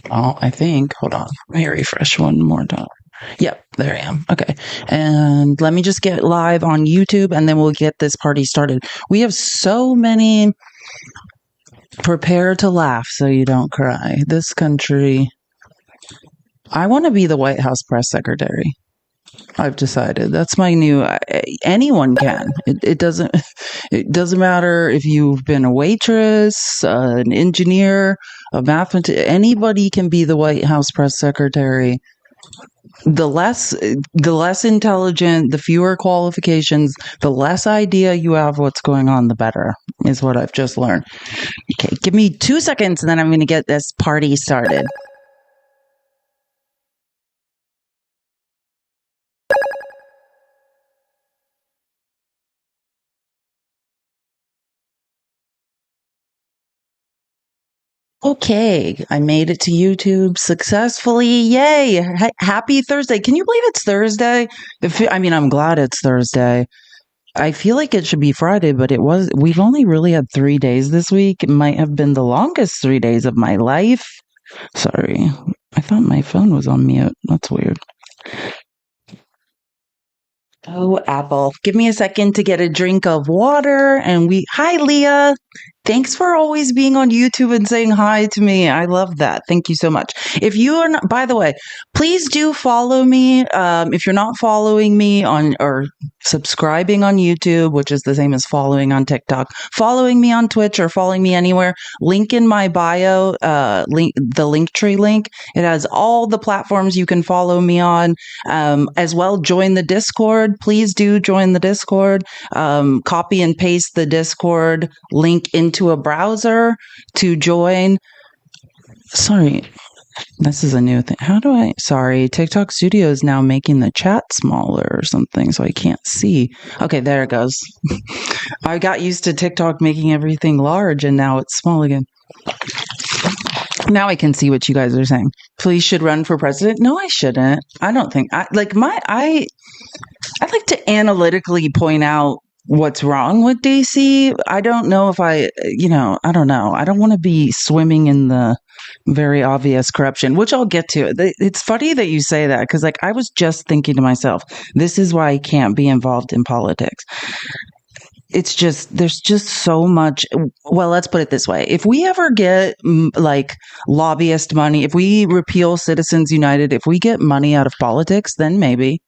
Oh, I think. Hold on. Let me refresh one more time. Yep, there I am. Okay. And let me just get live on YouTube and then we'll get this party started. We have so many. Prepare to laugh so you don't cry. This country. I want to be the White House press secretary. I've decided that's my new. Anyone can. It doesn't. It doesn't matter if you've been a waitress, an engineer, a mathematician. Anybody can be the White House press secretary. The less intelligent, the fewer qualifications, the less idea you have what's going on, the better. Is what I've just learned. Okay, give me 2 seconds, and then I'm going to get this party started. Okay, I made it to YouTube successfully. Yay! Happy Thursday. Can you believe it's Thursday? I'm glad it's Thursday. I feel like it should be Friday, but we've only really had 3 days this week. It might have been the longest 3 days of my life. Sorry. I thought my phone was on mute. That's weird. Oh, Apple. Give me a second to get a drink of water. Hi, Leah. Thanks for always being on YouTube and saying hi to me. I love that. Thank you so much. If you are not, by the way, please do follow me. If you're not following me on or subscribing on YouTube, which is the same as following on TikTok, following me on Twitch or following me anywhere, link in my bio, the Linktree link. It has all the platforms you can follow me on. As well, join the Discord. Please do join the Discord. Copy and paste the Discord link into a browser to join. Sorry, this is a new thing. Sorry, TikTok Studio is now making the chat smaller or something, so I can't see. Okay, there it goes. I got used to TikTok making everything large, and now it's small again. Now I can see what you guys are saying. Please should run for president. No, I shouldn't. I don't think I like like to analytically point out what's wrong with DC. I don't know if I don't know. I don't want to be swimming in the very obvious corruption, which I'll get to. It's funny that you say that because I was just thinking to myself, this is why I can't be involved in politics. It's just, there's just so much. Well, let's put it this way. If we ever get lobbyist money, if we repeal Citizens United, if we get money out of politics, then maybe.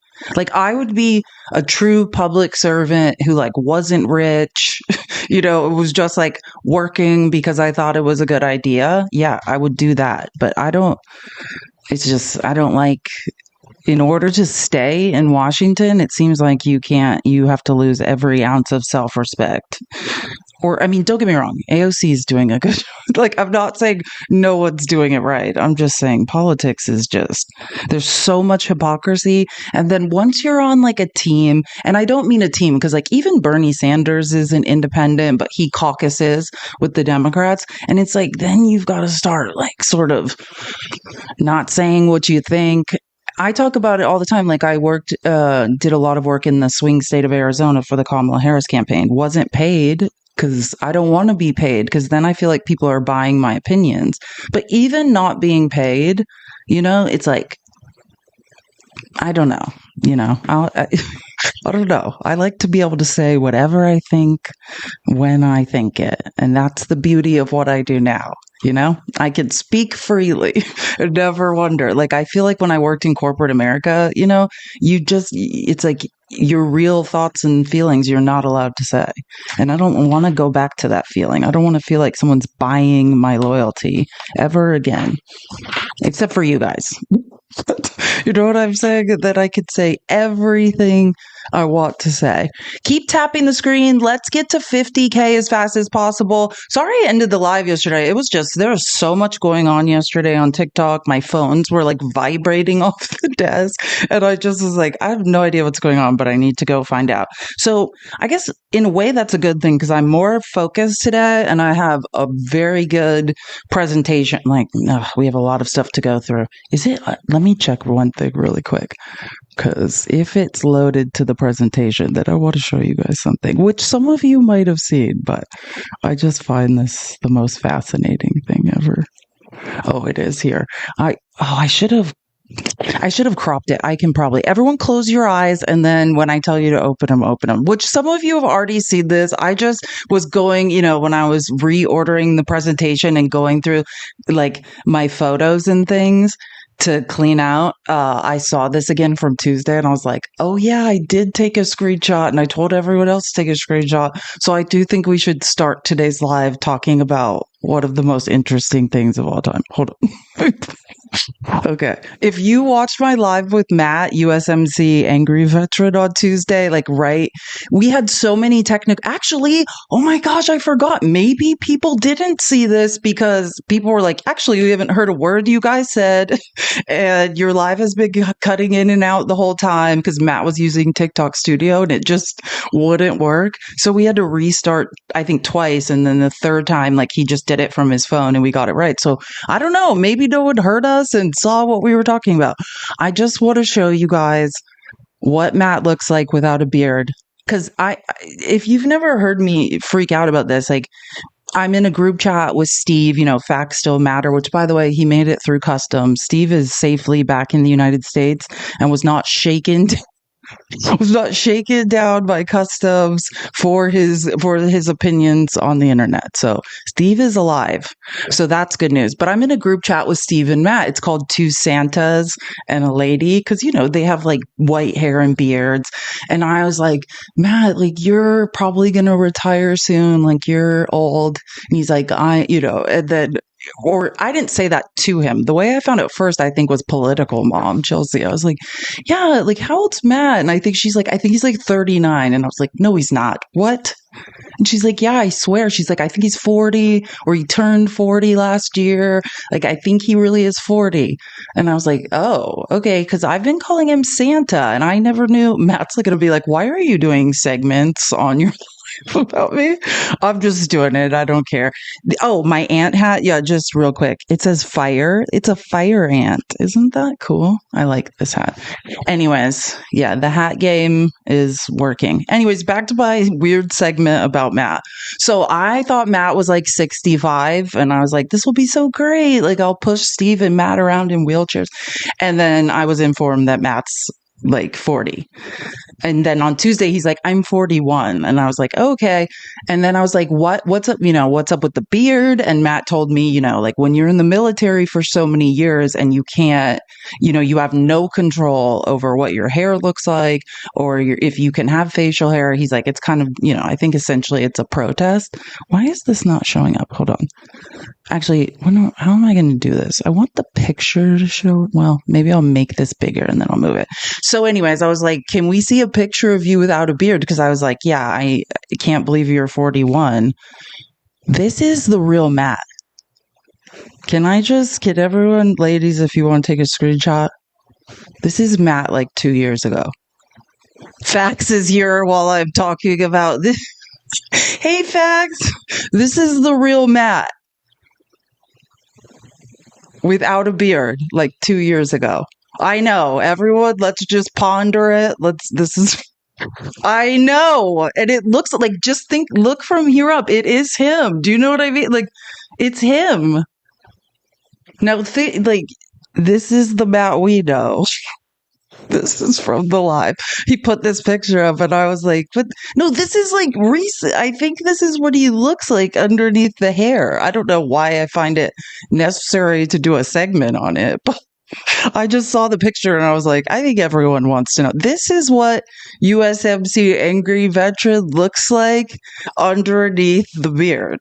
I would be a true public servant who wasn't rich, it was just working because I thought it was a good idea. Yeah, I would do that. But I don't like, in order to stay in Washington, it seems like you have to lose every ounce of self-respect. Don't get me wrong, AOC is doing a good I'm not saying no one's doing it right. I'm just saying politics is there's so much hypocrisy. And then once you're on a team, and I don't mean a team because even Bernie Sanders is an independent, but he caucuses with the Democrats. And it's then you've got to start sort of not saying what you think. I talk about it all the time. I did a lot of work in the swing state of Arizona for the Kamala Harris campaign. Wasn't paid because I don't want to be paid because then I feel like people are buying my opinions. But even not being paid, it's I don't know, I don't know. I like to be able to say whatever I think when I think it. And that's the beauty of what I do now. I can speak freely and never wonder. I feel like when I worked in corporate America, it's your real thoughts and feelings you're not allowed to say. And I don't want to go back to that feeling. I don't want to feel like someone's buying my loyalty ever again, except for you guys. You know what I'm saying? That I could say everything I want to say. Keep tapping the screen. Let's get to 50K as fast as possible. Sorry I ended the live yesterday. It was there was so much going on yesterday on TikTok. My phones were vibrating off the desk. And I just was I have no idea what's going on, but I need to go find out. So I guess in a way that's a good thing because I'm more focused today and I have a very good presentation. We have a lot of stuff to go through. Is it? Let me check one thing really quick. Because if it's loaded to the presentation, then I want to show you guys something, which some of you might have seen, but I just find this the most fascinating thing ever. Oh, it is here. I should have cropped it. I can probably everyone close your eyes and then when I tell you to open them, which some of you have already seen this. I just was going, when I was reordering the presentation and going through like my photos and things to clean out. I saw this again from Tuesday and I was like, oh yeah, I did take a screenshot and I told everyone else to take a screenshot. So I do think we should start today's live talking about one of the most interesting things of all time. Hold on. Okay. If you watched my live with Matt, USMC Angry Veteran on Tuesday, like, right, we had so many technical. Actually, oh my gosh, I forgot. Maybe people didn't see this because people were like, actually, we haven't heard a word you guys said. And your live has been cutting in and out the whole time because Matt was using TikTok Studio and it just wouldn't work. So we had to restart, I think, twice. And then the third time, like, he just did it from his phone and we got it right. So I don't know. Maybe no one heard us and saw what we were talking about. I just want to show you guys what Matt looks like without a beard. Because if you've never heard me freak out about this, like I'm in a group chat with Steve, facts still matter, which by the way, he made it through customs. Steve is safely back in the United States and was not shaken was not shaken down by customs for his opinions on the internet. So Steve is alive. So that's good news. But I'm in a group chat with Steve and Matt. It's called Two Santas and a Lady because they have like white hair and beards. And I was like, Matt, like you're probably gonna retire soon. Like you're old. And he's like, and then or I didn't say that to him. The way I found out first, I think, was political mom, Chelsea. I was like, yeah, like how old's Matt? And I think she's like, I think he's like 39. And I was like, no, he's not. What? And she's like, yeah, I swear. She's like, I think he's 40 or he turned 40 last year. Like, I think he really is 40. And I was like, oh, okay. Cause I've been calling him Santa and I never knew. Matt's like going to be like, why are you doing segments on your about me? I'm just doing it. I don't care. Oh, my ant hat. Yeah, just real quick. It says fire. It's a fire ant. Isn't that cool? I like this hat. Anyways, yeah, the hat game is working. Anyways, back to my weird segment about Matt. So I thought Matt was like 65 and I was like, this will be so great. Like I'll push Steve and Matt around in wheelchairs. And then I was informed that Matt's like 40. And then on Tuesday, he's like, I'm 41. And I was like, oh, okay. And then I was like, what's up? What's up with the beard? And Matt told me, like when you're in the military for so many years and you can't, you have no control over what your hair looks like or if you can have facial hair. He's like, it's kind of, I think essentially it's a protest. Why is this not showing up? Hold on. Actually, how am I going to do this? I want the picture to show. Well, maybe I'll make this bigger and then I'll move it. So anyways, I was like, can we see a picture of you without a beard? Because I was like, yeah, I can't believe you're 41. This is the real Matt. Can everyone, ladies, if you want to take a screenshot, this is Matt like 2 years ago. Fax is here while I'm talking about this. Hey, Fax, this is the real Matt. Without a beard, like 2 years ago. I know, everyone, let's just ponder it. I know. And it looks like, look from here up. It is him. Do you know what I mean? Like, it's him. Now, this is the Matt we know. This is from the live. He put this picture up and I was like, but no, this is like recent. I think this is what he looks like underneath the hair. I don't know why I find it necessary to do a segment on it, but I just saw the picture and I was like, I think everyone wants to know. This is what USMC Angry Veteran looks like underneath the beard.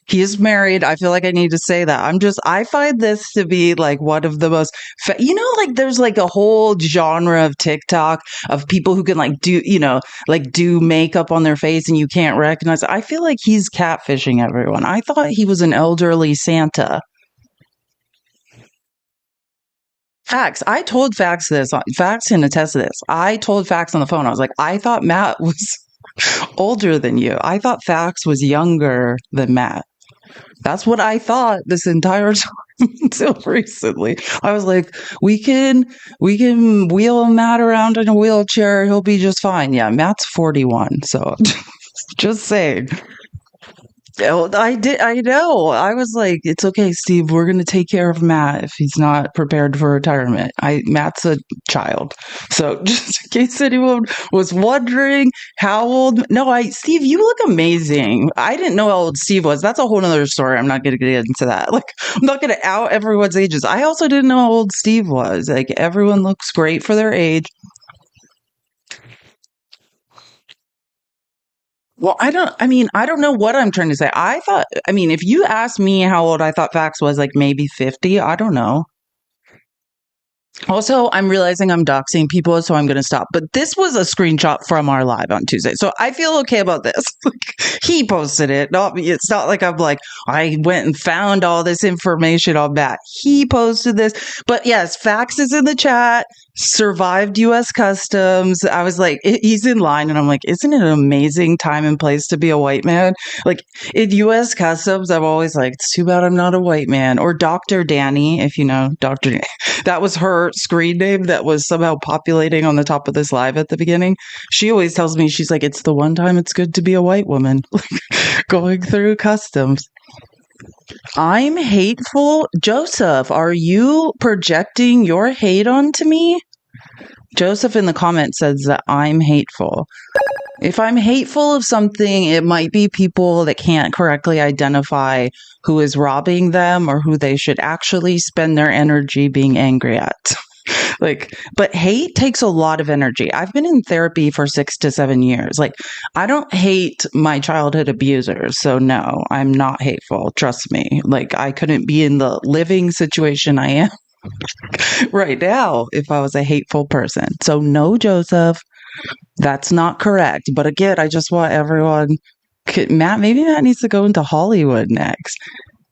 He is married. I feel like I need to say that. I find this to be like one of the most, like there's like a whole genre of TikTok of people who can like do makeup on their face and you can't recognize it. I feel like he's catfishing everyone. I thought he was an elderly Santa. Fax. I told Fax this. Fax can attest to this. I told Fax on the phone. I was like, I thought Matt was older than you. I thought Fax was younger than Matt. That's what I thought this entire time until recently. I was like, we can wheel Matt around in a wheelchair. He'll be just fine. Yeah, Matt's 41. So just saying. Oh, I did. I know. I was like, it's okay, Steve. We're going to take care of Matt if he's not prepared for retirement. Matt's a child. So just in case anyone was wondering how old, no, Steve, you look amazing. I didn't know how old Steve was. That's a whole nother story. I'm not going to get into that. Like, I'm not going to out everyone's ages. I also didn't know how old Steve was. Like, everyone looks great for their age. Well, I don't know what I'm trying to say. If you asked me how old I thought Fax was, like maybe 50, I don't know. Also, I'm realizing I'm doxing people, so I'm going to stop. But this was a screenshot from our live on Tuesday, so I feel okay about this. He posted it. Not me. It's not like I'm like, I went and found all this information on that. He posted this. But yes, Fax is in the chat. Survived U.S. Customs. I was like, he's in line, and I'm like, isn't it an amazing time and place to be a white man? Like in U.S. Customs, I'm always like, it's too bad I'm not a white man. Or Dr. Danny, if you know Dr. That was her screen name that was somehow populating on the top of this live at the beginning. She always tells me, she's like, it's the one time it's good to be a white woman going through customs. I'm hateful. Joseph, are you projecting your hate onto me? Joseph in the comments says that I'm hateful. If I'm hateful of something, it might be people that can't correctly identify who is robbing them or who they should actually spend their energy being angry at. But hate takes a lot of energy. I've been in therapy for 6 to 7 years. Like, I don't hate my childhood abusers. So no, I'm not hateful. Trust me. Like, I couldn't be in the living situation I am right now if I was a hateful person. So no, Joseph, that's not correct. But again, I just want everyone, maybe Matt needs to go into Hollywood next.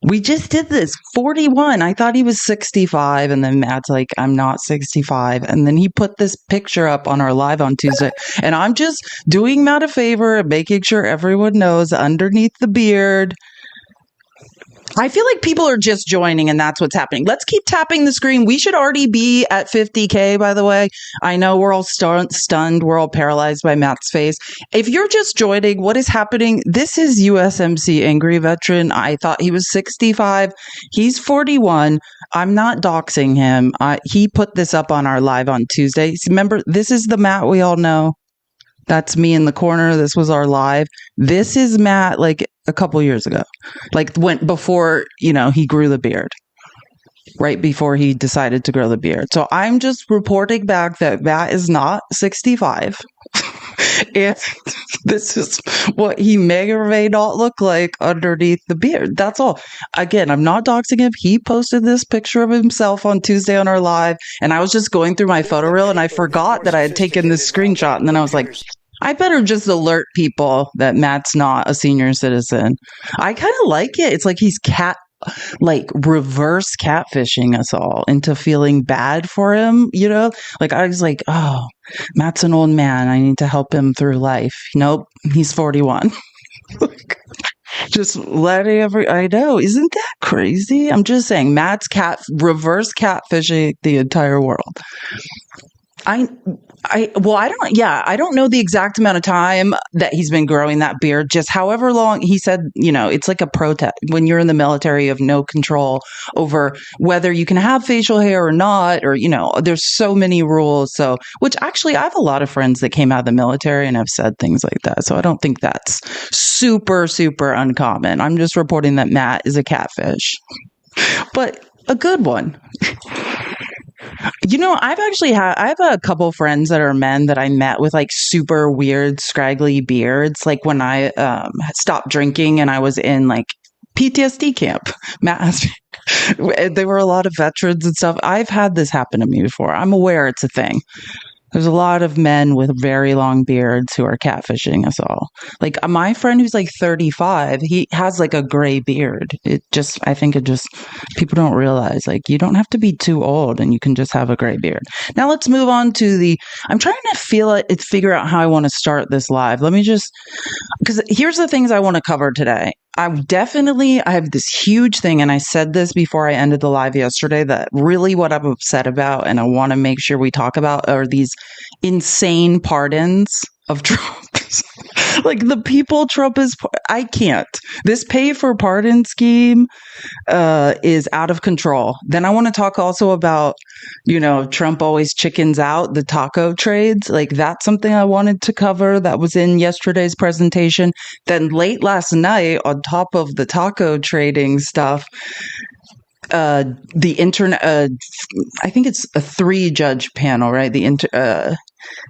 We just did this. 41. I thought he was 65. And then Matt's like, I'm not 65. And then he put this picture up on our live on Tuesday. And I'm just doing Matt a favor and making sure everyone knows underneath the beard. I feel like people are just joining and that's what's happening. Let's keep tapping the screen. We should already be at 50K, by the way. I know we're all stunned. We're all paralyzed by Matt's face. If you're just joining, what is happening? This is USMC Angry Veteran. I thought he was 65. He's 41. I'm not doxing him. He put this up on our live on Tuesday. Remember, this is the Matt we all know. That's me in the corner. This was our live. This is Matt like a couple years ago. Like before, he grew the beard. Right before he decided to grow the beard. So I'm just reporting back that Matt is not 65. And this is what he may or may not look like underneath the beard. That's all. Again, I'm not doxing him. He posted this picture of himself on Tuesday on our live. And I was just going through my photo reel and I forgot that I had taken this screenshot. And then I was like, I better just alert people that Matt's not a senior citizen. I kind of like it. It's like he's reverse catfishing us all into feeling bad for him, Like I was like, oh, Matt's an old man. I need to help him through life. Nope, he's 41. Just letting I know, isn't that crazy? I'm just saying, Matt's reverse catfishing the entire world. I don't know the exact amount of time that he's been growing that beard, just however long. He said, it's like a protest when you're in the military, you have no control over whether you can have facial hair or not, or, there's so many rules. So, which actually I have a lot of friends that came out of the military and have said things like that. So I don't think that's super, super uncommon. I'm just reporting that Matt is a catfish, but a good one. I have a couple friends that are men that I met with like super weird scraggly beards. Like when I stopped drinking and I was in like PTSD camp. Matt asked me, there were a lot of veterans and stuff. I've had this happen to me before. I'm aware it's a thing. There's a lot of men with very long beards who are catfishing us all. Like my friend who's like 35, he has like a gray beard. I think people don't realize like you don't have to be too old and you can just have a gray beard. Now let's move on to I'm trying to figure out how I want to start this live. Because here's the things I want to cover today. I have this huge thing, and I said this before I ended the live yesterday, that really what I'm upset about and I want to make sure we talk about are these insane pardons of Trump. Like the people Trump is, I can't. This pay for pardon scheme is out of control. Then I want to talk also about, Trump always chickens out the taco trades. Like that's something I wanted to cover that was in yesterday's presentation. Then late last night, on top of the taco trading stuff, the internet, I think it's a 3-judge panel, right?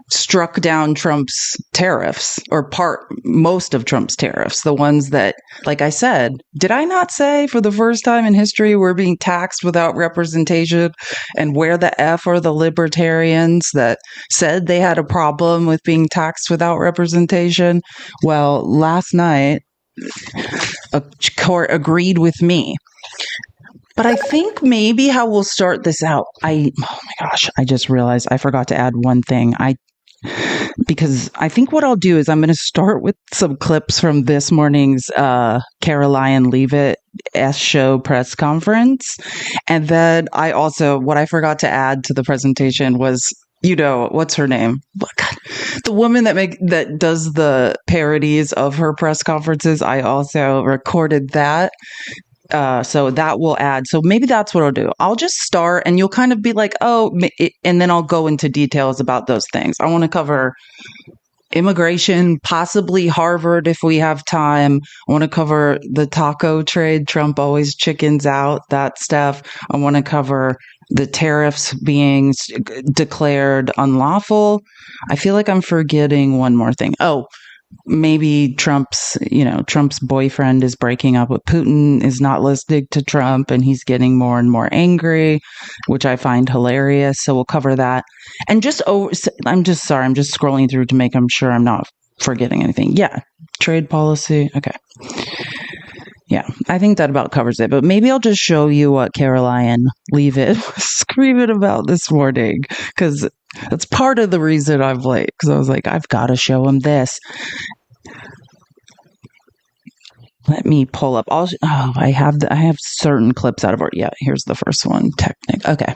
Struck down Trump's tariffs, or most of Trump's tariffs, the ones that, like I said, did I not say for the first time in history we're being taxed without representation? And where the F are the libertarians that said they had a problem with being taxed without representation? Well, last night a court agreed with me. But I think maybe how we'll start this out. Oh my gosh, I just realized I forgot to add one thing. Because I think what I'll do is I'm going to start with some clips from this morning's Caroline Leavitt show press conference. And then what I forgot to add to the presentation was, what's her name? The woman that does the parodies of her press conferences. I also recorded that. So that will add. So maybe that's what I'll do. I'll just start and you'll kind of be like, and then I'll go into details about those things. I want to cover immigration, possibly Harvard if we have time. I want to cover the taco trade. Trump always chickens out, that stuff. I want to cover the tariffs being declared unlawful. I feel like I'm forgetting one more thing. Maybe Trump's boyfriend is breaking up with Putin, is not listening to Trump, and he's getting more and more angry, which I find hilarious. So we'll cover that. And I'm just scrolling through to make sure I'm not forgetting anything. Yeah. Trade policy. Okay. Yeah, I think that about covers it. But maybe I'll just show you what Caroline Leavitt was screaming about this morning, because that's part of the reason I'm late, because I was like, I've got to show him this. Let me pull up. I have certain clips out of order. Yeah, here's the first one. Okay.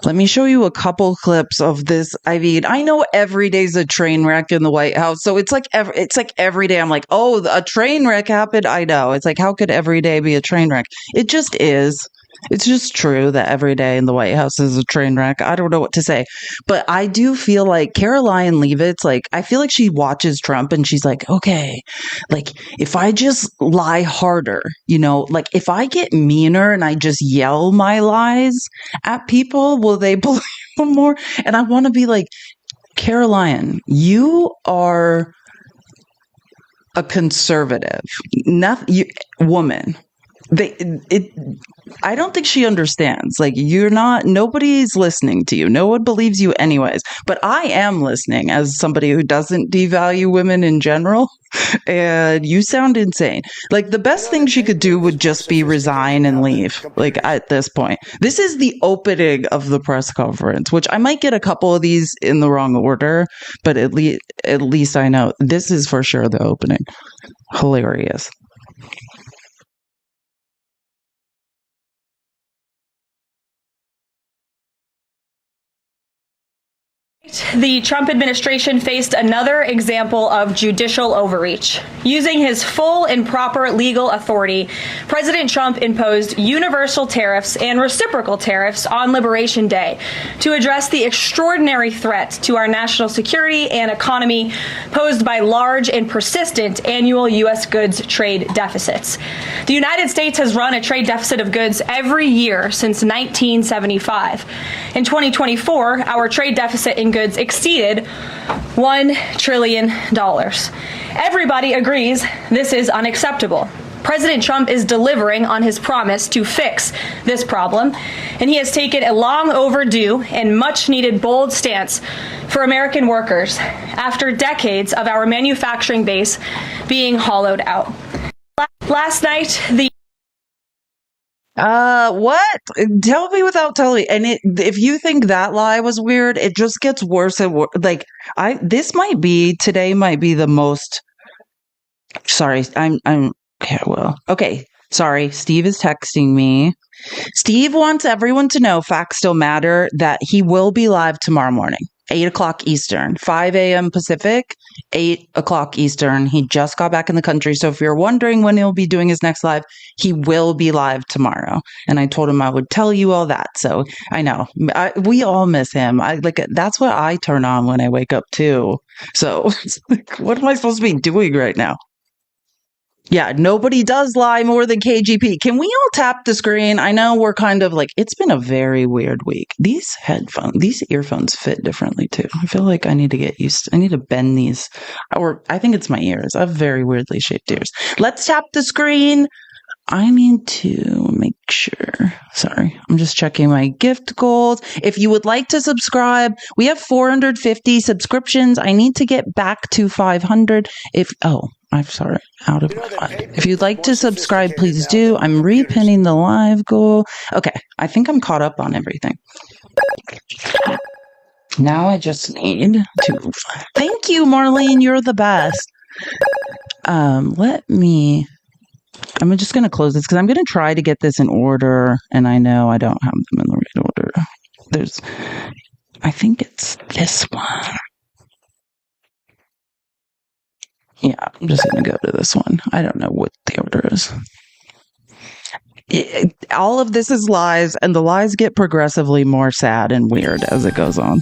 Let me show you a couple clips of this. I mean, I know every day's a train wreck in the White House. So it's like every day I'm like, oh, a train wreck happened. I know. It's like, how could every day be a train wreck? It just is. It's just true that every day in the White House is a train wreck. I don't know what to say. But I do feel like Caroline Leavitt's I feel like she watches Trump and she's like, okay, if I just lie harder, if I get meaner and I just yell my lies at people, will they believe them more? And I want to be like, Caroline, you are a conservative, woman. I don't think she understands. Nobody's listening to you. No one believes you anyways. But I am listening as somebody who doesn't devalue women in general. And you sound insane. The best thing she could do would just be resign and leave. At this point, this is the opening of the press conference, which I might get a couple of these in the wrong order, but at least I know this is for sure the opening. Hilarious. The Trump administration faced another example of judicial overreach. Using his full and proper legal authority, President Trump imposed universal tariffs and reciprocal tariffs on Liberation Day to address the extraordinary threat to our national security and economy posed by large and persistent annual U.S. goods trade deficits. The United States has run a trade deficit of goods every year since 1975. In 2024, our trade deficit in goods exceeded $1 trillion. Everybody agrees this is unacceptable. President Trump is delivering on his promise to fix this problem, and he has taken a long overdue and much needed bold stance for American workers after decades of our manufacturing base being hollowed out. Last night, what? Tell me without telling me. And if you think that lie was weird, it just gets worse and worse. Today might be the most, sorry, okay. Sorry. Steve is texting me. Steve wants everyone to know, facts still matter, that he will be live tomorrow morning. 8 o'clock Eastern, 5 a.m. Pacific, 8 o'clock Eastern. He just got back in the country. So if you're wondering when he'll be doing his next live, he will be live tomorrow. And I told him I would tell you all that. So I know we all miss him. That's what I turn on when I wake up too. So what am I supposed to be doing right now? Yeah, nobody does lie more than KGP. Can we all tap the screen? I know we're kind of like, it's been a very weird week. These earphones fit differently too. I feel like I need to bend these, or I think it's my ears. I have very weirdly shaped ears. Let's tap the screen. I need to make sure. Sorry, I'm just checking my gift goals. If you would like to subscribe, we have 450 subscriptions. I need to get back to 500. I'm sorry, out of my mind. If you'd like to subscribe, please do. I'm repinning the live goal. Okay, I think I'm caught up on everything. Now I just need to. Thank you, Marlene. You're the best. I'm just going to close this because I'm going to try to get this in order, and I know I don't have them in the right order. I think it's this one. Yeah, I'm just going to go to this one. I don't know what the order is. All of this is lies, and the lies get progressively more sad and weird as it goes on.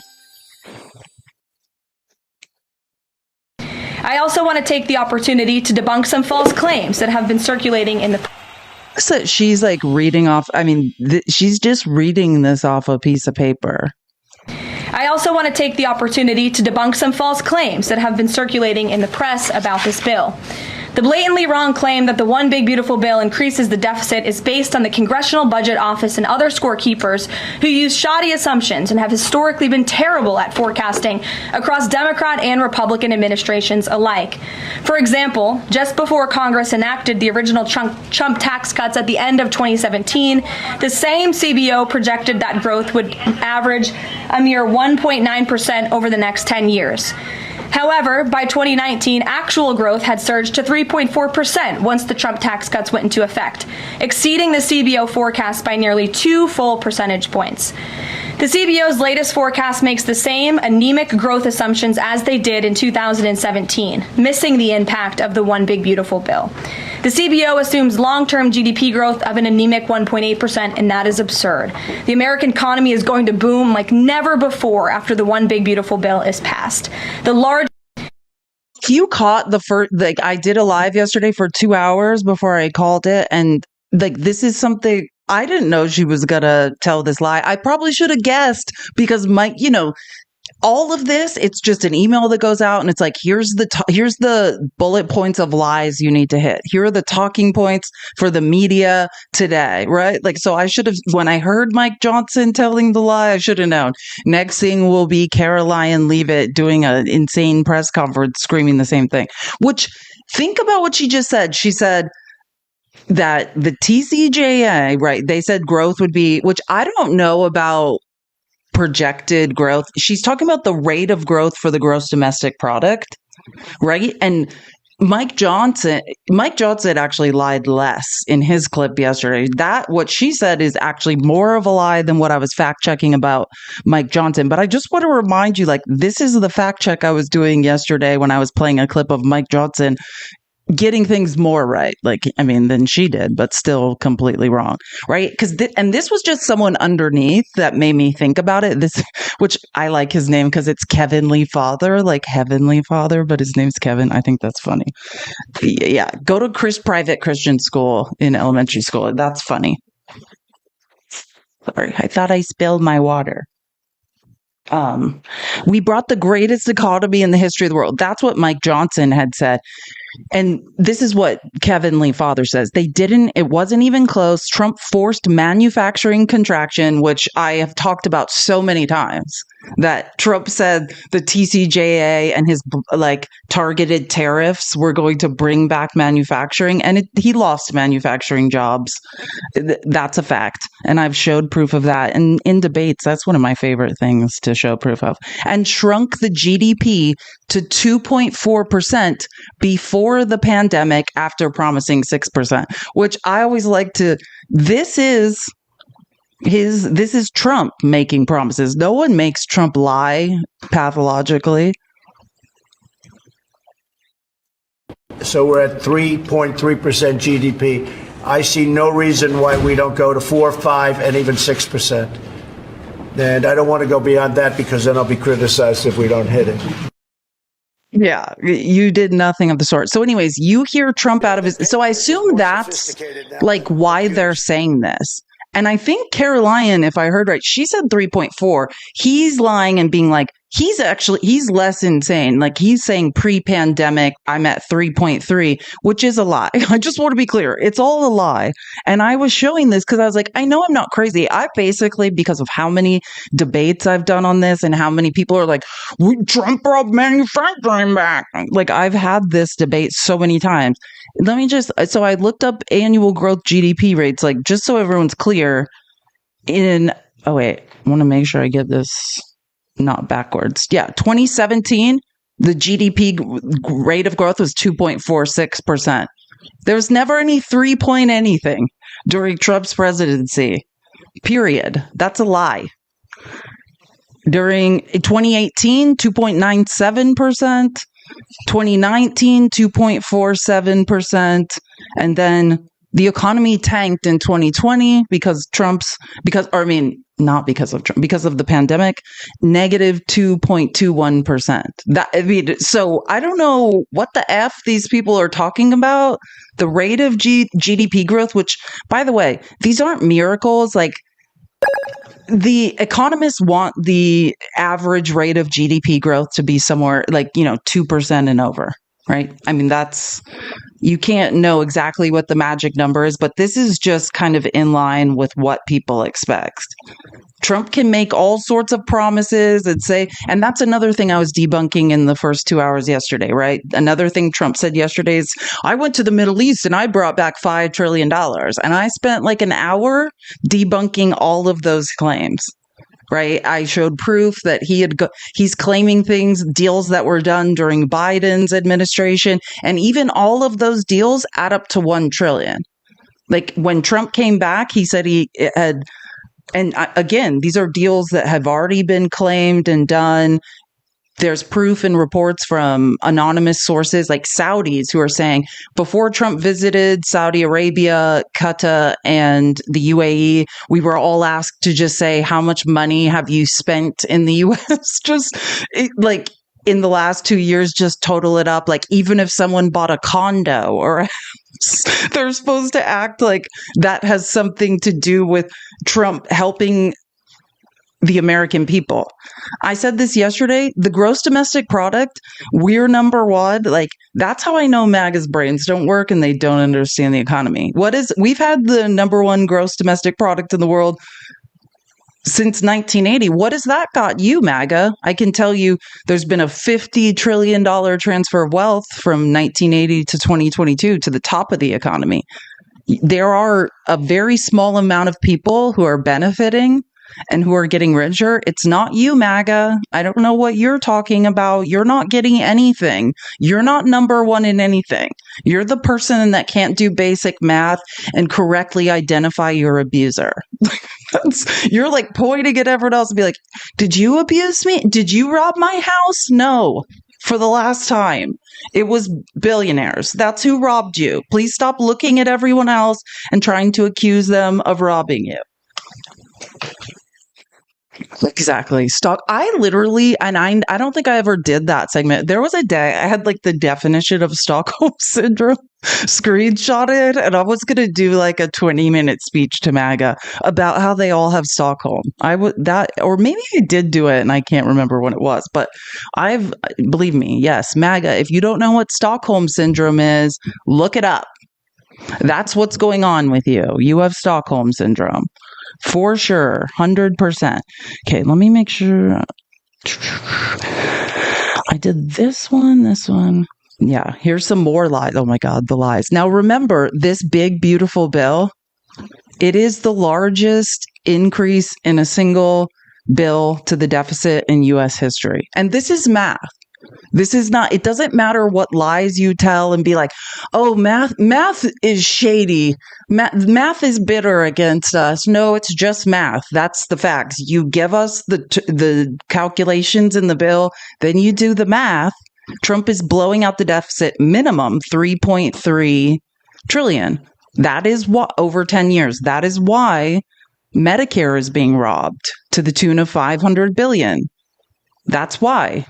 I also want to take the opportunity to debunk some false claims that have been circulating in the... So she's like reading off, she's just reading this off a piece of paper. I also want to take the opportunity to debunk some false claims that have been circulating in the press about this bill. The blatantly wrong claim that the One Big Beautiful Bill increases the deficit is based on the Congressional Budget Office and other scorekeepers who use shoddy assumptions and have historically been terrible at forecasting across Democrat and Republican administrations alike. For example, just before Congress enacted the original Trump tax cuts at the end of 2017, the same CBO projected that growth would average a mere 1.9% over the next 10 years. However, by 2019, actual growth had surged to 3.4% once the Trump tax cuts went into effect, exceeding the CBO forecast by nearly 2 full percentage points. The CBO's latest forecast makes the same anemic growth assumptions as they did in 2017, missing the impact of the One Big Beautiful Bill. The CBO assumes long-term GDP growth of an anemic 1.8%, and that is absurd. The American economy is going to boom like never before after the One Big Beautiful Bill is passed. If you caught the first, I did a live yesterday for 2 hours before I called it, and this is something I didn't know she was gonna tell this lie. I probably should have guessed because Mike, all of this, it's just an email that goes out and it's like, here's the bullet points of lies you need to hit. Here are the talking points for the media today, right? So I should have, when I heard Mike Johnson telling the lie, I should have known. Next thing will be Caroline Leavitt doing an insane press conference screaming the same thing, which think about what she just said. She said that the TCJA, right? They said growth would be, which I don't know about projected growth. She's talking about the rate of growth for the gross domestic product, right? And Mike Johnson actually lied less in his clip yesterday. What she said is actually more of a lie than what I was fact checking about Mike Johnson. But I just want to remind you, this is the fact check I was doing yesterday when I was playing a clip of Mike Johnson getting things more right, than she did, but still completely wrong, right? And this was just someone underneath that made me think about it. Which I like his name because it's Kevinly Father, like Heavenly Father, but his name's Kevin. I think that's funny. Yeah, go to private Christian school in elementary school. That's funny. Sorry, I thought I spilled my water. We brought the greatest economy in the history of the world. That's what Mike Johnson had said. And this is what Kevinly Father says. It wasn't even close. Trump forced manufacturing contraction, which I have talked about so many times, that Trump said the TCJA and his targeted tariffs were going to bring back manufacturing, and he lost manufacturing jobs. That's a fact. And I've showed proof of that. And in debates, that's one of my favorite things to show proof of. And shrunk the GDP to 2.4% before the pandemic after promising 6%, which I always like to, this is This is Trump making promises. No one makes Trump lie pathologically. So we're at 3.3% GDP. I see no reason why we don't go to 4, 5, and even 6%. And I don't want to go beyond that because then I'll be criticized if we don't hit it. Yeah, you did nothing of the sort. So anyways, you hear Trump out of his... So I assume that's like why they're saying this. And I think Caroline, if I heard right, she said 3.4. He's lying and being like, he's less insane. Like he's saying pre-pandemic, I'm at 3.3, which is a lie. I just want to be clear. It's all a lie. And I was showing this because I was like, I know I'm not crazy. I basically, because of how many debates I've done on this and how many people are like, Trump brought manufacturing back. Like I've had this debate so many times. So I looked up annual growth GDP rates, like just so everyone's clear I want to make sure I get this not backwards. Yeah, 2017, the GDP rate of growth was 2.46%. There was never any 3 point anything during Trump's presidency, period. That's a lie. During 2018, 2.97%. 2019, 2.47%. And then the economy tanked in 2020 because of the pandemic, negative 2.21%. So I don't know what the F these people are talking about. The rate of GDP growth, which, by the way, these aren't miracles. Like, the economists want the average rate of GDP growth to be somewhere like, 2% and over, right? I mean, you can't know exactly what the magic number is, but this is just kind of in line with what people expect. Trump can make all sorts of promises and that's another thing I was debunking in the first 2 hours yesterday, right? Another thing Trump said yesterday is, I went to the Middle East and I brought back $5 trillion. And I spent like an hour debunking all of those claims, right? I showed proof that he's claiming deals that were done during Biden's administration. And even all of those deals add up to $1 trillion. Like when Trump came back, he said he had... And again, these are deals that have already been claimed and done. There's proof and reports from anonymous sources like Saudis who are saying before Trump visited Saudi Arabia, Qatar, and the UAE, we were all asked to just say, how much money have you spent in the US? Like in the last 2 years, just total it up. Like even if someone bought a condo or a house, they're supposed to act like that has something to do with Trump helping the American people. I said this yesterday, the gross domestic product, we're number one. Like that's how I know MAGA's brains don't work and they don't understand the economy. We've had the number one gross domestic product in the world since 1980. What has that got you, MAGA? I can tell you there's been a $50 trillion transfer of wealth from 1980 to 2022 to the top of the economy. There are a very small amount of people who are benefiting and who are getting richer. It's not you, MAGA. I don't know what you're talking about. You're not getting anything. You're not number one in anything. You're the person that can't do basic math and correctly identify your abuser. You're like pointing at everyone else and be like, did you abuse me? Did you rob my house? No. For the last time, it was billionaires. That's who robbed you. Please stop looking at everyone else and trying to accuse them of robbing you. Exactly. I literally, and I don't think I ever did that segment. There was a day I had like the definition of Stockholm syndrome screenshotted, and I was going to do like a 20-minute speech to MAGA about how they all have Stockholm. Or maybe I did do it and I can't remember when it was, but believe me, yes, MAGA, if you don't know what Stockholm syndrome is, look it up. That's what's going on with you. You have Stockholm syndrome. For sure, 100%. Okay, let me make sure. I did this one. Yeah, here's some more lies. Oh my God, the lies. Now remember, this big, beautiful bill, it is the largest increase in a single bill to the deficit in U.S. history. And this is math. This is not, it doesn't matter what lies you tell and be like, oh, math is shady. Math is bitter against us. No, it's just math. That's the facts. You give us the calculations in the bill, then you do the math. Trump is blowing out the deficit minimum 3.3 trillion. That is what, over 10 years. That is why Medicare is being robbed to the tune of 500 billion. That's why.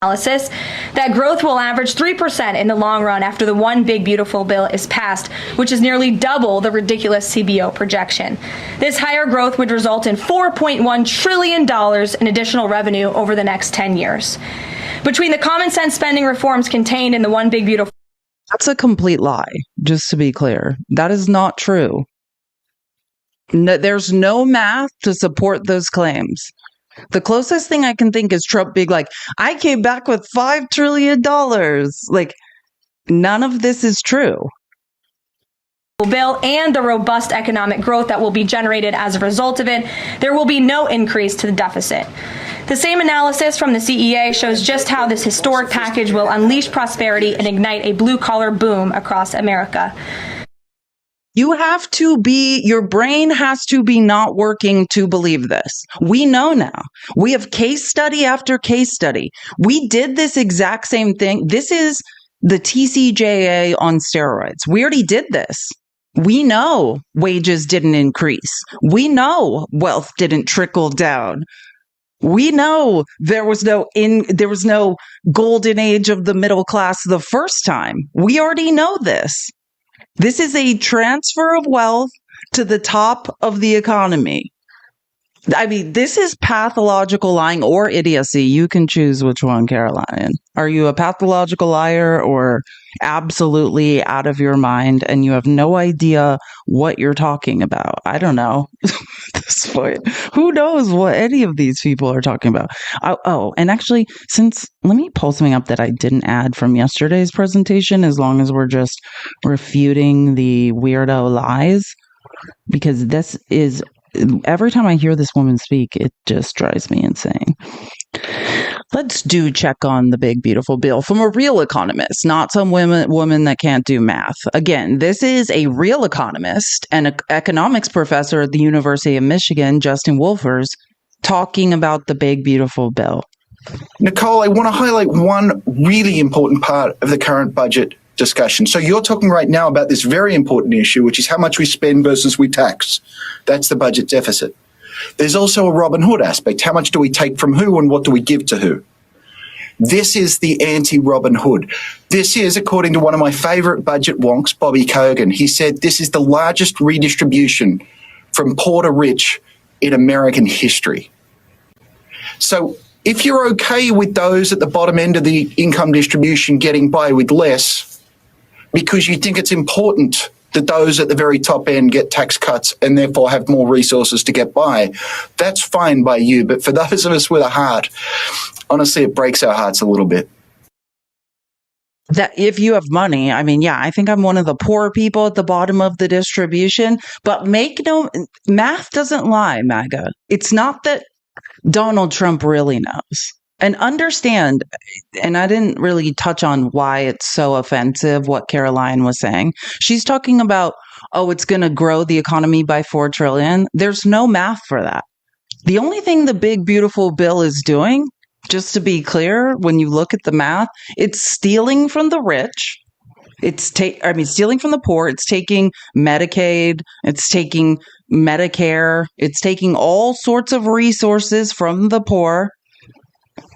Analysis that growth will average 3% in the long run after the One Big Beautiful Bill is passed, which is nearly double the ridiculous CBO projection. This higher growth would result in $4.1 trillion in additional revenue over the next 10 years. Between the common sense spending reforms contained in the One Big Beautiful... That's a complete lie, just to be clear. That is not true. No, there's no math to support those claims. The closest thing I can think is Trump being like, I came back with $5 trillion. Like, none of this is true. Bill and the robust economic growth that will be generated as a result of it, there will be no increase to the deficit. The same analysis from the CEA shows just how this historic package will unleash prosperity and ignite a blue-collar boom across America. You have to be, your brain has to be not working to believe this. We know now. We have case study after case study. We did this exact same thing. This is the TCJA on steroids. We already did this. We know wages didn't increase. We know wealth didn't trickle down. We know there was no golden age of the middle class the first time. We already know this. This is a transfer of wealth to the top of the economy. I mean, this is pathological lying or idiocy. You can choose which one, Caroline. Are you a pathological liar or absolutely out of your mind and you have no idea what you're talking about? I don't know. At this point, who knows what any of these people are talking about? And actually, let me pull something up that I didn't add from yesterday's presentation, as long as we're just refuting the weirdo lies, because this is... Every time I hear this woman speak, it just drives me insane. Let's check on the big, beautiful bill from a real economist, not some woman that can't do math. Again, this is a real economist and an economics professor at the University of Michigan, Justin Wolfers, talking about the big, beautiful bill. Nicole, I want to highlight one really important part of the current budget discussion. So you're talking right now about this very important issue, which is how much we spend versus we tax. That's the budget deficit. There's also a Robin Hood aspect. How much do we take from who and what do we give to who? This is the anti-Robin Hood. This is, according to one of my favorite budget wonks, Bobby Kogan. He said this is the largest redistribution from poor to rich in American history. So if you're okay with those at the bottom end of the income distribution getting by with less, because you think it's important that those at the very top end get tax cuts and therefore have more resources to get by, that's fine by you. But for those of us with a heart, honestly, it breaks our hearts a little bit. That if you have money, I mean, yeah, I think I'm one of the poor people at the bottom of the distribution, but math doesn't lie, MAGA. It's not that Donald Trump really knows. And understand, and I didn't really touch on why it's so offensive, what Caroline was saying. She's talking about, it's going to grow the economy by $4 trillion. There's no math for that. The only thing the big, beautiful bill is doing, just to be clear, when you look at the math, it's stealing from the rich. Stealing from the poor. It's taking Medicaid. It's taking Medicare. It's taking all sorts of resources from the poor,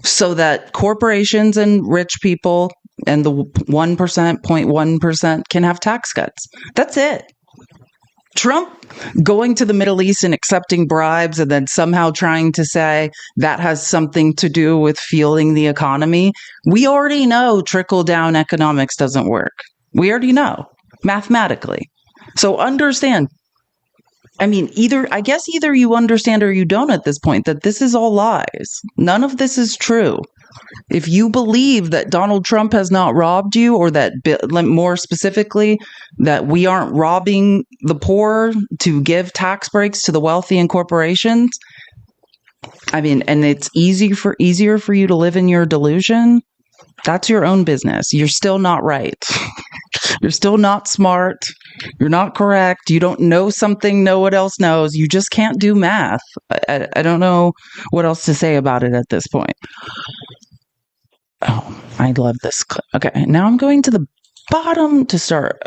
so that corporations and rich people and the 1%, 0.1% can have tax cuts. That's it. Trump going to the Middle East and accepting bribes and then somehow trying to say that has something to do with fueling the economy. We already know trickle-down economics doesn't work. We already know mathematically. So understand. I mean, either you understand or you don't at this point, that this is all lies. None of this is true. If you believe that Donald Trump has not robbed you, or that, more specifically, that we aren't robbing the poor to give tax breaks to the wealthy and corporations, I mean, and it's easier for you to live in your delusion. That's your own business. You're still not right. You're still not smart. You're not correct. You don't know something no one else knows. You just can't do math. I don't know what else to say about it at this point. Oh, I love this clip. Okay, now I'm going to the bottom to start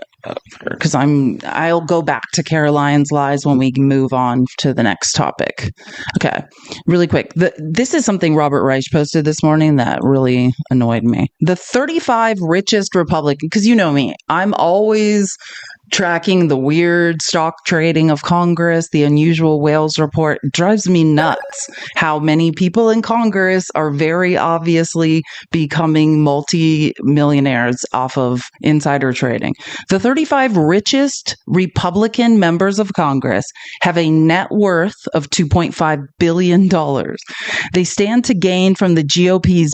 because I'll go back to Caroline's lies when we move on to the next topic. Okay, really quick. This is something Robert Reich posted this morning that really annoyed me. The 35 richest Republicans, because you know me, I'm always tracking the weird stock trading of Congress, the unusual whales report. It drives me nuts how many people in Congress are very obviously becoming multi-millionaires off of insider trading. The 35 richest Republican members of Congress have a net worth of $2.5 billion. They stand to gain from the GOP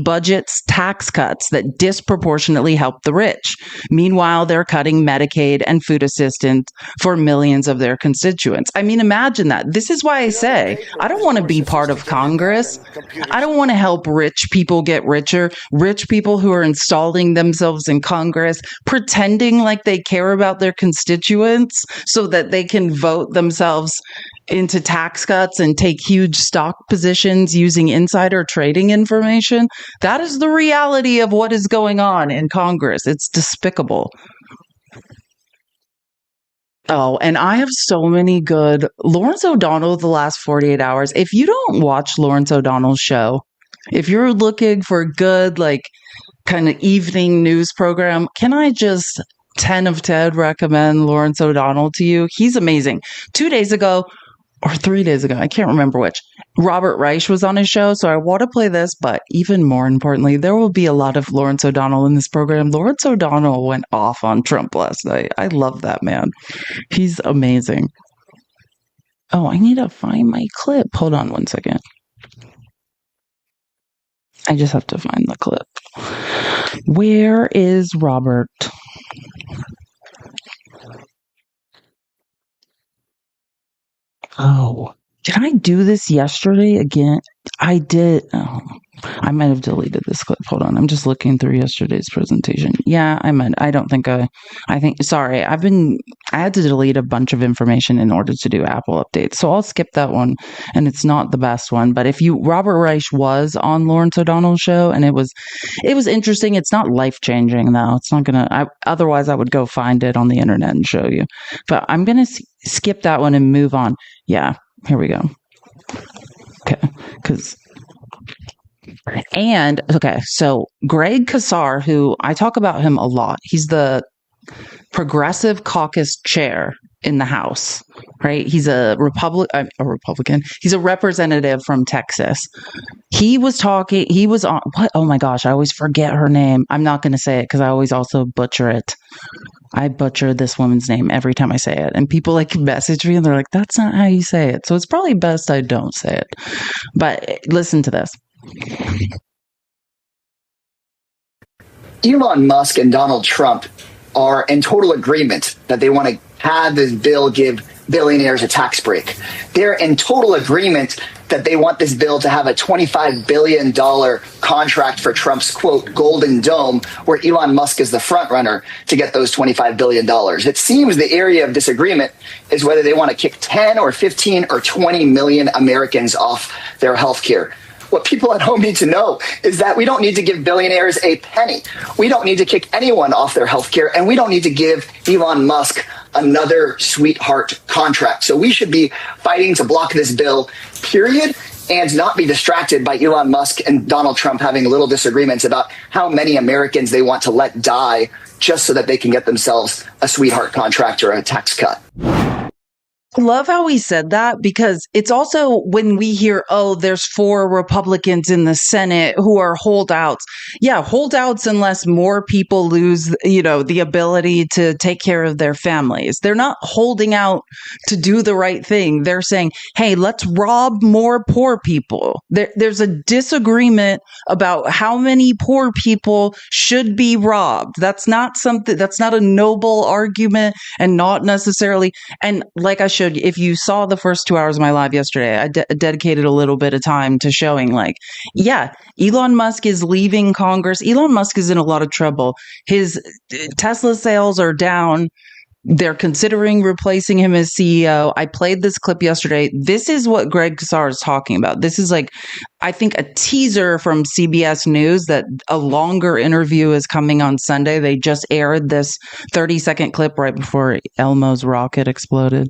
budget's tax cuts that disproportionately help the rich. Meanwhile, they're cutting Medicaid and food assistance for millions of their constituents. I mean, imagine that. This is why I say I don't want to be part of Congress. I don't want to help rich people get richer, rich people who are installing themselves in Congress, pretending like they care about their constituents so that they can vote themselves into tax cuts and take huge stock positions using insider trading information. That is the reality of what is going on in Congress. It's despicable. Oh, and I have so many good Lawrence O'Donnell the last 48 hours. If you don't watch Lawrence O'Donnell's show, if you're looking for a good, like, kind of evening news program, can I just 10 of 10 recommend Lawrence O'Donnell to you? He's amazing. 2 days ago, or 3 days ago, I can't remember which, Robert Reich was on his show, so I want to play this, but even more importantly, there will be a lot of Lawrence O'Donnell in this program. Lawrence O'Donnell went off on Trump last night. I love that man. He's amazing. Oh, I need to find my clip. Hold on one second. I just have to find the clip. Where is Robert? Oh, did I do this yesterday again? I did. Oh, I might have deleted this clip. Hold on. I'm just looking through yesterday's presentation. Yeah, I might. I don't think sorry. I had to delete a bunch of information in order to do Apple updates. So I'll skip that one. And it's not the best one. But Robert Reich was on Lawrence O'Donnell's show and it was interesting. It's not life changing though. It's not otherwise I would go find it on the internet and show you. But I'm going to skip that one and move on. Yeah, here we go. Okay, so Greg Casar, who I talk about him a lot, he's the Progressive Caucus chair in the House, right? He's a Republican. He's a representative from Texas. He was on, what? Oh my gosh, I always forget her name. I'm not going to say it because I always also butcher it. I butcher this woman's name every time I say it. And people message me and they're like, that's not how you say it. So it's probably best I don't say it. But listen to this. Elon Musk and Donald Trump are in total agreement that they want to have this bill give billionaires a tax break. They're in total agreement that they want this bill to have a $25 billion contract for Trump's, quote, Golden Dome, where Elon Musk is the front runner to get those $25 billion. It seems the area of disagreement is whether they want to kick 10 or 15 or 20 million Americans off their health care. What people at home need to know is that we don't need to give billionaires a penny. We don't need to kick anyone off their health care, and we don't need to give Elon Musk another sweetheart contract. So we should be fighting to block this bill, period, and not be distracted by Elon Musk and Donald Trump having little disagreements about how many Americans they want to let die just so that they can get themselves a sweetheart contract or a tax cut. Love how he said that, because it's also when we hear, oh, there's 4 Republicans in the Senate who are holdouts. Yeah, holdouts unless more people lose, the ability to take care of their families. They're not holding out to do the right thing. They're saying, hey, let's rob more poor people. There's a disagreement about how many poor people should be robbed. That's not a noble argument, and not necessarily, and like I showed showed, if you saw the first 2 hours of my live yesterday, I dedicated a little bit of time to showing like, yeah, Elon Musk is leaving Congress. Elon Musk is in a lot of trouble. His Tesla sales are down. They're considering replacing him as CEO. I played this clip yesterday. This is what Greg Casar is talking about. This is like, I think, a teaser from CBS News that a longer interview is coming on Sunday. They just aired this 30-second clip right before Elmo's rocket exploded.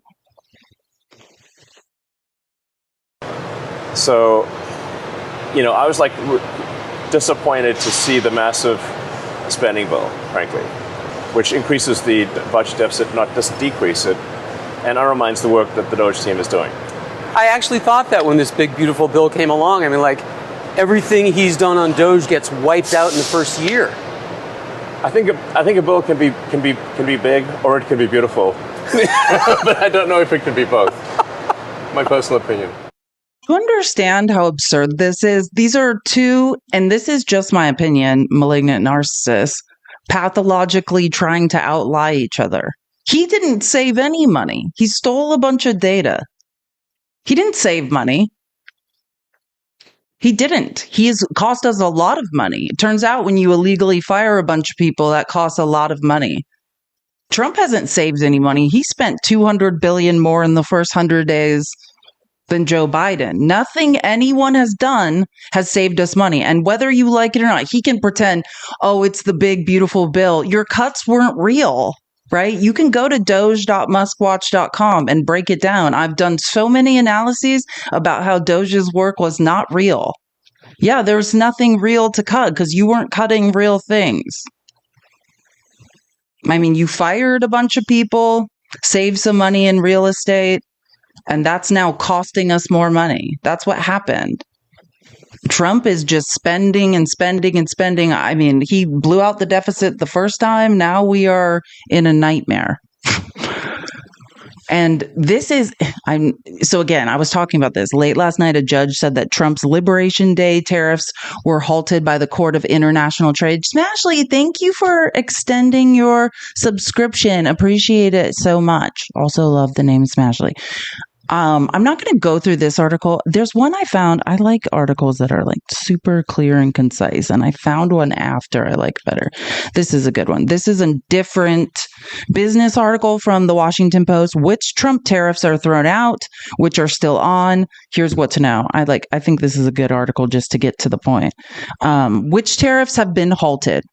So, I was like disappointed to see the massive spending bill, frankly, which increases the budget deficit, doesn't decrease it, and undermines the work that the Doge team is doing. I actually thought that when this big, beautiful bill came along. I mean, like, everything he's done on Doge gets wiped out in the first year. I think a bill can be big or it can be beautiful, but I don't know if it can be both. My personal opinion. To understand how absurd this is, these are two, and this is just my opinion, malignant narcissists, pathologically trying to outlie each other. He didn't save any money. He stole a bunch of data. He didn't save money. He didn't. He has cost us a lot of money. It turns out when you illegally fire a bunch of people, that costs a lot of money. Trump hasn't saved any money. He spent $200 billion more in the first 100 days than Joe Biden. Nothing anyone has done has saved us money. And whether you like it or not, he can pretend, oh, it's the big, beautiful bill. Your cuts weren't real, right? You can go to doge.muskwatch.com and break it down. I've done so many analyses about how Doge's work was not real. Yeah, there's nothing real to cut because you weren't cutting real things. I mean, you fired a bunch of people, saved some money in real estate, and that's now costing us more money. That's what happened. Trump is just spending and spending and spending. I mean, he blew out the deficit the first time. Now we are in a nightmare. And this is, so again, I was talking about this. Late last night, a judge said that Trump's Liberation Day tariffs were halted by the Court of International Trade. Smashley, thank you for extending your subscription. Appreciate it so much. Also love the name Smashley. I'm not going to go through this article. There's one I found. I like articles that are like super clear and concise, and I found one after I like better. This is a good one. This is a different business article from the Washington Post. Which Trump tariffs are thrown out, which are still on? Here's what to know. I think this is a good article just to get to the point. Which tariffs have been halted?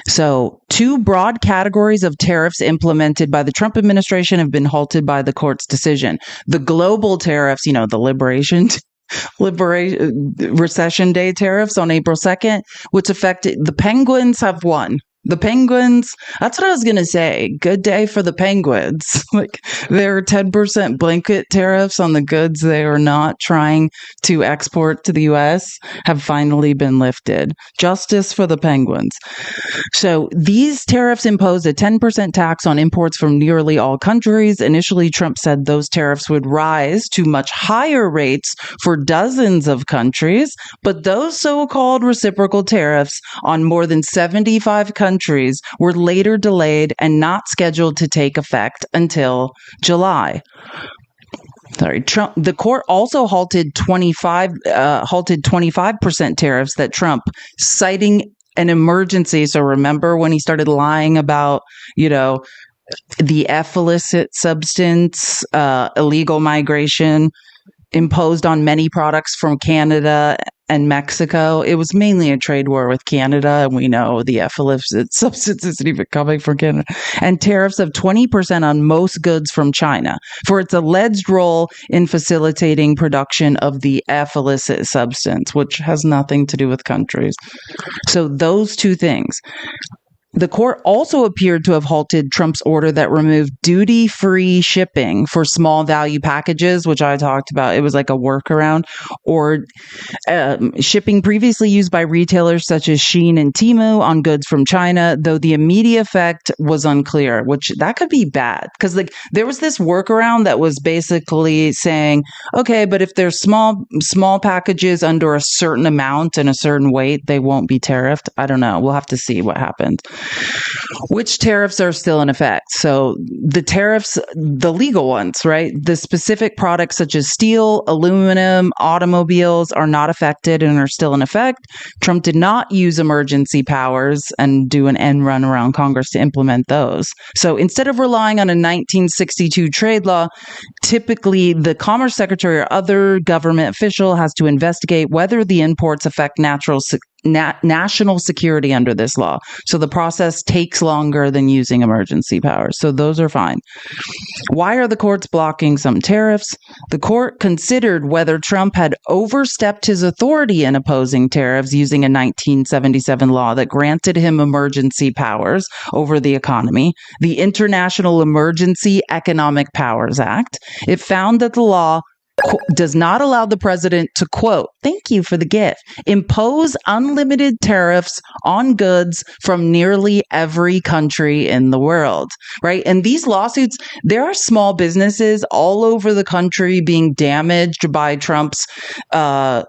So, two broad categories of tariffs implemented by the Trump administration have been halted by the court's decision. The global tariffs, the recession day tariffs on April 2nd, which affected the penguins, have won. The penguins, that's what I was going to say. Good day for the penguins. Like, their 10% blanket tariffs on the goods they are not trying to export to the U.S. have finally been lifted. Justice for the penguins. So these tariffs impose a 10% tax on imports from nearly all countries. Initially, Trump said those tariffs would rise to much higher rates for dozens of countries, but those so-called reciprocal tariffs on more than 75 countries were later delayed and not scheduled to take effect until July. The court also halted 25% tariffs that Trump, citing an emergency. So remember when he started lying about, the illicit substance, illegal migration imposed on many products from Canada and Mexico. It was mainly a trade war with Canada, and we know the illicit substance isn't even coming from Canada. And tariffs of 20% on most goods from China for its alleged role in facilitating production of the illicit substance, which has nothing to do with countries. So those two things. The court also appeared to have halted Trump's order that removed duty-free shipping for small value packages, which I talked about. It was like a workaround, or shipping previously used by retailers such as Shein and Temu on goods from China, though the immediate effect was unclear, which that could be bad. Because there was this workaround that was basically saying, okay, but if there's small packages under a certain amount and a certain weight, they won't be tariffed. I don't know. We'll have to see what happens. Which tariffs are still in effect? So the tariffs, the legal ones, right? The specific products such as steel, aluminum, automobiles are not affected and are still in effect. Trump did not use emergency powers and do an end run around Congress to implement those. So instead of relying on a 1962 trade law, typically the Commerce Secretary or other government official has to investigate whether the imports affect national security under this law. So the process takes longer than using emergency powers. So those are fine. Why are the courts blocking some tariffs? The court considered whether Trump had overstepped his authority in opposing tariffs using a 1977 law that granted him emergency powers over the economy, the International Emergency Economic Powers Act. It found that the law does not allow the president to, quote, thank you for the gift, impose unlimited tariffs on goods from nearly every country in the world, right? And these lawsuits, there are small businesses all over the country being damaged by Trump's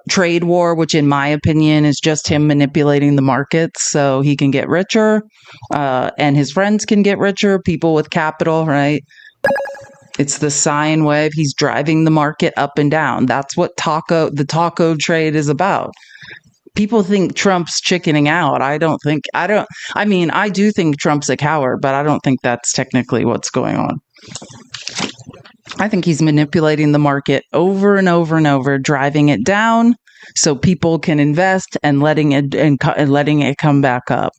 trade war, which in my opinion is just him manipulating the markets so he can get richer and his friends can get richer, people with capital, right? It's the sine wave. He's driving the market up and down. That's what the taco trade is about. People think Trump's chickening out. I do think Trump's a coward, but I don't think that's technically what's going on. I think he's manipulating the market over and over and over, driving it down so people can invest and letting it come back up.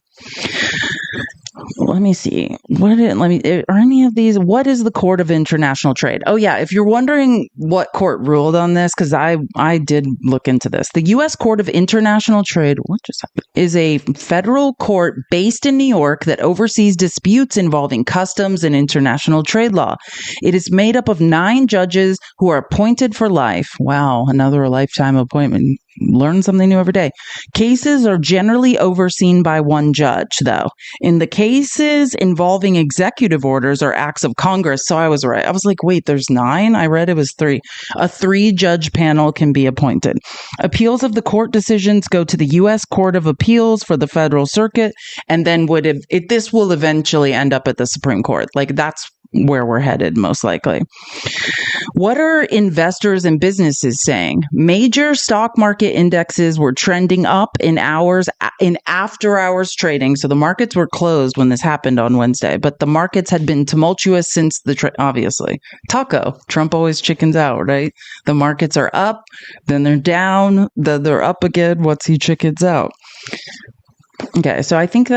Let me see. What is the Court of International Trade? Oh yeah, if you're wondering what court ruled on this, because I did look into this. The U.S. Court of International Trade, what just happened, is a federal court based in New York that oversees disputes involving customs and international trade law. It is made up of 9 judges who are appointed for life. Wow, another lifetime appointment. Learn something new every day. Cases are generally overseen by one judge, though. In the cases involving executive orders or acts of Congress, so I was right. I was like, wait, there's 9? I read it was 3. A 3-judge panel can be appointed. Appeals of the court decisions go to the U.S. Court of Appeals for the Federal Circuit, and then this will eventually end up at the Supreme Court. Like, that's where we're headed, most likely. What are investors and businesses saying? Major stock market indexes were trending up in after hours trading. So the markets were closed when this happened on Wednesday, but the markets had been tumultuous since obviously. Taco. Trump always chickens out, right? The markets are up, then they're down, then they're up again. What's he chickens out? Okay, so I think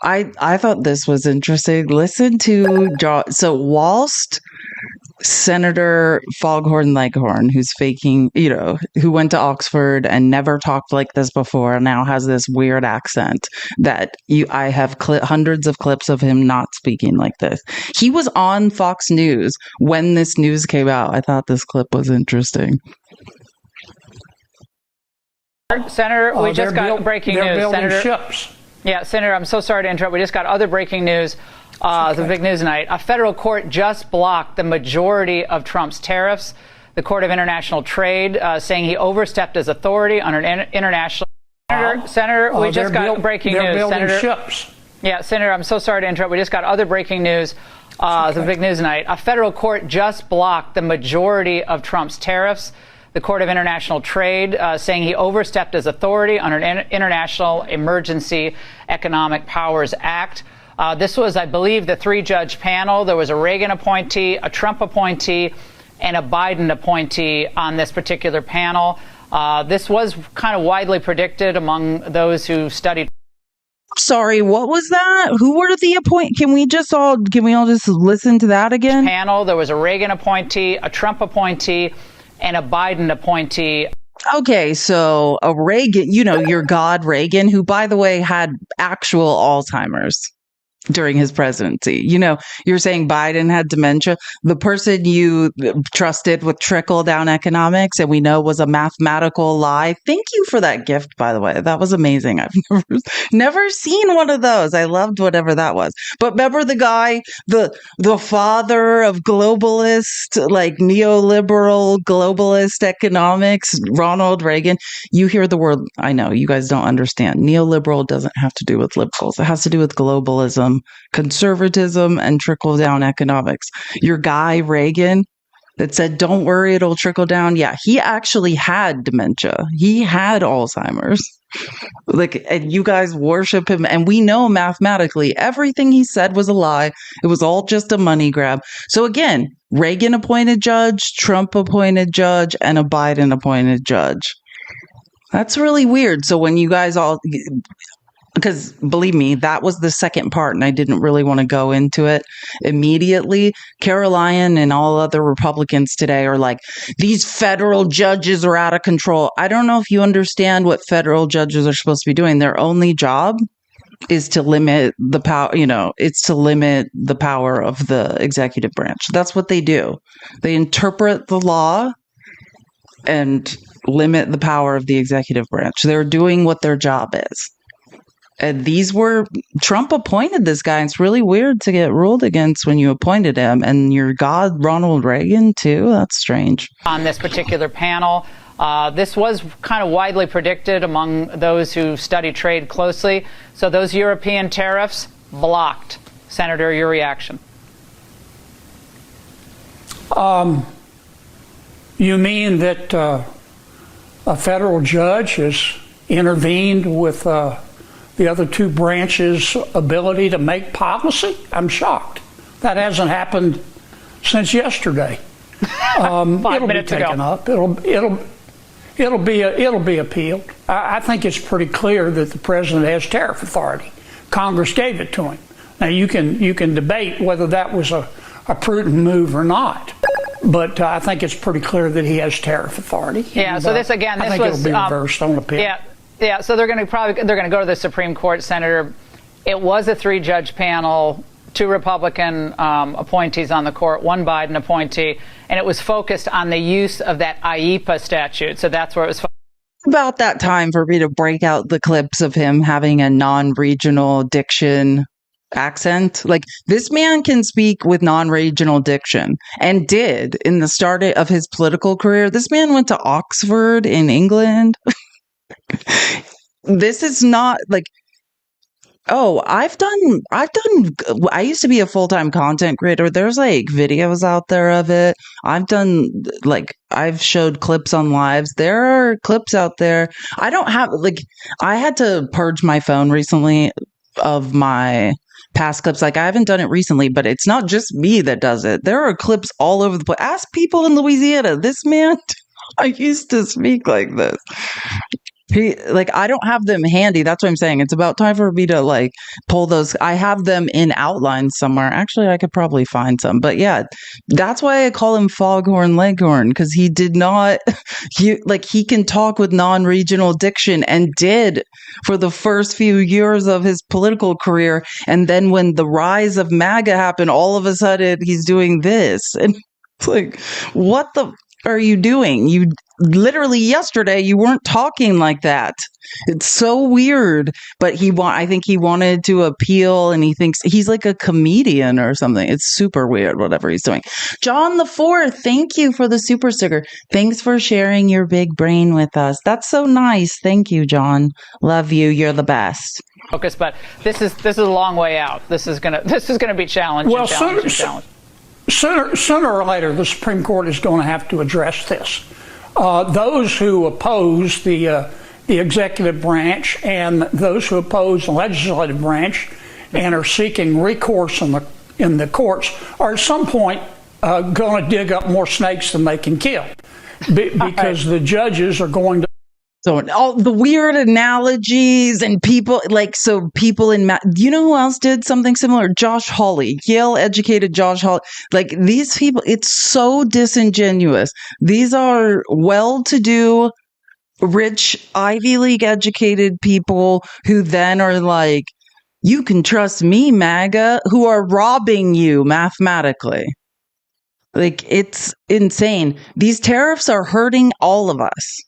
I thought this was interesting. Listen to whilst Senator Foghorn Leghorn, who's faking, who went to Oxford and never talked like this before, now has this weird accent that I have hundreds of clips of him not speaking like this. He was on Fox News when this news came out. I thought this clip was interesting. Senator, we just got breaking news. Senator, ships. Yeah, Senator, I'm so sorry to interrupt. We just got other breaking news. The big news tonight. A federal court just blocked the majority of Trump's tariffs. The Court of International Trade saying he overstepped his authority under international. Senator, we just got breaking news. Senator, ships. Yeah, Senator, I'm so sorry to interrupt. We just got other breaking news. The big news tonight. A federal court just blocked the majority of Trump's tariffs. The Court of International Trade saying he overstepped his authority under International Emergency Economic Powers Act. This was, I believe, the 3-judge panel. There was a Reagan appointee, a Trump appointee, and a Biden appointee on this particular panel. This was kind of widely predicted among those who studied. Sorry, what was that? Who were the appoint? Can we all just listen to that again? Panel. There was a Reagan appointee, a Trump appointee, and a Biden appointee. Okay, so a Reagan, your God Reagan, who, by the way, had actual Alzheimer's. during his presidency. You're saying Biden had dementia. The person you trusted with trickle down economics, and we know was a mathematical lie. Thank you for that gift, by the way. That was amazing. I've never seen one of those. I loved whatever that was. But remember the guy, the father of globalist, like neoliberal globalist economics, Ronald Reagan. You hear the word, I know you guys don't understand. Neoliberal doesn't have to do with liberals. It has to do with globalism, conservatism, and trickle down economics. Your guy Reagan that said, don't worry, it'll trickle down. Yeah, he actually had dementia. He had Alzheimer's. And you guys worship him. And we know mathematically everything he said was a lie. It was all just a money grab. So again, Reagan appointed judge, Trump appointed judge, and a Biden appointed judge. That's really weird. So when you guys all, because believe me, that was the second part, and I didn't really want to go into it immediately. Caroline and all other Republicans today are like, these federal judges are out of control. I don't know if you understand what federal judges are supposed to be doing. Their only job is to limit the power, it's to limit the power of the executive branch. That's what they do. They interpret the law and limit the power of the executive branch. They're doing what their job is. And Trump appointed this guy. It's really weird to get ruled against when you appointed him. And your God, Ronald Reagan, too. That's strange. On this particular panel, this was kind of widely predicted among those who study trade closely. So those European tariffs blocked. Senator, your reaction? You mean that a federal judge has intervened with the other two branches' ability to make policy? I'm shocked. That hasn't happened since yesterday. 5 minutes taken ago. Up. It'll be appealed. I think it's pretty clear that the president has tariff authority. Congress gave it to him. Now you can debate whether that was a prudent move or not, but I think it's pretty clear that he has tariff authority. Yeah. And, so this again, I this think was it'll be reversed on appeal. Yeah. Yeah, so they're going to go to the Supreme Court, Senator. It was a 3-judge panel, 2 Republican appointees on the court, 1 Biden appointee, and it was focused on the use of that IEPA statute. So that's where it was. About that time for me to break out the clips of him having a non-regional diction accent. Like, this man can speak with non-regional diction, and did in the start of his political career. This man went to Oxford in England. This is not like, I used to be a full-time content creator. There's like videos out there of it. I've showed clips on lives. There are clips out there. I had to purge my phone recently of my past clips. I haven't done it recently, but it's not just me that does it. There are clips all over the place. Ask people in Louisiana. This man, I used to speak like this. I don't have them handy. That's what I'm saying. It's about time for me to pull those. I have them in outline somewhere. Actually, I could probably find some. But yeah, that's why I call him Foghorn Leghorn, because he did not, he can talk with non-regional diction, and did for the first few years of his political career. And then when the rise of MAGA happened, all of a sudden he's doing this. And it's like, what the are you doing? You literally yesterday you weren't talking like that. It's so weird. But I think he wanted to appeal, and he thinks he's like a comedian or something. It's super weird, whatever he's doing. John the Fourth, thank you for the super sticker. Thanks for sharing your big brain with us. That's so nice. Thank you, John. Love you. You're the best. Focus, but this is a long way out. This is gonna be challenging. Well, sooner or later, the Supreme Court is going to have to address this. Those who oppose the executive branch and those who oppose the legislative branch and are seeking recourse in the courts are at some point going to dig up more snakes than they can kill, because the judges are going to. So all the weird analogies and people people you know who else did something similar? Josh Hawley, Yale educated Josh Hawley. These people, it's so disingenuous. These are well-to-do, rich, Ivy League educated people who then are you can trust me, MAGA, who are robbing you mathematically. Like, it's insane. These tariffs are hurting all of us.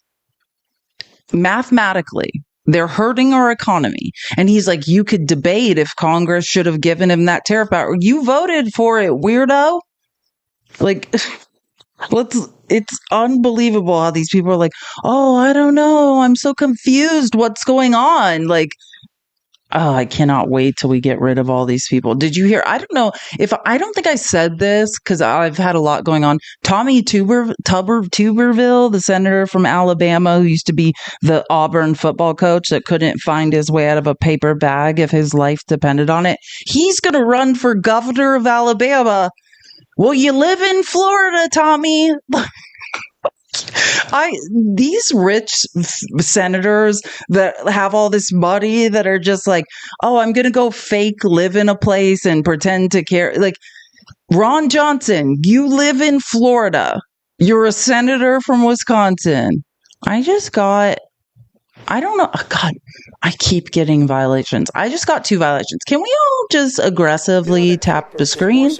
Mathematically, they're hurting our economy. And he's like, you could debate if Congress should have given him that tariff power. You voted for it, weirdo. Like, it's unbelievable how these people are like, oh, I don't know. I'm so confused. What's going on? Like, oh, I cannot wait till we get rid of all these people. Did you hear? I don't know if I don't think I said this because I've had a lot going on. Tommy Tuberville, the senator from Alabama who used to be the Auburn football coach that couldn't find his way out of a paper bag if his life depended on it. He's going to run for governor of Alabama. Well, you live in Florida, Tommy. These rich senators that have all this money that are just like, oh, I'm going to go fake live in a place and pretend to care. Like, Ron Johnson, you live in Florida. You're a senator from Wisconsin. I don't know. Oh, God, I keep getting violations. I just got 2 violations. Can we all just aggressively tap the screen?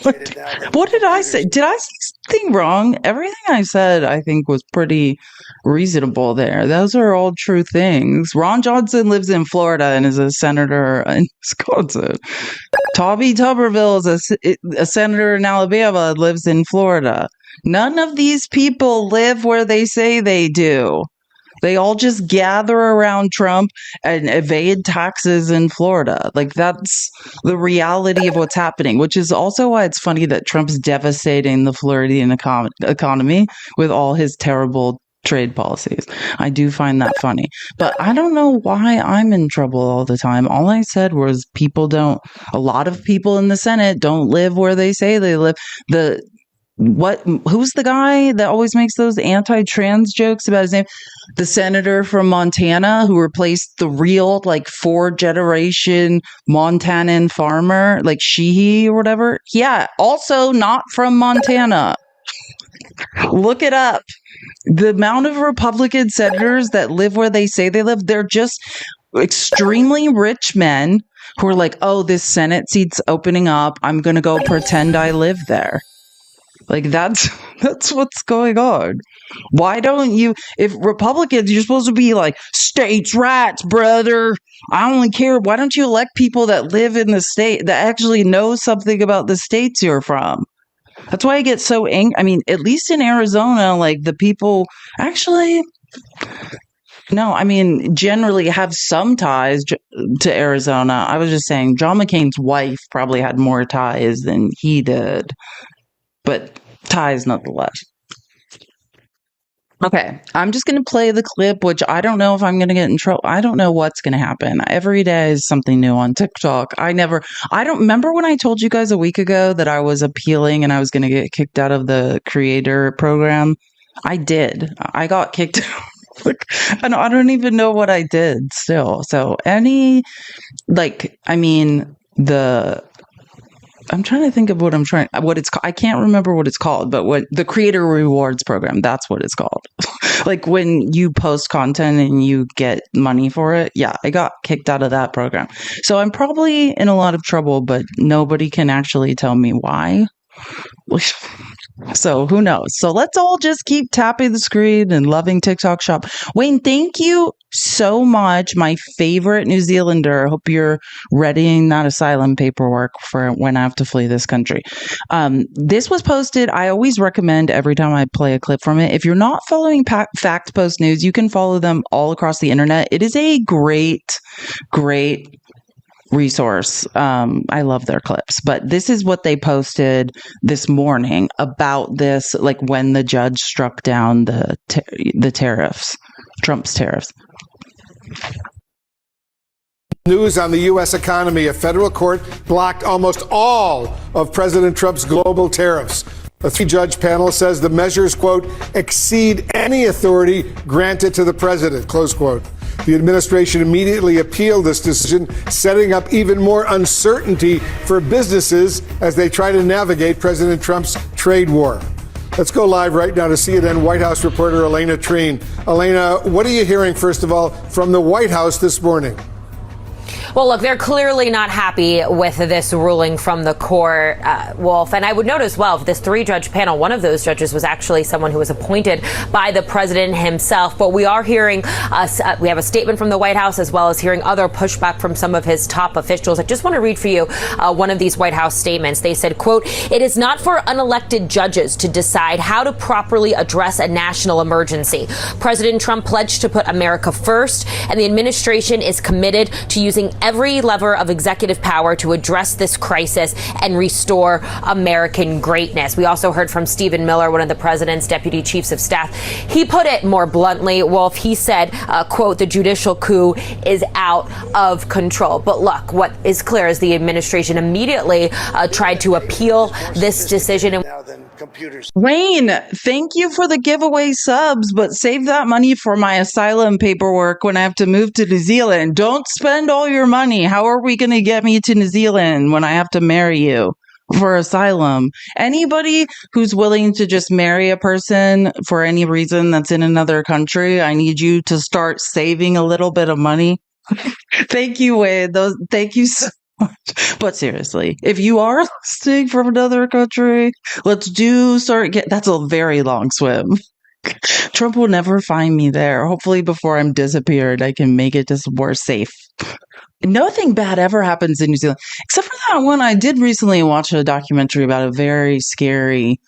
What did I say? Did I say something wrong? Everything I said, I think, was pretty reasonable there. Those are all true things. Ron Johnson lives in Florida and is a senator in Wisconsin. Tommy Tuberville is a senator in Alabama and lives in Florida. None of these people live where they say they do. They all just gather around Trump and evade taxes in Florida. Like, that's the reality of what's happening, which is also why it's funny that Trump's devastating the Floridian economy with all his terrible trade policies. I do find that funny. But I don't know why I'm in trouble all the time. All I said was a lot of people in the Senate don't live where they say they live. Who's the guy that always makes those anti-trans jokes about his name? The senator from Montana who replaced the real, like, 4th-generation Montanan farmer, like Sheehy or whatever. Yeah, also not from Montana. Look it up. The amount of Republican senators that live where they say they live, they're just extremely rich men who are like, oh, this Senate seat's opening up. I'm going to go pretend I live there. Like, that's what's going on. Why don't you, if Republicans, you're supposed to be like, states' rights, brother. I only care. Why don't you elect people that live in the state that actually know something about the states you're from? That's why I get so angry. I mean, at least in Arizona, like, the people actually, no, I mean, generally have some ties to Arizona. I was just saying John McCain's wife probably had more ties than he did. But ties nonetheless. Okay, I'm just going to play the clip, which I don't know if I'm going to get in trouble. I don't know what's going to happen. Every day is something new on TikTok. I don't remember when I told you guys a week ago that I was appealing and I was going to get kicked out of the creator program. I did. I got kicked out. I don't even know what I did still. So I'm trying to think of what it's called. I can't remember what it's called, but what the creator rewards program, that's what it's called. Like, when you post content and you get money for it. Yeah, I got kicked out of that program. So I'm probably in a lot of trouble, but nobody can actually tell me why. So who knows? So let's all just keep tapping the screen and loving TikTok shop. Wayne, thank you so much. My favorite New Zealander. Hope you're readying that asylum paperwork for when I have to flee this country. This was posted. I always recommend every time I play a clip from it. If you're not following Fact Post News, you can follow them all across the internet. It is a great resource. I love their clips, but this is what they posted this morning about this, like, when the judge struck down the tariffs, Trump's tariffs. News on the U.S. economy. A federal court blocked almost all of President Trump's global tariffs. A 3-judge panel says the measures, quote, exceed any authority granted to the president, close quote. The administration immediately appealed this decision, setting up even more uncertainty for businesses as they try to navigate President Trump's trade war. Let's go live right now to CNN White House reporter Elena Treen. Elena, what are you hearing, first of all, from the White House this morning? Well, look, they're clearly not happy with this ruling from the court, Wolf. And I would note as well, this 3-judge panel, one of those judges was actually someone who was appointed by the president himself. But we are hearing, we have a statement from the White House as well as hearing other pushback from some of his top officials. I just want to read for you one of these White House statements. They said, quote, "It is not for unelected judges to decide how to properly address a national emergency. President Trump pledged to put America first, and the administration is committed to using every lever of executive power to address this crisis and restore American greatness." We also heard from Stephen Miller, one of the president's deputy chiefs of staff. He put it more bluntly, Wolf. He said, quote, "The judicial coup is out of control." But look, what is clear is the administration immediately tried to appeal this decision. Wayne, thank you for the giveaway subs, but save that money for my asylum paperwork when I have to move to New Zealand. Don't spend all your money. How are we going to get me to New Zealand when I have to marry you for asylum? Anybody who's willing to just marry a person for any reason that's in another country, I need you to start saving a little bit of money. Thank you, Wayne. Thank you so much. But seriously, if you are listening from another country, that's a very long swim. Trump will never find me there. Hopefully before I'm disappeared, I can make it to somewhere safe. Nothing bad ever happens in New Zealand, except for that one. I did recently watch a documentary about a very scary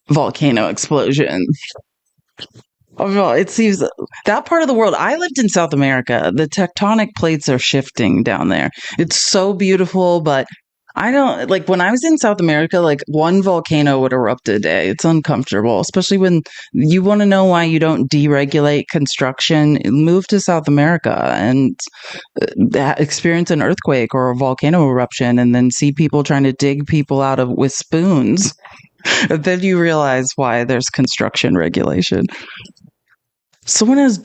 volcano explosion. Oh no, it seems that part of the world. I lived in South America. The tectonic plates are shifting down there. It's so beautiful, but I don't like when I was in South America, like one volcano would erupt a day. It's uncomfortable, especially when you want to know why you don't deregulate construction. Move to South America and experience an earthquake or a volcano eruption and then see people trying to dig people out of with spoons. And then you realize why there's construction regulation. Someone has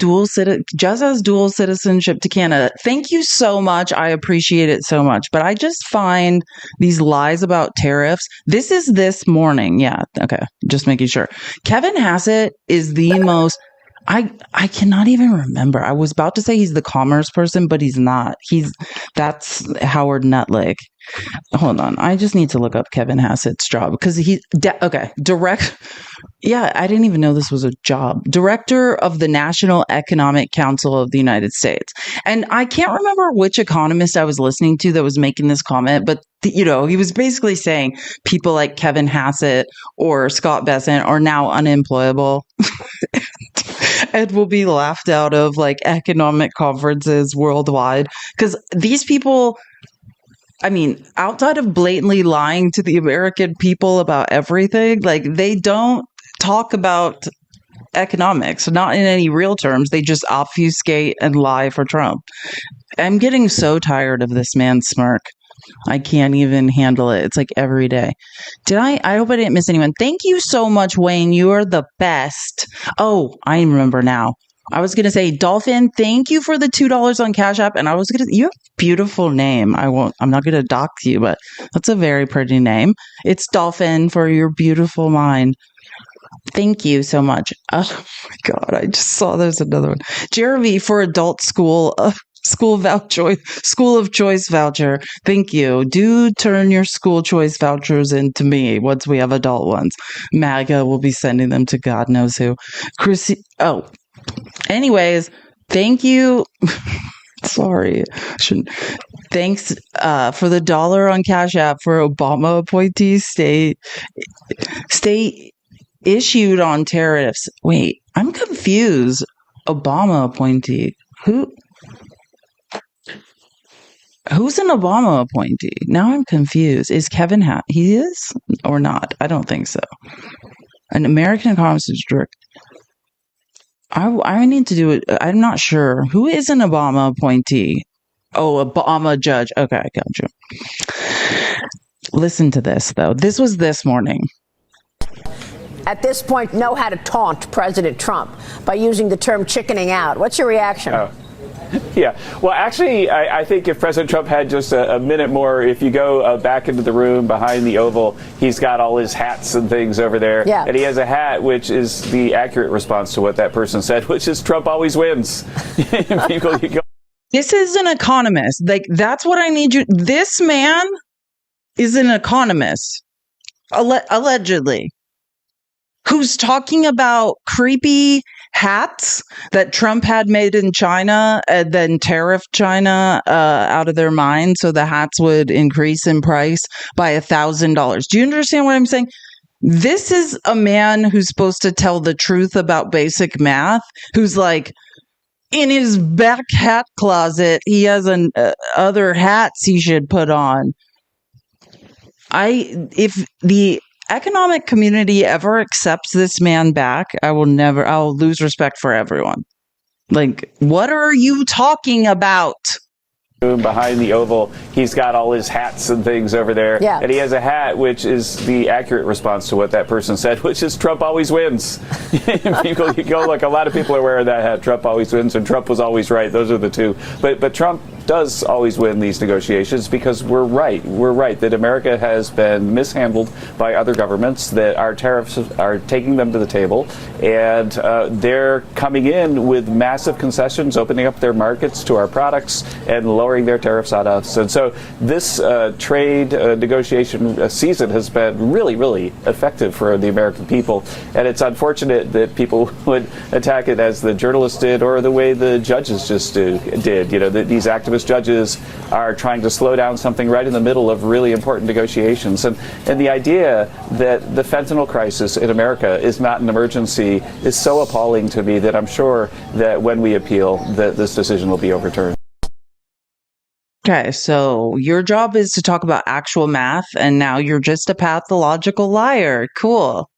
Jazz has dual citizenship to Canada. Thank you so much. I appreciate it so much. But I just find these lies about tariffs. This is this morning. Yeah. Okay. Just making sure. Kevin Hassett is the most. I cannot even remember. I was about to say he's the commerce person, but he's not. That's Howard Nutlick. Hold on. I just need to look up Kevin Hassett's job because Yeah, I didn't even know this was a job. Director of the National Economic Council of the United States. And I can't remember which economist I was listening to that was making this comment, but he was basically saying people like Kevin Hassett or Scott Bessent are now unemployable and will be laughed out of like economic conferences worldwide because these people, I mean, outside of blatantly lying to the American people about everything, like they don't talk about economics, not in any real terms. They just obfuscate and lie for Trump. I'm getting so tired of this man's smirk. I can't even handle it. It's like every day. I hope I didn't miss anyone. Thank you so much, Wayne. You are the best. Oh, I remember now. I was going to say, Dolphin, thank you for the $2 on Cash App. And you have a beautiful name. I'm not going to dox you, but that's a very pretty name. It's Dolphin for your beautiful mind. Thank you so much. Oh my God. I just saw there's another one. Jeremy for adult school of choice voucher. Thank you. Do turn your school choice vouchers into me once we have adult ones. MAGA will be sending them to God knows who. Chrissy. Oh, anyways, thank you. Sorry. Thanks for the $1 on Cash App for Obama appointees state issued on tariffs. Wait, I'm confused. Obama appointee. Who's an Obama appointee? Now I'm confused. Is Kevin he is or not? I don't think so. An American economist is direct. I need to do it. I'm not sure. Who is an Obama appointee? Oh, Obama judge. Okay, I got you. Listen to this, though. This was this morning. At this point, know how to taunt President Trump by using the term chickening out. What's your reaction? Oh. Yeah. Well, actually, I think if President Trump had just a minute more, if you go back into the room behind the Oval, he's got all his hats and things over there. Yeah. And he has a hat which is the accurate response to what that person said, which is Trump always wins. People, This is an economist. Like, that's what I need you. This man is an economist, allegedly, who's talking about creepy hats that Trump had made in China and then tariffed China out of their mind, so the hats would increase in price by $1,000. Do you understand what I'm saying? This is a man who's supposed to tell the truth about basic math, who's like, in his back hat closet, he has other hats he should put on. If the economic community ever accepts this man back, I'll lose respect for everyone. Like, what are you talking about? Behind the Oval, he's got all his hats and things over there. Yeah. And he has a hat which is the accurate response to what that person said, which is Trump always wins. People, you go, look, a lot of people are wearing that hat. Trump always wins, and Trump was always right. Those are the two. But Trump does always win these negotiations because we're right. We're right that America has been mishandled by other governments, that our tariffs are taking them to the table, and they're coming in with massive concessions, opening up their markets to our products and lowering their tariffs on us. And so this trade negotiation season has been really, really effective for the American people. And it's unfortunate that people would attack it as the journalists did or the way the judges just did. You know, these activist judges are trying to slow down something right in the middle of really important negotiations. And the idea that the fentanyl crisis in America is not an emergency is so appalling to me that I'm sure that when we appeal, that this decision will be overturned. Okay, so your job is to talk about actual math, and now you're just a pathological liar. Cool.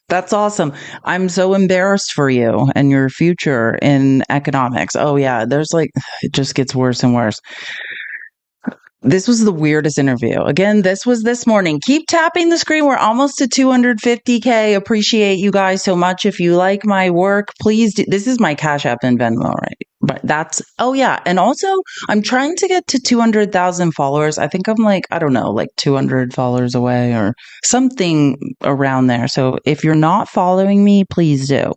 That's awesome. I'm so embarrassed for you and your future in economics. Oh, yeah, it just gets worse and worse. This was the weirdest interview. Again, this was this morning. Keep tapping the screen. We're almost to 250K. Appreciate you guys so much. If you like my work, please do. This is my Cash App and Venmo, right? But oh yeah. And also, I'm trying to get to 200,000 followers. I think I'm like 200 followers away or something around there. So if you're not following me, please do.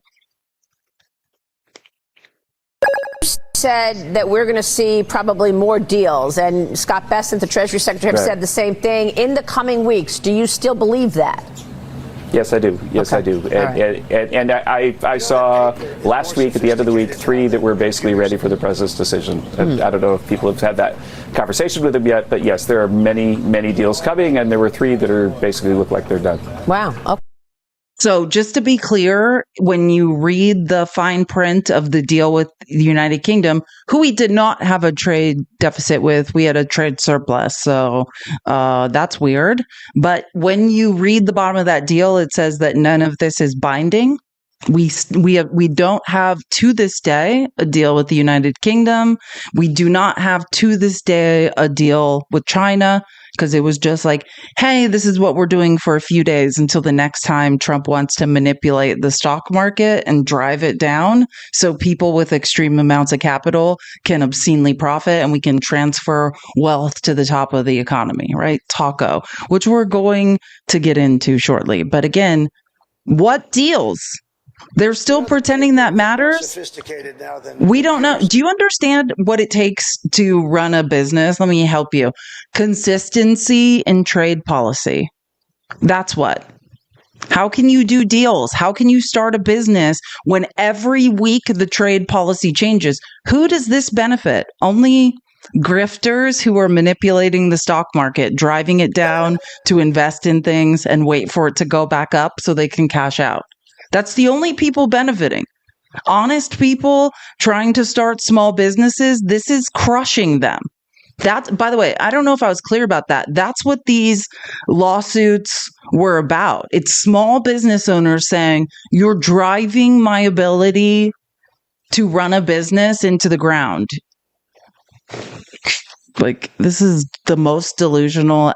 Said that we're going to see probably more deals, and Scott Bessent, the Treasury Secretary, have said the same thing in the coming weeks. Do you still believe that? Yes, I do. Yes, I do. And I saw last week, at the end of the week, 3 that were basically ready for the president's decision. I don't know if people have had that conversation with him yet, but yes, there are many, many deals coming, and there were 3 that are basically look like they're done. Wow. Okay. So just to be clear, when you read the fine print of the deal with the United Kingdom, who we did not have a trade deficit with, we had a trade surplus. So that's weird. But when you read the bottom of that deal, it says that none of this is binding. We don't have to this day a deal with the United Kingdom. We do not have to this day a deal with China, because it was just like, hey, this is what we're doing for a few days until the next time Trump wants to manipulate the stock market and drive it down so people with extreme amounts of capital can obscenely profit and we can transfer wealth to the top of the economy, right? Taco, which we're going to get into shortly. But again, what deals? They're still pretending that matters. We don't know. Do you understand what it takes to run a business? Let me help you. Consistency in trade policy. That's what. How can you do deals? How can you start a business when every week the trade policy changes? Who does this benefit? Only grifters who are manipulating the stock market, driving it down to invest in things and wait for it to go back up so they can cash out. That's the only people benefiting. Honest people trying to start small businesses, this is crushing them. That's, by the way, I don't know if I was clear about that. That's what these lawsuits were about. It's small business owners saying, you're driving my ability to run a business into the ground. Like, this is the most delusional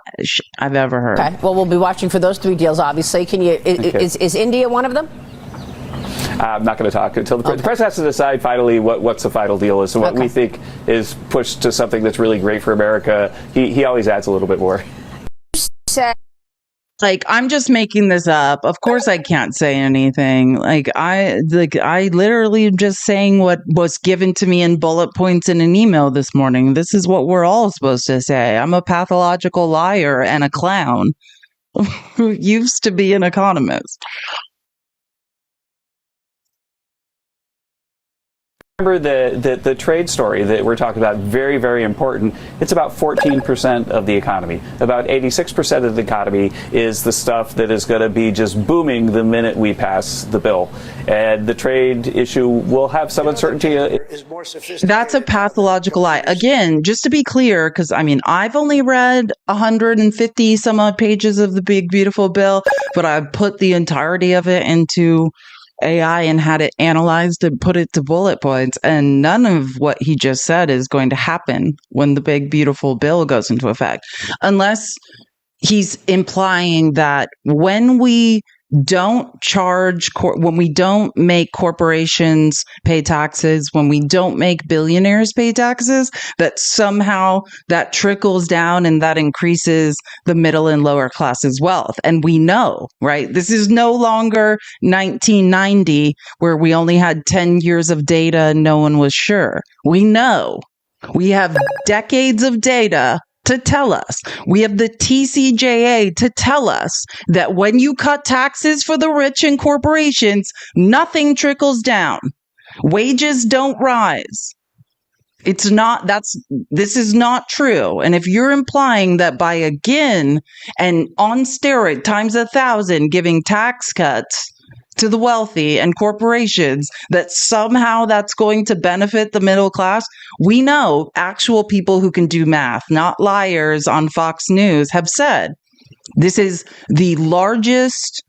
I've ever heard. Okay. Well, we'll be watching for those 3 deals, obviously. Is India one of them? I'm not going to talk until the president has to decide finally what's the final deal is. So what we think is pushed to something that's really great for America. He always adds a little bit more. Like, I'm just making this up. Of course I can't say anything. I literally am just saying what was given to me in bullet points in an email this morning. This is what we're all supposed to say. I'm a pathological liar and a clown who used to be an economist. Remember the trade story that we're talking about, very, very important. It's about 14% of the economy. About 86% of the economy is the stuff that is going to be just booming the minute we pass the bill. And the trade issue will have some uncertainty. That's a pathological lie. Again, just to be clear, because I've only read 150 some odd pages of the big, beautiful bill, but I've put the entirety of it into AI and had it analyzed and put it to bullet points, and none of what he just said is going to happen when the big beautiful bill goes into effect, unless he's implying that when we don't when we don't make corporations pay taxes, when we don't make billionaires pay taxes, that somehow that trickles down and that increases the middle and lower classes' wealth. And we know, right? This is no longer 1990 where we only had 10 years of data and no one was sure. We know. We have decades of data to tell us. We have the TCJA to tell us that when you cut taxes for the rich and corporations, nothing trickles down. Wages don't rise. This is not true. And if you're implying that by again and on steroid times 1,000 giving tax cuts to the wealthy and corporations, that somehow that's going to benefit the middle class, we know actual people who can do math, not liars on Fox News, have said this is the largest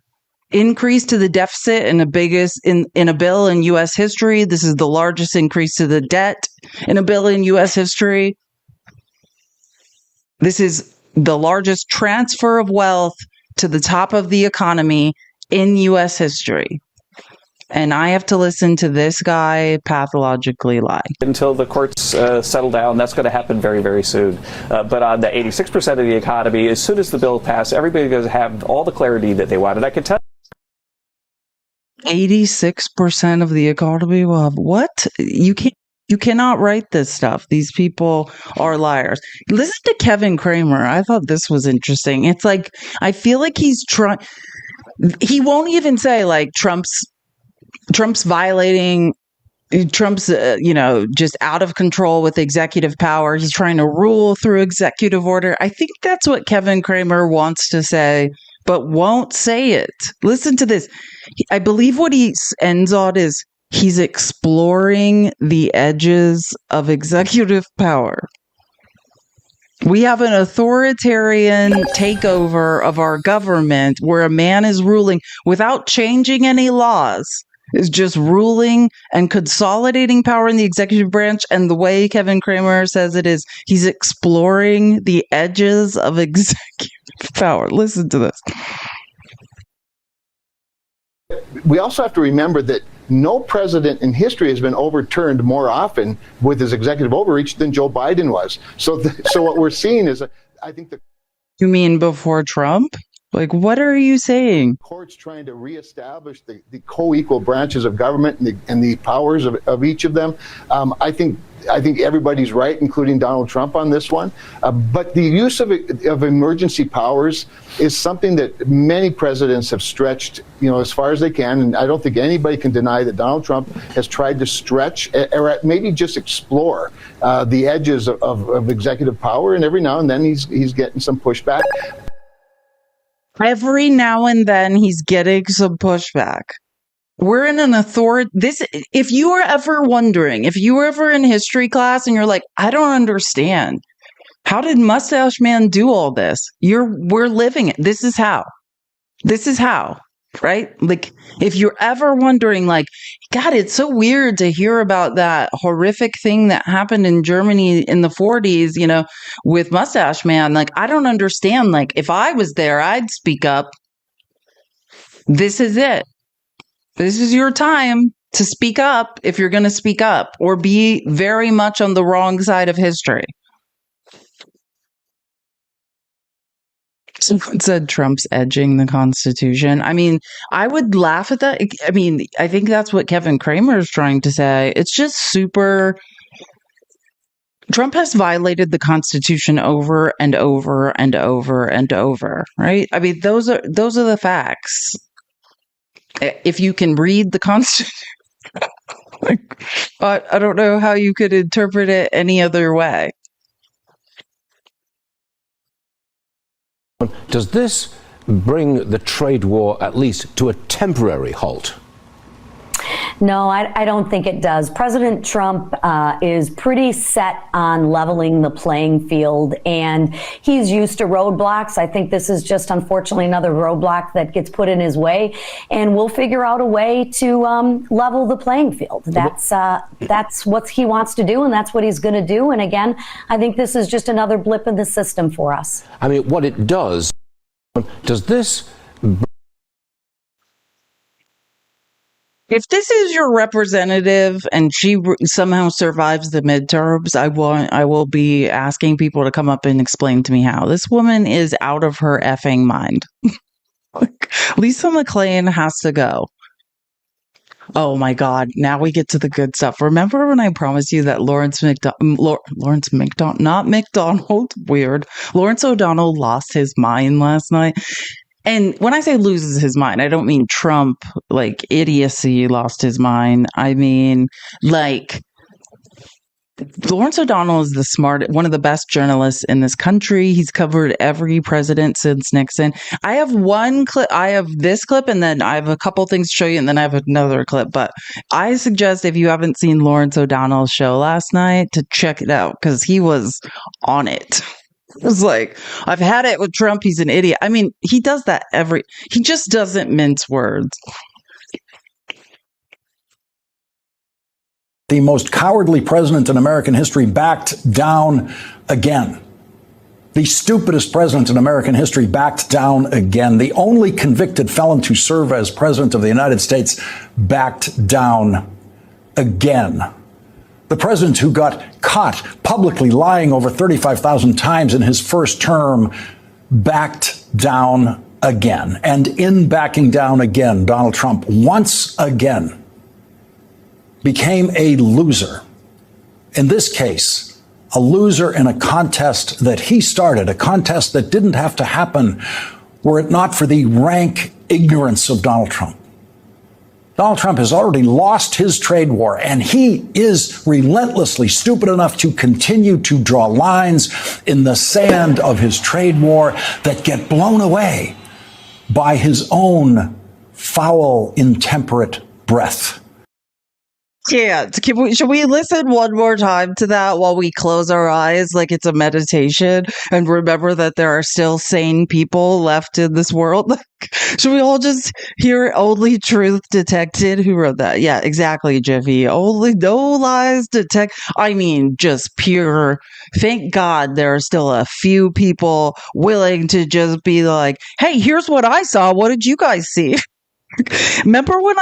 increase to the deficit and the biggest in a bill in U.S. history. This is the largest increase to the debt in a bill in U.S. history. This is the largest transfer of wealth to the top of the economy in U.S. history. And I have to listen to this guy pathologically lie. Until the courts settle down, that's going to happen very, very soon. But on the 86% of the economy, as soon as the bill passes, everybody's going to have all the clarity that they want. And I can tell 86% of the economy will have what? You cannot write this stuff. These people are liars. Listen to Kevin Kramer. I thought this was interesting. It's like, I feel like he's trying. He won't even say like Trump's violating, Trump's, just out of control with executive power. He's trying to rule through executive order. I think that's what Kevin Kramer wants to say, but won't say it. Listen to this. I believe what he ends on is he's exploring the edges of executive power. We have an authoritarian takeover of our government where a man is ruling without changing any laws, is just ruling and consolidating power in the executive branch. And the way Kevin Kramer says it is he's exploring the edges of executive power. Listen to this. We also have to remember that no president in history has been overturned more often with his executive overreach than Joe Biden was. So what we're seeing is, I think the... You mean before Trump? Like, what are you saying? Courts trying to reestablish the co-equal branches of government and the powers of each of them. I think everybody's right, including Donald Trump on this one. But the use of emergency powers is something that many presidents have stretched, as far as they can. And I don't think anybody can deny that Donald Trump has tried to stretch or maybe just explore the edges of executive power. And every now and then he's getting some pushback. Every now and then he's getting some pushback. We're in an authority. If you were ever wondering, if you were ever in history class and you're like, I don't understand. How did Mustache Man do all this? We're living it. This is how, right? Like, if you're ever wondering, like, God, it's so weird to hear about that horrific thing that happened in Germany in the 40s, with Mustache Man. Like, I don't understand. Like, if I was there, I'd speak up. This is it. This is your time to speak up if you're going to speak up, or be very much on the wrong side of history. Someone said Trump's edging the Constitution. I mean, I would laugh at that. I mean, I think that's what Kevin Kramer is trying to say. It's just super. Trump has violated the Constitution over and over and over and over, right? I mean, those are the facts. If you can read the Constitution, I don't know how you could interpret it any other way. Does this bring the trade war at least to a temporary halt? No, I don't think it does. President Trump is pretty set on leveling the playing field, and he's used to roadblocks. I think this is just, unfortunately, another roadblock that gets put in his way, and we'll figure out a way to level the playing field. That's what he wants to do, and that's what he's going to do. And again, I think this is just another blip in the system for us. I mean, what it does this... If this is your representative and she somehow survives the midterms, I will be asking people to come up and explain to me how. This woman is out of her effing mind. Lisa McClain has to go. Oh my God. Now we get to the good stuff. Remember when I promised you that Lawrence O'Donnell lost his mind last night? And when I say loses his mind, I don't mean Trump, like idiocy lost his mind. I mean, like, Lawrence O'Donnell is one of the best journalists in this country. He's covered every president since Nixon. I have one clip. I have this clip, and then I have a couple things to show you, and then I have another clip. But I suggest if you haven't seen Lawrence O'Donnell's show last night to check it out, because he was on it. It was like, I've had it with Trump. He's an idiot. I mean, he does that he just doesn't mince words. The most cowardly president in American history backed down again. The stupidest president in American history backed down again. The only convicted felon to serve as president of the United States backed down again. The president who got caught publicly lying over 35,000 times in his first term backed down again. And in backing down again, Donald Trump once again became a loser. In this case, a loser in a contest that he started, a contest that didn't have to happen were it not for the rank ignorance of Donald Trump. Donald Trump has already lost his trade war, and he is relentlessly stupid enough to continue to draw lines in the sand of his trade war that get blown away by his own foul, intemperate breath. Yeah, should we listen one more time to that while we close our eyes like it's a meditation and remember that there are still sane people left in this world? Should we all just hear Only Truth Detected? Who wrote that? Yeah, exactly, Jiffy. Only no lies detect. I mean, just pure. Thank God there are still a few people willing to just be like, hey, here's what I saw. What did you guys see? Remember when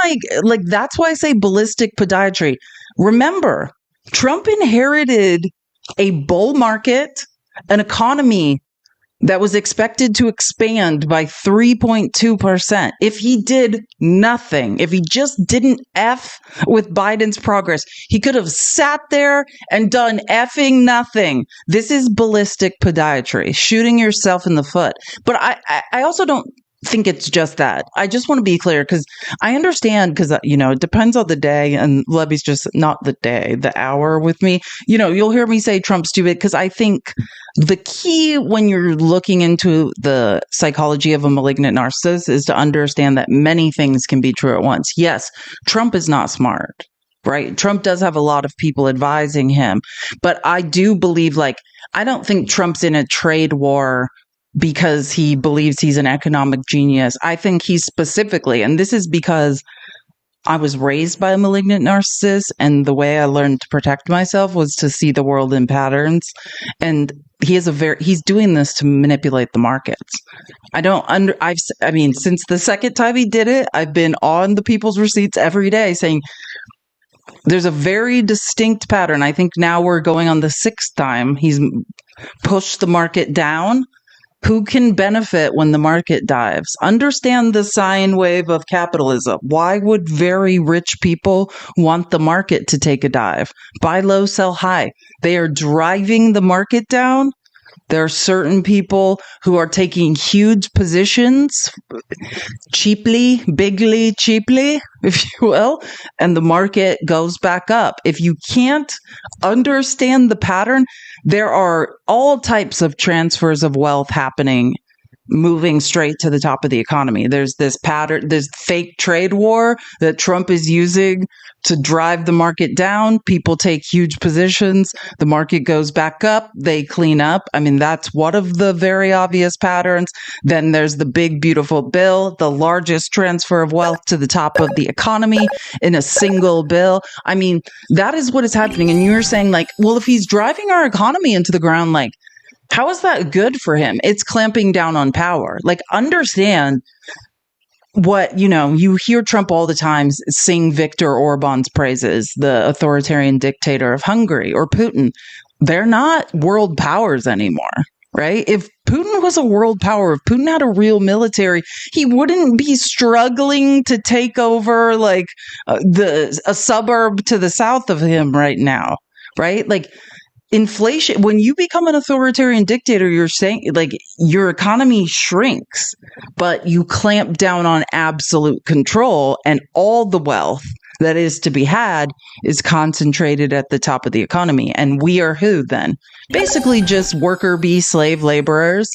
that's why I say ballistic podiatry. Remember, Trump inherited a bull market, an economy that was expected to expand by 3.2%. If he did nothing, if he just didn't F with Biden's progress, he could have sat there and done effing nothing. This is ballistic podiatry, shooting yourself in the foot. But I also don't think it's just that. I just want to be clear because I understand because, it depends on the day and Lebby's just not the day, the hour with me. You'll hear me say Trump's stupid because I think the key when you're looking into the psychology of a malignant narcissist is to understand that many things can be true at once. Yes, Trump is not smart, right? Trump does have a lot of people advising him, but I do believe I don't think Trump's in a trade war because he believes he's an economic genius. I think he's specifically, and this is because I was raised by a malignant narcissist, and the way I learned to protect myself was to see the world in patterns. And he's doing this to manipulate the markets. Since the second time he did it, I've been on the people's receipts every day saying there's a very distinct pattern. I think now we're going on the sixth time he's pushed the market down. Who can benefit when the market dives? Understand the sine wave of capitalism. Why would very rich people want the market to take a dive? Buy low, sell high. They are driving the market down. There are certain people who are taking huge positions cheaply, bigly, cheaply, if you will, and the market goes back up. If you can't understand the pattern, there are all types of transfers of wealth happening, moving straight to the top of the economy. There's this pattern, this fake trade war that Trump is using to drive the market down. People take huge positions. The market goes back up. They clean up. I mean, that's one of the very obvious patterns. Then there's the big, beautiful bill, the largest transfer of wealth to the top of the economy in a single bill. I mean, that is what is happening. And you're saying, like, well, if he's driving our economy into the ground, like, how is that good for him? It's clamping down on power. Like, understand what, you hear Trump all the time sing Viktor Orban's praises, the authoritarian dictator of Hungary, or Putin. They're not world powers anymore, right? If Putin was a world power, if Putin had a real military, he wouldn't be struggling to take over like a suburb to the south of him right now, right? Like, inflation, when you become an authoritarian dictator, you're saying like your economy shrinks, but you clamp down on absolute control, and all the wealth that is to be had is concentrated at the top of the economy. And we are who then? Basically just worker bee slave laborers,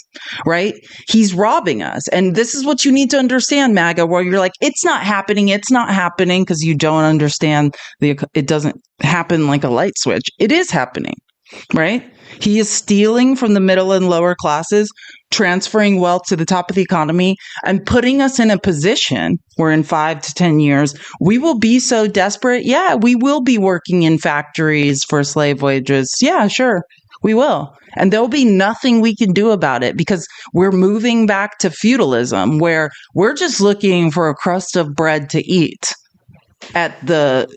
right? He's robbing us. And this is what you need to understand, MAGA, where you're like, it's not happening, because you don't understand it doesn't happen like a light switch. It is happening. Right? He is stealing from the middle and lower classes, transferring wealth to the top of the economy, and putting us in a position where in 5 to 10 years, we will be so desperate. Yeah, we will be working in factories for slave wages. Yeah, sure, we will. And there'll be nothing we can do about it because we're moving back to feudalism where we're just looking for a crust of bread to eat. At the,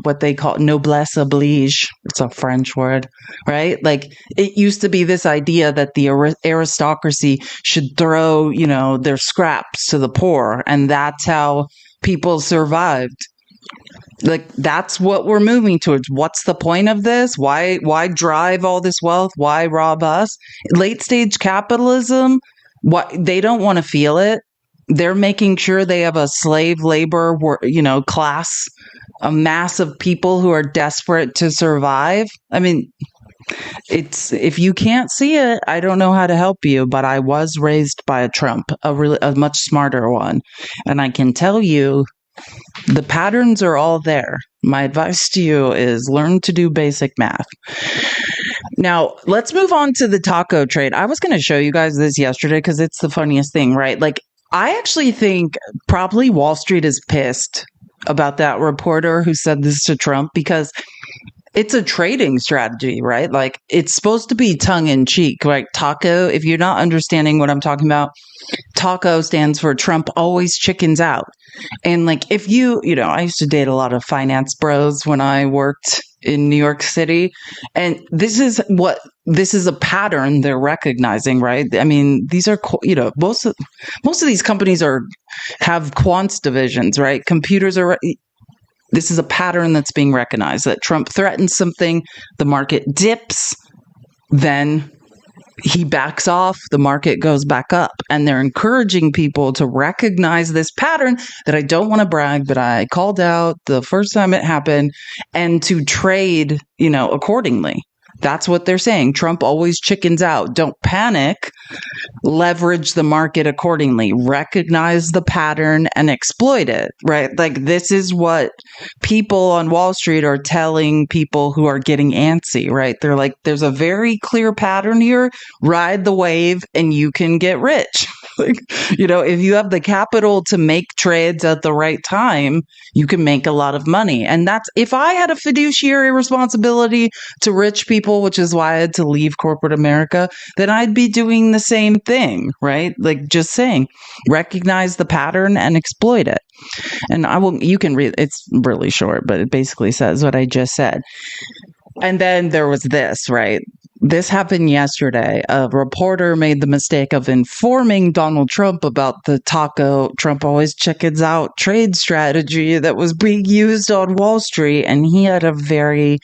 what they call noblesse oblige. It's a French word, right? Like, it used to be this idea that the aristocracy should throw, their scraps to the poor, and that's how people survived. Like, that's what we're moving towards. What's the point of this? Why drive all this wealth? Why rob us? Late stage capitalism, they don't want to feel it. They're making sure they have a slave labor, class, a mass of people who are desperate to survive. I mean, if you can't see it, I don't know how to help you, but I was raised by a Trump, a much smarter one. And I can tell you the patterns are all there. My advice to you is learn to do basic math. Now, let's move on to the taco trade. I was going to show you guys this yesterday because it's the funniest thing, right? Like, I actually think probably Wall Street is pissed about that reporter who said this to Trump because it's a trading strategy, right? Like, it's supposed to be tongue in cheek, right? Taco, if you're not understanding what I'm talking about, taco stands for Trump always chickens out. And like, if I used to date a lot of finance bros when I worked in New York City. And this is a pattern they're recognizing, right? I mean, these are, most of these companies have quants divisions, right? This is a pattern that's being recognized that Trump threatens something, the market dips, then he backs off, the market goes back up. And they're encouraging people to recognize this pattern that I don't want to brag, but I called out the first time it happened, and to trade, accordingly. That's what they're saying. Trump always chickens out. Don't panic. Leverage the market accordingly. Recognize the pattern and exploit it, right? Like, this is what people on Wall Street are telling people who are getting antsy, right? They're like, there's a very clear pattern here. Ride the wave and you can get rich. Like, if you have the capital to make trades at the right time, you can make a lot of money. And that's, if I had a fiduciary responsibility to rich people, which is why I had to leave corporate America, then I'd be doing the same thing, right? Like, just saying, recognize the pattern and exploit it. And you can read, it's really short, but it basically says what I just said. And then there was this, right? This happened yesterday. A reporter made the mistake of informing Donald Trump about the taco Trump always chickens out trade strategy that was being used on Wall Street. And he had a very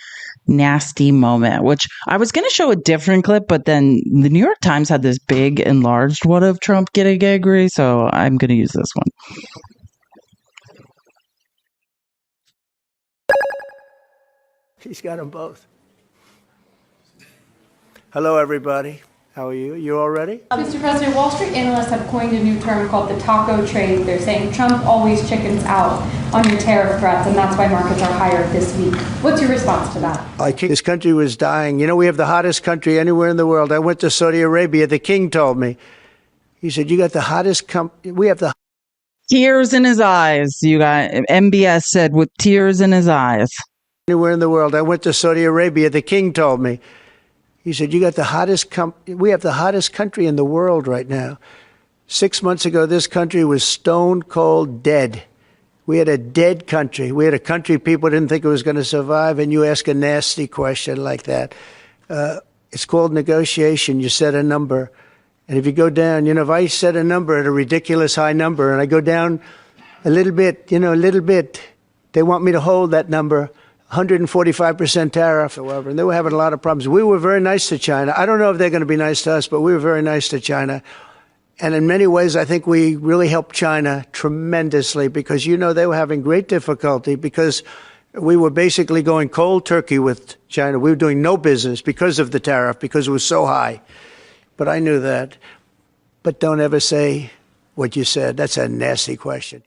nasty moment, which I was going to show a different clip, but then the New York Times had this big enlarged one of Trump getting angry. So I'm going to use this one. He's got them both. Hello, everybody. How are you? You all ready? Mr. President, Wall Street analysts have coined a new term called the taco trade. They're saying Trump always chickens out on your tariff threats, and that's why markets are higher this week. What's your response to that? This country was dying. You know, we have the hottest country anywhere in the world. I went to Saudi Arabia. The king told me. He said, you got the hottest we have the tears in his eyes. You got MBS said with tears in his eyes. Anywhere in the world. I went to Saudi Arabia. The king told me. He said, you got the hottest we have the hottest country in the world right now. 6 months ago, this country was stone cold dead. We had a dead country. We had a country people didn't think it was going to survive, and you ask a nasty question like that. It's called negotiation. You set a number. And if you go down, you know, if I set a number at a ridiculous high number and I go down a little bit, a little bit, they want me to hold that number. 145% tariff, however, and they were having a lot of problems. We were very nice to China. I don't know if they're going to be nice to us, but we were very nice to China. And in many ways, I think we really helped China tremendously because, they were having great difficulty because we were basically going cold turkey with China. We were doing no business because of the tariff, because it was so high. But I knew that. But don't ever say what you said. That's a nasty question.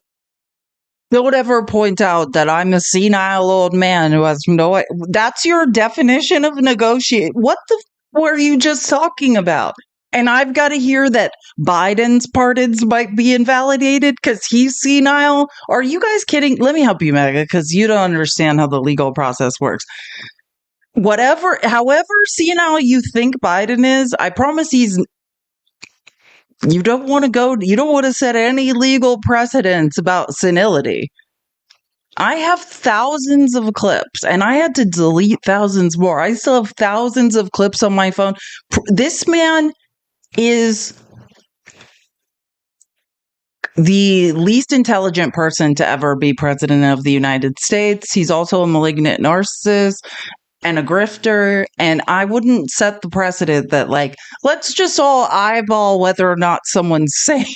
Don't ever point out that I'm a senile old man who has no... That's your definition of negotiate. What the were you just talking about? And I've got to hear that Biden's pardons might be invalidated because he's senile? Are you guys kidding? Let me help you, Mega, because you don't understand how the legal process works. However senile you think Biden is, I promise he's... You don't want to set any legal precedents about senility. I have thousands of clips and I had to delete thousands more. I still have thousands of clips on my phone. This man is the least intelligent person to ever be president of the United States. He's also a malignant narcissist and a grifter, and I wouldn't set the precedent that, let's just all eyeball whether or not someone's sane.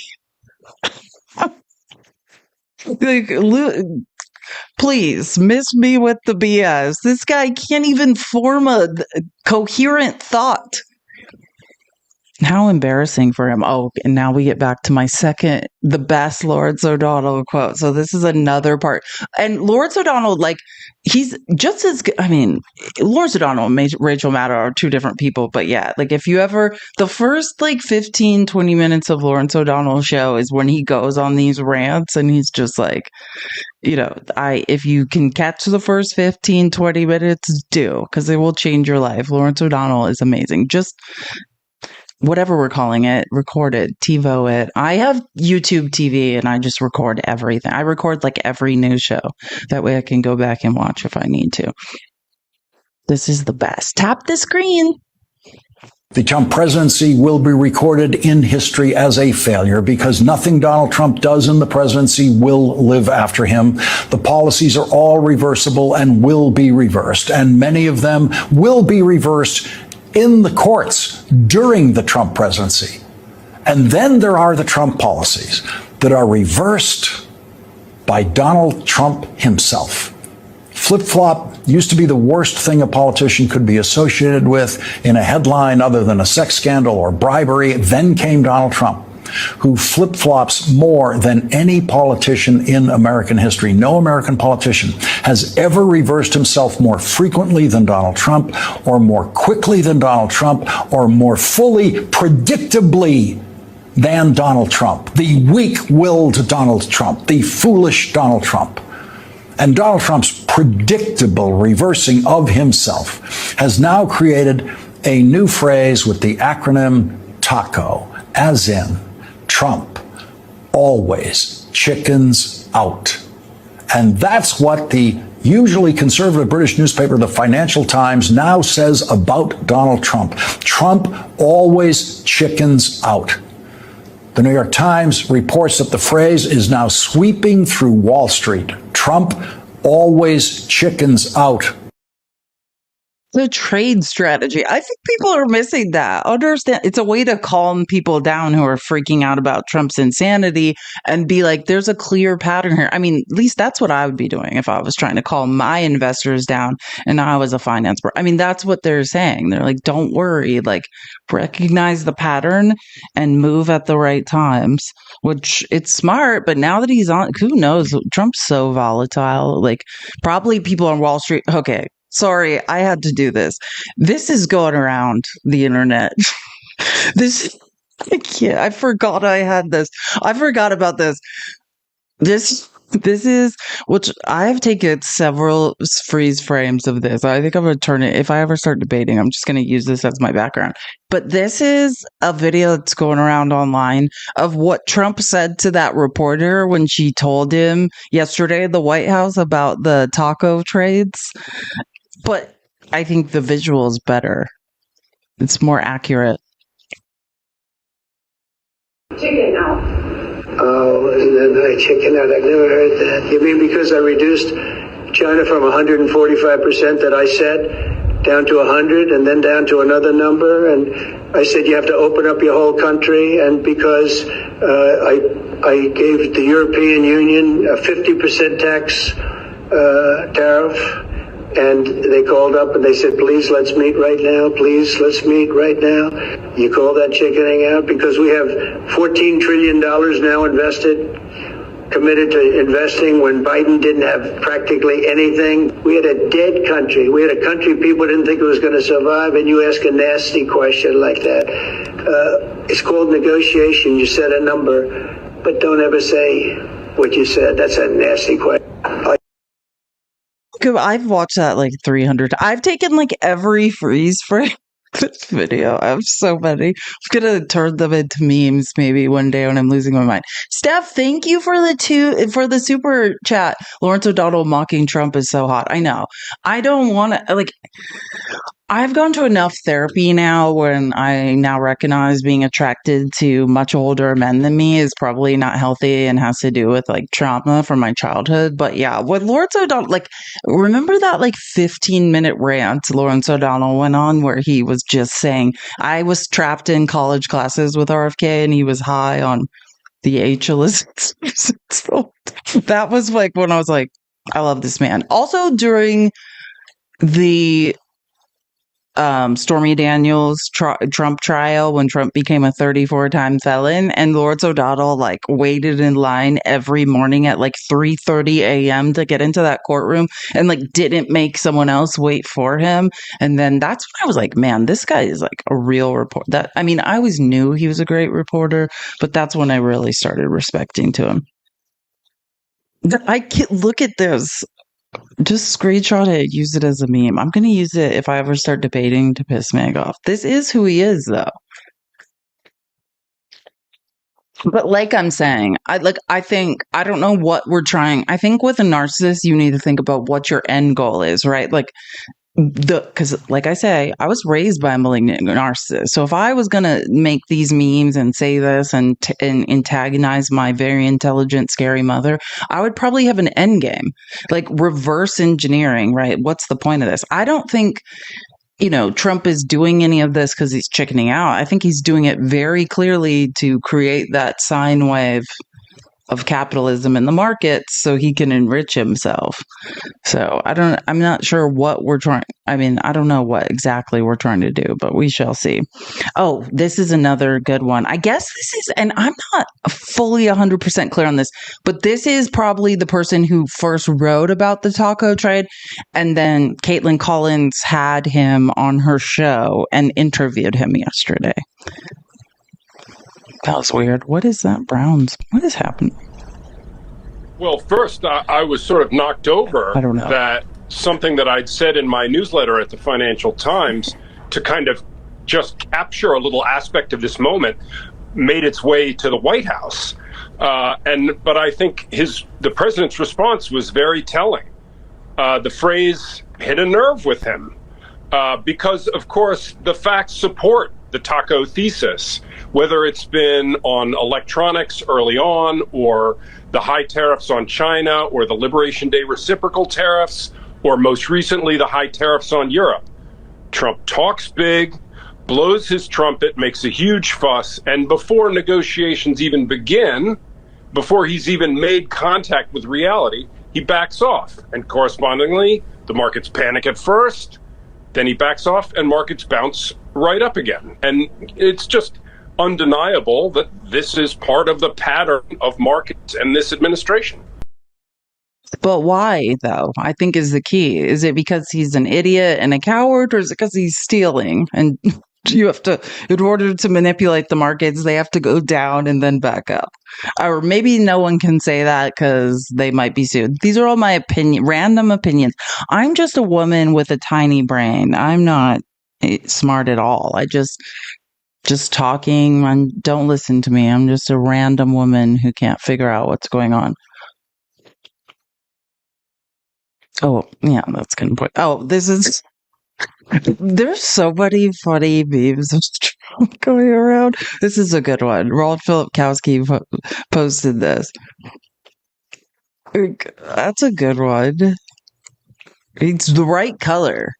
Please, miss me with the BS. This guy can't even form a coherent thought. How embarrassing for him. Oh, and now we get back to my second, the best Lawrence O'Donnell quote. So this is another part. And Lawrence O'Donnell, he's just as good. I mean, Lawrence O'Donnell and Rachel Maddow are two different people. But yeah, if you ever, the first 15, 20 minutes of Lawrence O'Donnell's show is when he goes on these rants and he's just if you can catch the first 15, 20 minutes, do, because it will change your life. Lawrence O'Donnell is amazing. Just whatever we're calling it, record it, TiVo it. I have YouTube TV and I just record everything. I record every news show. That way I can go back and watch if I need to. This is the best. Tap the screen. The Trump presidency will be recorded in history as a failure because nothing Donald Trump does in the presidency will live after him. The policies are all reversible and will be reversed, and many of them will be reversed in the courts during the Trump presidency. And then there are the Trump policies that are reversed by Donald Trump himself. Flip-flop used to be the worst thing a politician could be associated with in a headline other than a sex scandal or bribery. Then came Donald Trump, who flip-flops more than any politician in American history. No American politician has ever reversed himself more frequently than Donald Trump, or more quickly than Donald Trump, or more fully, predictably than Donald Trump. The weak-willed Donald Trump, the foolish Donald Trump. And Donald Trump's predictable reversing of himself has now created a new phrase with the acronym TACO, as in Trump always chickens out. And that's what the usually conservative British newspaper, the Financial Times, now says about Donald Trump. Trump always chickens out. The New York Times reports that the phrase is now sweeping through Wall Street. Trump always chickens out. The trade strategy. I think people are missing that. Understand, it's a way to calm people down who are freaking out about Trump's insanity and be like, there's a clear pattern here. I mean, at least that's what I would be doing if I was trying to calm my investors down and I was a finance broker. I mean, that's what they're saying. They're like, don't worry, like recognize the pattern and move at the right times, which it's smart. But now that he's on, who knows? Trump's so volatile. Like probably people on Wall Street. Okay. Sorry, I had to do this. This is going around the internet. I forgot I had this. I forgot about this. This is, which I've taken several freeze frames of this. I think I'm going to turn it, if I ever start debating, I'm just going to use this as my background. But this is a video that's going around online of what Trump said to that reporter when she told him yesterday at the White House about the taco trades. But I think the visual is better. It's more accurate. Chicken out. Oh, and then I chicken out. I've never heard that. You mean because I reduced China from 145% that I said down to 100 and then down to another number? And I said you have to open up your whole country. And because I gave the European Union a 50% tax tariff. And they called up and they said, please, let's meet right now. Please, let's meet right now. You call that chickening out? Because we have $14 trillion now invested, committed to investing when Biden didn't have practically anything. We had a dead country. We had a country people didn't think it was going to survive. And you ask a nasty question like that. It's called negotiation. You set a number, but don't ever say what you said. That's a nasty question. I've watched that like 300 times. I've taken like every freeze frame of this video. I have so many. I'm going to turn them into memes maybe one day when I'm losing my mind. Steph, thank you for the super chat. Lawrence O'Donnell mocking Trump is so hot. I know. I don't want to, like, I've gone to enough therapy now when I now recognize being attracted to much older men than me is probably not healthy and has to do with like trauma from my childhood. But yeah, what Lawrence O'Donnell, like, remember that like 15-minute rant Lawrence O'Donnell went on where he was just saying, I was trapped in college classes with RFK and he was high on the H illicit. So that was like when I was like, I love this man. Also during the Stormy Daniels Trump trial when Trump became a 34-time felon and Lawrence O'Donnell like waited in line every morning at like 3:30 a.m. to get into that courtroom and like didn't make someone else wait for him. And then that's when I was like, man, this guy is like a real reporter. I mean, I always knew he was a great reporter, but that's when I really started respecting to him. I can't look at this. Just screenshot it, use it as a meme. I'm going to use it if I ever start debating to piss Meg off. This is who he is, though. But like I'm saying, I don't know what we're trying. I think with a narcissist, you need to think about what your end goal is, right? Like, because like I say, I was raised by a malignant narcissist. So if I was going to make these memes and say this and antagonize my very intelligent, scary mother, I would probably have an end game, like reverse engineering, right? What's the point of this? I don't think, Trump is doing any of this because he's chickening out. I think he's doing it very clearly to create that sine wave of capitalism in the markets so he can enrich himself. So I'm not sure what we're trying. I mean, I don't know what exactly we're trying to do, but we shall see. Oh, this is another good one. I guess this is, and I'm not fully 100% clear on this, but this is probably the person who first wrote about the taco trade. And then Caitlin Collins had him on her show and interviewed him yesterday. That was weird. What is that, Browns? What is happening? Well, first, I was sort of knocked over that something that I'd said in my newsletter at the Financial Times to kind of just capture a little aspect of this moment made its way to the White House. But I think the president's response was very telling. the phrase hit a nerve with him because, of course, the facts support the taco thesis, whether it's been on electronics early on or the high tariffs on China or the Liberation Day reciprocal tariffs or most recently the high tariffs on Europe. Trump talks big, blows his trumpet, makes a huge fuss, and before negotiations even begin, before he's even made contact with reality, he backs off. And correspondingly, the markets panic at first, then he backs off and markets bounce right up again. And it's just undeniable that this is part of the pattern of markets and this administration. But why, though, I think is the key. Is it because he's an idiot and a coward, or is it because he's stealing? And you have to, in order to manipulate the markets, they have to go down and then back up. Or maybe no one can say that because they might be sued. These are all my random opinions. I'm just a woman with a tiny brain. I'm not smart at all. I just talking, and don't listen to me. I'm just a random woman who can't figure out what's going on. Oh, yeah, that's a good point. Oh, there's so many funny memes of Trump going around. This is a good one. Rolf Filipkowski posted this. That's a good one. It's the right color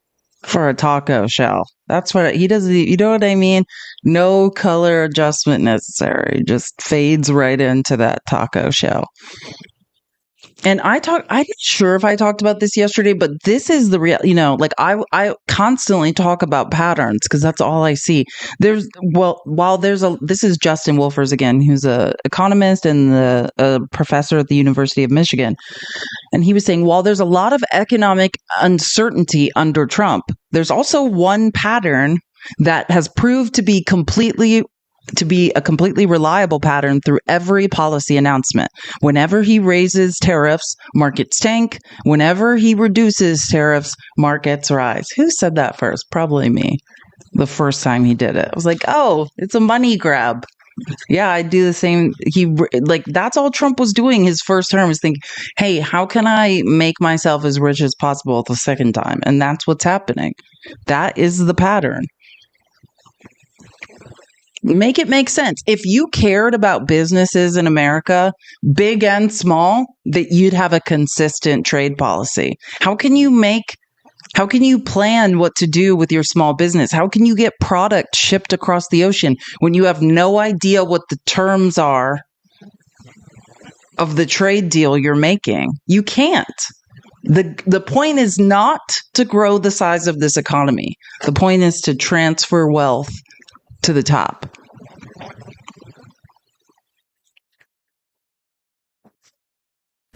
for a taco shell. That's what he does. You know what I mean? No color adjustment necessary. Just fades right into that taco shell. And I'm not sure if I talked about this yesterday, but this is the real, like I constantly talk about patterns because that's all I see. This is Justin Wolfers again, who's a economist and a professor at the University of Michigan. And he was saying, while there's a lot of economic uncertainty under Trump, there's also one pattern that has proved to be a completely reliable pattern through every policy announcement. Whenever he raises tariffs, markets tank. Whenever he reduces tariffs, markets rise. Who said that first? Probably me. The first time he did it, I was like, oh, it's a money grab. Yeah, I do the same. That's all Trump was doing his first term, is thinking, hey, how can I make myself as rich as possible the second time? And that's what's happening. That is the pattern. Make it make sense. If you cared about businesses in America, big and small, that you'd have a consistent trade policy. How can you plan what to do with your small business? How can you get product shipped across the ocean when you have no idea what the terms are of the trade deal you're making? You can't. The point is not to grow the size of this economy. The point is to transfer wealth to the top.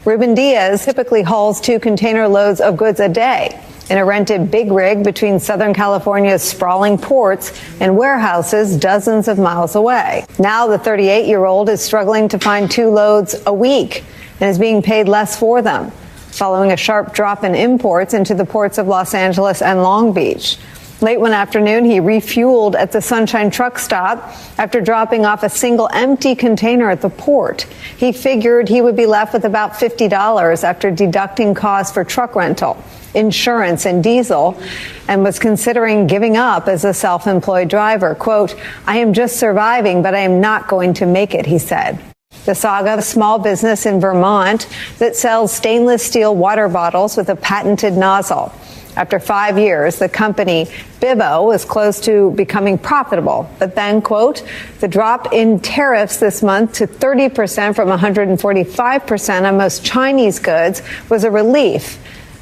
Ruben Diaz typically hauls 2 container loads of goods a day in a rented big rig between Southern California's sprawling ports and warehouses dozens of miles away. Now the 38-year-old is struggling to find 2 loads a week and is being paid less for them, following a sharp drop in imports into the ports of Los Angeles and Long Beach. Late one afternoon, he refueled at the Sunshine truck stop after dropping off a single empty container at the port. He figured he would be left with about $50 after deducting costs for truck rental, insurance, and diesel, and was considering giving up as a self-employed driver. Quote, I am just surviving, but I am not going to make it, he said. The saga of a small business in Vermont that sells stainless steel water bottles with a patented nozzle. After 5 years, the company Bivo was close to becoming profitable. But then, quote, the drop in tariffs this month to 30% from 145% on most Chinese goods was a relief,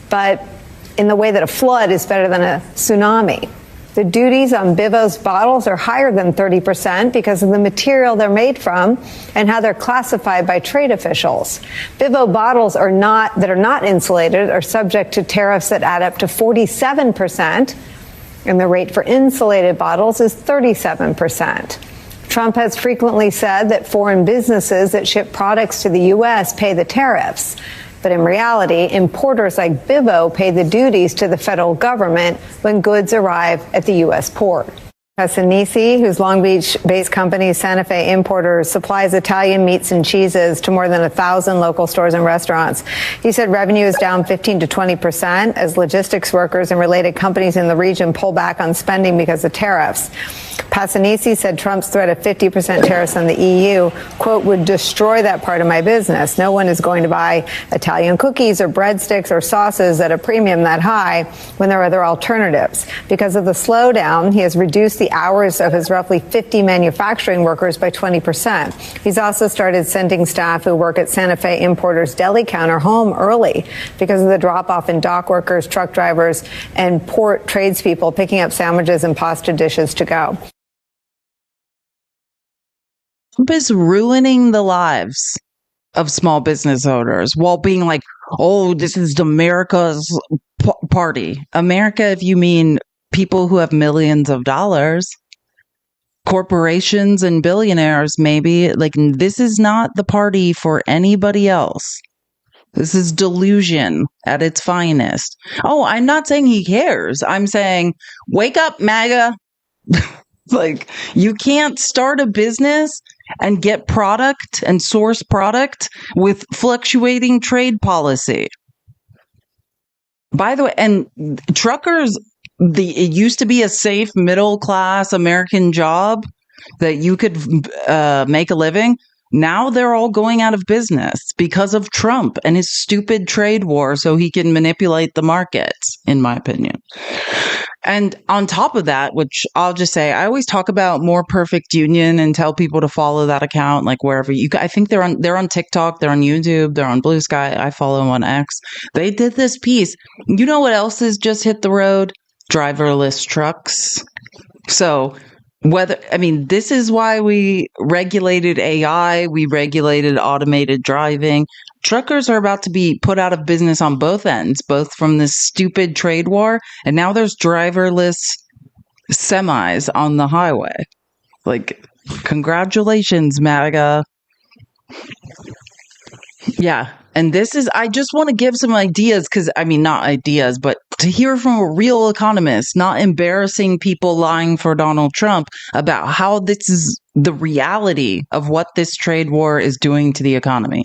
but in the way that a flood is better than a tsunami. The duties on Bivo's bottles are higher than 30% because of the material they're made from and how they're classified by trade officials. Bivo bottles that are not insulated are subject to tariffs that add up to 47%, and the rate for insulated bottles is 37%. Trump has frequently said that foreign businesses that ship products to the U.S. pay the tariffs. But in reality, importers like Bivo pay the duties to the federal government when goods arrive at the U.S. port. Passanisi, whose Long Beach-based company Santa Fe Importers supplies Italian meats and cheeses to more than 1,000 local stores and restaurants. He said revenue is down 15 to 20% as logistics workers and related companies in the region pull back on spending because of tariffs. Passanisi said Trump's threat of 50% tariffs on the EU, quote, would destroy that part of my business. No one is going to buy Italian cookies or breadsticks or sauces at a premium that high when there are other alternatives. Because of the slowdown, he has reduced the hours of his roughly 50 manufacturing workers by 20%. He's also started sending staff who work at Santa Fe Importers deli counter home early because of the drop-off in dock workers, truck drivers, and port tradespeople picking up sandwiches and pasta dishes to go. Trump is ruining the lives of small business owners while being like, oh, this is America's party. America, if you mean people who have millions of dollars, corporations and billionaires, maybe. Like, this is not the party for anybody else. This is delusion at its finest. Oh, I'm not saying he cares. I'm saying, wake up, MAGA. Like, you can't start a business and get product and source product with fluctuating trade policy. By the way, and truckers, it used to be a safe middle class American job that you could make a living. Now they're all going out of business because of Trump and his stupid trade war so he can manipulate the markets, in my opinion. And on top of that, which I'll just say, I always talk about More Perfect Union and tell people to follow that account, like wherever you, I think they're on TikTok, they're on YouTube, they're on Blue Sky. I follow them on X. They did this piece. You know what else has just hit the road? Driverless trucks. So this is why we regulated AI, we regulated automated driving. Truckers are about to be put out of business on both ends, both from this stupid trade war, and now there's driverless semis on the highway. Like, congratulations, MAGA. Yeah. And I just want to give some ideas not ideas, but to hear from a real economist, not embarrassing people lying for Donald Trump about how this is the reality of what this trade war is doing to the economy.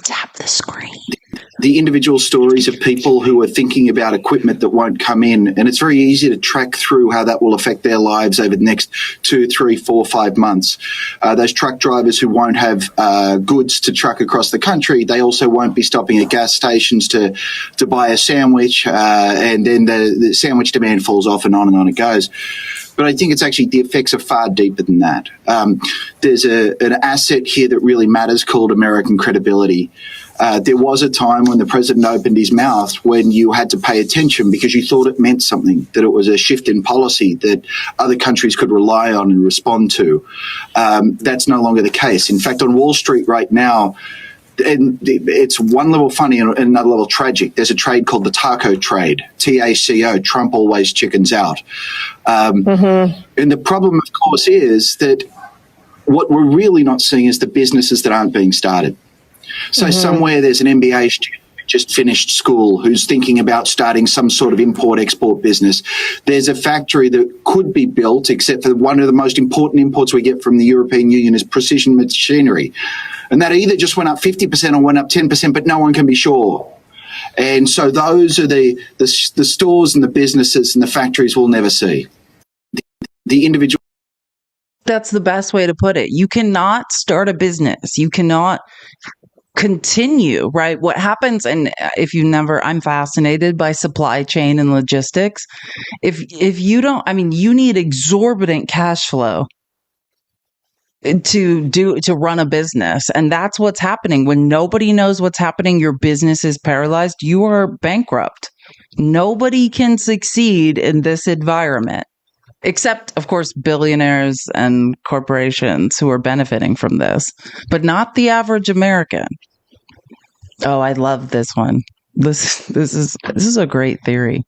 Tap the screen. The individual stories of people who are thinking about equipment that won't come in. And it's very easy to track through how that will affect their lives over the next 2, 3, 4, 5 months. Those truck drivers who won't have goods to truck across the country, they also won't be stopping at gas stations to buy a sandwich. And then the sandwich demand falls off and on it goes. But I think it's actually the effects are far deeper than that. There's an asset here that really matters called American credibility. There was a time when the president opened his mouth when you had to pay attention because you thought it meant something, that it was a shift in policy that other countries could rely on and respond to. That's no longer the case. In fact, on Wall Street right now, and it's one level funny and another level tragic. There's a trade called the taco trade, TACO, Trump always chickens out. And the problem, of course, is that what we're really not seeing is the businesses that aren't being started. So somewhere there's an MBA student who just finished school who's thinking about starting some sort of import-export business. There's a factory that could be built, except for one of the most important imports we get from the European Union is precision machinery. And that either just went up 50% or went up 10%, but no one can be sure. And so those are the stores and the businesses and the factories we'll never see. The individual. That's the best way to put it. You cannot start a business. You cannot continue, right? What happens, and I'm fascinated by supply chain and logistics. If you don't, you need exorbitant cash flow to run a business. And that's what's happening. When nobody knows what's happening, your business is paralyzed, you are bankrupt. Nobody can succeed in this environment, except, of course, billionaires and corporations who are benefiting from this, but not the average American. Oh, I love this one. This is a great theory.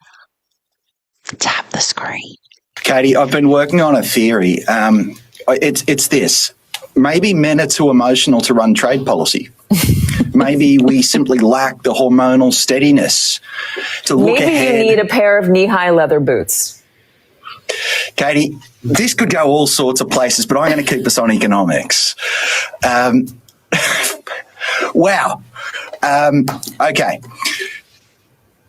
Tap the screen. Katie, I've been working on a theory. It's this. Maybe men are too emotional to run trade policy. Maybe we simply lack the hormonal steadiness to look ahead. Maybe you need a pair of knee-high leather boots. Katie, this could go all sorts of places, but I'm going to keep us on economics. Wow. Okay.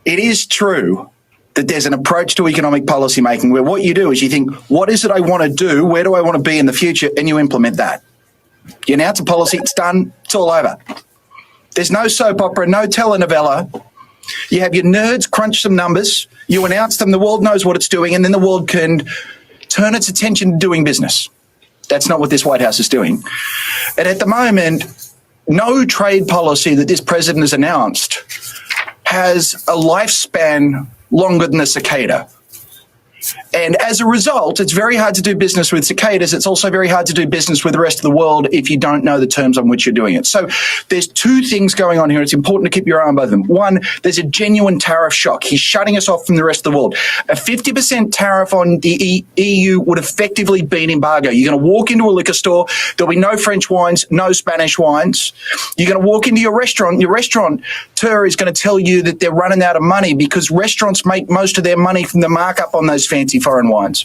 It is true that there's an approach to economic policy making where what you do is you think, what is it I want to do? Where do I want to be in the future? And you implement that. You announce a policy, it's done, it's all over. There's no soap opera, no telenovela. You have your nerds crunch some numbers, you announce them, the world knows what it's doing, and then the world can turn its attention to doing business. That's not what this White House is doing. And at the moment, no trade policy that this president has announced has a lifespan longer than a cicada. And as a result, it's very hard to do business with cicadas. It's also very hard to do business with the rest of the world if you don't know the terms on which you're doing it. So there's two things going on here. It's important to keep your eye on both of them. One, there's a genuine tariff shock. He's shutting us off from the rest of the world. A 50% tariff on the EU would effectively be an embargo. You're going to walk into a liquor store. There'll be no French wines, no Spanish wines. You're going to walk into your restaurateur is going to tell you that they're running out of money because restaurants make most of their money from the markup on those fancy foreign wines.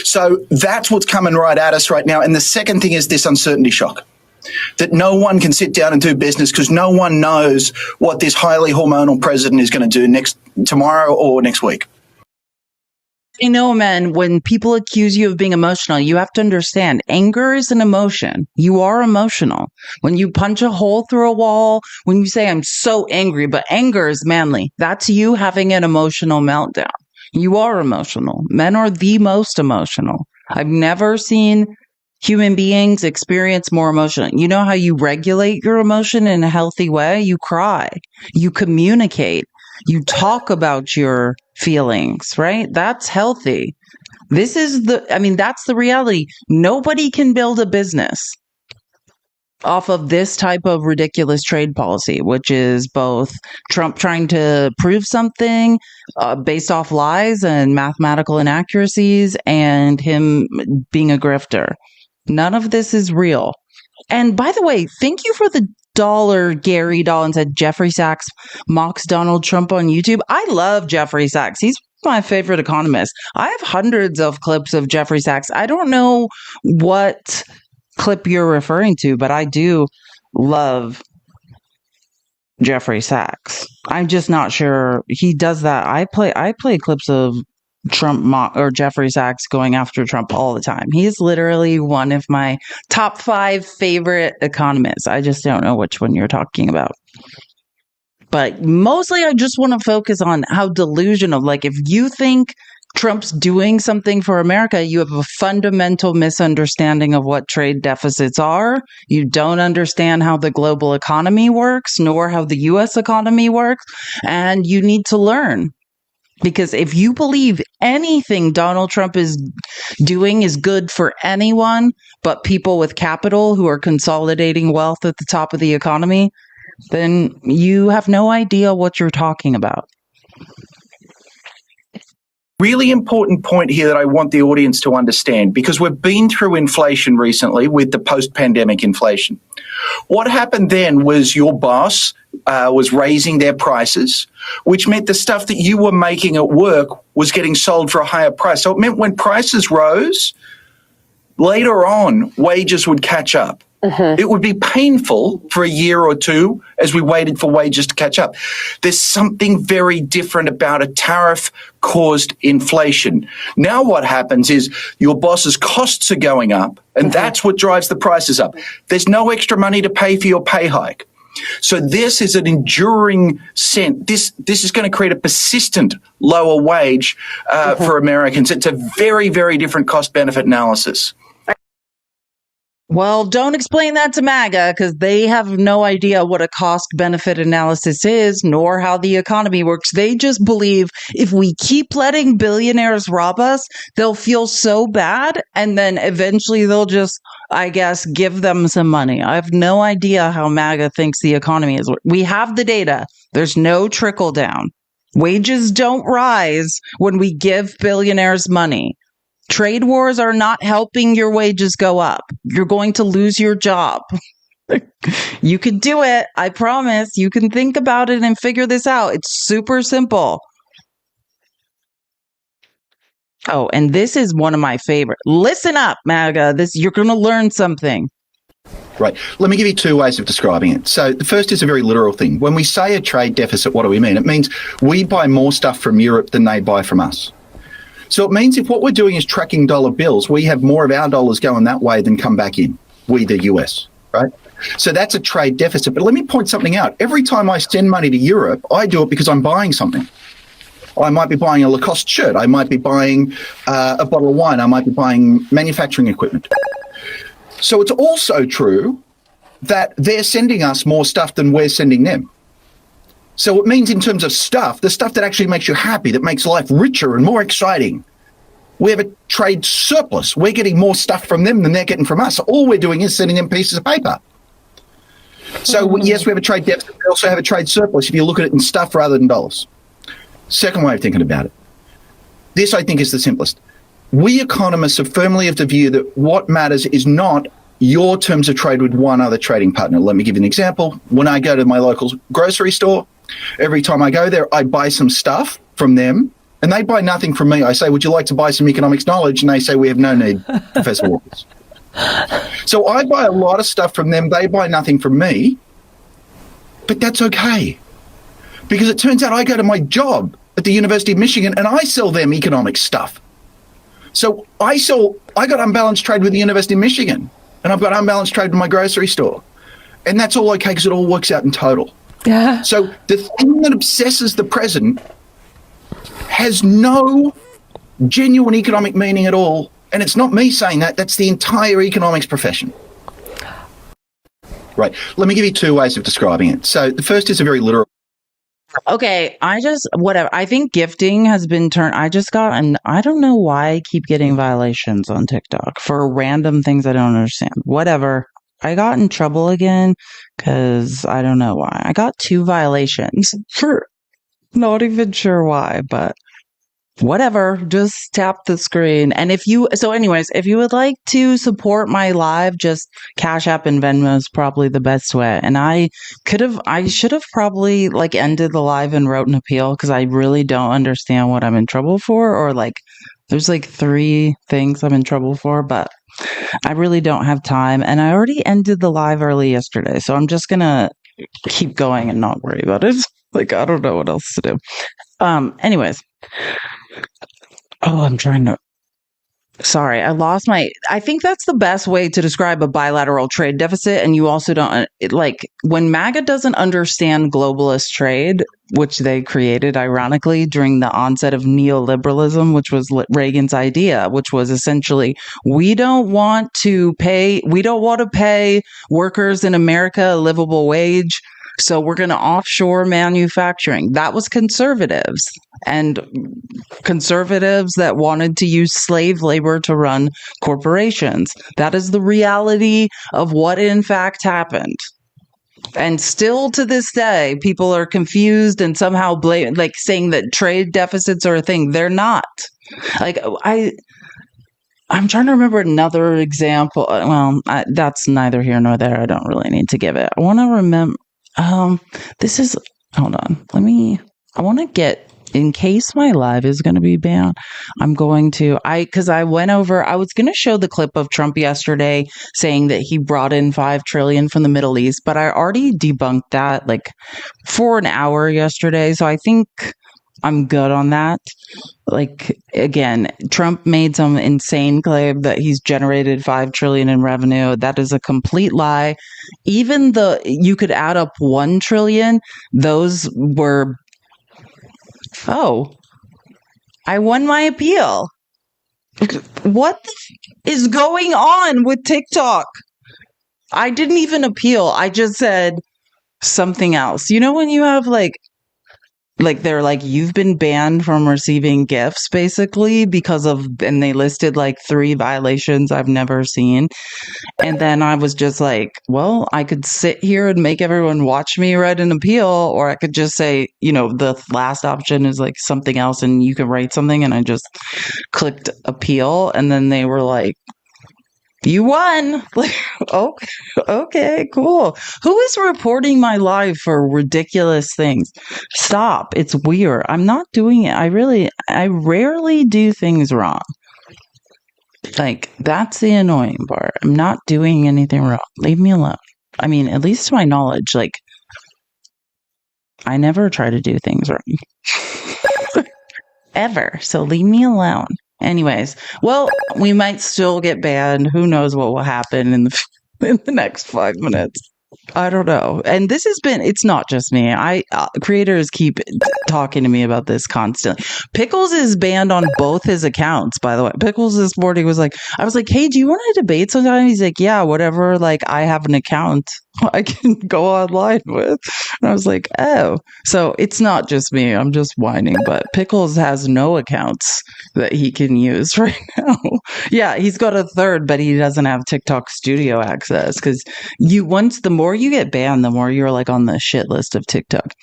So that's what's coming right at us right now. And the second thing is this uncertainty shock, that no one can sit down and do business because no one knows what this highly hormonal president is going to do tomorrow or next week. You know, man, when people accuse you of being emotional, you have to understand anger is an emotion. You are emotional. When you punch a hole through a wall, when you say, I'm so angry, but anger is manly, that's you having an emotional meltdown. You are emotional. Men are the most emotional. I've never seen human beings experience more emotion. You know how you regulate your emotion in a healthy way? You cry, you communicate, you talk about your feelings, right? That's healthy. That's the reality. Nobody can build a business off of this type of ridiculous trade policy, which is both Trump trying to prove something based off lies and mathematical inaccuracies and him being a grifter. None of this is real. And by the way, thank you for the $, Gary Dolan said Jeffrey Sachs mocks Donald Trump on YouTube. I love Jeffrey Sachs. He's my favorite economist. I have hundreds of clips of Jeffrey Sachs. I don't know what clip you're referring to, but I do love Jeffrey Sachs. I'm just not sure he does that. I play clips of Trump or Jeffrey Sachs going after Trump all the time. He's literally one of my top 5 favorite economists. I just don't know which one you're talking about. But mostly I just want to focus on how delusional, like if you think Trump's doing something for America, you have a fundamental misunderstanding of what trade deficits are. You don't understand how the global economy works, nor how the U.S. economy works, and you need to learn. Because if you believe anything Donald Trump is doing is good for anyone but people with capital who are consolidating wealth at the top of the economy, then you have no idea what you're talking about. Really important point here that I want the audience to understand, because we've been through inflation recently with the post-pandemic inflation. What happened then was your boss was raising their prices, which meant the stuff that you were making at work was getting sold for a higher price. So it meant when prices rose, later on, wages would catch up. It would be painful for a year or two as we waited for wages to catch up. There's something very different about a tariff-caused inflation. Now what happens is your boss's costs are going up, and that's what drives the prices up. There's no extra money to pay for your pay hike. So this is an enduring sense. This is going to create a persistent lower wage for Americans. It's a very, very different cost-benefit analysis. Well, don't explain that to MAGA because they have no idea what a cost-benefit analysis is, nor how the economy works. They just believe if we keep letting billionaires rob us, they'll feel so bad, and then eventually they'll just, I guess, give them some money. I have no idea how MAGA thinks the economy is. We have the data. There's no trickle down. Wages don't rise when we give billionaires money. Trade wars are not helping your wages go up. You're going to lose your job. You can do it. I promise. You can think about it and figure this out. It's super simple. Oh, and this is one of my favorite. Listen up, MAGA. You're going to learn something. Right. Let me give you two ways of describing it. So the first is a very literal thing. When we say a trade deficit, what do we mean? It means we buy more stuff from Europe than they buy from us. So it means if what we're doing is tracking dollar bills, we have more of our dollars going that way than come back in, we the US, right? So that's a trade deficit. But let me point something out. Every time I send money to Europe, I do it because I'm buying something. I might be buying a Lacoste shirt. I might be buying a bottle of wine. I might be buying manufacturing equipment. So it's also true that they're sending us more stuff than we're sending them. So it means in terms of stuff, the stuff that actually makes you happy, that makes life richer and more exciting, we have a trade surplus. We're getting more stuff from them than they're getting from us. All we're doing is sending them pieces of paper. So yes, we have a trade deficit. We also have a trade surplus if you look at it in stuff rather than dollars. Second way of thinking about it. This, I think, is the simplest. We economists are firmly of the view that what matters is not your terms of trade with one other trading partner. Let me give you an example. When I go to my local grocery store, every time I go there, I buy some stuff from them, and they buy nothing from me. I say, would you like to buy some economics knowledge? And they say, we have no need, Professor Walters. So I buy a lot of stuff from them. They buy nothing from me, but that's okay. Because it turns out I go to my job at the University of Michigan and I sell them economics stuff. So I got unbalanced trade with the University of Michigan, and I've got unbalanced trade with my grocery store. And that's all okay because it all works out in total. Yeah. So the thing that obsesses the president has no genuine economic meaning at all. And it's not me saying that, that's the entire economics profession. Right. Let me give you two ways of describing it. So the first is a very literal. Okay, whatever. I think gifting has been turned. And I don't know why I keep getting violations on TikTok for random things I don't understand. Whatever. I got in trouble again because I don't know why. I got 2 violations for not even sure why, but whatever. Just tap the screen. And if you would like to support my live, just Cash App and Venmo is probably the best way. And I should have probably ended the live and wrote an appeal because I really don't understand what I'm in trouble for, or there's 3 things I'm in trouble for, but I really don't have time. And I already ended the live early yesterday, so I'm just gonna keep going and not worry about it. I don't know what else to do. Anyways. Oh, sorry, I think that's the best way to describe a bilateral trade deficit. And you also don't, when MAGA doesn't understand globalist trade, which they created, ironically, during the onset of neoliberalism, which was Reagan's idea, which was essentially, we don't want to pay workers in America a livable wage. So we're going to offshore manufacturing. That was conservatives, and conservatives that wanted to use slave labor to run corporations. That is the reality of what in fact happened. And still to this day, people are confused and somehow saying that trade deficits are a thing. They're not. I'm trying to remember another example. Well, that's neither here nor there. I don't really need to give it. I want to remember. Hold on. I want to get, in case my live is going to be banned, because I went over, I was going to show the clip of Trump yesterday saying that he brought in $5 trillion from the Middle East, but I already debunked that for an hour yesterday. So I think I'm good on that. Again, Trump made some insane claim that he's generated $5 trillion in revenue. That is a complete lie. Even you could add up $1 trillion. Those were, I won my appeal. What is going on with TikTok? I didn't even appeal. I just said something else. You know, when you have they're you've been banned from receiving gifts, basically, and they listed 3 violations I've never seen. And then I was just well, I could sit here and make everyone watch me write an appeal, or I could just say, the last option is something else and you can write something. And I just clicked appeal. And then they were You won. Like, okay, cool. Who is reporting my live for ridiculous things? Stop. It's weird. I'm not doing it. I rarely do things wrong. Like, that's the annoying part. I'm not doing anything wrong. Leave me alone. I mean, at least to my knowledge, like, I never try to do things wrong. Ever. So leave me alone. Anyways, well, we might still get banned. Who knows what will happen in the next 5 minutes. I don't know. And this has been, it's not just me. Creators keep talking to me about this constantly. Pickles is banned on both his accounts, by the way. Pickles this morning was like, I was like, hey, do you want to debate sometime? He's like, yeah, whatever. Like, I have an account I can go online with. And I was like, oh, so it's not just me. I'm just whining, but Pickles has no accounts that he can use right now. Yeah, he's got a third, but he doesn't have TikTok studio access because the more you get banned, the more you're like on the shit list of TikTok.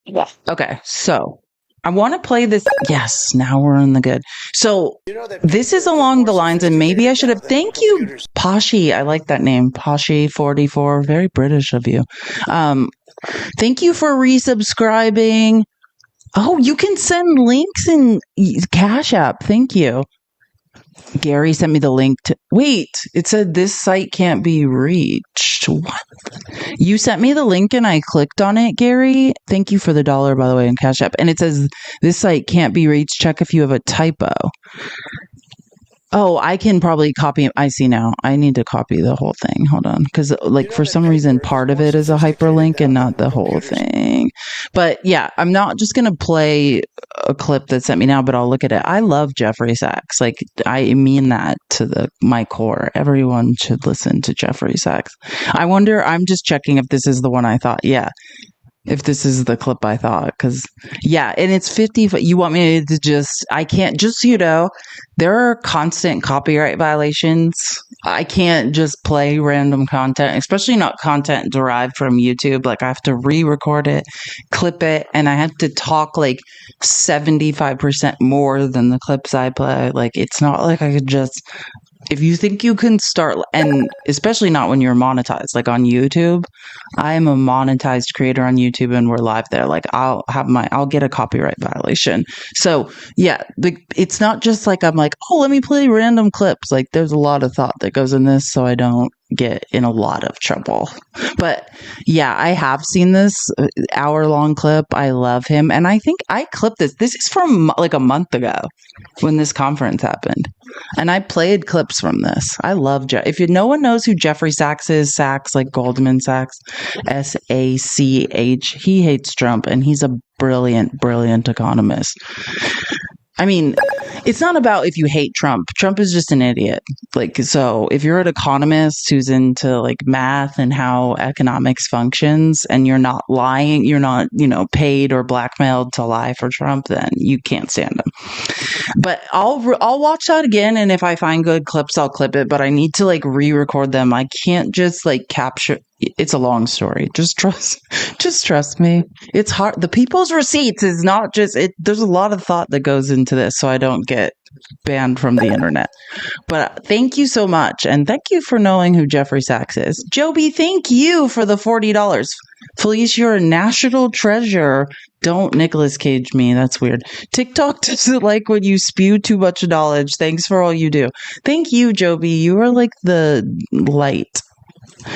Yeah. Okay, so I want to play this. Yes, now we're in the good. So this is along the lines, and maybe I should have. Thank you, Poshy. I like that name, Poshy44. Very British of you. Thank you for resubscribing. Oh, you can send links in Cash App. Thank you. Gary sent me the link to. Wait, it said this site can't be reached. What? You sent me the link and I clicked on it, Gary. Thank you for the $1, by the way, in Cash App. And it says this site can't be reached. Check if you have a typo. Oh, I can probably copy. I see now. I need to copy the whole thing. Hold on. Because, like, for some reason, part of it is a hyperlink and not the whole thing. But, yeah, I'm not just going to play a clip that sent me now, but I'll look at it. I love Jeffrey Sachs. Like, I mean that to my core. Everyone should listen to Jeffrey Sachs. I wonder, I'm just checking if this is the one I thought. Yeah. If this is the clip I thought, because yeah, and it's 50. You want me to just? I can't. Just so you know, there are constant copyright violations. I can't just play random content, especially not content derived from YouTube. Like I have to re-record it, clip it, and I have to talk like 75% more than the clips I play. Like it's not like I could just. If you think you can start, and especially not when you're monetized, like on YouTube, I am a monetized creator on YouTube and we're live there. Like I'll get a copyright violation. So yeah, it's not just like, I'm like, oh, let me play random clips. Like there's a lot of thought that goes in this so I don't get in a lot of trouble. But yeah, I have seen this hour-long clip. I love him. And I think I clipped this. This is from like a month ago when this conference happened. And I played clips from this. I love if no one knows who Jeffrey Sachs is, Sachs like Goldman Sachs, SACH, he hates Trump and he's a brilliant, brilliant economist. I mean, it's not about if you hate Trump. Trump is just an idiot. Like, so if you're an economist who's into like math and how economics functions and you're not lying, you're not, paid or blackmailed to lie for Trump, then you can't stand him. But I'll watch that again. And if I find good clips, I'll clip it, but I need to like re-record them. I can't just like capture. It's a long story. Just trust me. It's hard. The people's receipts is not just it. There's a lot of thought that goes into this, so I don't get banned from the internet. But thank you so much, and thank you for knowing who Jeffrey Sachs is. Joby, thank you for the $40. Felice, you're a national treasure. Don't Nicolas Cage me. That's weird. TikTok doesn't like when you spew too much knowledge. Thanks for all you do. Thank you, Joby. You are like the light.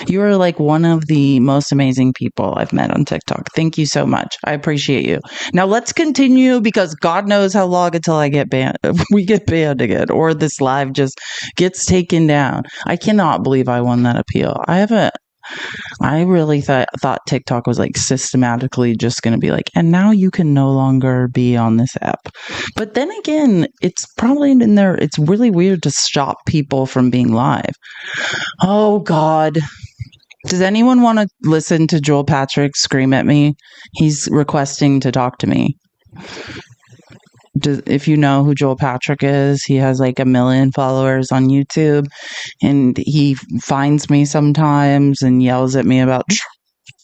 You are like one of the most amazing people I've met on TikTok. Thank you so much. I appreciate you. Now let's continue because God knows how long until I get banned. We get banned again, or this live just gets taken down. I cannot believe I won that appeal. I really thought TikTok was like systematically just going to be like, and now you can no longer be on this app. But then again, it's probably in there. It's really weird to stop people from being live. Oh God. Does anyone want to listen to Joel Patrick scream at me? He's requesting to talk to me. If you know who Joel Patrick is, he has like 1 million followers on YouTube, and he finds me sometimes and yells at me about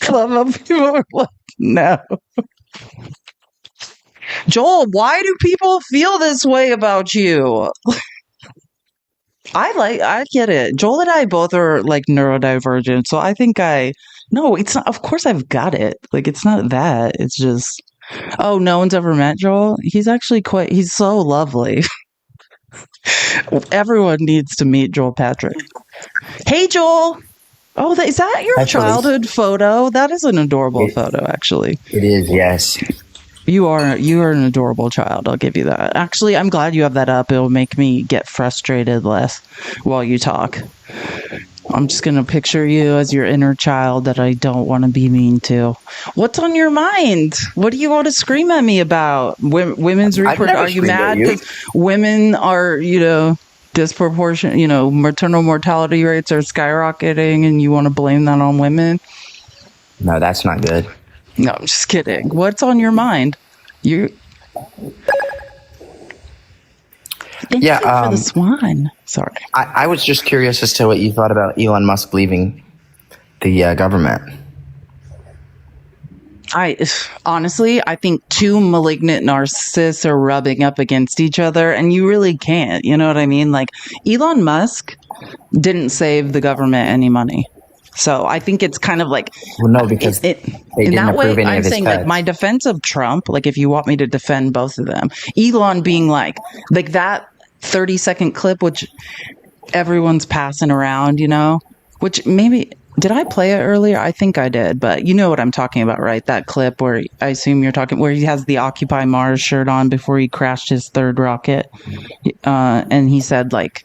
Trump. People are like, no. Joel, why do people feel this way about you? I get it. Joel and I both are like neurodivergent, so I think no, it's not. Of course, I've got it. Like, it's not that. It's just, oh, no one's ever met Joel. He's actually he's so lovely. Everyone needs to meet Joel Patrick. Hey, Joel. Oh, is that your childhood photo? That is an adorable photo, actually. It is, yes. You are an adorable child. I'll give you that. Actually, I'm glad you have that up. It'll make me get frustrated less while you talk. I'm just going to picture you as your inner child that I don't want to be mean to. What's on your mind? What do you want to scream at me about? Women's reproduction? Are you mad because women are, disproportionate, maternal mortality rates are skyrocketing and you want to blame that on women? No, that's not good. No, I'm just kidding. What's on your mind? Thank you for the swan. Sorry. I was just curious as to what you thought about Elon Musk leaving the government. Honestly, I think two malignant narcissists are rubbing up against each other, and you really can't. You know what I mean? Like, Elon Musk didn't save the government any money. So I think it's kind of like, well, no, because they didn't approve any of his cuts. Like, my defense of Trump, like, if you want me to defend both of them, Elon being like that 30-second clip, which everyone's passing around, which maybe, did I play it earlier? I think I did, but you know what I'm talking about, right? That clip where I assume you're talking, where he has the Occupy Mars shirt on before he crashed his third rocket. And he said, like,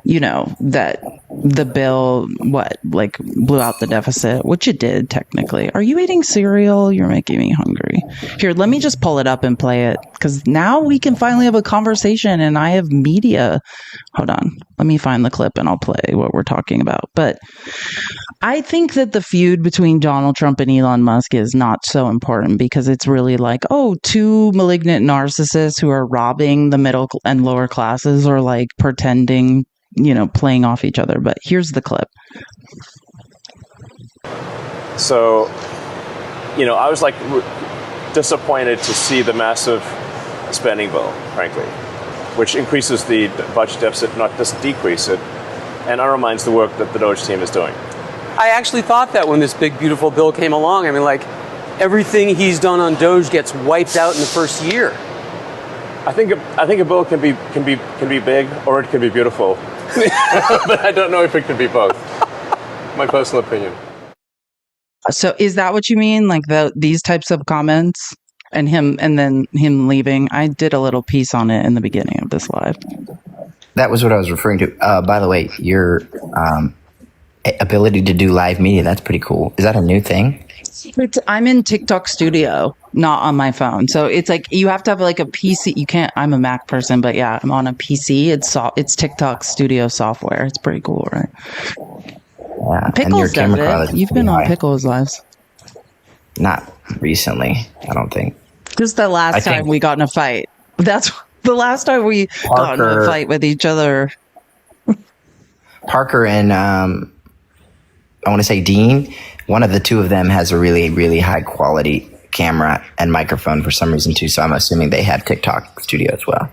that the bill, blew out the deficit, which it did technically. Are you eating cereal? You're making me hungry. Here, let me just pull it up and play it, because now we can finally have a conversation and I have media. Hold on. Let me find the clip and I'll play what we're talking about. But I think that the feud between Donald Trump and Elon Musk is not so important, because it's really like, two malignant narcissists who are robbing the middle and lower classes, or like pretending, playing off each other. But here's the clip. So, I was like disappointed to see the massive spending bill, frankly, which increases the budget deficit, not just decrease it, and undermines the work that the Doge team is doing. I actually thought that when this big, beautiful bill came along. I mean, like, everything he's done on Doge gets wiped out in the first year. I think a bill can be big, or it can be beautiful, but I don't know if it can be both. My personal opinion. So is that what you mean? Like these types of comments and then him leaving? I did a little piece on it in the beginning of this live. That was what I was referring to. By the way, your ability to do live media, that's pretty cool. Is that a new thing? I'm in TikTok Studio, not on my phone. So it's like you have to have like a PC. You can't. I'm a Mac person, but yeah, I'm on a PC. It's TikTok Studio software. It's pretty cool, right? Yeah. Pickles does it. You've been on Pickles lives. Not recently, I don't think. Just the last time we got in a fight. That's the last time we got in a fight with each other. Parker and I want to say Dean. One of the two of them has a really, really high quality camera and microphone for some reason too. So I'm assuming they have TikTok Studio as well.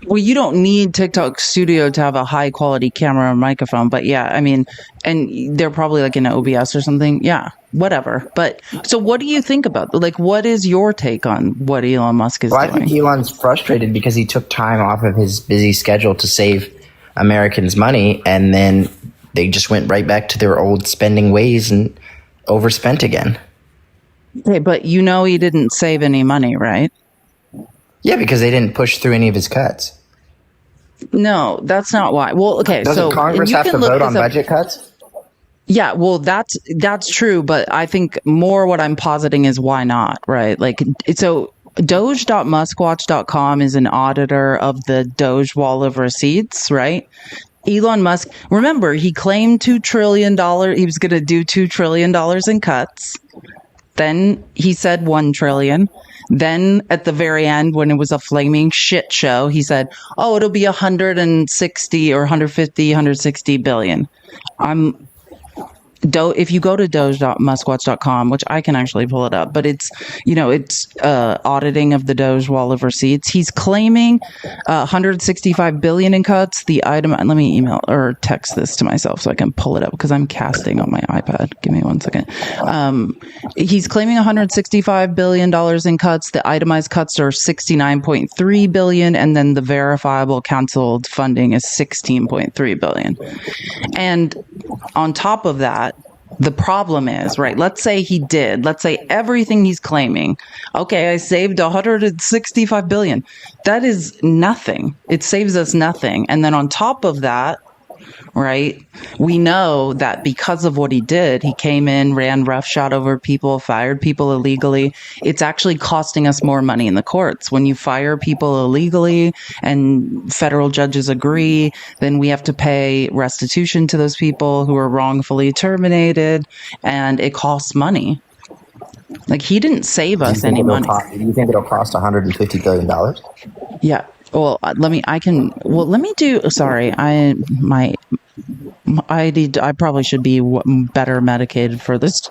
Well, you don't need TikTok Studio to have a high quality camera and microphone, but yeah, I mean, and they're probably like in OBS or something. Yeah, whatever. But so what do you think about, like, what is your take on what Elon Musk is doing? I think Elon's frustrated because he took time off of his busy schedule to save Americans money, and then they just went right back to their old spending ways and overspent again. Okay, but he didn't save any money, right? Yeah, because they didn't push through any of his cuts. No, that's not why. Well, okay, Doesn't Congress have to vote on budget cuts? Yeah, well, that's true, but I think more what I'm positing is why not, right? Like, so Doge.muskwatch.com is an auditor of the Doge wall of receipts, right? Elon Musk, remember, he claimed $2 trillion. He was going to do $2 trillion in cuts. Then he said $1 trillion. Then at the very end, when it was a flaming shit show, he said, it'll be 160 or 150, 160 billion. if you go to doge.muskwatch.com, which I can actually pull it up, but it's auditing of the Doge wall of receipts. He's claiming 165 billion in cuts. The item, let me email or text this to myself so I can pull it up because I'm casting on my iPad. Give me 1 second. He's claiming 165 billion dollars in cuts. The itemized cuts are 69.3 billion, and then the verifiable canceled funding is 16.3 billion. And on top of that, the problem is, right, let's say everything he's claiming, okay, I saved 165 billion. That is nothing. It saves us nothing. And then on top of that, right, we know that because of what he did, he came in, ran roughshod over people, fired people illegally. It's actually costing us more money in the courts. When you fire people illegally and federal judges agree, then we have to pay restitution to those people who are wrongfully terminated, and it costs money. Like, he didn't save us any money. Do you think it'll cost $150 billion? Yeah. Well, let me do, sorry, I probably should be better medicated for this.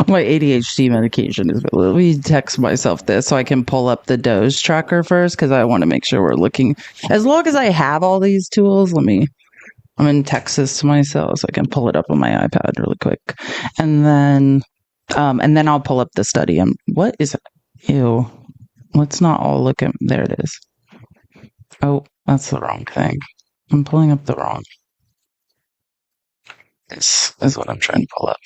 My ADHD medication is, let me text myself this so I can pull up the Doge tracker first, because I want to make sure we're looking, as long as I have all these tools, I'm in text this to myself so I can pull it up on my iPad really quick. And then I'll pull up the study. What is it? Ew. Let's not all look at, there it is. Oh, that's the wrong thing. I'm pulling up the wrong. This is what I'm trying to pull up.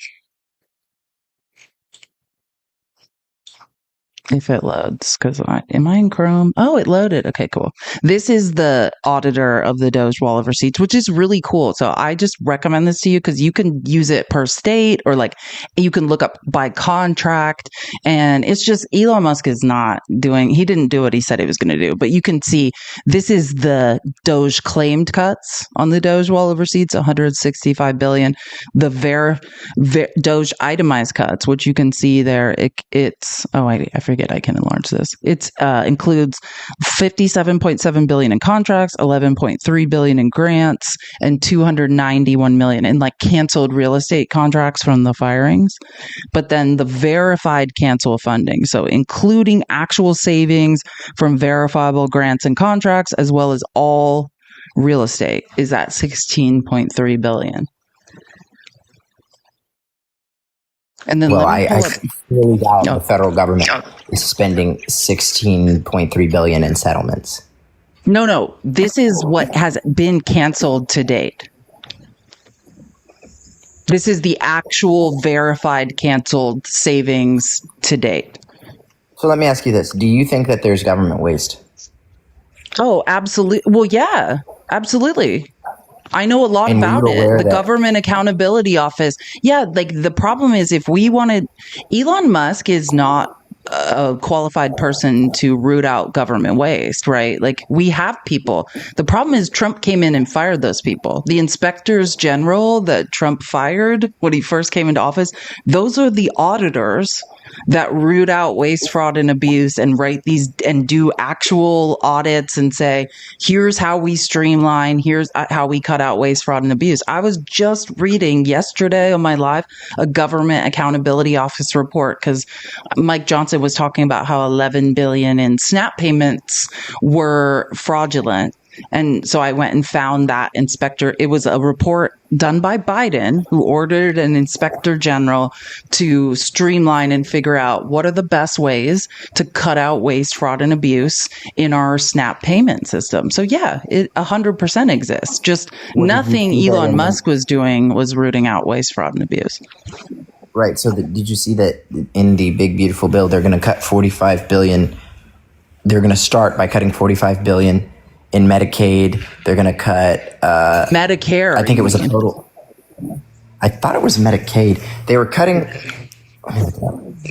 If it loads, because am I in Chrome? Oh, it loaded. Okay, cool. This is the auditor of the Doge wall of receipts, which is really cool. So I just recommend this to you because you can use it per state, or like you can look up by contract. And it's just, Elon Musk is he didn't do what he said he was going to do. But you can see this is the Doge claimed cuts on the Doge wall of receipts, 165 billion. The Doge itemized cuts, which you can see there, it's I forget. I can enlarge this. It includes 57.7 billion in contracts, 11.3 billion in grants, and 291 million in like canceled real estate contracts from the firings. But then the verified cancel funding, so including actual savings from verifiable grants and contracts, as well as all real estate, is at 16.3 billion. And then I really doubt the federal government is spending $16.3 billion in settlements. No. This is what has been canceled to date. This is the actual verified canceled savings to date. So let me ask you this. Do you think that there's government waste? Oh, absolutely. Well, yeah, absolutely. I know a lot about it. The Government Accountability Office. Yeah, like the problem is Elon Musk is not a qualified person to root out government waste, right? Like, we have people. The problem is Trump came in and fired those people. The inspectors general that Trump fired when he first came into office, those are the auditors that root out waste, fraud, and abuse and write these and do actual audits and say, here's how we streamline, here's how we cut out waste, fraud, and abuse. I was just reading yesterday on my live a Government Accountability Office report because Mike Johnson was talking about how 11 billion in SNAP payments were fraudulent. And so I went and found that inspector. It was a report done by Biden, who ordered an inspector general to streamline and figure out what are the best ways to cut out waste, fraud, and abuse in our SNAP payment system. So yeah, it 100% exists. Just nothing Elon Musk was doing was rooting out waste, fraud, and abuse. Right. So did you see that in the big, beautiful bill, they're going to cut 45 billion. They're going to start by cutting 45 billion in Medicaid. They're going to cut Medicare. I think it was a total. I thought it was Medicaid. They were cutting.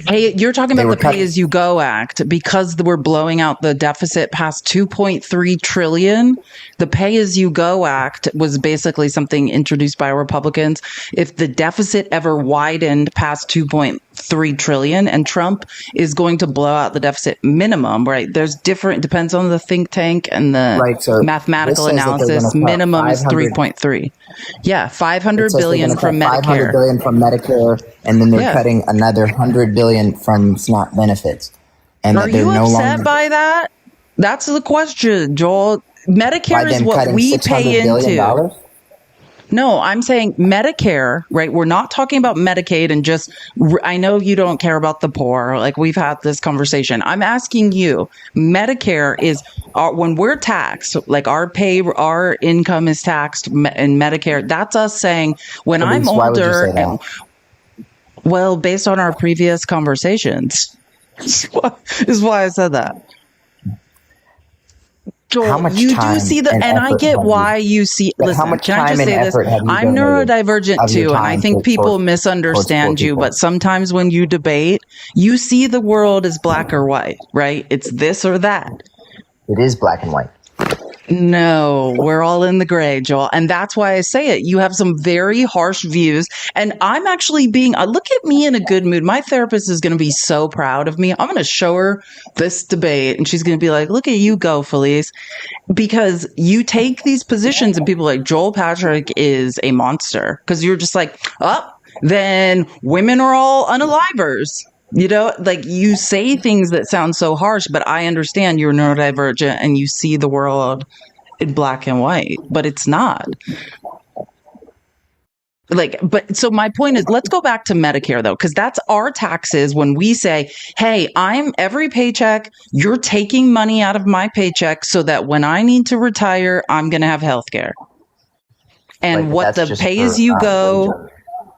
Hey, you're talking about the Pay-As-You-Go Act because we're blowing out the deficit past 2.3 trillion. The Pay-As-You-Go Act was basically something introduced by Republicans. If the deficit ever widened past 2.3 2.3 trillion, and Trump is going to blow out the deficit minimum, right? There's different, depends on the think tank and the mathematical analysis. Minimum is 3.3. Yeah, 500 billion from Medicare. 500 billion from Medicare, and then they're cutting another 100 billion from SNAP benefits. And are you upset by that? That's the question, Joel. Medicare is what we pay into. No, I'm saying Medicare, right? We're not talking about Medicaid and just, I know you don't care about the poor. Like, we've had this conversation. I'm asking you, Medicare is, when we're taxed, like our income is taxed in Medicare. That's us saying, when I'm older, well, based on our previous conversations, is why I said that. Joel, how much you time do see the, and I get why you see. Listen, how much can I just time say and this? effort have you I'm donated neurodivergent too, and I think people misunderstand you. But sometimes when you debate, you see the world as black or white, right? It's this or that. It is black and white. No, we're all in the gray, Joel. And that's why I say it. You have some very harsh views. And I'm actually look at me in a good mood. My therapist is going to be so proud of me. I'm going to show her this debate and she's going to be like, look at you go, Felice. Because you take these positions and people are like, Joel Patrick is a monster. Because you're just like, then women are all unalivers. You know, like, you say things that sound so harsh, but I understand you're neurodivergent and you see the world in black and white, but it's not. Like, but so my point is, let's go back to Medicare though, because that's our taxes. When we say, hey, every paycheck, you're taking money out of my paycheck so that when I need to retire, I'm going to have health care. And what the pay-as-you-go...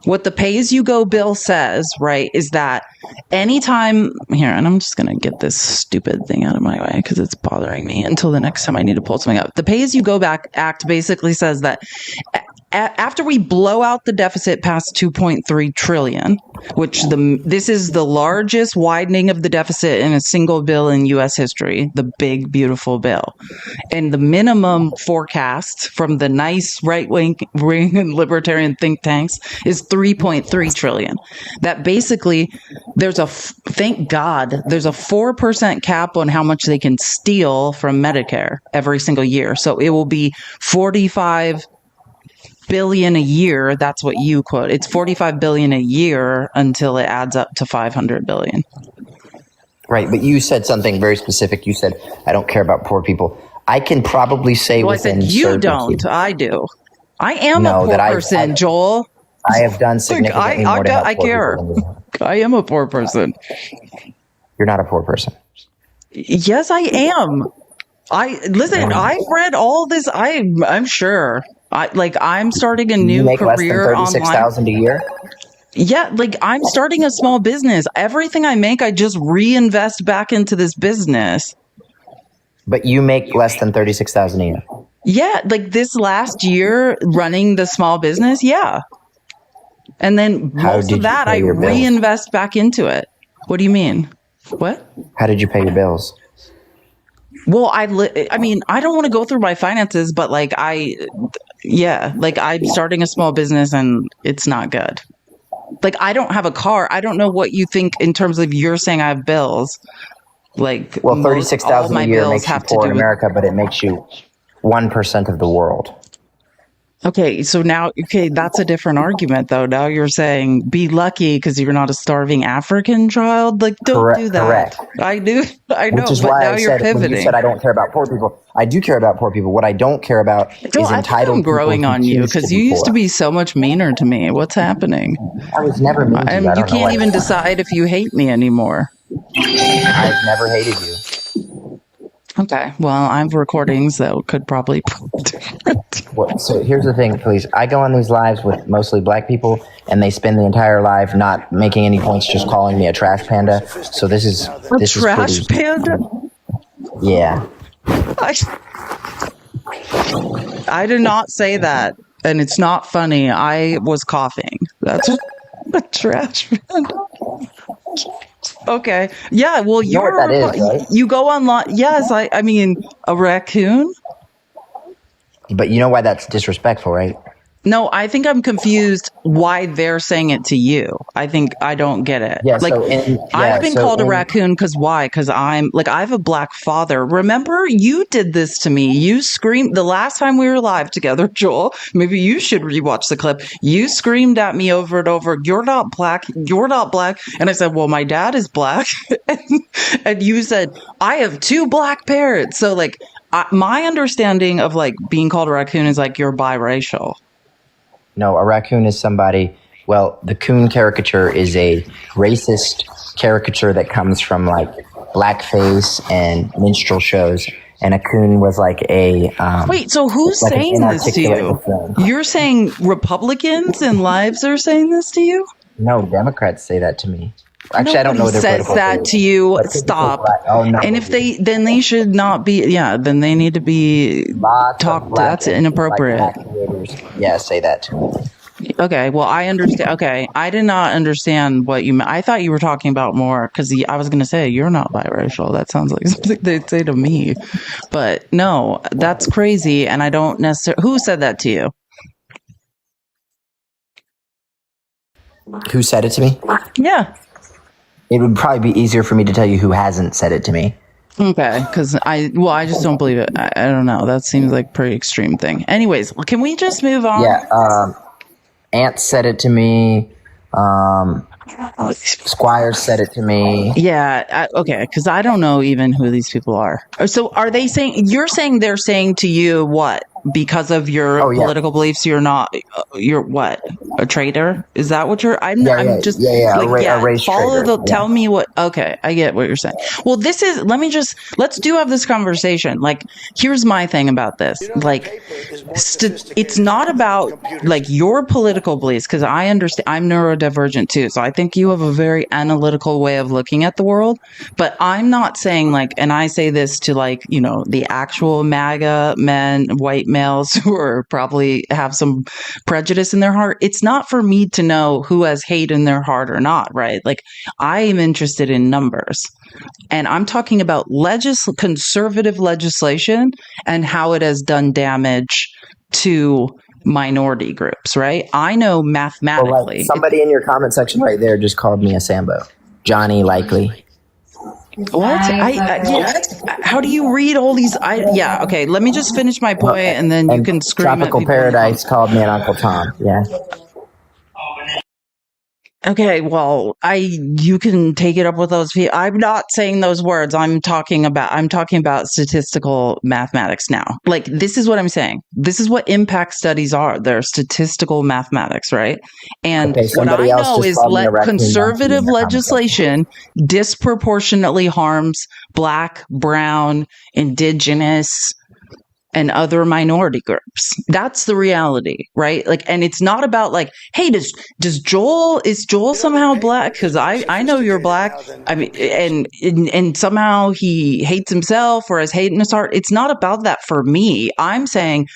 What the pay-as-you-go bill says, right, is that anytime here, and I'm just going to get this stupid thing out of my way because it's bothering me until the next time I need to pull something up. The Pay-as-you-go back act basically says that after we blow out the deficit past 2.3 trillion, which this is the largest widening of the deficit in a single bill in U.S. history, the big, beautiful bill. And the minimum forecast from the nice right-wing and libertarian think tanks is 3.3 trillion. That basically, thank God, there's a 4% cap on how much they can steal from Medicare every single year. So it will be 45 billion a year. That's what you quote. It's 45 billion a year until it adds up to 500 billion. Right, but you said something very specific. You said, I don't care about poor people. I can probably say within I said, you don't. I do. I am a poor person, Joel. I have done significantly more to help I care. I am a poor person. You're not a poor person. Yes, I am. I've read all this. I'm sure. I'm starting a new make career less than $36,000 a year. Yeah, I'm starting a small business. Everything I make, I just reinvest back into this business. But you make less than $36,000 a year. Yeah, this last year running the small business, yeah. And then most of that I reinvest back into it. What do you mean? What? How did you pay your bills? Well, I mean, I don't want to go through my finances, but I'm starting a small business and it's not good. I don't have a car. I don't know what you think in terms of you're saying I have bills. Well, $36,000 a year makes you poor in America, but it makes you 1% of the world. Okay, so now, that's a different argument, though. Now you're saying be lucky because you're not a starving African child. Don't do that. Correct. I know. Which is why I said, when you said I don't care about poor people, I do care about poor people. What I don't care about is entitled people. I'm growing on you because you used to be so much meaner to me. What's happening? I was never mean to you. You can't even decide if you hate me anymore. I've never hated you. Okay, well, I have recordings that could probably... So here's the thing, please. I go on these lives with mostly black people, and they spend the entire life not making any points, just calling me a trash panda. So this is trash panda? Yeah. I did not say that, and it's not funny. I was coughing. That's a trash panda. Okay. Yeah, well, you know what that is, right? You go online. Yes, I mean, a raccoon? But you know why that's disrespectful, right? No, I think I'm confused why they're saying it to you. I think I don't get it. Yeah, like I've been called a in, raccoon because why? Because I'm like I have a black father. Remember, you did this to me. You screamed the last time we were live together, Joel. Maybe you should rewatch the clip. You screamed at me over and over. You're not black. You're not black. And I said, well, my dad is black. And you said, I have 2 black parents. So like my understanding of like being called a raccoon is like you're biracial. No, a raccoon is somebody. Well, the coon caricature is a racist caricature that comes from like blackface and minstrel shows. And a coon was like a. Wait, so who's like saying this to you? You're saying Republicans and lives are saying this to you? No, Democrats say that to me. Actually, I don't know. Says that to you. Stop. Oh, no, and if then they should not be. Yeah, then they need to be talked. That's inappropriate. Yeah, say that to me. Okay, well, I understand. Okay, I did not understand what you meant. I thought you were talking about more because I was going to say you're not biracial. That sounds like something they'd say to me, but no, that's crazy. And I don't necessarily. Who said that to you? Who said it to me? Yeah. It would probably be easier for me to tell you who hasn't said it to me. Okay, because I just don't believe it. I don't know. That seems like a pretty extreme thing. Anyways, can we just move on? Yeah, Aunt said it to me. Squire said it to me. Yeah, okay, because I don't know even who these people are. So are they saying, you're saying they're saying to you what? Because of your political beliefs, you're what? A traitor? Is that what you're? I'm just a race follow traitor. Tell me what. Okay, I get what you're saying. Well, let's have this conversation. Like, here's my thing about this. Like, it's not about like your political beliefs, because I understand I'm neurodivergent too, so I think you have a very analytical way of looking at the world. But I'm not saying like, and I say this to like, the actual MAGA men, white males who are probably have some prejudice in their heart. It's not for me to know who has hate in their heart or not, right? Like, I am interested in numbers, and I'm talking about conservative legislation and how it has done damage to minority groups, right? I know mathematically. Well, like somebody in your comment section right there just called me a Sambo. Johnny Likely. What? How do you read all these? Okay. Let me just finish my point, and then you can scream at Tropical people. Paradise called me an Uncle Tom. Yeah. Okay, well, you can take it up with those people. I'm not saying those words. I'm talking about statistical mathematics now. Like, this is what I'm saying. This is what impact studies are. They're statistical mathematics, right? And what I know is conservative legislation disproportionately harms Black, Brown, Indigenous, and other minority groups. That's the reality, right? Like, and it's not about like, hey, is Joel somehow Black? Because I know you're Black. I mean, and somehow he hates himself or has hate in his heart. It's not about that for me. I'm talking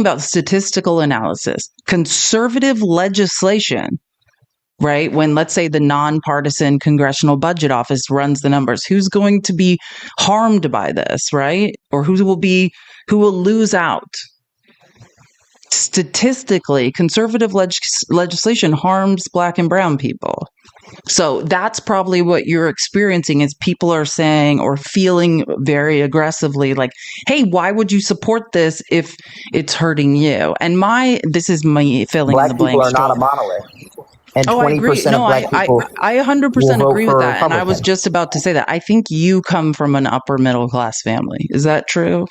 about statistical analysis, conservative legislation. Right? When, let's say, the nonpartisan Congressional Budget Office runs the numbers, who's going to be harmed by this, right? Or who will lose out? Statistically, conservative legislation harms Black and Brown people. So that's probably what you're experiencing, is people are saying or feeling very aggressively like, hey, why would you support this if it's hurting you? And this is me filling in the blanks. Black people are not a monolith. And 20% of Black people. I 100% agree with that. And I was just about to say that. I think you come from an upper middle class family. Is that true?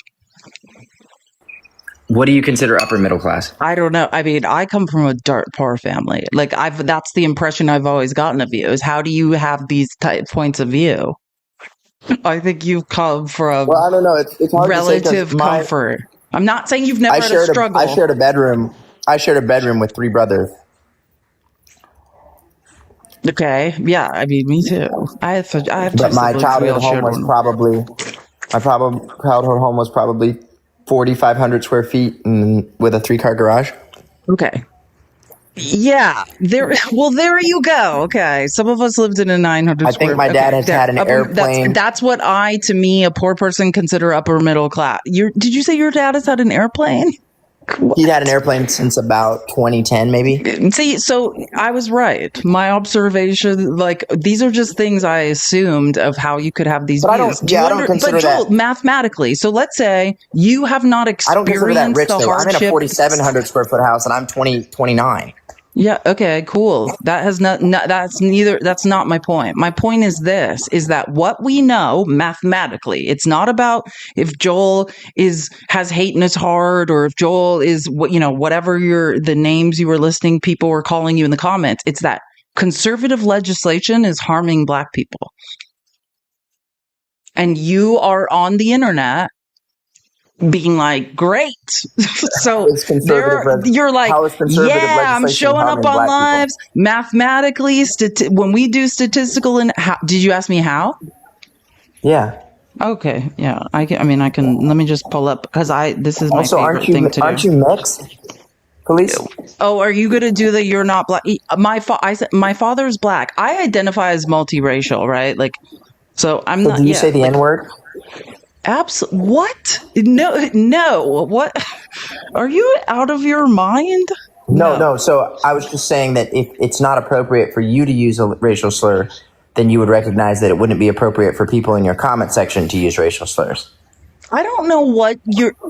What do you consider upper middle class? I don't know. I mean, I come from a dirt poor family. Like, that's the impression I've always gotten of you, is how do you have these points of view? I think you come from I don't know. It's hard relative to say comfort. I'm not saying you've never had a struggle. I shared a bedroom with 3 brothers. Okay. Yeah. I mean, me too. I have but my childhood home was probably 4,500 square feet and with a 3-car garage. Okay. Yeah. There you go. Okay. Some of us lived in a 900 I think my dad has had an airplane. That's what to me, a poor person, consider upper middle class. Did you say your dad has had an airplane? He'd had an airplane since about 2010, maybe. See, so I was right. My observation, like, these are just things I assumed of how you could have these But views. I don't consider but Joel, that. Mathematically, so let's say you have not experienced I don't consider that rich, the though. hardship. I'm in a 4,700 square foot house, and I'm 29. Yeah. Okay. Cool. That has that's not my point. My point is this: is that what we know mathematically? It's not about if Joel has hate in his heart, or if Joel is whatever the names you were listing, people were calling you in the comments. It's that conservative legislation is harming Black people, and you are on the internet being like, great. So you're like, yeah, I'm showing up on lives. Mathematically, when we do statistical, did you ask me how? Yeah. Okay. Yeah. I can. Let me just pull up because this is my also, favorite thing to do. Aren't you mixed? Police? Oh, are you going to do the you're not Black? My father's Black. I identify as multiracial, right? Like, so I'm not. Do you say the N-word? Absolutely. What? No. What? Are you out of your mind? No. So I was just saying that if it's not appropriate for you to use a racial slur, then you would recognize that it wouldn't be appropriate for people in your comment section to use racial slurs. I don't know what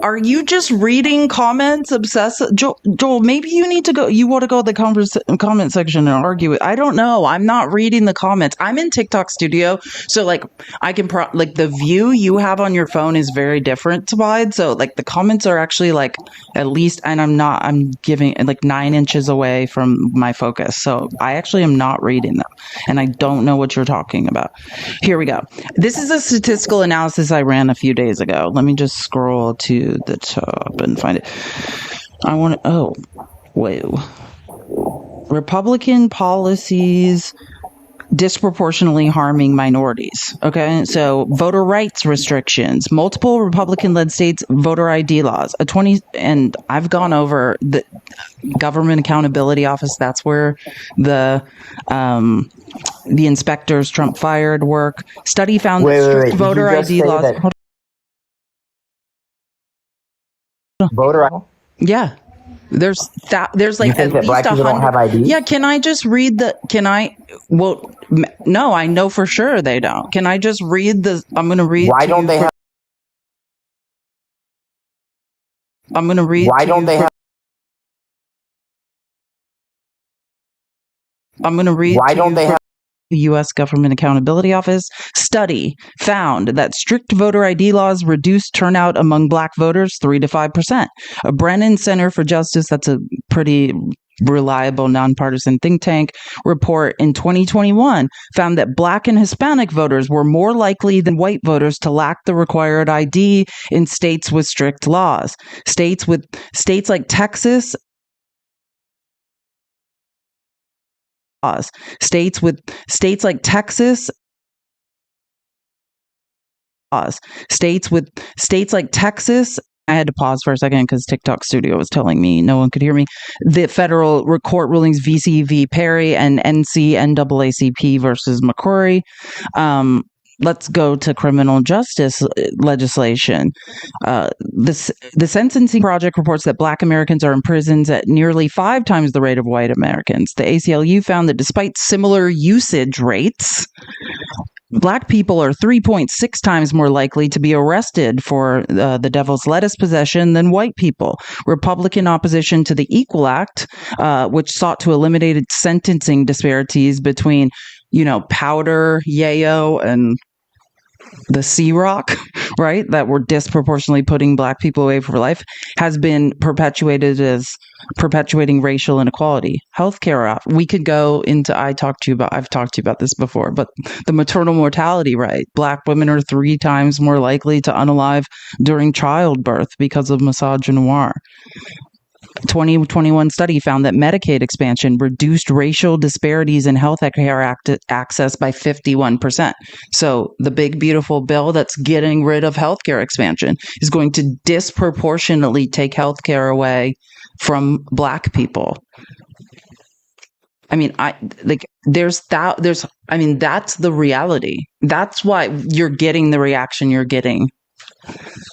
are you just reading comments obsessive? Joel, maybe you need to go, you want to go to the comment section and argue it. I don't know. I'm not reading the comments. I'm in TikTok studio. So like I can like the view you have on your phone is very different to mine. So like the comments are actually like at least, and I'm giving like 9 inches away from my focus. So I actually am not reading them and I don't know what you're talking about. Here we go. This is a statistical analysis I ran a few days ago. Let me just scroll to the top and find it. Republican policies disproportionately harming minorities. Okay, so voter rights restrictions, multiple Republican-led states voter ID laws, and I've gone over the Government Accountability Office. That's where the inspectors Trump fired work. Study found that strict voter ID laws. Voter ID? Yeah. There's like you think at that Black least people don't have ID? Yeah, can I just read no, I know for sure they don't. Can I just read I'm going to read Why don't they have I'm going to read Why don't they have I'm going to read Why don't they have the U.S. Government Accountability Office study found that strict voter ID laws reduced turnout among Black voters 3 to 5%. A Brennan Center for Justice, that's a pretty reliable nonpartisan think tank, report in 2021 found that Black and Hispanic voters were more likely than white voters to lack the required ID in states with strict laws. States like Texas States like Texas I had to pause for a second because TikTok Studio was telling me no one could hear me. The federal court rulings VC v. Perry and NC NAACP versus McCrory. Let's go to criminal justice legislation. The Sentencing Project reports that Black Americans are in prisons at nearly 5 times the rate of white Americans. The ACLU found that despite similar usage rates, Black people are 3.6 times more likely to be arrested for the devil's lettuce possession than white people. Republican opposition to the Equal Act, which sought to eliminate sentencing disparities between, powder, yayo, and the Sea Rock, right, that were disproportionately putting Black people away for life, has been perpetuated as perpetuating racial inequality. Healthcare, we could go into, I've talked to you about this before, but the maternal mortality rate, Black women are 3 times more likely to unalive during childbirth because of misogynoir. 2021 study found that Medicaid expansion reduced racial disparities in health care access by 51%. So the big, beautiful bill that's getting rid of healthcare expansion is going to disproportionately take healthcare away from Black people. I mean, that's the reality. That's why you're getting the reaction you're getting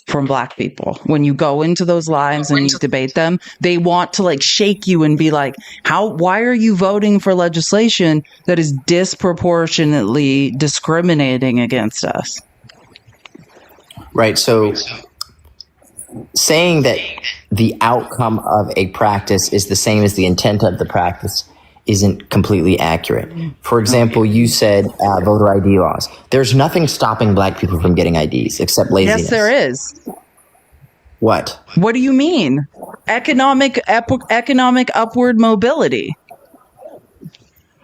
from black people. When you go into those lives and you debate them, they want to like shake you and be like, why are you voting for legislation that is disproportionately discriminating against us? Right. So saying that the outcome of a practice is the same as the intent of the practice isn't completely accurate. For example, you said voter ID laws. There's nothing stopping black people from getting IDs except laziness. Yes, there is. What? What do you mean? Economic upward mobility.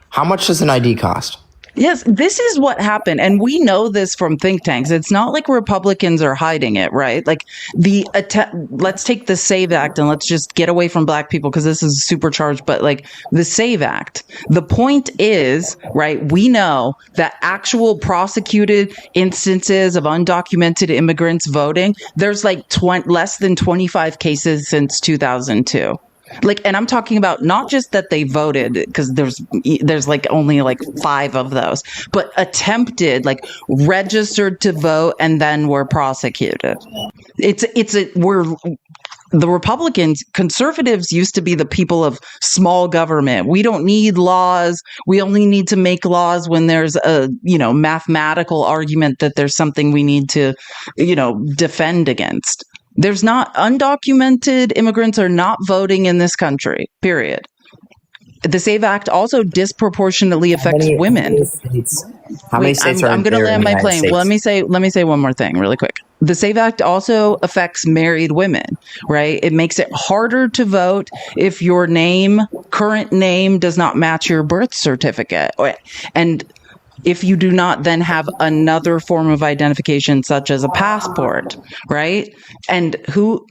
How much does an ID cost? Yes, this is what happened. And we know this from think tanks. It's not like Republicans are hiding it, right? Like let's take the SAVE Act and let's just get away from black people because this is supercharged. But like the SAVE Act, the point is, right, we know that actual prosecuted instances of undocumented immigrants voting, there's like less than 25 cases since 2002. Like, and I'm talking about not just that they voted, because there's like only like 5 of those, but attempted, like registered to vote and then were prosecuted. The Republicans, conservatives used to be the people of small government. We don't need laws. We only need to make laws when there's a, mathematical argument that there's something we need to, defend against. There's not undocumented immigrants are not voting in this country, period. The SAVE Act also disproportionately affects women. How many states are I'm going to land my plane. States? Well, let me say one more thing really quick. The SAVE Act also affects married women, right? It makes it harder to vote if your current name does not match your birth certificate. And if you do not then have another form of identification, such as a passport, right? And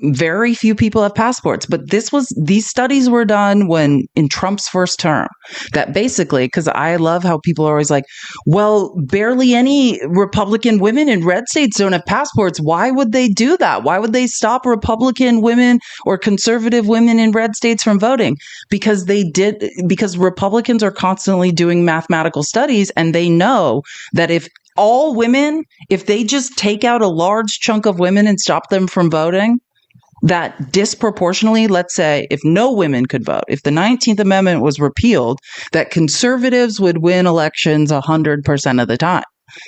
very few people have passports. But these studies were done in Trump's first term, that basically, because I love how people are always like, well, barely any Republican women in red states don't have passports. Why would they do that? Why would they stop Republican women or conservative women in red states from voting? Because Republicans are constantly doing mathematical studies, and they know that if they just take out a large chunk of women and stop them from voting, that disproportionately, let's say, if no women could vote, if the 19th Amendment was repealed, that conservatives would win elections 100% of the time.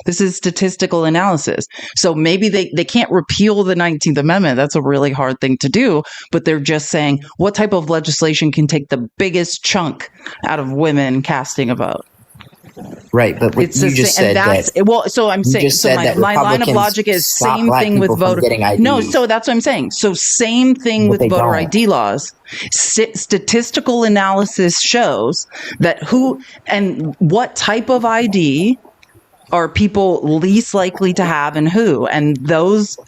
This is statistical analysis. So maybe they can't repeal the 19th Amendment. That's a really hard thing to do. But they're just saying, what type of legislation can take the biggest chunk out of women casting a vote? Right, but you just said that. Well, so I'm saying, so my line of logic is same thing with voter. No, so that's what I'm saying. So same thing with voter ID laws. Statistical analysis shows that who and what type of ID are people least likely to have and who. And those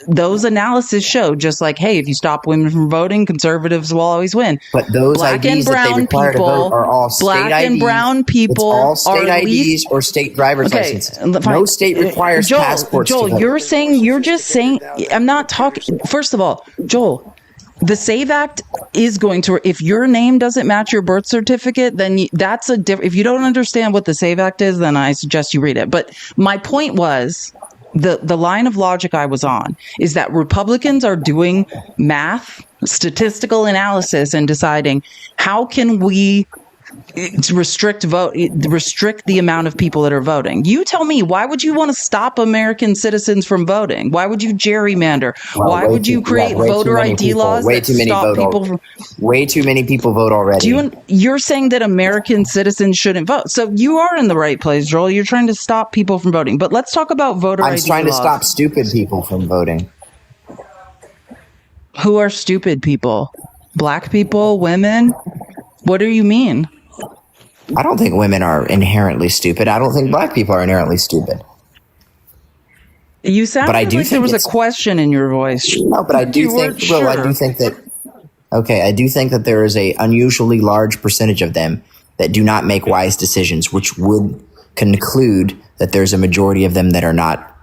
analysis show just like, hey, if you stop women from voting, conservatives will always win. But those black IDs and brown that they require people, to vote are all state black IDs. And brown people it's all state IDs least, or state driver's licenses. Fine. No state requires passports. Joel, you're just saying, I'm not talking. First of all, Joel, the SAVE Act is going to, if your name doesn't match your birth certificate, then that's a different, if you don't understand what the SAVE Act is, then I suggest you read it. But my point was, the line of logic I was on is that Republicans are doing math, statistical analysis, and deciding how can we restrict the amount of people that are voting. You tell me, why would you want to stop American citizens from voting? Why would you gerrymander? Why would you create voter ID laws that stop people from? Way too many people vote already. You're saying that American citizens shouldn't vote. So you are in the right place, Joel. You're trying to stop people from voting. But let's talk about voter ID laws. I'm trying to stop stupid people from voting. Who are stupid people? Black people? Women? What do you mean? I don't think women are inherently stupid. I don't think black people are inherently stupid. You sounded like there was a question in your voice. No, but I do think, I do think that there is a unusually large percentage of them that do not make wise decisions, which would conclude that there's a majority of them that are not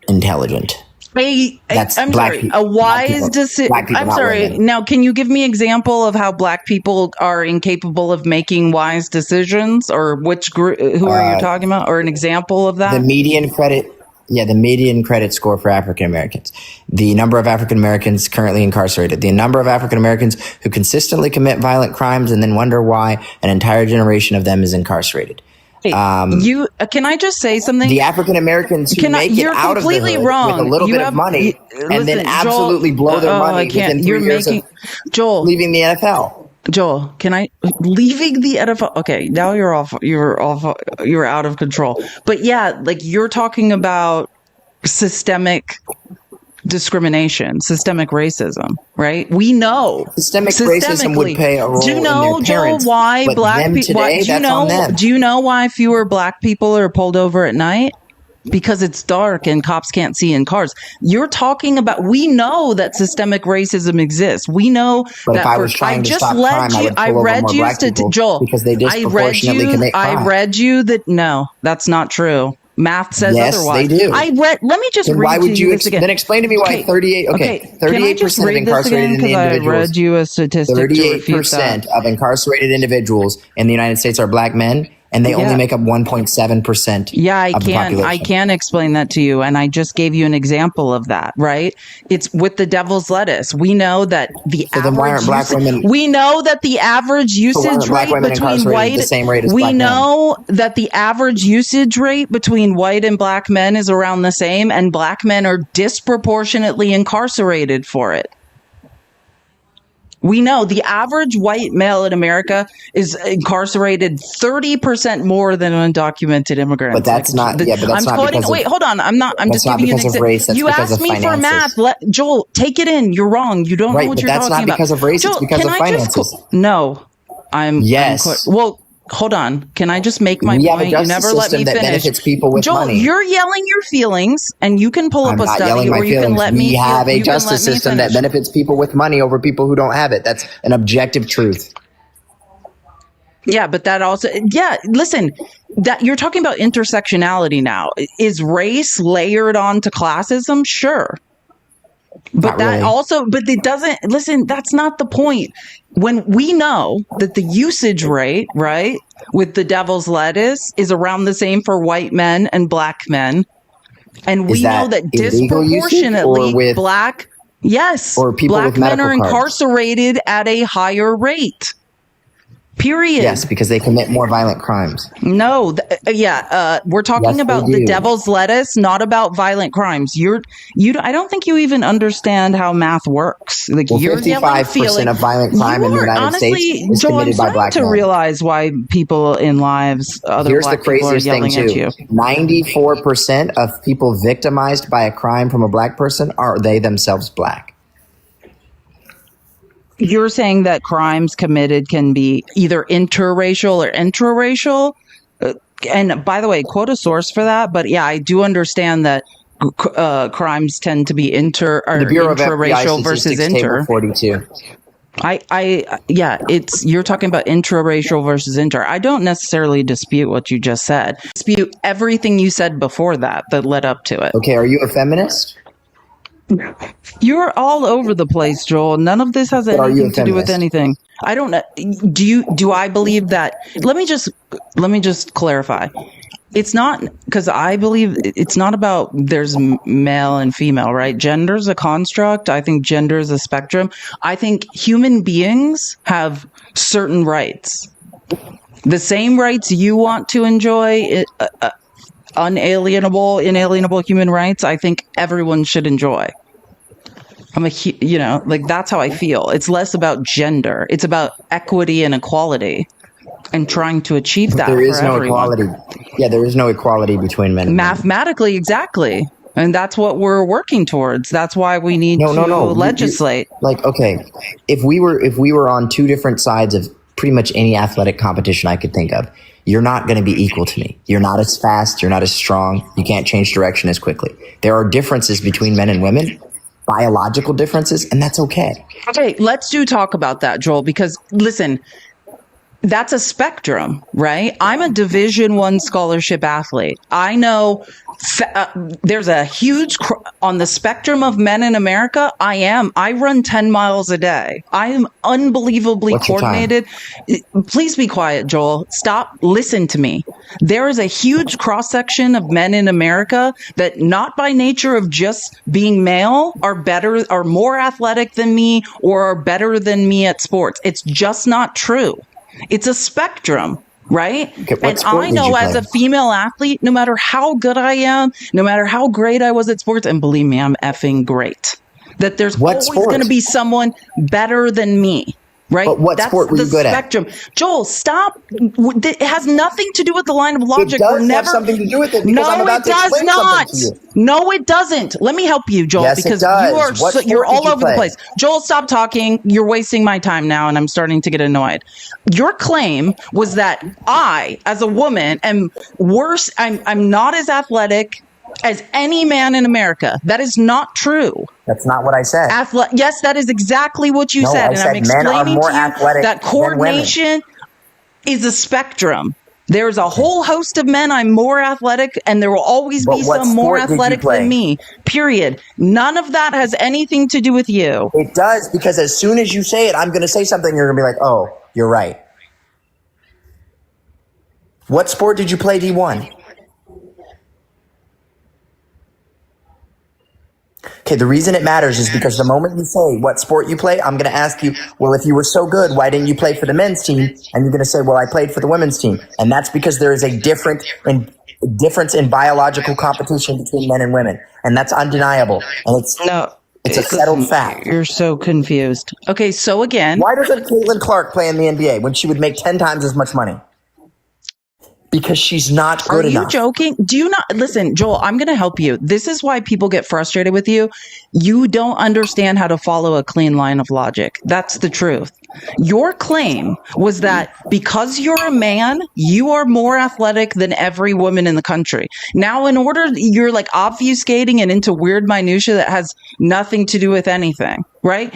intelligent. I'm sorry. A wise decision. I'm sorry. Women. Now, can you give me an example of how black people are incapable of making wise decisions, or which group? Who are you talking about? Or an example of that? The median credit the median credit score for African Americans, the number of African Americans currently incarcerated, the number of African Americans who consistently commit violent crimes and then wonder why an entire generation of them is incarcerated. Can I just say something? The African Americans who make it out of the hood with a little bit of money and then absolutely blow their money within 3 years of leaving the NFL. Joel, leaving the NFL? Okay, now you're out of control. But yeah, like you're talking about systemic discrimination, systemic racism, right? We know systemic racism would play a role. Do you know, in their parents, Joel, why black people? Do you know why fewer black people are pulled over at night? Because it's dark and cops can't see in cars. You're talking about. We know that systemic racism exists. We know but that. If I was trying to stop crime, I would pull over more black people, Joel, because they disproportionately commit crime. I read you that no, that's not true. Math says otherwise. Yes, they do. Let me just then read why would you you this again. Then explain to me why 38% of incarcerated individuals. I read you a statistic 38% of incarcerated individuals in the United States are black men, and they only make up 1.7%. Yeah, of the population. I can explain that to you, and I just gave you an example of that. Right? It's with the devil's lettuce. We know that the We know that the average usage rate between white. The same rate as we black know that the average usage rate between white and black men is around the same, and black men are disproportionately incarcerated for it. We know the average white male in America is incarcerated 30% more than undocumented immigrants. But that's not. But that's not because wait, hold on. I'm just giving you an example. You asked me for math. Joel, take it in. You're wrong. You don't know what you're talking about. That's not because of race. It's because of finances. No, Yes. Well, hold on. Can I just make my point? You never let me finish. Benefits people with Joel, money. you're yelling your feelings, and you can pull up a study, or you can let me. We have a justice system that benefits people with money over people who don't have it. That's an objective truth. Yeah, but that also, listen, that you're talking about intersectionality now. Is race layered onto classism? Sure. But but it doesn't, listen, that's not the point. When we know that the usage rate, right, with the devil's lettuce is around the same for white men and black men. And we know that disproportionately black men are incarcerated at a higher rate. Period. Yes, because they commit more violent crimes. No, we're talking about the devil's lettuce, not about violent crimes. I don't think you even understand how math works. Like, you're 55% of violent crime in the United States is committed by black men. To realize why people in lives, Here's the craziest thing too: 94% of people victimized by a crime from a black person are they themselves black. You're saying that crimes committed can be either interracial or intraracial. And by the way, quote a source for that. But yeah, I do understand that crimes tend to be the Bureau intraracial of versus inter. 42. You're talking about intraracial versus inter. I don't necessarily dispute what you just said. Dispute everything you said before that led up to it. Okay, are you a feminist? You're all over the place, Joel. None of this has anything to do with anything. I don't know. Do I believe that? Let me just clarify. It's not, because I believe it's not about there's male and female, right? Gender is a construct. I think gender is a spectrum. I think human beings have certain rights. The same rights you want to enjoy, inalienable human rights, I think everyone should enjoy. That's how I feel. It's less about gender. It's about equity and equality and trying to achieve that. There is no everyone. Equality. Yeah, there is no equality between men and mathematically, exactly. And that's what we're working towards. That's why we need to legislate. If we were on two different sides of pretty much any athletic competition I could think of, you're not going to be equal to me. You're not as fast. You're not as strong. You can't change direction as quickly. There are differences between men and women, biological differences, and that's okay. Okay, let's talk about that, Joel, because listen, That's a spectrum, right? I'm a Division I scholarship athlete. I know there's a huge on the spectrum of men in America. I run 10 miles a day. I am unbelievably coordinated. Please be quiet, Joel. Stop. Listen to me. There is a huge cross section of men in America that, not by nature of just being male, are more athletic than me or are better than me at sports. It's just not true. It's a spectrum, right? Okay, and I know as a female athlete, no matter how good I am, no matter how great I was at sports, and believe me, I'm effing great, that there's always going to be someone better than me. Right? But what sport were you good spectrum. Joel, stop. It has nothing to do with the line of logic. It does have something to do with it. No, it does not. No, it doesn't. Let me help you, Joel, yes, because it does. you're all over the place. Joel, stop talking. You're wasting my time now, and I'm starting to get annoyed. Your claim was that I, as a woman, am worse. I'm not as athletic as any man in America. That is not true. That's not what I said. Yes, that is exactly what you said. And I'm explaining to you that coordination is a spectrum. There's a whole host of men I'm more athletic, and there will always be some more athletic than me. Period. None of that has anything to do with you. It does, because as soon as you say it, I'm going to say something. You're going to be like, oh, you're right. What sport did you play D1? Okay, the reason it matters is because the moment you say what sport you play, I'm going to ask you, well, if you were so good, why didn't you play for the men's team? And you're going to say, well, I played for the women's team. And that's because there is a difference in biological competition between men and women. And that's undeniable. And it's a settled fact. You're so confused. Okay, so again. Why doesn't Caitlin Clark play in the NBA when she would make 10 times as much money? Because she's not good enough. Are you joking? Do you not listen, Joel? I'm going to help you. This is why people get frustrated with you. You don't understand how to follow a clean line of logic. That's the truth. Your claim was that because you're a man, you are more athletic than every woman in the country. Now, you're like obfuscating and into weird minutia that has nothing to do with anything, right?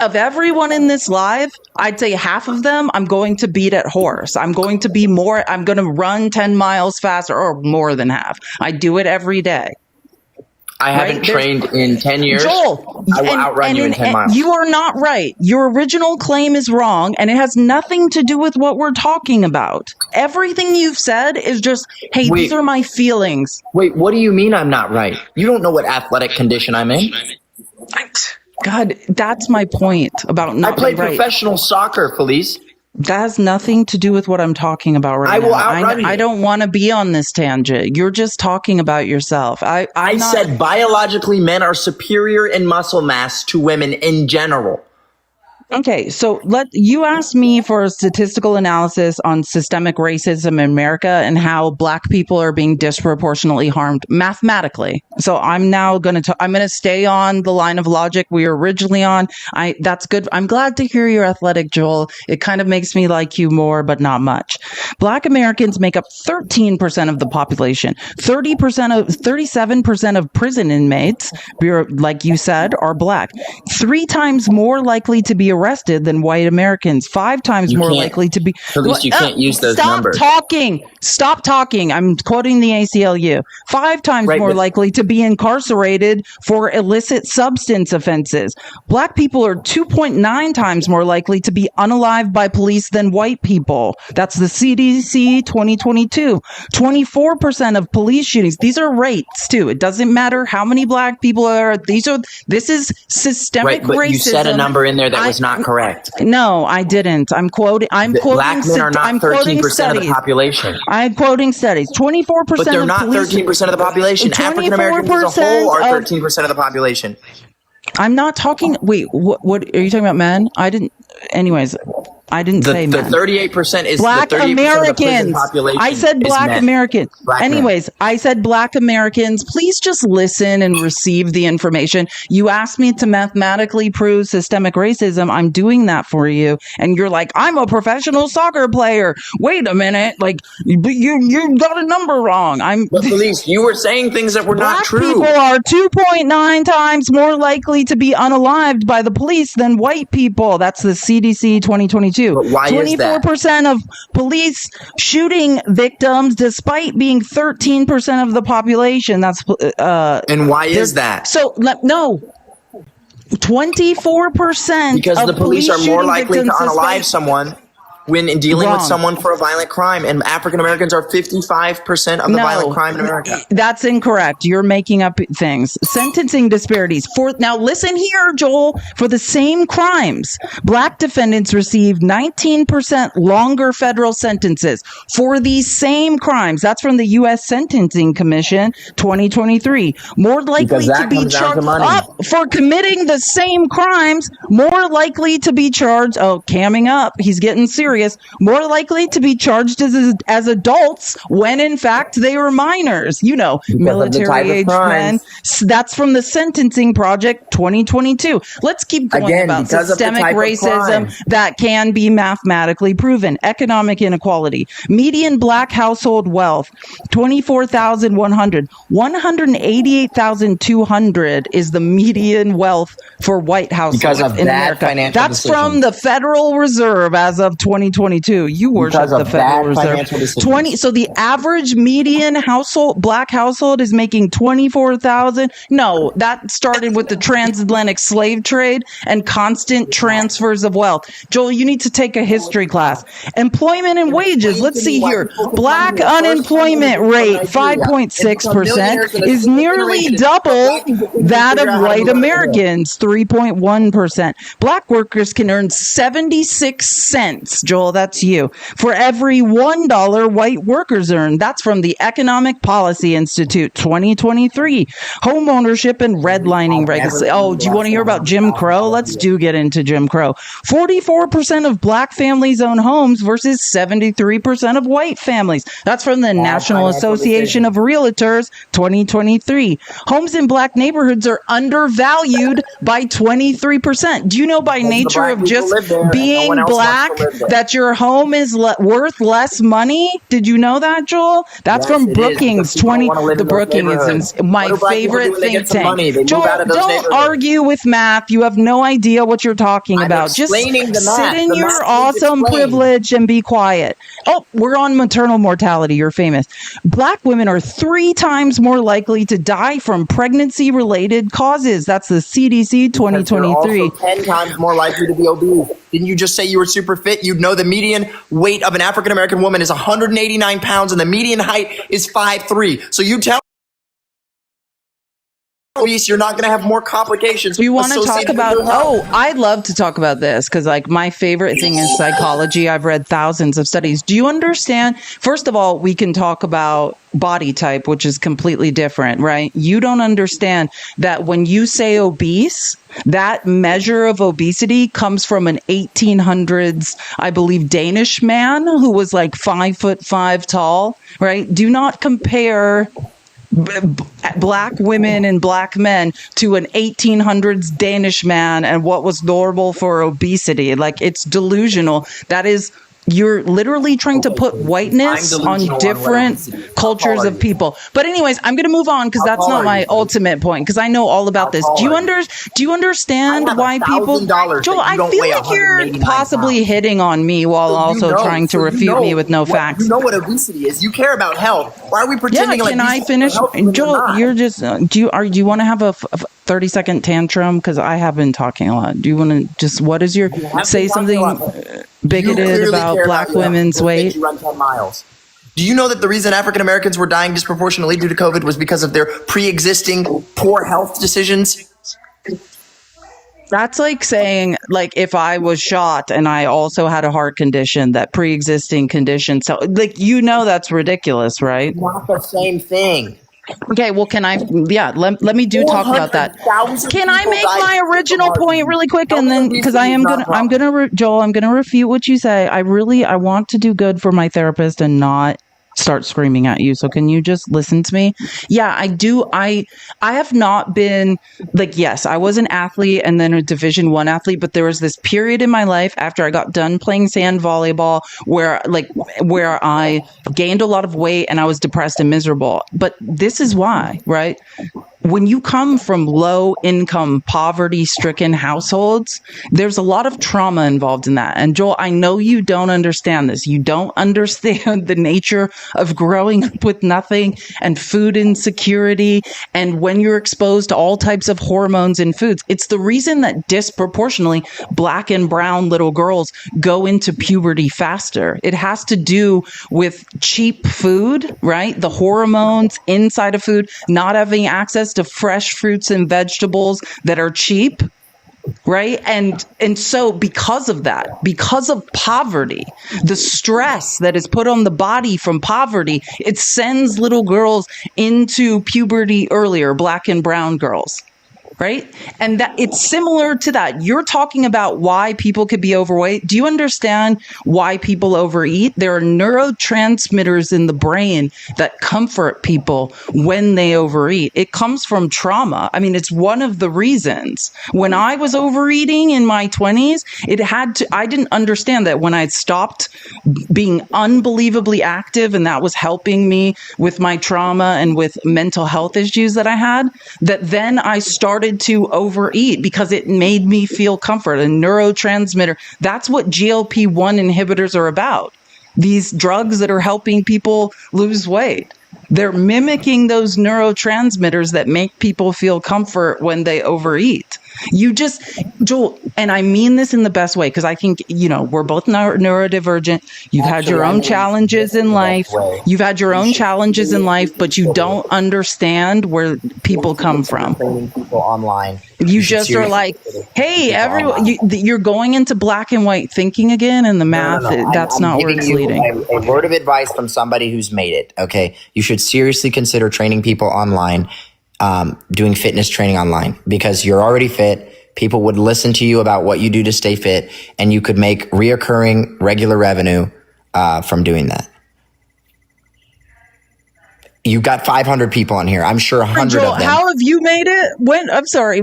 Of everyone in this live, I'd say half of them I'm going to beat at horse. I'm going to run 10 miles faster, or more than half. I do it every day. I haven't trained in 10 years. Joel, I will outrun you in 10 miles. You are not right. Your original claim is wrong, and it has nothing to do with what we're talking about. Everything you've said is just, hey, these are my feelings. Wait, what do you mean I'm not right? You don't know what athletic condition I'm in. God, that's my point about not being right. I played professional soccer, Felice. That has nothing to do with what I'm talking about right now. I will outrun you. I don't want to be on this tangent. You're just talking about yourself. I said biologically men are superior in muscle mass to women in general. Okay, so you asked me for a statistical analysis on systemic racism in America and how black people are being disproportionately harmed mathematically. So I'm now going to stay on the line of logic we were originally on. That's good. I'm glad to hear you're athletic, Joel. It kind of makes me like you more, but not much. Black Americans make up 13% of the population. 37% of prison inmates, like you said, are black. 3 times more likely to be arrested than white Americans. 5 times more likely to be. At least you can't use those numbers. Stop talking. I'm quoting the ACLU. 5 times more likely to be incarcerated for illicit substance offenses. Black people are 2.9 times more likely to be unalived by police than white people. That's the CDC 2022. 24% of police shootings. These are rates too. It doesn't matter how many black people are. This is systemic racism. You said a number in there that was not correct. No, I didn't. I'm quoting. Black men are not 13% of the population. I'm quoting studies. 24%. But they're not 13% of the population. African Americans as a whole are 13% of the population. I'm not talking. Wait, what are you talking about, men? I didn't. Anyways, I didn't say men. The 38% is black the 30% Americans. of the prison population. I said black Americans. Anyways, I said black Americans. Please just listen and receive the information. You asked me to mathematically prove systemic racism. I'm doing that for you. And you're like, I'm a professional soccer player. Wait a minute. Like, you got a number wrong. But Felice, you were saying things that were not true. Black people are 2.9 times more likely to be unalived by the police than white people. That's the CDC 2022. 2022. But why is that? 24% of police shooting victims, despite being 13% of the population. That's and why is that? So no. 24% because of the police are more likely to unalive despite someone when in dealing Wrong. with someone for a violent crime, and African Americans are 55% of the violent crime in America. That's incorrect. You're making up things. Sentencing disparities. Now listen here, Joel. For the same crimes, black defendants received 19% longer federal sentences for these same crimes. That's from the U.S. Sentencing Commission, 2023. More likely to be charged for committing the same crimes. More likely to be charged. Oh, camming up. He's getting serious. More likely to be charged as adults when in fact they were minors. You know, military age men. That's from the Sentencing Project 2022. Let's keep going about systemic racism that can be mathematically proven. Economic inequality. Median black household wealth, 24,100. 188,200 is the median wealth for white households in America. That's from the Federal Reserve as of 2022. You worship the Federal Reserve. So the average median black household is making 24,000. No, that started with the transatlantic slave trade and constant transfers of wealth. Joel, you need to take a history class. Employment and wages. Let's see here. Black unemployment rate, 5.6%, is nearly double that of white Americans, 3.1%. Black workers can earn 76 cents, Joel, that's you, for every $1 white workers earn. That's from the Economic Policy Institute, 2023. Home ownership and redlining regulations. Oh, do you want to hear about Jim Crow? Let's get into Jim Crow. 44% of black families own homes versus 73% of white families. That's from the National Association of Realtors, 2023. Homes in black neighborhoods are undervalued by 23%. Do you know by nature of just being black that your home is worth less money? Did you know that, Joel? That's from Brookings. The Brookings is my favorite think tank. Joel, don't argue with math. You have no idea what you're talking about. Just sit in your awesome privilege and be quiet. Oh, we're on maternal mortality. You're famous. Black women are 3 times more likely to die from pregnancy-related causes. That's the CDC 2023. You're also 10 times more likely to be obese. Didn't you just say you were super fit? You'd know the median weight of an African American woman is 189 pounds and the median height is 5'3". So you tell you're not going to have more complications. You want to talk about, I'd love to talk about this because like my favorite thing is psychology. I've read thousands of studies. Do you understand? First of all, we can talk about body type, which is completely different, right? You don't understand that when you say obese, that measure of obesity comes from an 1800s, I believe, Danish man who was like 5'5" tall, right? Do not compare black women and black men to an 1800s Danish man and what was normal for obesity. Like, it's delusional. That is, you're literally trying to put whiteness on different cultures of people. But anyways, I'm going to move on because that's not my ultimate point, because I know all about this. Do you understand why people... Joel, I feel like you're possibly hitting on me while also trying to refute me with no facts. You know what obesity is. You care about health. Why are we pretending can I finish? Joel, you're just... Do you want to have a 30-second tantrum? Because I have been talking a lot. Do you want to just... What is your... Say something bigoted about black women's weight? Run 10 miles. Do you know that the reason African Americans were dying disproportionately due to COVID was because of their pre-existing poor health decisions? That's like saying, like, if I was shot and I also had a heart condition, that pre-existing condition. So, like, you know, that's ridiculous, right? Not the same thing. Okay, well, can I? Yeah, let me talk about that. Can I make my original point really quick, and then because Joel, I'm gonna refute what you say. I want to do good for my therapist and not start screaming at you. So can you just listen to me? Yeah, I do. I have not been like, yes, I was an athlete and then a Division I athlete, but there was this period in my life after I got done playing sand volleyball where I gained a lot of weight and I was depressed and miserable. But this is why, right? when you come from low income, poverty stricken households, there's a lot of trauma involved in that. And Joel, I know you don't understand this. You don't understand the nature of growing up with nothing and food insecurity. And when you're exposed to all types of hormones in foods, it's the reason that disproportionately Black and brown little girls go into puberty faster. It has to do with cheap food, right? The hormones inside of food, not having access to fresh fruits and vegetables that are cheap, right? And so because of that, because of poverty, the stress that is put on the body from poverty, it sends little girls into puberty earlier, Black and brown girls. Right? And that it's similar to that. You're talking about why people could be overweight. Do you understand why people overeat? There are neurotransmitters in the brain that comfort people when they overeat. It comes from trauma. I mean, it's one of the reasons. When I was overeating in my 20s, I didn't understand that when I stopped being unbelievably active, and that was helping me with my trauma and with mental health issues that I had, that then I started to overeat because it made me feel comfort. A neurotransmitter. That's what GLP-1 inhibitors are about. These drugs that are helping people lose weight. They're mimicking those neurotransmitters that make people feel comfort when they overeat. Joel, and I mean this in the best way, because I think, we're both neurodivergent. You've had your own challenges in life. You've had your own challenges in life, but you don't understand where people come from. People online. You just are like, hey, everyone, you're going into black and white thinking again, and the math, that's not where it's leading. A word of advice from somebody who's made it, okay? You should seriously consider training people online, doing fitness training online, because you're already fit. People would listen to you about what you do to stay fit, and you could make reoccurring regular revenue from doing that. You've got 500 people on here. I'm sure 100 Joel, of them. How have you made it?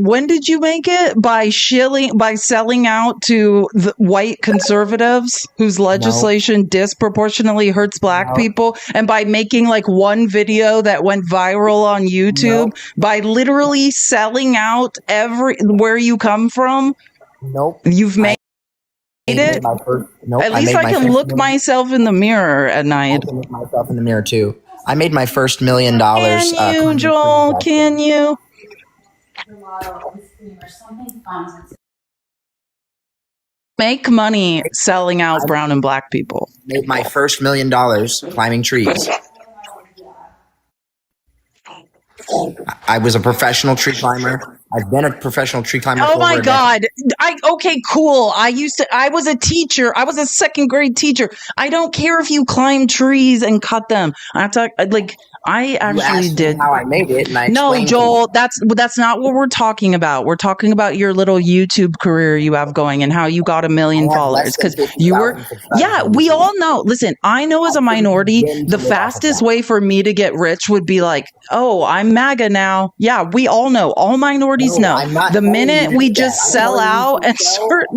When did you make it? By selling out to the white conservatives whose legislation disproportionately hurts Black people, and by making like one video that went viral on YouTube, by literally selling out where you come from? Nope. You've made it? At least I can look myself in the mirror at night. I can look myself in the mirror too. I made my first $1 million. Can you, Joel? Can you? Make money selling out brown and Black people. Made my first $1 million climbing trees. I was a professional tree climber. I've been a professional tree climber. Oh my God. Okay, cool. I was a teacher. I was a second grade teacher. I don't care if you climb trees and cut them. I actually did. How I made it, and I no, Joel, that's not what we're talking about. We're talking about your little YouTube career you have going and how you got 1 million followers, because you were. Yeah, we all know. Listen, I know as a minority, the fastest way for me to get rich would be like, oh, I'm MAGA now. Yeah, we all know. All minorities know. The minute we just sell out and start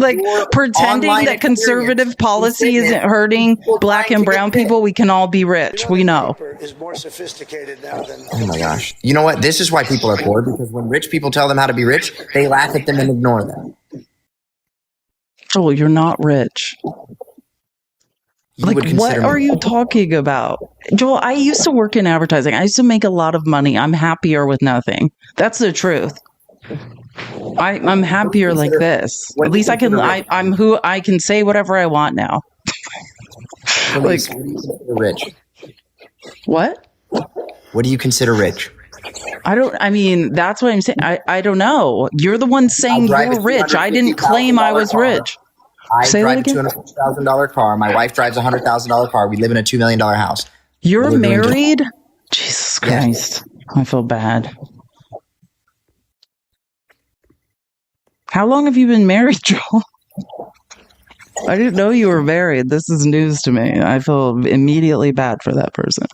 pretending that conservative policy isn't hurting Black and brown people, we can all be rich. We know. Is more sophisticated now than. Oh my gosh! You know what? This is why people are poor, because when rich people tell them how to be rich, they laugh at them and ignore them. Oh, you're not rich. What are you talking about? Joel, I used to work in advertising. I used to make a lot of money. I'm happier with nothing. That's the truth. I'm happier like this. At least I can. I'm who I can say whatever I want now. Rich. What? What do you consider rich? That's what I'm saying. I don't know. You're the one saying you're rich. I didn't claim I was rich. I drive a $250,000 car. My wife drives a $100,000 car. We live in a $2 million house. You're married? Jesus Christ. I feel bad. How long have you been married, Joel? I didn't know you were married. This is news to me. I feel immediately bad for that person.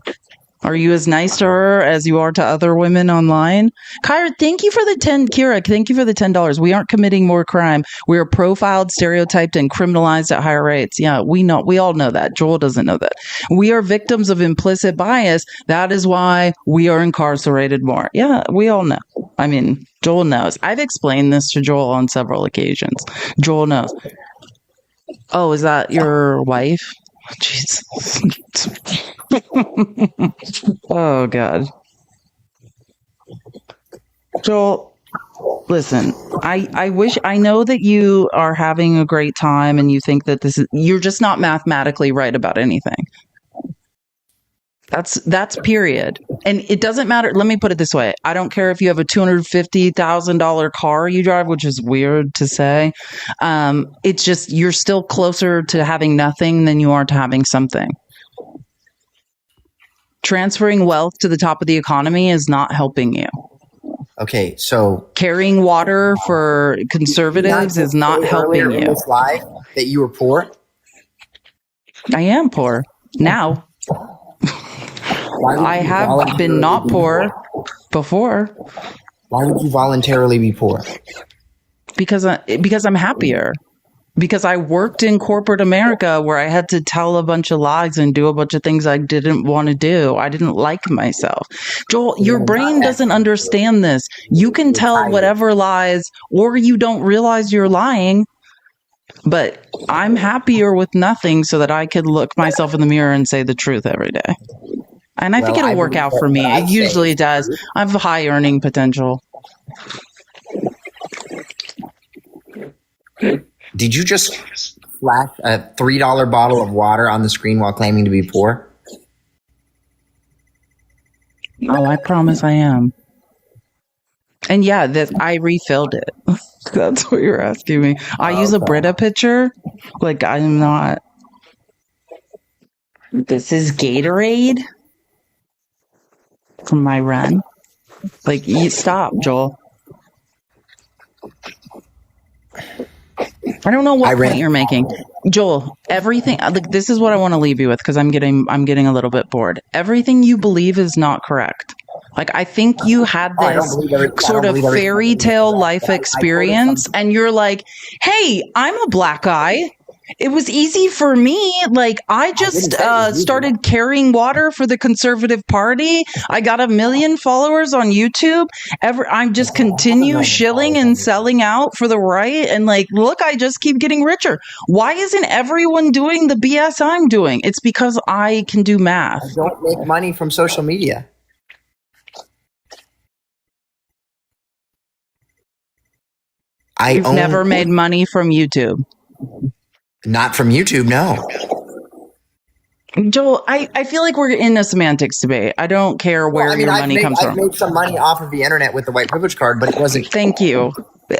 Are you as nice to her as you are to other women online? Kyra, thank you for the Kira, thank you for the $10. We aren't committing more crime. We are profiled, stereotyped, and criminalized at higher rates. Yeah, we know. We all know that. Joel doesn't know that. We are victims of implicit bias. That is why we are incarcerated more. Yeah, we all know. I mean, Joel knows. I've explained this to Joel on several occasions. Joel knows. Oh, is that your wife? Jesus. Oh, God. Joel, listen, I know that you are having a great time and you think that you're just not mathematically right about anything. That's period. And it doesn't matter. Let me put it this way. I don't care if you have a $250,000 car you drive, which is weird to say. It's just, you're still closer to having nothing than you are to having something. Transferring wealth to the top of the economy is not helping you. Okay, so carrying water for conservatives is not helping you. In this life that you were poor? I am poor now. I have been not poor before. Why would you voluntarily be poor? Because I'm happier. Because I worked in corporate America where I had to tell a bunch of lies and do a bunch of things I didn't want to do. I didn't like myself. Joel, your brain doesn't understand this. You can tell whatever lies, or you don't realize you're lying. But I'm happier with nothing so that I could look myself in the mirror and say the truth every day. And I think it'll work out for me. It usually does. I have a high earning potential. Did you just flash a $3 bottle of water on the screen while claiming to be poor? Oh, I promise I am. And yeah, I refilled it. That's what you're asking me. I use a Brita pitcher. Like, I'm not. This is Gatorade from my run. Like, you stop, Joel. I don't know what point you're making. Joel, everything, like, this is what I want to leave you with, because I'm getting a little bit bored. Everything you believe is not correct. Like, I think you had this sort of fairy tale life experience, and you're like, hey, I'm a black guy. It was easy for me. Like, I just started carrying water for the Conservative Party. I got 1 million followers on YouTube. I just continue shilling and selling out for the right. And like, look, I just keep getting richer. Why isn't everyone doing the BS I'm doing? It's because I can do math. I don't make money from social media. You've never made money from YouTube. Not from YouTube, no. Joel, I feel like we're in a semantics debate. I don't care where your money comes from. I've made some money off of the internet with the white privilege card, but it wasn't. Thank you.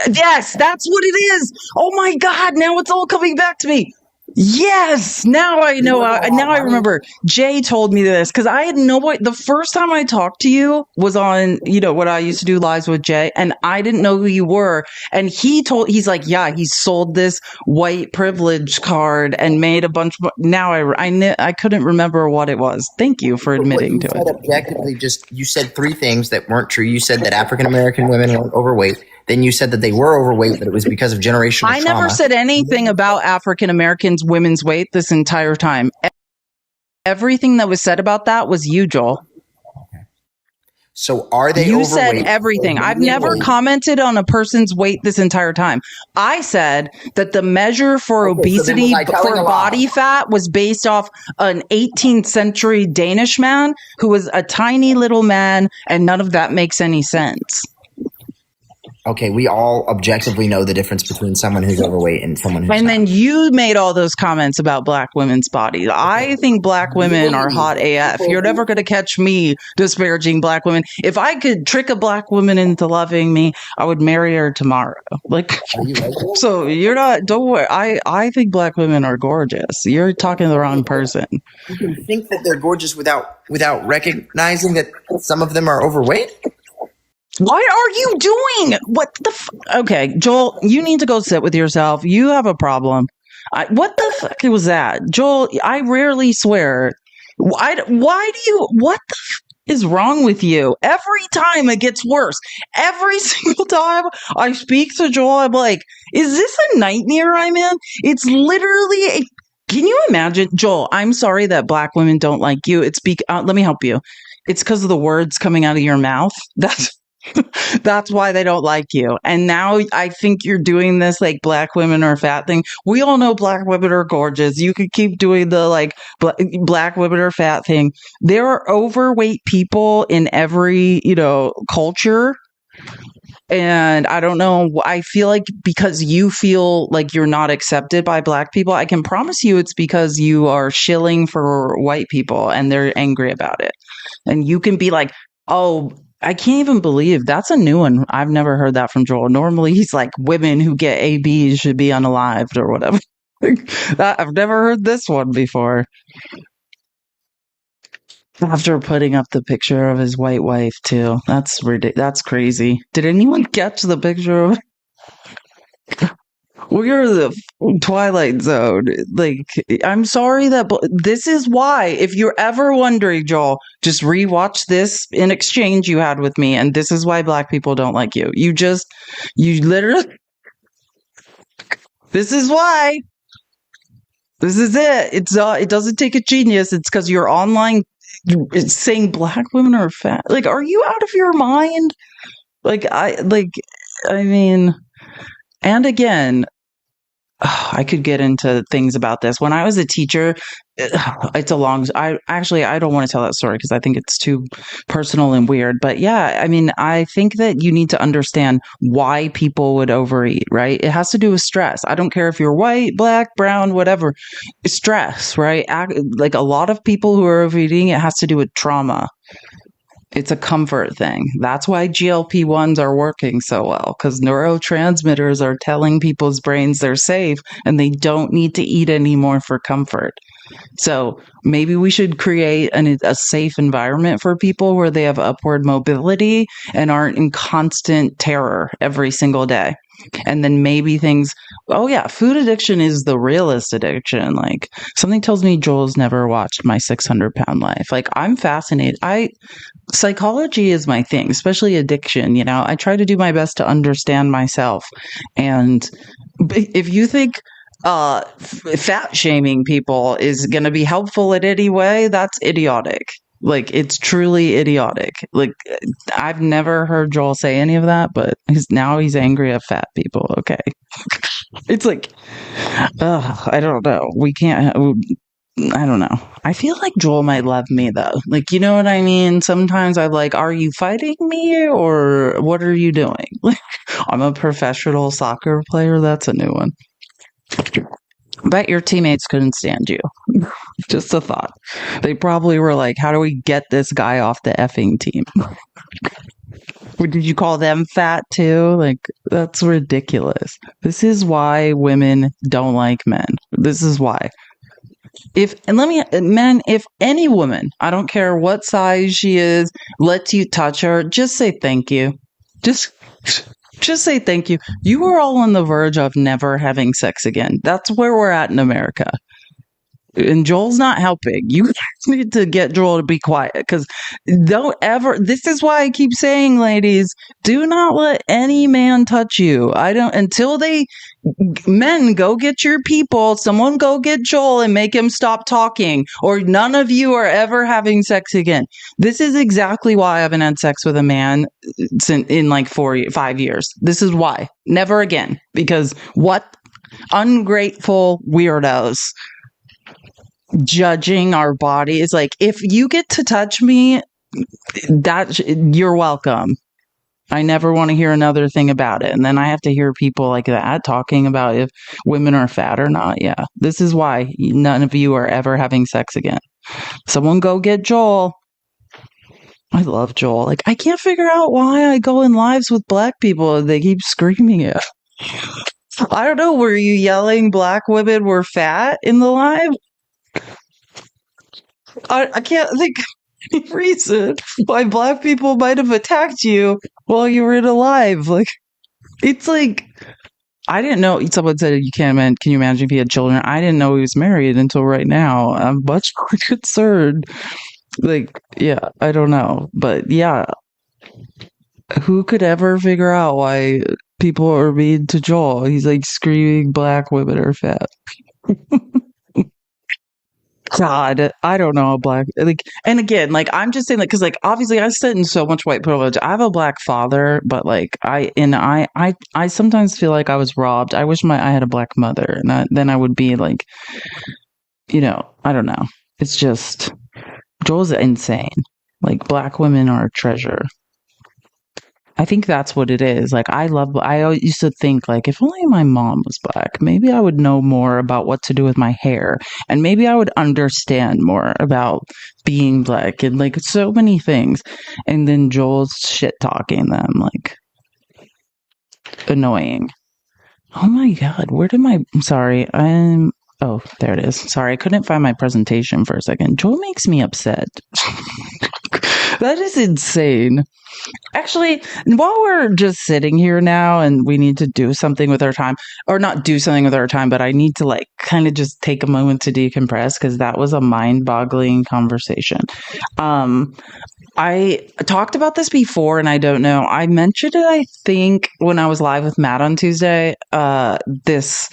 Yes, that's what it is. Oh my God, now it's all coming back to me. Yes, now I know. Now I remember. Jay told me this because I had no idea. The first time I talked to you was on, what I used to do lives with Jay, and I didn't know who you were. And he's like, yeah, he sold this white privilege card and made a bunch of. Now I couldn't remember what it was. Thank you for admitting to it. Objectively, you said 3 things that weren't true. You said that African American women weren't overweight. Then you said that they were overweight, but it was because of generational trauma. I never said anything about African Americans' women's weight this entire time. Everything that was said about that was you, Joel. Okay. So are they You overweight? said everything. I've never commented on a person's weight this entire time. I said that the measure for obesity, for body fat, was based off an 18th century Danish man who was a tiny little man, and none of that makes any sense. Okay, we all objectively know the difference between someone who's overweight and someone who's And not. then you made all those comments about black women's bodies. I think black women are hot AF. You're never going to catch me disparaging black women. If I could trick a black woman into loving me, I would marry her tomorrow. Like, so you're not, don't worry. I think black women are gorgeous. You're talking to the wrong person. You can think that they're gorgeous without recognizing that some of them are overweight? What are you doing? What the Okay, Joel, you need to go sit with yourself. You have a problem. What the fuck was that? Joel, I rarely swear. Why do you, what the is wrong with you? Every time it gets worse. Every single time I speak to Joel, I'm like, is this a nightmare I'm in? It's literally, can you imagine? Joel, I'm sorry that black women don't like you. Let me help you. It's because of the words coming out of your mouth. That's why they don't like you. And now I think you're doing this like black women are fat thing. We all know black women are gorgeous. You could keep doing the like black women are fat thing. There are overweight people in every, culture. And I don't know, I feel like because you feel like you're not accepted by black people, I can promise you it's because you are shilling for white people and they're angry about it. And you can be like, oh, I can't even believe that's a new one. I've never heard that from Joel. Normally he's like, women who get ABs should be unalived or whatever. I've never heard this one before. After putting up the picture of his white wife too. That's ridiculous. That's crazy. Did anyone get to the picture of We're the Twilight Zone. Like, I'm sorry that this is why, if you're ever wondering, Joel, just rewatch this in exchange you had with me, and this is why black people don't like you. You literally, this is why. This is it. It doesn't take a genius. It's because you're online. It's saying black women are fat. Like, are you out of your mind? I mean, and again, I could get into things about this. When I was a teacher, it's a long. I don't want to tell that story because I think it's too personal and weird. But yeah, I mean, I think that you need to understand why people would overeat. Right? It has to do with stress. I don't care if you're white, black, brown, whatever. Stress, right? Like a lot of people who are overeating, it has to do with trauma. It's a comfort thing. That's why GLP-1s are working so well, because neurotransmitters are telling people's brains they're safe and they don't need to eat anymore for comfort. So maybe we should create a safe environment for people where they have upward mobility and aren't in constant terror every single day. And then maybe food addiction is the realest addiction. Like, something tells me Joel's never watched My 600-Pound Life. Like, I'm fascinated. Psychology is my thing, especially addiction. I try to do my best to understand myself. And if you think fat shaming people is going to be helpful in any way, that's idiotic. Like, it's truly idiotic. Like, I've never heard Joel say any of that, but he's angry at fat people. Okay. It's like, I don't know. I don't know. I feel like Joel might love me though. Like, you know what I mean? Sometimes I'm like, are you fighting me or what are you doing? Like, I'm a professional soccer player. That's a new one. Bet your teammates couldn't stand you. Just a thought. They probably were like, how do we get this guy off the effing team? Did you call them fat too? Like, that's ridiculous. This is why women don't like men. This is why. If any woman, I don't care what size she is, lets you touch her, just say thank you. Just say thank you. You are all on the verge of never having sex again. That's where we're at in America. And Joel's not helping. You need to get Joel to be quiet, because this is why I keep saying, ladies, do not let any man touch you. Men, go get your people. Someone go get Joel and make him stop talking, or none of you are ever having sex again. This is exactly why I haven't had sex with a man in like 5 years. This is why. Never again. Because what ungrateful weirdos judging our bodies. Like, if you get to touch me, you're welcome. I never want to hear another thing about it. And then I have to hear people like that talking about if women are fat or not. Yeah, this is why none of you are ever having sex again. Someone go get Joel. I love Joel. Like, I can't figure out why I go in lives with black people and they keep screaming it. I don't know. Were you yelling black women were fat in the live? I can't think of any reason why black people might have attacked you while you were in a live. Like, it's like, I didn't know. Someone said, can you imagine if he had children? I didn't know he was married until right now. I'm much more concerned. Like, yeah, I don't know. But yeah, who could ever figure out why people are mean to Joel? He's like screaming black women are fat. God, I don't know, black, like, and again, like, I'm just saying, like, because, like, obviously I sit in so much white privilege. I have a black father, but, like, I sometimes feel like I was robbed. I wish I had a black mother, and then I would be like, I don't know. It's just, Joel's insane. Like, black women are a treasure. I think that's what it is. Like, I always used to think, like, if only my mom was black, maybe I would know more about what to do with my hair. And maybe I would understand more about being black and, like, so many things. And then Joel's shit talking them, like, annoying. Oh my God, I'm sorry. Oh, there it is. Sorry, I couldn't find my presentation for a second. Joel makes me upset. That is insane. Actually, while we're just sitting here now and we need to do something with our time, or not do something with our time, but I need to, like, kind of just take a moment to decompress, because that was a mind-boggling conversation. I talked about this before, and I don't know. I mentioned it, I think, when I was live with Matt on Tuesday. This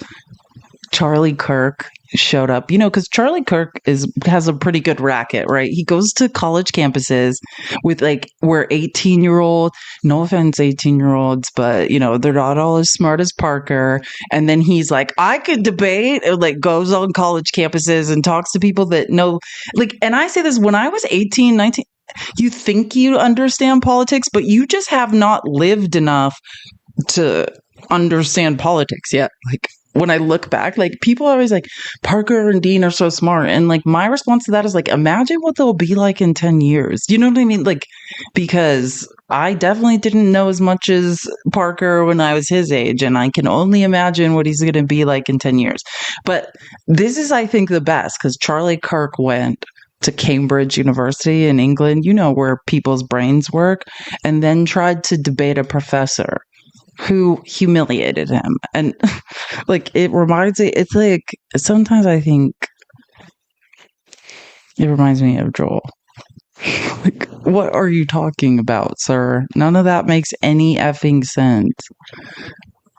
Charlie Kirk showed up, because Charlie Kirk has a pretty good racket, right? He goes to college campuses with, like, where 18-year-old, no offense, 18-year-olds, but, they're not all as smart as Parker. And then he's like, I could debate, and, like, goes on college campuses and talks to people that know, like, and I say this, when I was 18, 19, you think you understand politics, but you just have not lived enough to understand politics yet. Like, when I look back, like, people are always like, Parker and Dean are so smart. And, like, my response to that is, like, imagine what they'll be like in 10 years. You know what I mean? Like, because I definitely didn't know as much as Parker when I was his age. And I can only imagine what he's going to be like in 10 years. But this is, I think, the best, because Charlie Kirk went to Cambridge University in England, where people's brains work, and then tried to debate a professor who humiliated him. And, like, it's like, sometimes I think it reminds me of Joel. Like, what are you talking about, sir? None of that makes any effing sense.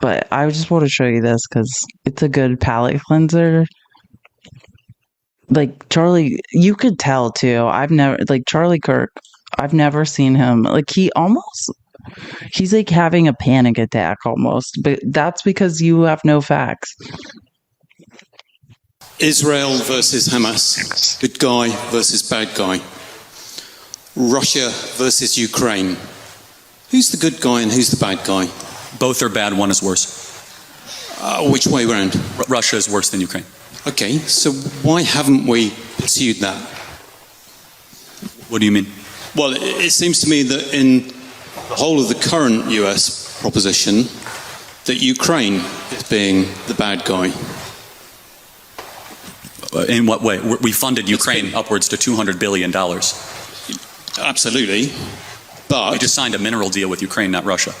But I just want to show you this because it's a good palate cleanser. Like, Charlie, you could tell too. Charlie Kirk, I've never seen him. Like, he's like having a panic attack almost, but that's because you have no facts. Israel versus Hamas, good guy versus bad guy. Russia versus Ukraine. Who's the good guy and who's the bad guy? Both are bad, one is worse. Which way round? Russia is worse than Ukraine. Okay, so why haven't we pursued that? What do you mean? Well, it seems to me that in the whole of the current US proposition, that Ukraine is being the bad guy. In what way? We funded Ukraine upwards to $200 billion. Absolutely. But we just signed a mineral deal with Ukraine, not Russia.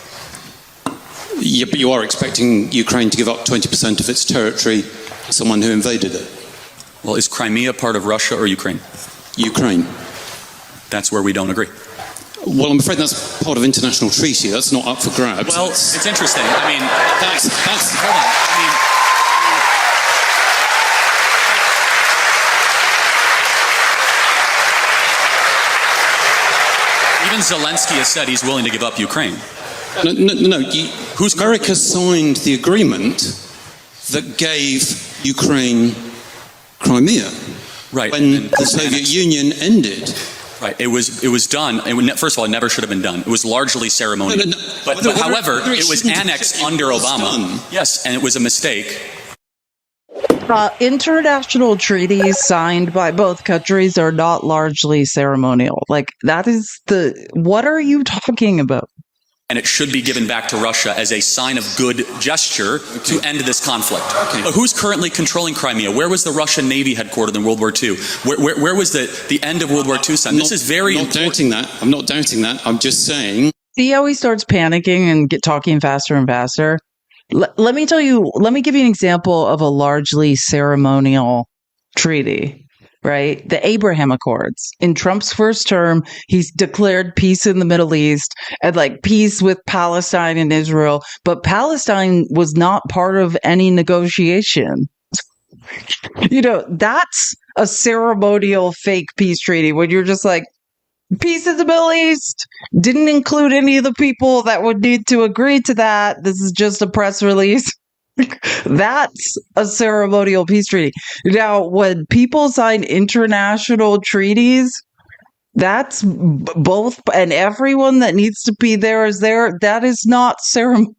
Yeah, but you are expecting Ukraine to give up 20% of its territory to someone who invaded it. Well, is Crimea part of Russia or Ukraine? Ukraine. That's where we don't agree. Well, I'm afraid that's part of international treaty. That's not up for grabs. Well, it's interesting. I mean, hold on. Even Zelensky has said he's willing to give up Ukraine. No. America signed the agreement that gave Ukraine Crimea. Right. When the Soviet Union ended. Right. It was done. First of all, it never should have been done. It was largely ceremonial. But however, it was annexed under Obama. Yes, and it was a mistake. International treaties signed by both countries are not largely ceremonial. Like, that is what are you talking about? And it should be given back to Russia as a sign of good gesture to end this conflict. Okay. But who's currently controlling Crimea? Where was the Russian Navy headquartered in World War II? Where was the end of World War II signed? This is very important. I'm not doubting that. I'm just saying. See how he starts panicking and talking faster and faster? Let me give you an example of a largely ceremonial treaty, right? The Abraham Accords. In Trump's first term, he's declared peace in the Middle East and peace with Palestine and Israel, but Palestine was not part of any negotiation. You know, that's a ceremonial fake peace treaty when you're just like, peace in the Middle East didn't include any of the people that would need to agree to that. This is just a press release. That's a ceremonial peace treaty. Now, when people sign international treaties, that's both, and everyone that needs to be there is there. That is not ceremonial.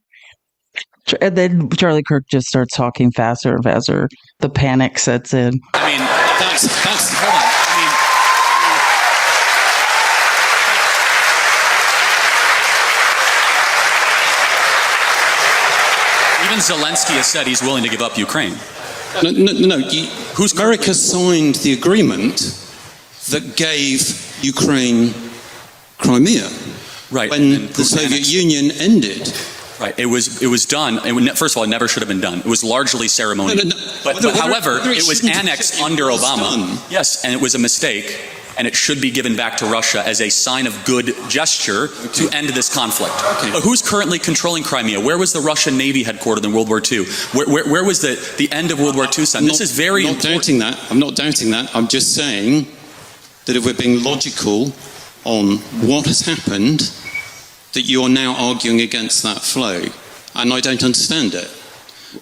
And then Charlie Kirk just starts talking faster and faster. The panic sets in. I mean, that's hold on. Even Zelensky has said he's willing to give up Ukraine. No. America signed the agreement that gave Ukraine Crimea. Right. When the Soviet Union ended. Right. It was done. First of all, it never should have been done. It was largely ceremonial. But however, it was annexed under Obama. Yes, and it was a mistake. And it should be given back to Russia as a sign of good gesture to end this conflict. But who's currently controlling Crimea? Where was the Russian Navy headquartered in World War II? Where was the end of World War II? This is very important. I'm not doubting that. I'm just saying that if we're being logical on what has happened, that you are now arguing against that flow. And I don't understand it.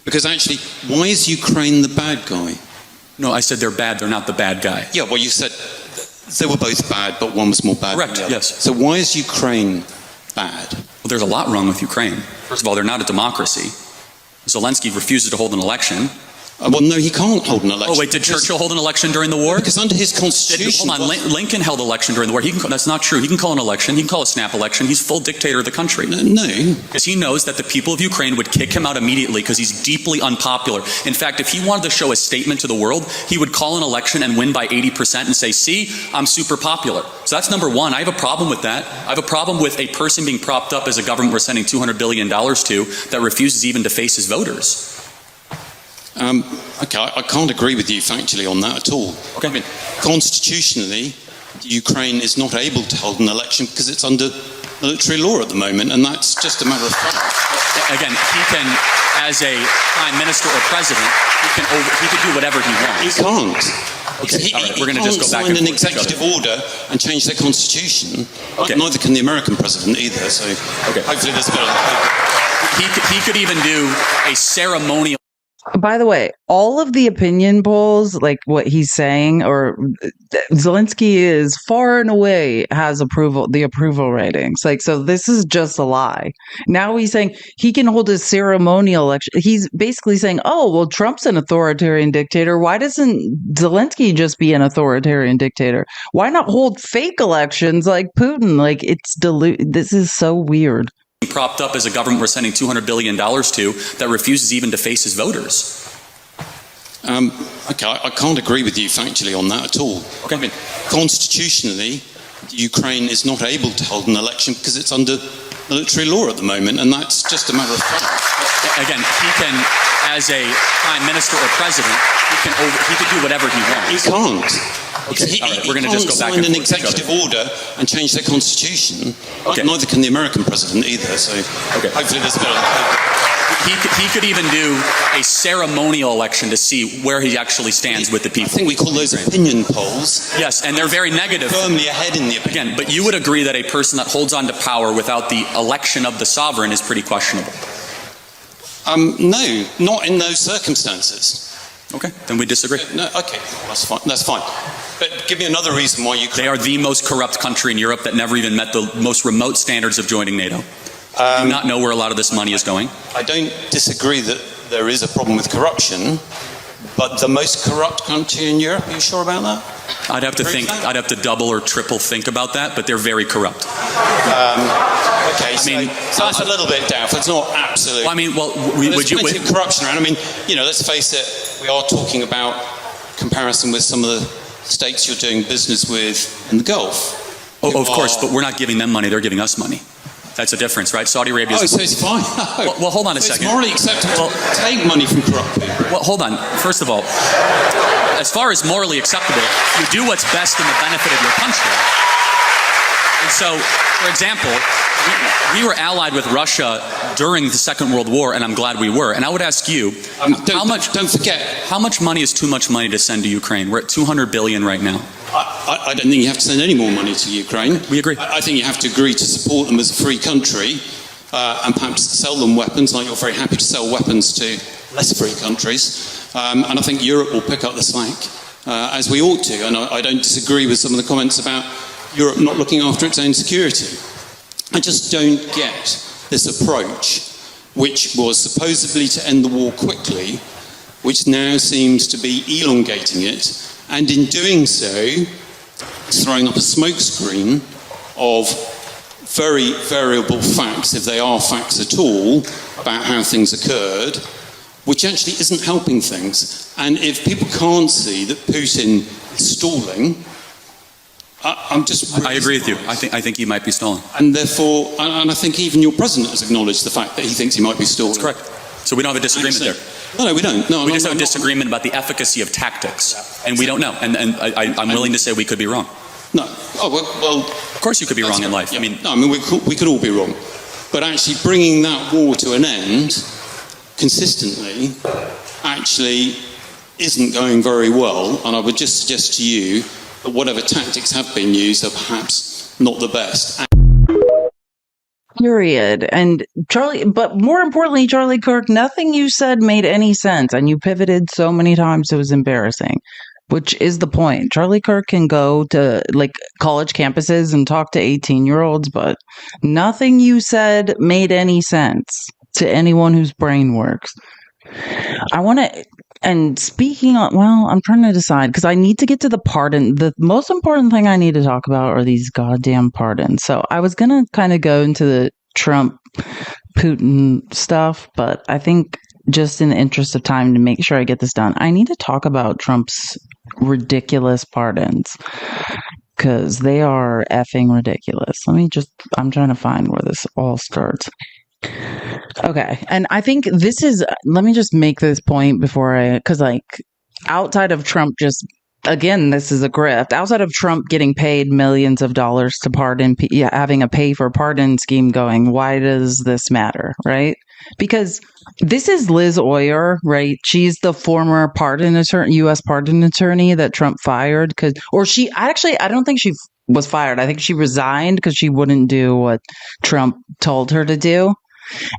Because actually, why is Ukraine the bad guy? No, I said they're bad. They're not the bad guy. Yeah, well, you said they were both bad, but one was more bad. Correct, yes. So why is Ukraine bad? Well, there's a lot wrong with Ukraine. First of all, they're not a democracy. Zelensky refuses to hold an election. Well, no, he can't hold an election. Oh, wait, did Churchill hold an election during the war? Because under his constitution... Hold on, Lincoln held an election during the war. That's not true. He can call an election. He can call a snap election. He's full dictator of the country. No. Because he knows that the people of Ukraine would kick him out immediately because he's deeply unpopular. In fact, if he wanted to show a statement to the world, he would call an election and win by 80% and say, see, I'm super popular. So that's number one. I have a problem with that. I have a problem with a person being propped up as a government we're sending $200 billion to that refuses even to face his voters. Okay, I can't agree with you factually on that at all. Okay. I mean, constitutionally, Ukraine is not able to hold an election because it's under military law at the moment, and that's just a matter of fact. Again, he can, as a prime minister or president, he can do whatever he wants. He can't. Okay, all right, we're going to just go back and forth. He can't sign an executive order and change their constitution. Okay. Neither can the American president either. So hopefully there's a bit of... He could even do a ceremonial... By the way, all of the opinion polls, like what he's saying, or Zelensky is far and away has the approval ratings. Like, so this is just a lie. Now he's saying he can hold a ceremonial election. He's basically saying, oh, well, Trump's an authoritarian dictator. Why doesn't Zelensky just be an authoritarian dictator? Why not hold fake elections like Putin? Like, this is so weird. Propped up as a government we're sending $200 billion to that refuses even to face his voters. Okay, I can't agree with you factually on that at all. Okay. I mean, constitutionally, Ukraine is not able to hold an election because it's under military law at the moment, and that's just a matter of fact. Again, he can, as a prime minister or president, he can do whatever he wants. He can't. Okay, all right, we're going to just go back and sign an executive order and change their constitution. Okay. Neither can the American president either. So hopefully there's a bit of... He could even do a ceremonial election to see where he actually stands with the people. I think we call those opinion polls. Yes, and they're very negative. Firmly ahead in the opinion. Again, but you would agree that a person that holds on to power without the election of the sovereign is pretty questionable. No, not in those circumstances. Okay, then we disagree. No, okay, that's fine. That's fine. But give me another reason why you... They are the most corrupt country in Europe that never even met the most remote standards of joining NATO. Do you not know where a lot of this money is going? I don't disagree that there is a problem with corruption, but the most corrupt country in Europe, are you sure about that? I'd have to think, I'd have to double or triple think about that, but they're very corrupt. Okay, so that's a little bit doubtful. It's not absolute. Well, I mean, well, there's plenty of corruption around. I mean, let's face it, we are talking about comparison with some of the states you're doing business with in the Gulf. Oh, of course, but we're not giving them money, they're giving us money. That's a difference, right? Saudi Arabia. So it's fine. Well, hold on a second. It's morally acceptable to take money from corrupt people. Well, hold on. First of all, as far as morally acceptable, you do what's best in the benefit of your country. And so, for example, We were allied with Russia during the Second World War, and I'm glad we were. And I would ask you, don't forget, how much money is too much money to send to Ukraine? We're at $200 billion right now. I don't think you have to send any more money to Ukraine. We agree. I think you have to agree to support them as a free country, and perhaps sell them weapons, like you're very happy to sell weapons to less free countries. And I think Europe will pick up the slack, as we ought to. And I don't disagree with some of the comments about Europe not looking after its own security. I just don't get this approach, which was supposedly to end the war quickly, which now seems to be elongating it, and in doing so, throwing up a smokescreen of very variable facts, if they are facts at all, about how things occurred, which actually isn't helping things. And if people can't see that Putin is stalling, I agree with you. I think he might be stalling. And therefore, and I think even your president has acknowledged the fact that he thinks he might be stalling. That's correct. So we don't have a disagreement there. No, we don't. No, we just have a disagreement about the efficacy of tactics, and we don't know. And I'm willing to say we could be wrong. No. Oh well. Of course, you could be wrong in life. Yeah. I mean, we could all be wrong, but actually bringing that war to an end consistently actually isn't going very well. And I would just suggest to you that whatever tactics have been used are perhaps not the best. Period. And Charlie, but more importantly, Charlie Kirk, nothing you said made any sense. And you pivoted so many times it was embarrassing, which is the point. Charlie Kirk can go to like college campuses and talk to 18-year-olds, but nothing you said made any sense to anyone whose brain works. I want to, and speaking on, well, I'm trying to decide because I need to get to the pardon. The most important thing I need to talk about are these goddamn pardons. So I was going to kind of go into the Trump Putin stuff, but I think just in the interest of time to make sure I get this done, I need to talk about Trump's ridiculous pardons because they are effing ridiculous. I'm trying to find where this all starts. Okay. And I think this is, let me just make this point because outside of Trump again, this is a grift. Outside of Trump getting paid millions of dollars to pardon, having a pay for pardon scheme going, why does this matter, right? Because this is Liz Oyer, right? She's the former U.S. pardon attorney that Trump fired I don't think she was fired. I think she resigned because she wouldn't do what Trump told her to do.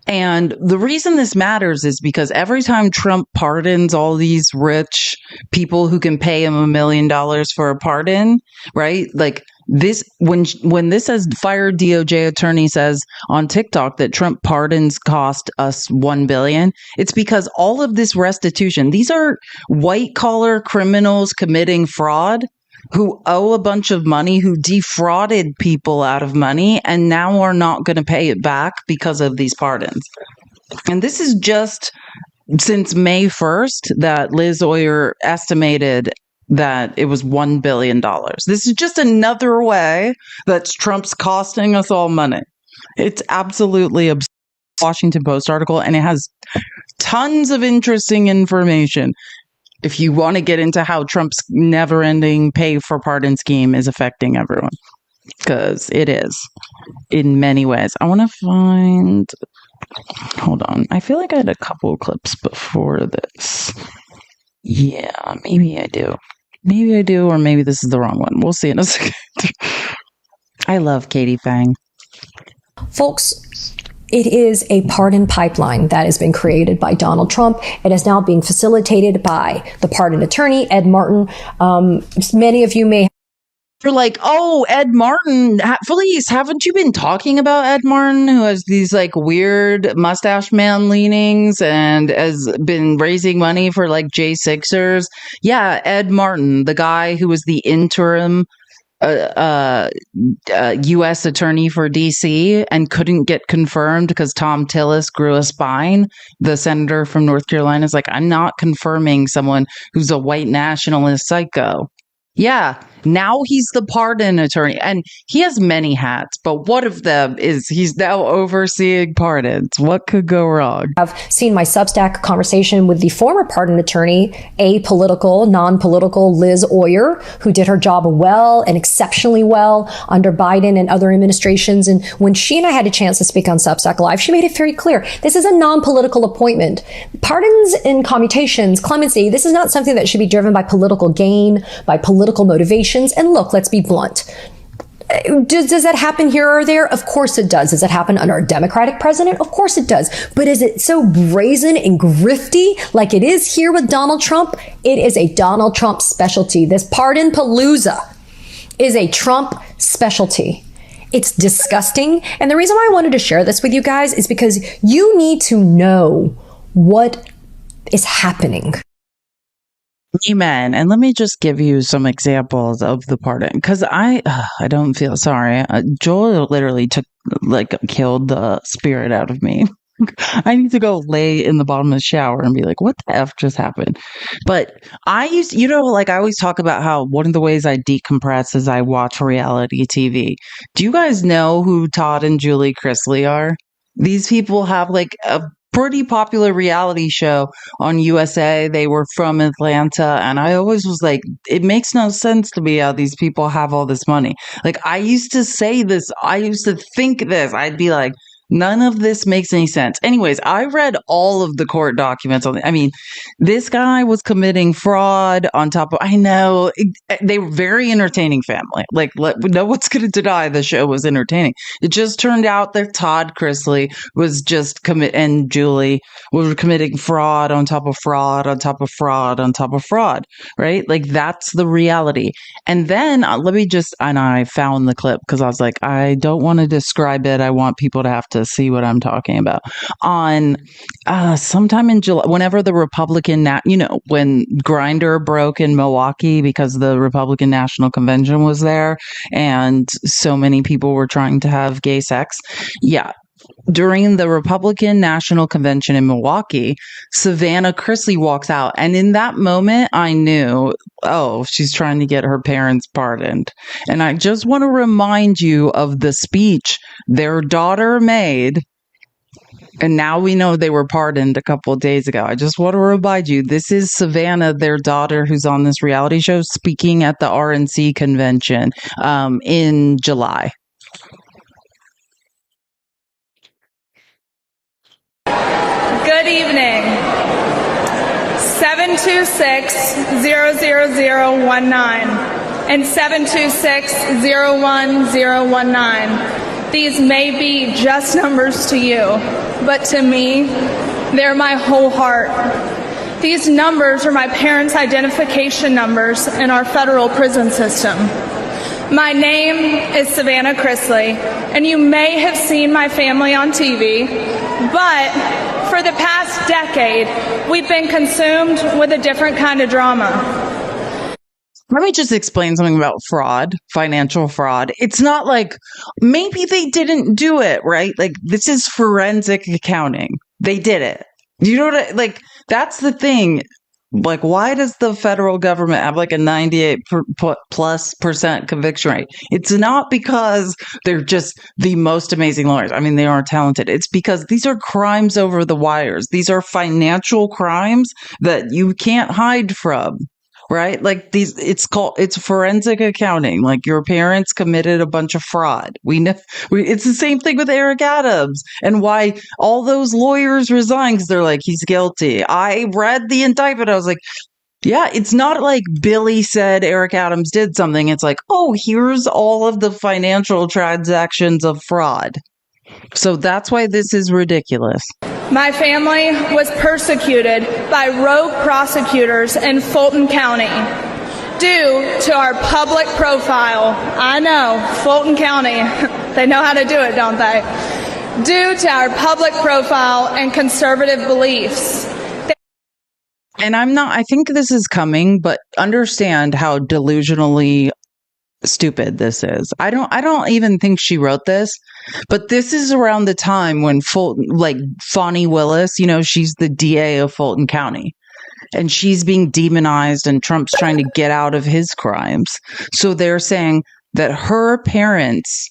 And the reason this matters is because every time Trump pardons all these rich people who can pay him $1 million for a pardon, right? Like this, when this says fired DOJ attorney says on TikTok that Trump pardons cost us $1 billion, it's because all of this restitution, these are white collar criminals committing fraud who owe a bunch of money, who defrauded people out of money, and now are not going to pay it back because of these pardons. And this is just since May 1st that Liz Oyer estimated that it was $1 billion. This is just another way that Trump's costing us all money. It's absolutely absurd. Washington Post article, and it has tons of interesting information if you want to get into how Trump's never-ending pay for pardon scheme is affecting everyone, because it is in many ways. I want to find, hold on, I feel like I had a couple of clips before this. Yeah, maybe I do, or maybe this is the wrong one. We'll see in a second. I love Katie Fang. Folks, it is a pardon pipeline that has been created by Donald Trump. It is now being facilitated by the pardon attorney, Ed Martin. Many of you may. You're like, oh, Ed Martin. Felice, haven't you been talking about Ed Martin, who has these like weird mustache man leanings and has been raising money for like J6ers? Yeah, Ed Martin, the guy who was the interim U.S. attorney for D.C. and couldn't get confirmed because Tom Tillis grew a spine. The senator from North Carolina is like, I'm not confirming someone who's a white nationalist psycho. Yeah. Now he's the pardon attorney, and he has many hats, but one of them is he's now overseeing pardons. What could go wrong? I've seen my Substack conversation with the former pardon attorney, apolitical, non-political Liz Oyer, who did her job well and exceptionally well under Biden and other administrations. And when she and I had a chance to speak on Substack Live, she made it very clear. This is a non-political appointment. Pardons and commutations, clemency, this is not something that should be driven by political gain, by political motivation. And look, let's be blunt. Does that happen here or there? Of course it does. Does it happen under a Democratic president? Of course it does. But is it so brazen and grifty like it is here with Donald Trump? It is a Donald Trump specialty. This pardon palooza is a Trump specialty. It's disgusting. And the reason why I wanted to share this with you guys is because you need to know what is happening. Amen. And let me just give you some examples of the pardon, because I don't feel sorry. Joel literally killed the spirit out of me. I need to go lay in the bottom of the shower and be like, what the F just happened? But I always talk about how one of the ways I decompress is I watch reality TV. Do you guys know who Todd and Julie Chrisley are? These people have a pretty popular reality show on USA. They were from Atlanta, and I always was like, it makes no sense to me how these people have all this money. I used to say this, I used to think this, I'd be like, none of this makes any sense. Anyways, I read all of the court documents this guy was committing fraud on top of, they were very entertaining family. No one's going to deny the show was entertaining. It just turned out that Todd Chrisley was and Julie were committing fraud on top of fraud on top of fraud on top of fraud, right? That's the reality. And then and I found the clip because I was like, I don't want to describe it. I want people to have to see what I'm talking about. On sometime in July, whenever the Republican, when Grindr broke in Milwaukee because the Republican National Convention was there and so many people were trying to have gay sex. Yeah. During the Republican National Convention in Milwaukee, Savannah Chrisley walks out. And in that moment, I knew, she's trying to get her parents pardoned. And I just want to remind you of the speech their daughter made. And now we know they were pardoned a couple of days ago. I just want to remind you, this is Savannah, their daughter, who's on this reality show, speaking at the RNC convention in July. Good evening. 726-00019 and 726-01019. These may be just numbers to you, but to me, they're my whole heart. These numbers are my parents' identification numbers in our federal prison system. My name is Savannah Chrisley, and you may have seen my family on TV, but for the past decade, we've been consumed with a different kind of drama. Let me just explain something about fraud, financial fraud. It's not like maybe they didn't do it, right? This is forensic accounting. They did it. You know what? That's the thing. Why does the federal government have a 98+% conviction rate? It's not because they're just the most amazing lawyers. They are talented. It's because these are crimes over the wires. These are financial crimes that you can't hide from. Right? It's forensic accounting. Your parents committed a bunch of fraud. We know it's the same thing with Eric Adams and why all those lawyers resigned because they're like, he's guilty. I read the indictment. I was like, yeah, it's not like Billy said Eric Adams did something. It's here's all of the financial transactions of fraud. So that's why this is ridiculous. My family was persecuted by rogue prosecutors in Fulton County due to our public profile. I know, Fulton County, they know how to do it, don't they? Due to our public profile and conservative beliefs. And I think this is coming, but understand how delusionally stupid this is. I don't even think she wrote this, but this is around the time when Fulton, Fonnie Willis, she's the DA of Fulton County. and she's being demonized, and Trump's trying to get out of his crimes. So they're saying that her parents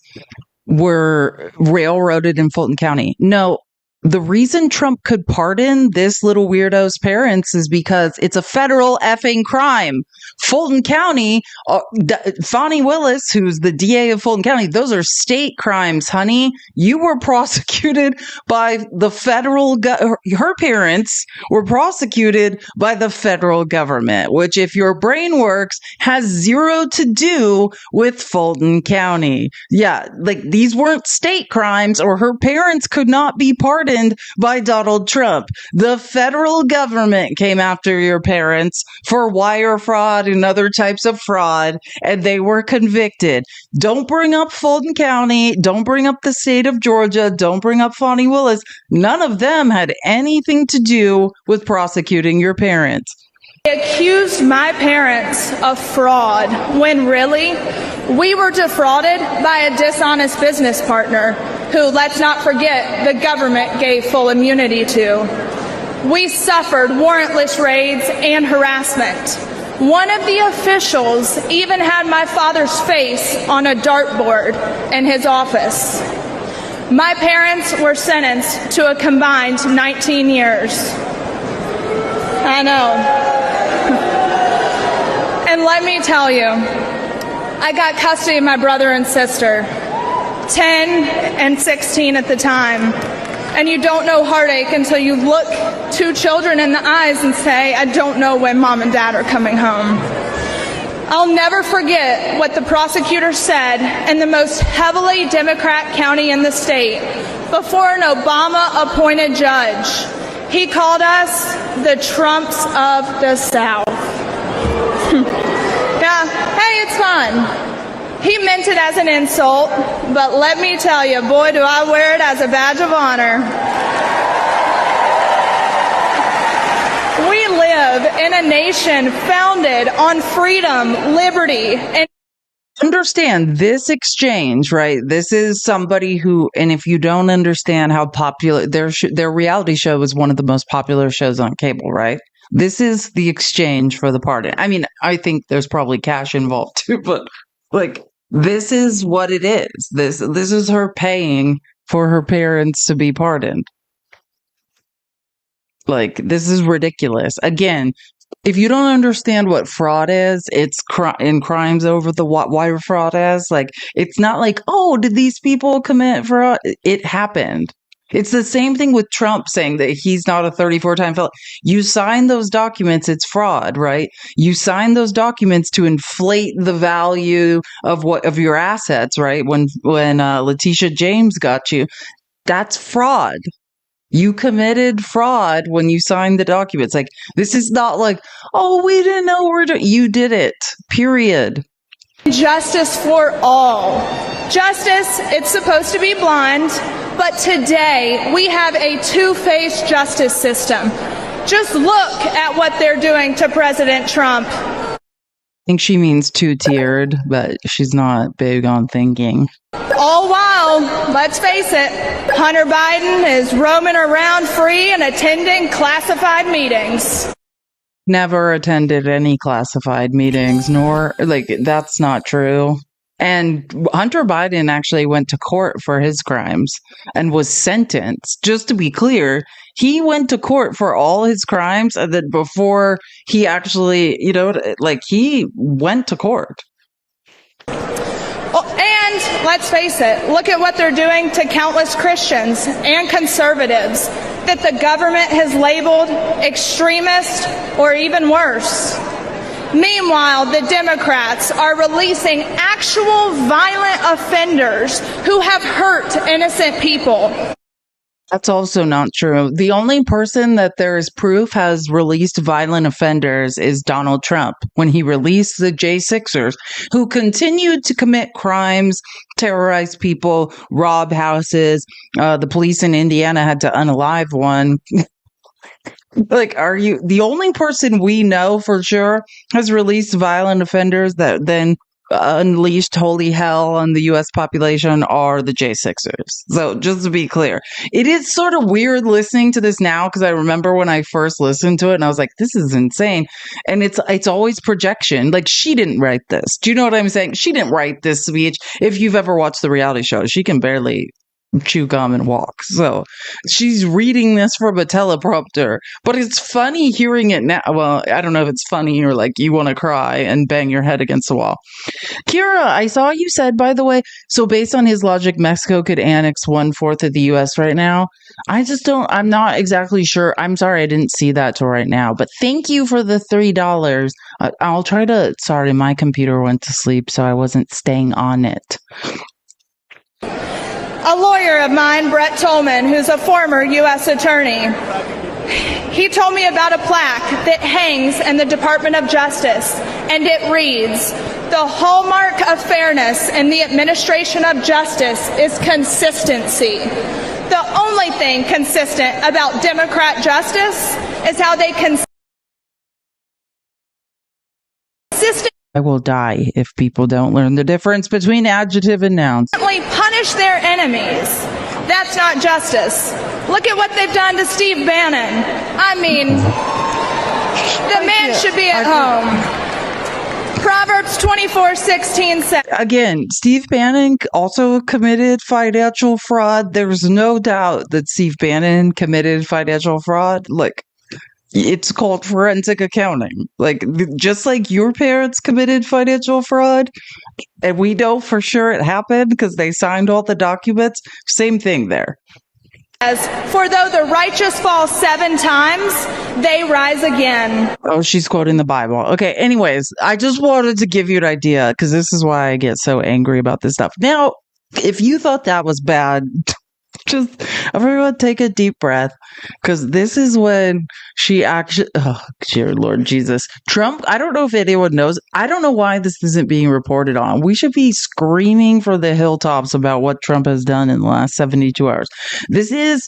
were railroaded in Fulton County. No, the reason Trump could pardon this little weirdo's parents is because it's a federal effing crime. Fulton County, Fonnie Willis, who's the DA of Fulton County, those are state crimes, honey. You were prosecuted by the federal, her parents were prosecuted by the federal government, which, if your brain works, has zero to do with Fulton County. Yeah, like these weren't state crimes, or her parents could not be pardoned by Donald Trump. The federal government came after your parents for wire fraud and other types of fraud, and they were convicted. Don't bring up Fulton County. Don't bring up the state of Georgia. Don't bring up Fonnie Willis. None of them had anything to do with prosecuting your parents. They accused my parents of fraud when really we were defrauded by a dishonest business partner who, let's not forget, the government gave full immunity to. We suffered warrantless raids and harassment. One of the officials even had my father's face on a dartboard in his office. My parents were sentenced to a combined 19 years. I know. And let me tell you, I got custody of my brother and sister, 10 and 16 at the time. And you don't know heartache until you look two children in the eyes and say, I don't know when mom and dad are coming home. I'll never forget what the prosecutor said in the most heavily Democrat county in the state before an Obama-appointed judge. He called us the Trumps of the South. Yeah, hey, it's fun. He meant it as an insult, but let me tell you, boy, do I wear it as a badge of honor. We live in a nation founded on freedom, liberty, and understand this exchange, right? This is somebody who, and if you don't understand how popular their reality show is, one of the most popular shows on cable, right? This is the exchange for the pardon. I mean, I think there's probably cash involved too, but like, this is what it is. This is her paying for her parents to be pardoned. Like, this is ridiculous. Again, if you don't understand what fraud is, it's in crimes over the wire fraud is. Like, it's not like, oh, did these people commit fraud? It happened. It's the same thing with Trump saying that he's not a 34-time felon. You sign those documents, it's fraud, right? You sign those documents to inflate the value of your assets, right? When Letitia James got you, that's fraud. You committed fraud when you signed the documents. Like, this is not like, oh, we didn't know we're doing. You did it. Period. justice for all. Justice, it's supposed to be blind, but today we have a two-faced justice system. Just look at what they're doing to President Trump. I think she means two-tiered, but she's not big on thinking. All while, let's face it, Hunter Biden is roaming around free and attending classified meetings. Never attended any classified meetings, nor, that's not true. And Hunter Biden actually went to court for his crimes and was sentenced. Just to be clear, he went to court for all his crimes, and then before he actually, he went to court. And let's face it, look at what they're doing to countless Christians and conservatives that the government has labeled extremist or even worse. Meanwhile, the Democrats are releasing actual violent offenders who have hurt innocent people. That's also not true. The only person that there is proof has released violent offenders is Donald Trump, when he released the J6ers, who continued to commit crimes, terrorize people, rob houses. The police in Indiana had to unalive one. Are you the only person we know for sure has released violent offenders that then unleashed holy hell on the U.S. population are the J6ers. So just to be clear, it is sort of weird listening to this now because I remember when I first listened to it and I was like, this is insane. And it's always projection. Like, she didn't write this. Do you know what I'm saying? She didn't write this speech. If you've ever watched the reality show, she can barely chew gum and walk. So she's reading this from a teleprompter, but it's funny hearing it now. Well, I don't know if it's funny or like you want to cry and bang your head against the wall. Kira, I saw you said, by the way, so based on his logic, Mexico could annex 1/4 of the U.S. right now. I'm not exactly sure. I'm sorry, I didn't see that till right now, but thank you for the $3. I'll try to, sorry, my computer went to sleep, so I wasn't staying on it. A lawyer of mine, Brett Tolman, who's a former U.S. attorney, he told me about a plaque that hangs in the Department of Justice, and it reads, "The hallmark of fairness in the administration of justice is consistency. The only thing consistent about Democrat justice is how they I will die if people don't learn the difference between adjective and nouns. punish their enemies. That's not justice. Look at what they've done to Steve Bannon. I mean, the man should be at home. Proverbs 24:16 says. Again, Steve Bannon also committed financial fraud. There's no doubt that Steve Bannon committed financial fraud. Like, it's called forensic accounting. Like, just like your parents committed financial fraud, and we know for sure it happened because they signed all the documents. Same thing there. For though the righteous fall 7 times, they rise again. Oh, she's quoting the Bible. Okay, anyways, I just wanted to give you an idea because this is why I get so angry about this stuff. Now, if you thought that was bad, just everyone take a deep breath because this is when she actually, oh, dear Lord Jesus. Trump, I don't know if anyone knows. I don't know why this isn't being reported on. We should be screaming for the hilltops about what Trump has done in the last 72 hours. This is,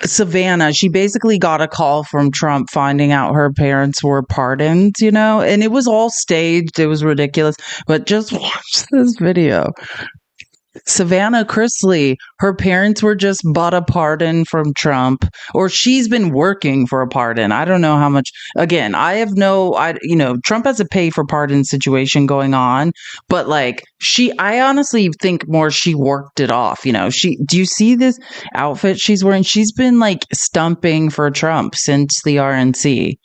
Savannah, she basically got a call from Trump finding out her parents were pardoned, you know, and it was all staged. It was ridiculous, but just watch this video. Savannah Chrisley, her parents were just bought a pardon from Trump, or she's been working for a pardon. I don't know how much. Again, Trump has a pay for pardon situation going on, but like I honestly think more she worked it off. You know, do you see this outfit she's wearing? She's been like stumping for Trump since the RNC.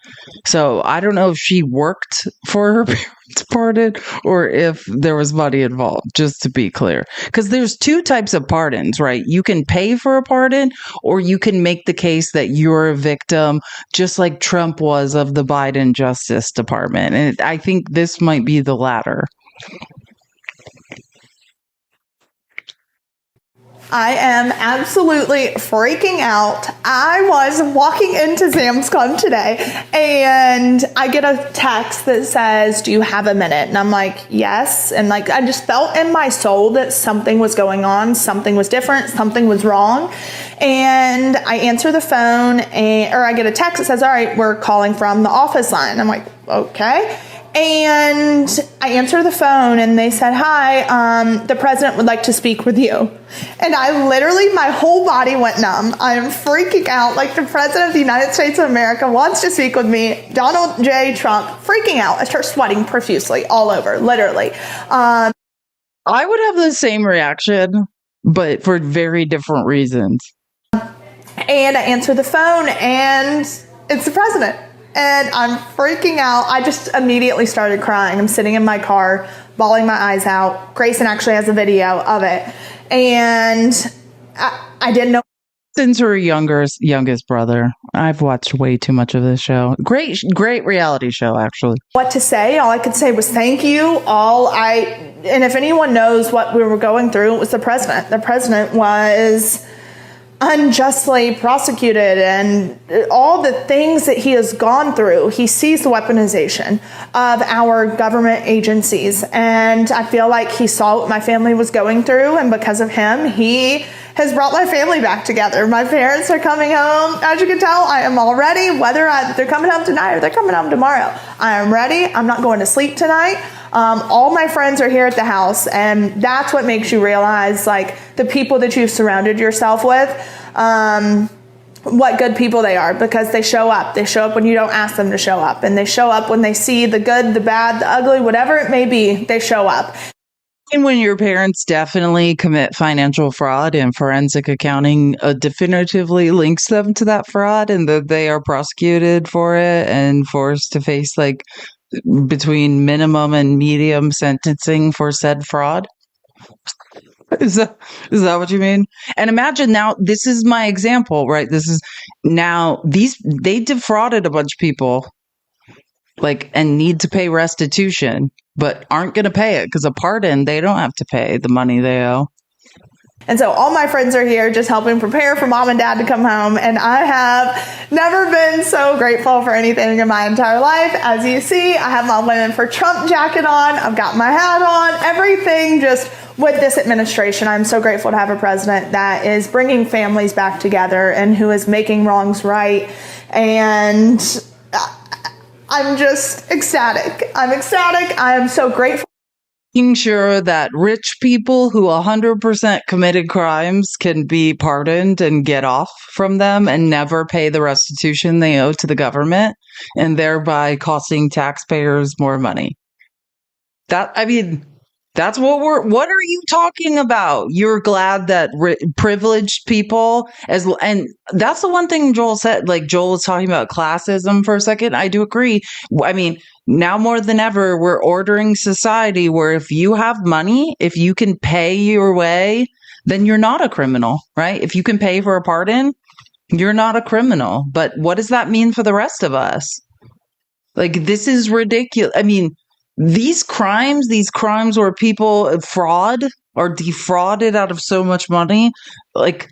So I don't know if she worked for her parents' pardon or if there was money involved, just to be clear. Because there's 2 types of pardons, right? You can pay for a pardon or you can make the case that you're a victim, just like Trump was of the Biden Justice Department. And I think this might be the latter. I am absolutely freaking out. I was walking into Sam's Club today and I get a text that says, "Do you have a minute?" And I'm like, "Yes." And like, I just felt in my soul that something was going on, something was different, something was wrong. And I answer the phone or I get a text that says, "All right, we're calling from the office line." I'm like, "Okay." And I answer the phone and they said, "Hi, the president would like to speak with you." And I literally, my whole body went numb. I am freaking out. Like, the president of the United States of America wants to speak with me. Donald J. Trump, freaking out. I start sweating profusely all over, literally. I would have the same reaction, but for very different reasons. And I answer the phone and it's the president. And I'm freaking out. I just immediately started crying. I'm sitting in my car, bawling my eyes out. Grayson actually has a video of it. And I didn't know. Since her youngest brother. I've watched way too much of this show. Great reality show, actually. What to say. All I could say was thank you. And if anyone knows what we were going through, it was the president. The president was unjustly prosecuted and all the things that he has gone through. He sees the weaponization of our government agencies. And I feel like he saw what my family was going through. And because of him, he has brought my family back together. My parents are coming home. As you can tell, I am all ready, whether they're coming home tonight or they're coming home tomorrow. I am ready. I'm not going to sleep tonight. All my friends are here at the house, and that's what makes you realize, like, the people that you've surrounded yourself with, what good people they are, because they show up. They show up when you don't ask them to show up, and they show up when they see the good, the bad, the ugly, whatever it may be, they show up. And when your parents definitely commit financial fraud, and forensic accounting definitively links them to that fraud, and that they are prosecuted for it and forced to face like between minimum and medium sentencing for said fraud. Is that what you mean? And imagine now, this is my example, right? This is now they defrauded a bunch of people, like, and need to pay restitution, but aren't going to pay it because a pardon, they don't have to pay the money they owe. And so all my friends are here just helping prepare for mom and dad to come home. And I have never been so grateful for anything in my entire life. As you see, I have my Women for Trump jacket on. I've got my hat on, everything just with this administration. I'm so grateful to have a president that is bringing families back together and who is making wrongs right. And I'm just ecstatic. I'm ecstatic. I am so grateful. Making sure that rich people who 100% committed crimes can be pardoned and get off from them and never pay the restitution they owe to the government, and thereby costing taxpayers more money. That's what are you talking about? You're glad that privileged people, and that's the one thing Joel said, like Joel was talking about classism for a second. I do agree. I mean, now more than ever, we're ordering society where if you have money, if you can pay your way, then you're not a criminal, right? If you can pay for a pardon, you're not a criminal. But what does that mean for the rest of us? Like, this is ridiculous. I mean, these crimes where people fraud or defrauded out of so much money, like,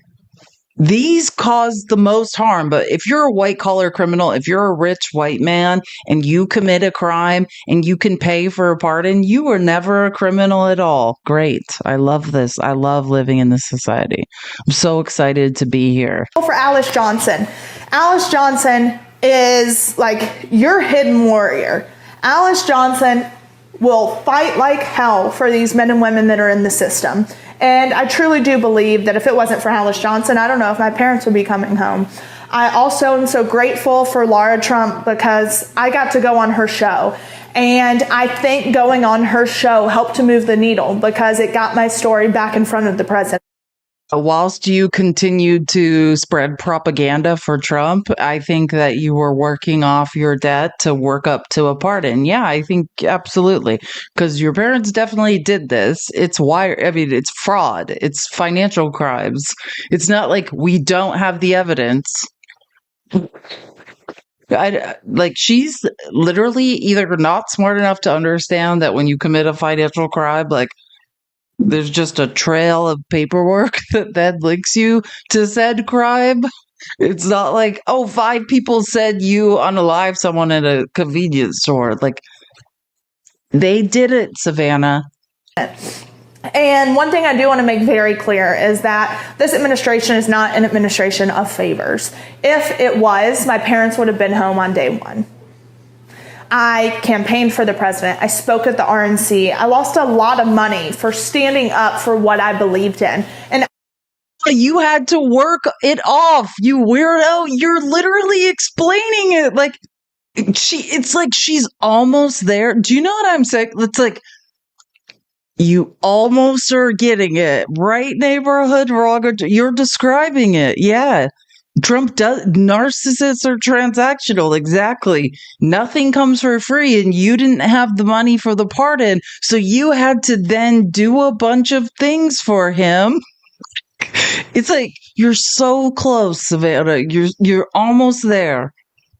these cause the most harm. But if you're a white collar criminal, if you're a rich white man and you commit a crime and you can pay for a pardon, you were never a criminal at all. Great. I love this. I love living in this society. I'm so excited to be here. For Alice Johnson. Alice Johnson is like your hidden warrior. Alice Johnson will fight like hell for these men and women that are in the system. And I truly do believe that if it wasn't for Alice Johnson, I don't know if my parents would be coming home. I also am so grateful for Laura Trump because I got to go on her show. And I think going on her show helped to move the needle because it got my story back in front of the president. Whilst you continued to spread propaganda for Trump, I think that you were working off your debt to work up to a pardon. Yeah, I think absolutely. Because your parents definitely did this. It's it's fraud. It's financial crimes. It's not like we don't have the evidence. She's literally either not smart enough to understand that when you commit a financial crime, like, there's just a trail of paperwork that then links you to said crime. It's not like, 5 people said you unalive someone at a convenience store. Like, they did it, Savannah. And one thing I do want to make very clear is that this administration is not an administration of favors. If it was, my parents would have been home on day one. I campaigned for the president. I spoke at the RNC. I lost a lot of money for standing up for what I believed in. And you had to work it off, you weirdo. You're literally explaining it. Like, it's like she's almost there. Do you know what I'm saying? It's like, you almost are getting it. Right neighborhood, wrong. You're describing it. Yeah. Trump does. Narcissists are transactional. Exactly. Nothing comes for free, and you didn't have the money for the pardon, so you had to then do a bunch of things for him. It's like, you're so close, Savannah. You're almost there.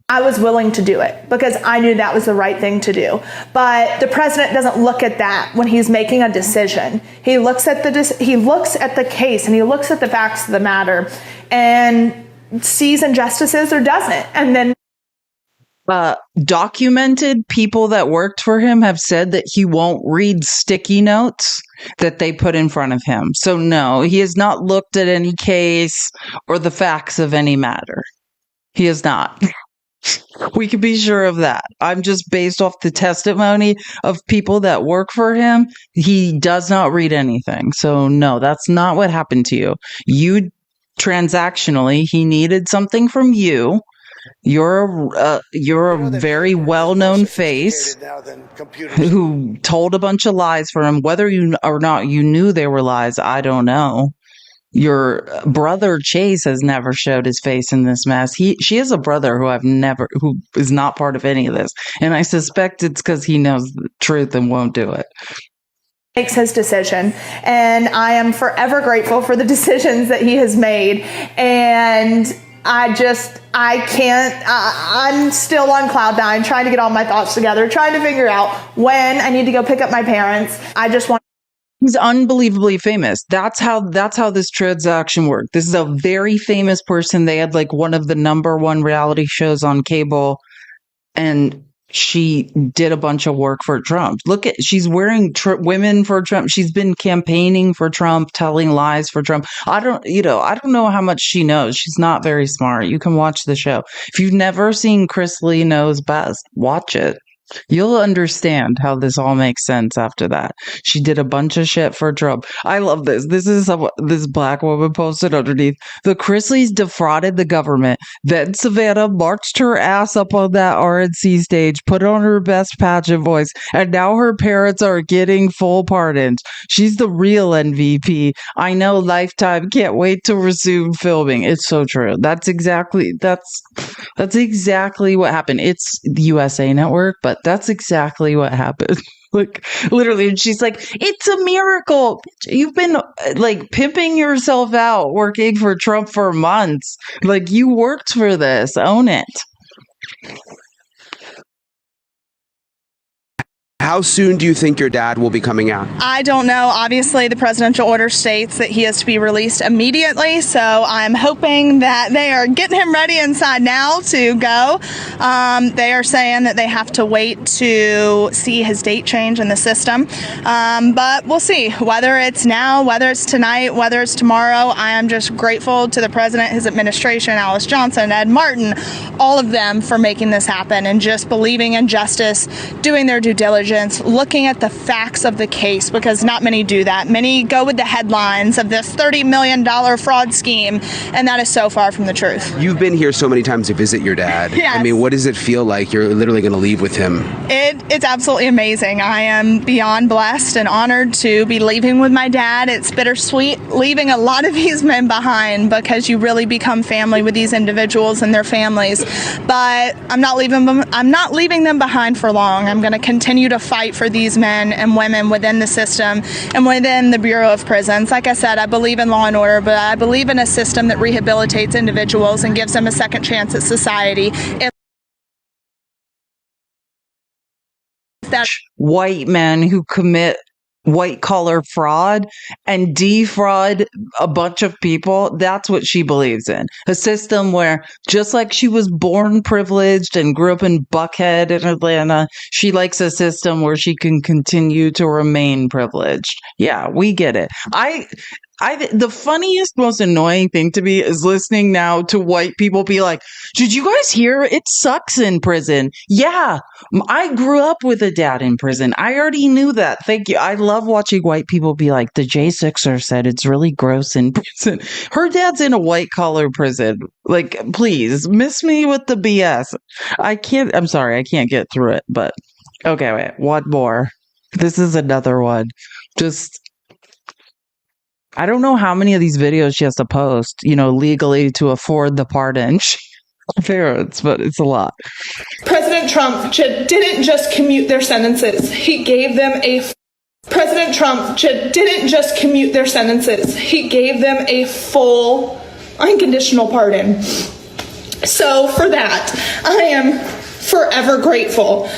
I was willing to do it because I knew that was the right thing to do. But the president doesn't look at that when he's making a decision. He looks at the case and he looks at the facts of the matter and sees injustices or doesn't. And then documented people that worked for him have said that he won't read sticky notes that they put in front of him. So no, he has not looked at any case or the facts of any matter. He has not. We can be sure of that. I'm just based off the testimony of people that work for him. He does not read anything. So no, that's not what happened to you. You transactionally, he needed something from you. You're a very well-known face who told a bunch of lies for him. Whether you or not you knew they were lies, I don't know. Your brother Chase has never showed his face in this mess. She has a brother who is not part of any of this, and I suspect it's because he knows the truth and won't do it. Makes his decision, and I am forever grateful for the decisions that he has made. And I'm still on cloud nine, trying to get all my thoughts together, trying to figure out when I need to go pick up my parents. I just want. He's unbelievably famous. That's how this transaction worked. This is a very famous person. They had like one of the #1 reality shows on cable, and she did a bunch of work for Trump. She's wearing women for Trump. She's been campaigning for Trump, telling lies for Trump. I don't know how much she knows. She's not very smart. You can watch the show. If you've never seen Chris Lee Knows Best, watch it. You'll understand how this all makes sense after that. She did a bunch of shit for Trump. I love this. This is this black woman posted underneath. The Chrisleys defrauded the government. Then Savannah marched her ass up on that RNC stage, put on her best pageant voice, and now her parents are getting full pardons. She's the real MVP. I know Lifetime can't wait to resume filming. It's so true. That's exactly what happened. It's the USA Network, but that's exactly what happened. Like, literally, and she's like, it's a miracle. You've been like pimping yourself out working for Trump for months. Like, you worked for this. Own it. How soon do you think your dad will be coming out? I don't know. Obviously, the presidential order states that he is to be released immediately, so I'm hoping that they are getting him ready inside now to go. They are saying that they have to wait to see his date change in the system, but we'll see. Whether it's now, whether it's tonight, whether it's tomorrow, I am just grateful to the president, his administration, Alice Johnson, Ed Martin, all of them for making this happen and just believing in justice, doing their due diligence, looking at the facts of the case, because not many do that. Many go with the headlines of this $30 million fraud scheme, and that is so far from the truth. You've been here so many times to visit your dad. Yes. I mean, what does it feel like you're literally going to leave with him? It's absolutely amazing. I am beyond blessed and honored to be leaving with my dad. It's bittersweet leaving a lot of these men behind, because you really become family with these individuals and their families. But I'm not leaving them behind for long. I'm going to continue to fight for these men and women within the system and within the Bureau of Prisons. Like I said, I believe in law and order, but I believe in a system that rehabilitates individuals and gives them a second chance at society. White men who commit white collar fraud and defraud a bunch of people, that's what she believes in. A system where, just like she was born privileged and grew up in Buckhead in Atlanta, she likes a system where she can continue to remain privileged. Yeah, we get it. The funniest, most annoying thing to me is listening now to white people be like, did you guys hear? It sucks in prison. Yeah, I grew up with a dad in prison. I already knew that. Thank you. I love watching white people be like, the J6er said it's really gross in prison. Her dad's in a white collar prison. Like, please, miss me with the BS. I'm sorry, I can't get through it, but okay, wait, one more. This is another one. I don't know how many of these videos she has to post, legally to afford the pardon. Parents, but it's a lot. President Trump didn't just commute their sentences. He gave them a President Trump didn't just commute their sentences. He gave them a full unconditional pardon. So for that, I am forever grateful.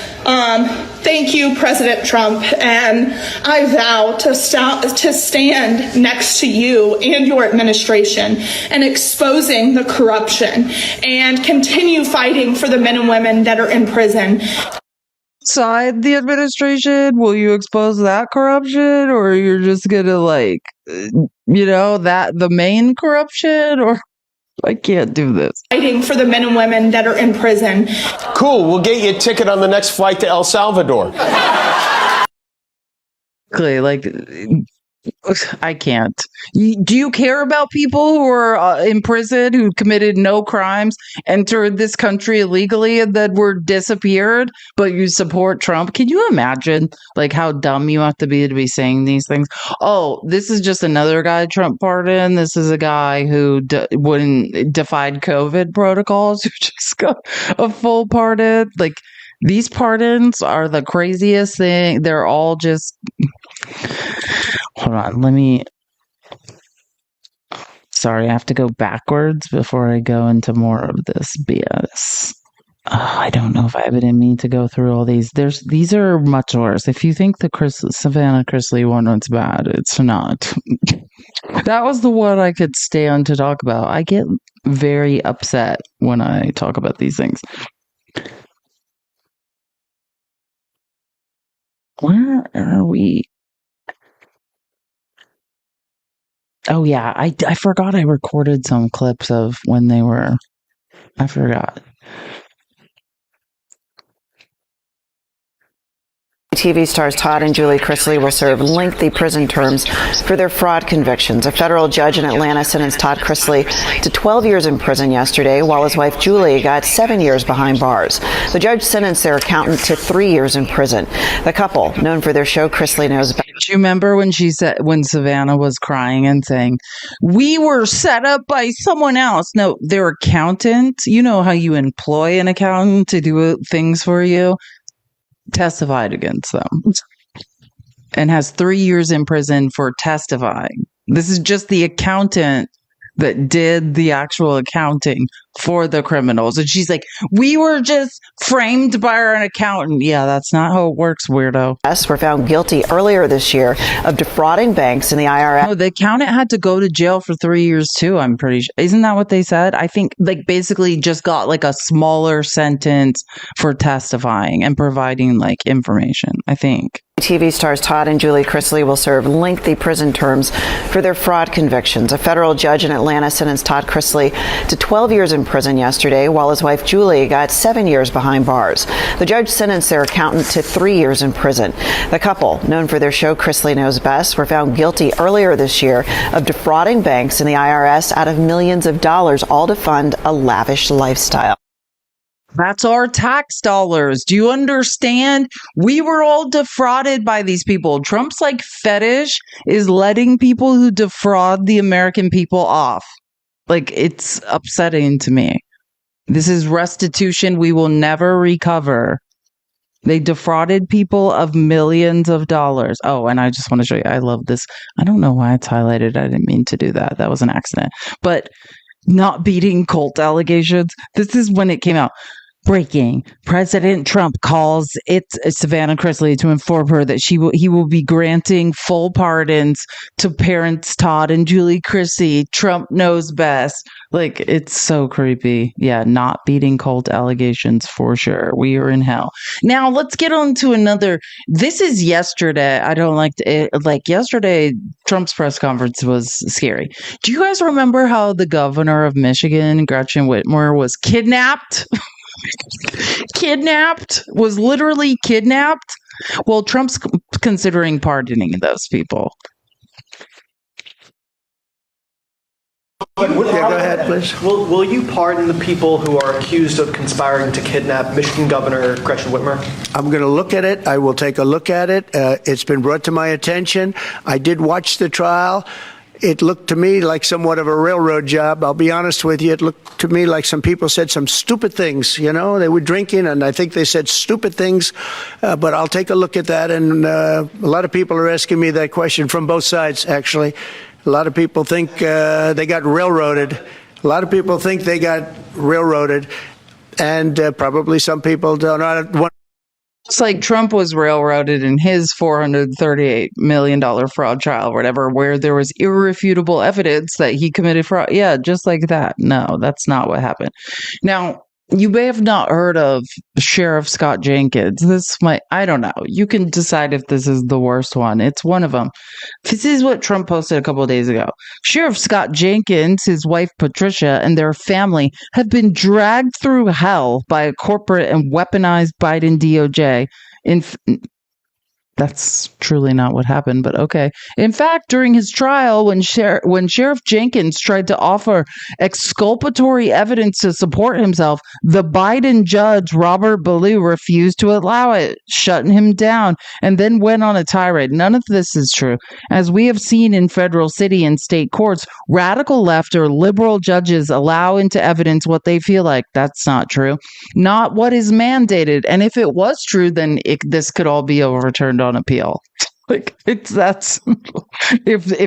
Thank you, President Trump, and I vow to stand next to you and your administration and exposing the corruption and continue fighting for the men and women that are in prison. Side the administration, will you expose that corruption, or you're just gonna the main corruption, or I can't do this. Fighting for the men and women that are in prison. Cool. We'll get you a ticket on the next flight to El Salvador. Like, I can't. Do you care about people who are in prison who committed no crimes, entered this country illegally, and then were disappeared, but you support Trump? Can you imagine like how dumb you have to be saying these things? Oh, this is just another guy Trump pardoned. This is a guy who wouldn't defied COVID protocols, who just got a full pardon. Like, these pardons are the craziest thing. They're all just... Hold on, sorry, I have to go backwards before I go into more of this BS. I don't know if I have it in me to go through all these. These are much worse. If you think the Savannah Chrisley one was bad, it's not. That was the one I could stand to talk about. I get very upset when I talk about these things. Where are we? Oh yeah, I forgot I recorded some clips of when they were... I forgot. TV stars Todd and Julie Chrisley will serve lengthy prison terms for their fraud convictions. A federal judge in Atlanta sentenced Todd Chrisley to 12 years in prison yesterday, while his wife Julie got 7 years behind bars. The judge sentenced their accountant to 3 years in prison. The couple, known for their show Chrisley Knows Best. Do you remember when when Savannah was crying and saying, "We were set up by someone else"? No, their accountant. You know how you employ an accountant to do things for you? Testified against them and has 3 years in prison for testifying. This is just the accountant that did the actual accounting for the criminals. And she's like, "We were just framed by an accountant." Yeah, that's not how it works, weirdo. Were found guilty earlier this year of defrauding banks and the IRS. No, the accountant had to go to jail for 3 years too, I'm pretty sure. Isn't that what they said? I think like basically just got like a smaller sentence for testifying and providing like information, I think. TV stars Todd and Julie Chrisley will serve lengthy prison terms for their fraud convictions. A federal judge in Atlanta sentenced Todd Chrisley to 12 years in prison yesterday, while his wife Julie got 7 years behind bars. The judge sentenced their accountant to 3 years in prison. The couple, known for their show Chrisley Knows Best, were found guilty earlier this year of defrauding banks and the IRS out of millions of dollars, all to fund a lavish lifestyle. That's our tax dollars. Do you understand? We were all defrauded by these people. Trump's like fetish is letting people who defraud the American people off. Like, it's upsetting to me. This is restitution we will never recover. They defrauded people of millions of dollars. Oh, and I just want to show you. I love this. I don't know why it's highlighted. I didn't mean to do that. That was an accident. But not beating cult allegations. This is when it came out. Breaking. President Trump calls Savannah Chrisley to inform her that he will be granting full pardons to parents Todd and Julie Chrisley. Trump knows best. Like, it's so creepy. Yeah, not beating cult allegations for sure. We are in hell. Now, let's get on to another. This is yesterday. I don't like it. Like, yesterday, Trump's press conference was scary. Do you guys remember how the governor of Michigan, Gretchen Whitmer, was kidnapped? Was literally kidnapped. Well, Trump's considering pardoning those people. Yeah, go ahead, please. Will you pardon the people who are accused of conspiring to kidnap Michigan Governor Gretchen Whitmer? I'm going to look at it. I will take a look at it. It's been brought to my attention. I did watch the trial. It looked to me like somewhat of a railroad job. I'll be honest with you. It looked to me like some people said some stupid things. You know, they were drinking, and I think they said stupid things. But I'll take a look at that. And a lot of people are asking me that question from both sides, actually. A lot of people think they got railroaded. A lot of people think they got railroaded. And probably some people don't want. It's like Trump was railroaded in his $438 million fraud trial, whatever, where there was irrefutable evidence that he committed fraud. Yeah, just like that. No, that's not what happened. Now, You may have not heard of Sheriff Scott Jenkins. I don't know. You can decide if this is the worst one. It's one of them. This is what Trump posted a couple of days ago. Sheriff Scott Jenkins, his wife Patricia, and their family have been dragged through hell by a corporate and weaponized Biden DOJ. That's truly not what happened, but okay. In fact, during his trial, when Sheriff Jenkins tried to offer exculpatory evidence to support himself, the Biden judge, Robert Ballou, refused to allow it, shutting him down, and then went on a tirade. None of this is true. As we have seen in federal, city, and state courts, radical left or liberal judges allow into evidence what they feel like. That's not true. Not what is mandated. And if it was true, then this could all be overturned on appeal. If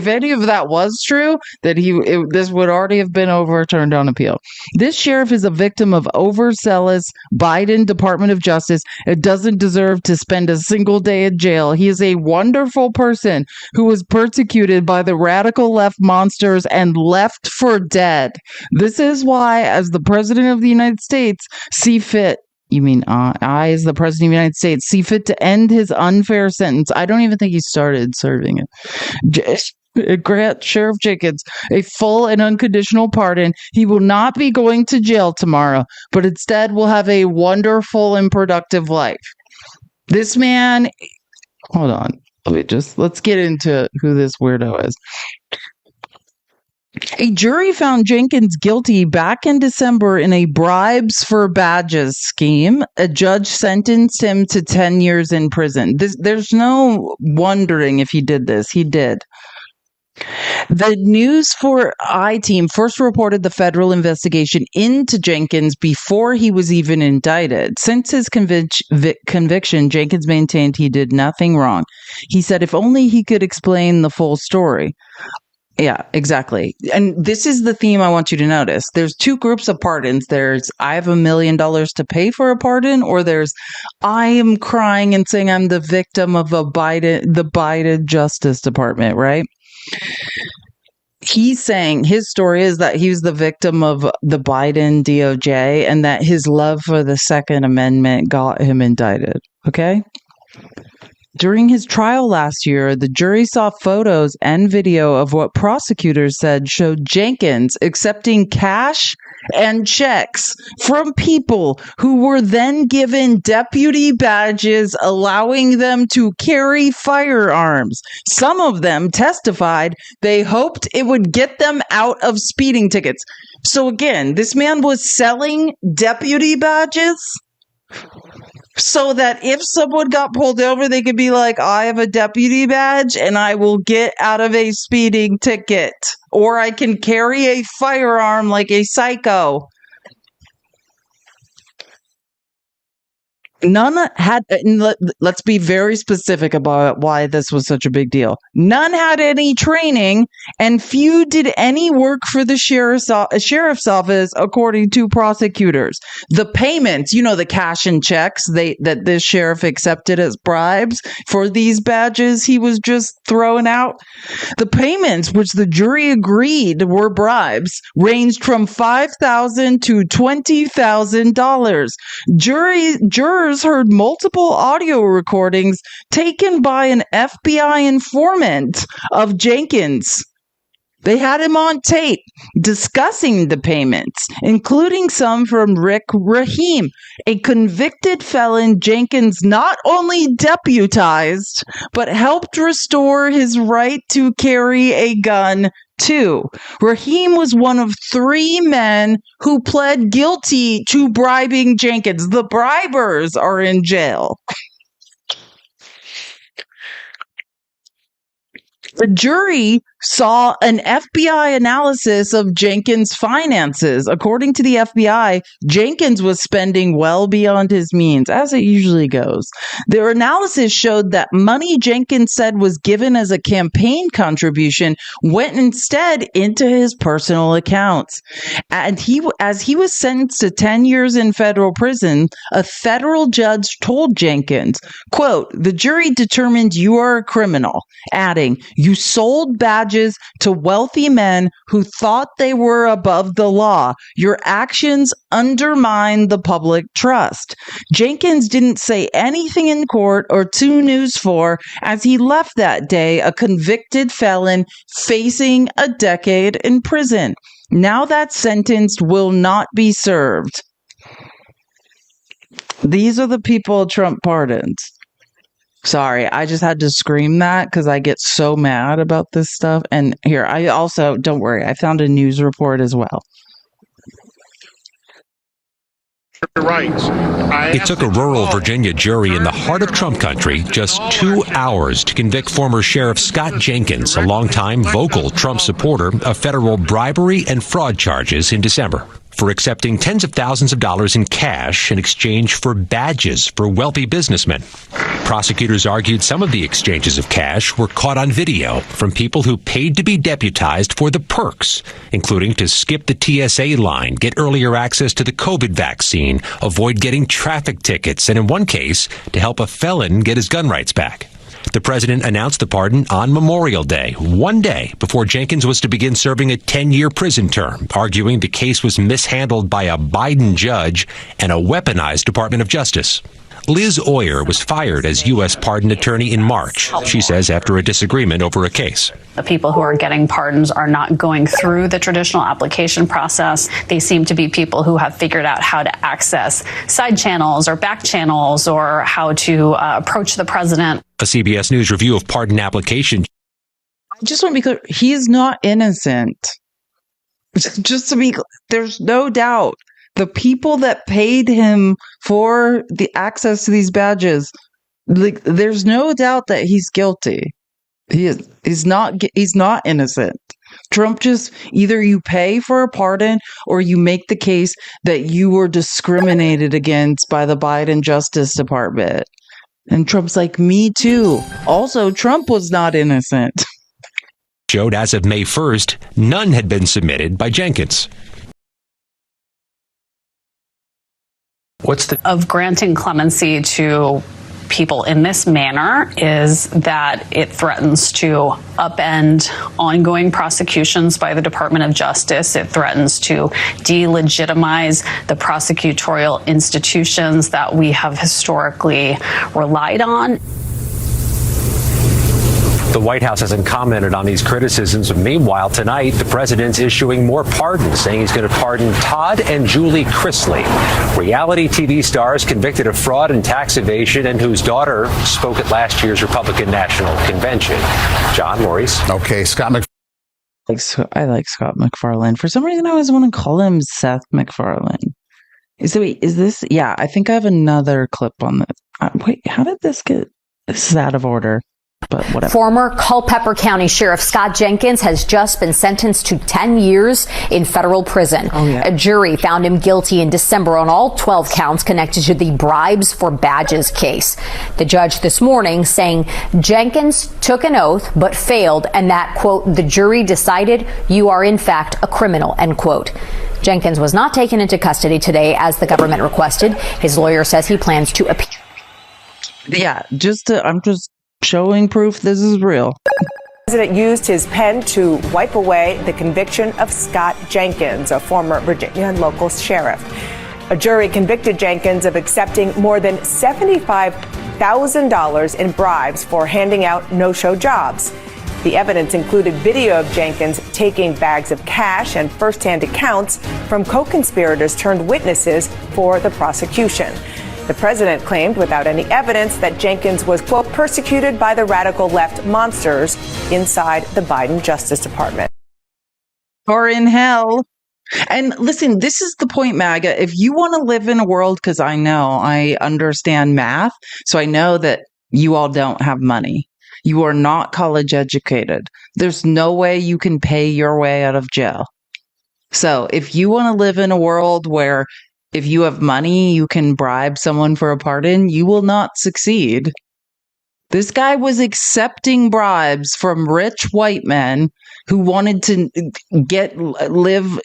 any of that was true, that this would already have been overturned on appeal. This sheriff is a victim of overzealous Biden Department of Justice. It doesn't deserve to spend a single day in jail. He is a wonderful person who was persecuted by the radical left monsters and left for dead. This is why, as the president of the United States, see fit. You mean I, as the president of the United States, see fit to end his unfair sentence. I don't even think he started serving it. Grant Sheriff Jenkins a full and unconditional pardon. He will not be going to jail tomorrow, but instead will have a wonderful and productive life. This man, hold on. Let's get into who this weirdo is. A jury found Jenkins guilty back in December in a bribes for badges scheme. A judge sentenced him to 10 years in prison. There's no wondering if he did this. He did. The News 4i team first reported the federal investigation into Jenkins before he was even indicted. Since his conviction, Jenkins maintained he did nothing wrong. He said if only he could explain the full story. Yeah, exactly. And this is the theme I want you to notice. There's two groups of pardons. There's I have $1 million to pay for a pardon, or there's I am crying and saying I'm the victim of the Biden Justice Department, right? He's saying his story is that he was the victim of the Biden DOJ and that his love for the Second Amendment got him indicted. Okay? During his trial last year, the jury saw photos and video of what prosecutors said showed Jenkins accepting cash and checks from people who were then given deputy badges, allowing them to carry firearms. Some of them testified they hoped it would get them out of speeding tickets. So again, this man was selling deputy badges so that if someone got pulled over, they could be like, I have a deputy badge and I will get out of a speeding ticket. Or I can carry a firearm like a psycho. None had, let's be very specific about why this was such a big deal. None had any training, and few did any work for the sheriff's office, according to prosecutors. The payments, the cash and checks that this sheriff accepted as bribes for these badges he was just throwing out. The payments, which the jury agreed were bribes, ranged from $5,000 to $20,000. Jurors heard multiple audio recordings taken by an FBI informant of Jenkins. They had him on tape discussing the payments, including some from Rick Rahim, a convicted felon Jenkins not only deputized, but helped restore his right to carry a gun too. Rahim was one of 3 men who pled guilty to bribing Jenkins. The bribers are in jail. The jury saw an FBI analysis of Jenkins' finances. According to the FBI, Jenkins was spending well beyond his means, as it usually goes. Their analysis showed that money Jenkins said was given as a campaign contribution went instead into his personal accounts. And as he was sentenced to 10 years in federal prison, a federal judge told Jenkins, quote, "The jury determined you are a criminal," adding, You sold badges to wealthy men who thought they were above the law. Your actions undermine the public trust. Jenkins didn't say anything in court or to News 4 as he left that day a convicted felon facing a decade in prison. Now that sentence will not be served. These are the people Trump pardons. Sorry, I just had to scream that because I get so mad about this stuff. And here, I also, don't worry, I found a news report as well. It took a rural Virginia jury in the heart of Trump country just 2 hours to convict former Sheriff Scott Jenkins, a longtime vocal Trump supporter, of federal bribery and fraud charges in December for accepting tens of thousands of dollars in cash in exchange for badges for wealthy businessmen. Prosecutors argued some of the exchanges of cash were caught on video from people who paid to be deputized for the perks, including to skip the TSA line, get earlier access to the COVID vaccine, avoid getting traffic tickets, and in one case, to help a felon get his gun rights back. The president announced the pardon on Memorial Day, one day before Jenkins was to begin serving a 10-year prison term, arguing the case was mishandled by a Biden judge and a weaponized Department of Justice. Liz Oyer was fired as U.S. pardon attorney in March, she says, after a disagreement over a case. The people who are getting pardons are not going through the traditional application process. They seem to be people who have figured out how to access side channels or back channels or how to approach the president. A CBS News review of pardon application. I just want to be clear, he is not innocent. Just to be clear, there's no doubt. The people that paid him for the access to these badges, like, there's no doubt that he's guilty. He's not innocent. Trump just, either you pay for a pardon or you make the case that you were discriminated against by the Biden Justice Department. And Trump's like, me too. Also, Trump was not innocent. Showed as of May 1st, none had been submitted by Jenkins. Of granting clemency to people in this manner is that it threatens to upend ongoing prosecutions by the Department of Justice. It threatens to delegitimize the prosecutorial institutions that we have historically relied on. The White House hasn't commented on these criticisms. Meanwhile, tonight, the president's issuing more pardons, saying he's going to pardon Todd and Julie Chrisley, reality TV stars convicted of fraud and tax evasion and whose daughter spoke at last year's Republican National Convention. John, Maurice. Okay, Scott McFarlane. I like Scott McFarlane. For some reason, I always want to call him Seth MacFarlane. Is this? Yeah, I think I have another clip on this. Wait, how did this get? This is out of order. But whatever. Former Culpeper County Sheriff Scott Jenkins has just been sentenced to 10 years in federal prison. Oh, yeah. A jury found him guilty in December on all 12 counts connected to the bribes for badges case. The judge this morning saying Jenkins took an oath but failed and that, quote, the jury decided you are in fact a criminal, end quote. Jenkins was not taken into custody today as the government requested. His lawyer says he plans to appeal. Yeah, I'm just showing proof this is real. The president used his pen to wipe away the conviction of Scott Jenkins, a former Virginia local sheriff. A jury convicted Jenkins of accepting more than $75,000 in bribes for handing out no-show jobs. The evidence included video of Jenkins taking bags of cash and first-hand accounts from co-conspirators turned witnesses for the prosecution. The president claimed without any evidence that Jenkins was, quote, persecuted by the radical left monsters inside the Biden Justice Department. Or in hell. And listen, this is the point, MAGA. If you want to live in a world, because I understand math, so I know that you all don't have money. You are not college educated. There's no way you can pay your way out of jail. So if you want to live in a world where if you have money, you can bribe someone for a pardon, you will not succeed. This guy was accepting bribes from rich white men who wanted to live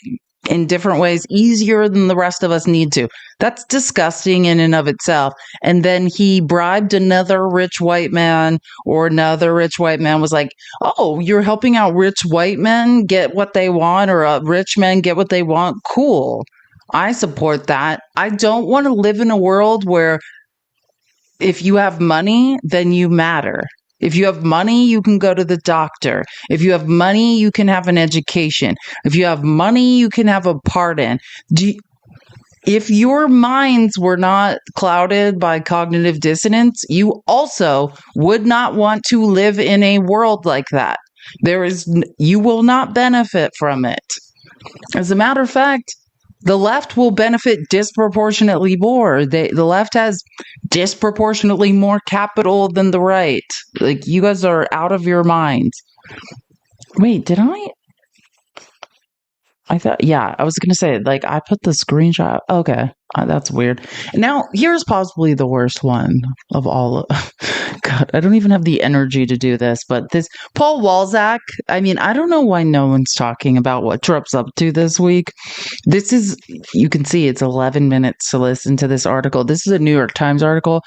in different ways easier than the rest of us need to. That's disgusting in and of itself. And then he bribed another rich white man, or another rich white man was like, oh, you're helping out rich white men get what they want, or rich men get what they want. Cool. I support that. I don't want to live in a world where if you have money, then you matter. If you have money, you can go to the doctor. If you have money, you can have an education. If you have money, you can have a pardon. If your minds were not clouded by cognitive dissonance, you also would not want to live in a world like that. You will not benefit from it. As a matter of fact, the left will benefit disproportionately more. The left has disproportionately more capital than the right. Like, you guys are out of your minds. Wait, did I thought, yeah, I was going to say, like, I put the screenshot. Okay, that's weird. Now, here's possibly the worst one of all. God, I don't even have the energy to do this, but this Paul Walzak, I mean, I don't know why no one's talking about what Trump's up to this week. This is, you can see it's 11 minutes to listen to this article. This is a New York Times article.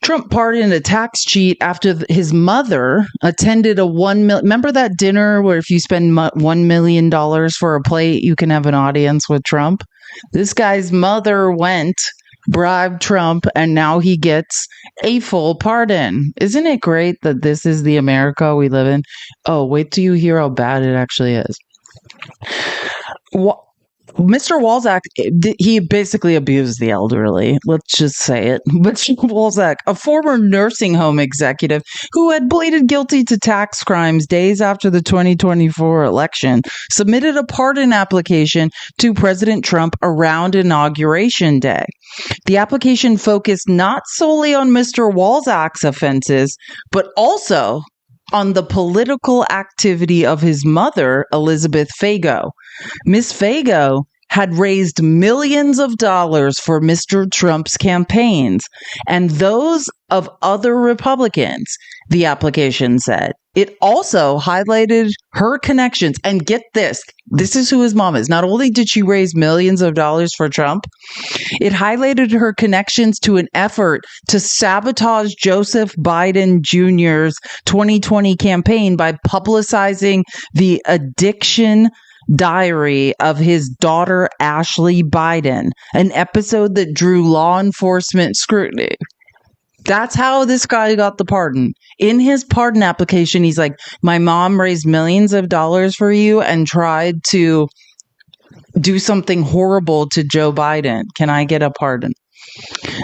Trump pardoned a tax cheat after his mother attended a remember that dinner where if you spend $1 million for a plate, you can have an audience with Trump? This guy's mother went, bribed Trump, and now he gets a full pardon. Isn't it great that this is the America we live in? Oh, wait till you hear how bad it actually is. Mr. Walzak, he basically abused the elderly. Let's just say it. Mr. Walzak, a former nursing home executive who had pleaded guilty to tax crimes days after the 2024 election, submitted a pardon application to President Trump around Inauguration Day. The application focused not solely on Mr. Walzak's offenses, but also on the political activity of his mother, Elizabeth Fago. Miss Fago had raised millions of dollars for Mr. Trump's campaigns and those of other Republicans, the application said. It also highlighted her connections. And get this is who his mom is. Not only did she raise millions of dollars for Trump, it highlighted her connections to an effort to sabotage Joseph Biden Jr.'s 2020 campaign by publicizing the addiction diary of his daughter, Ashley Biden, an episode that drew law enforcement scrutiny. That's how this guy got the pardon. In his pardon application, he's like, my mom raised millions of dollars for you and tried to do something horrible to Joe Biden. Can I get a pardon?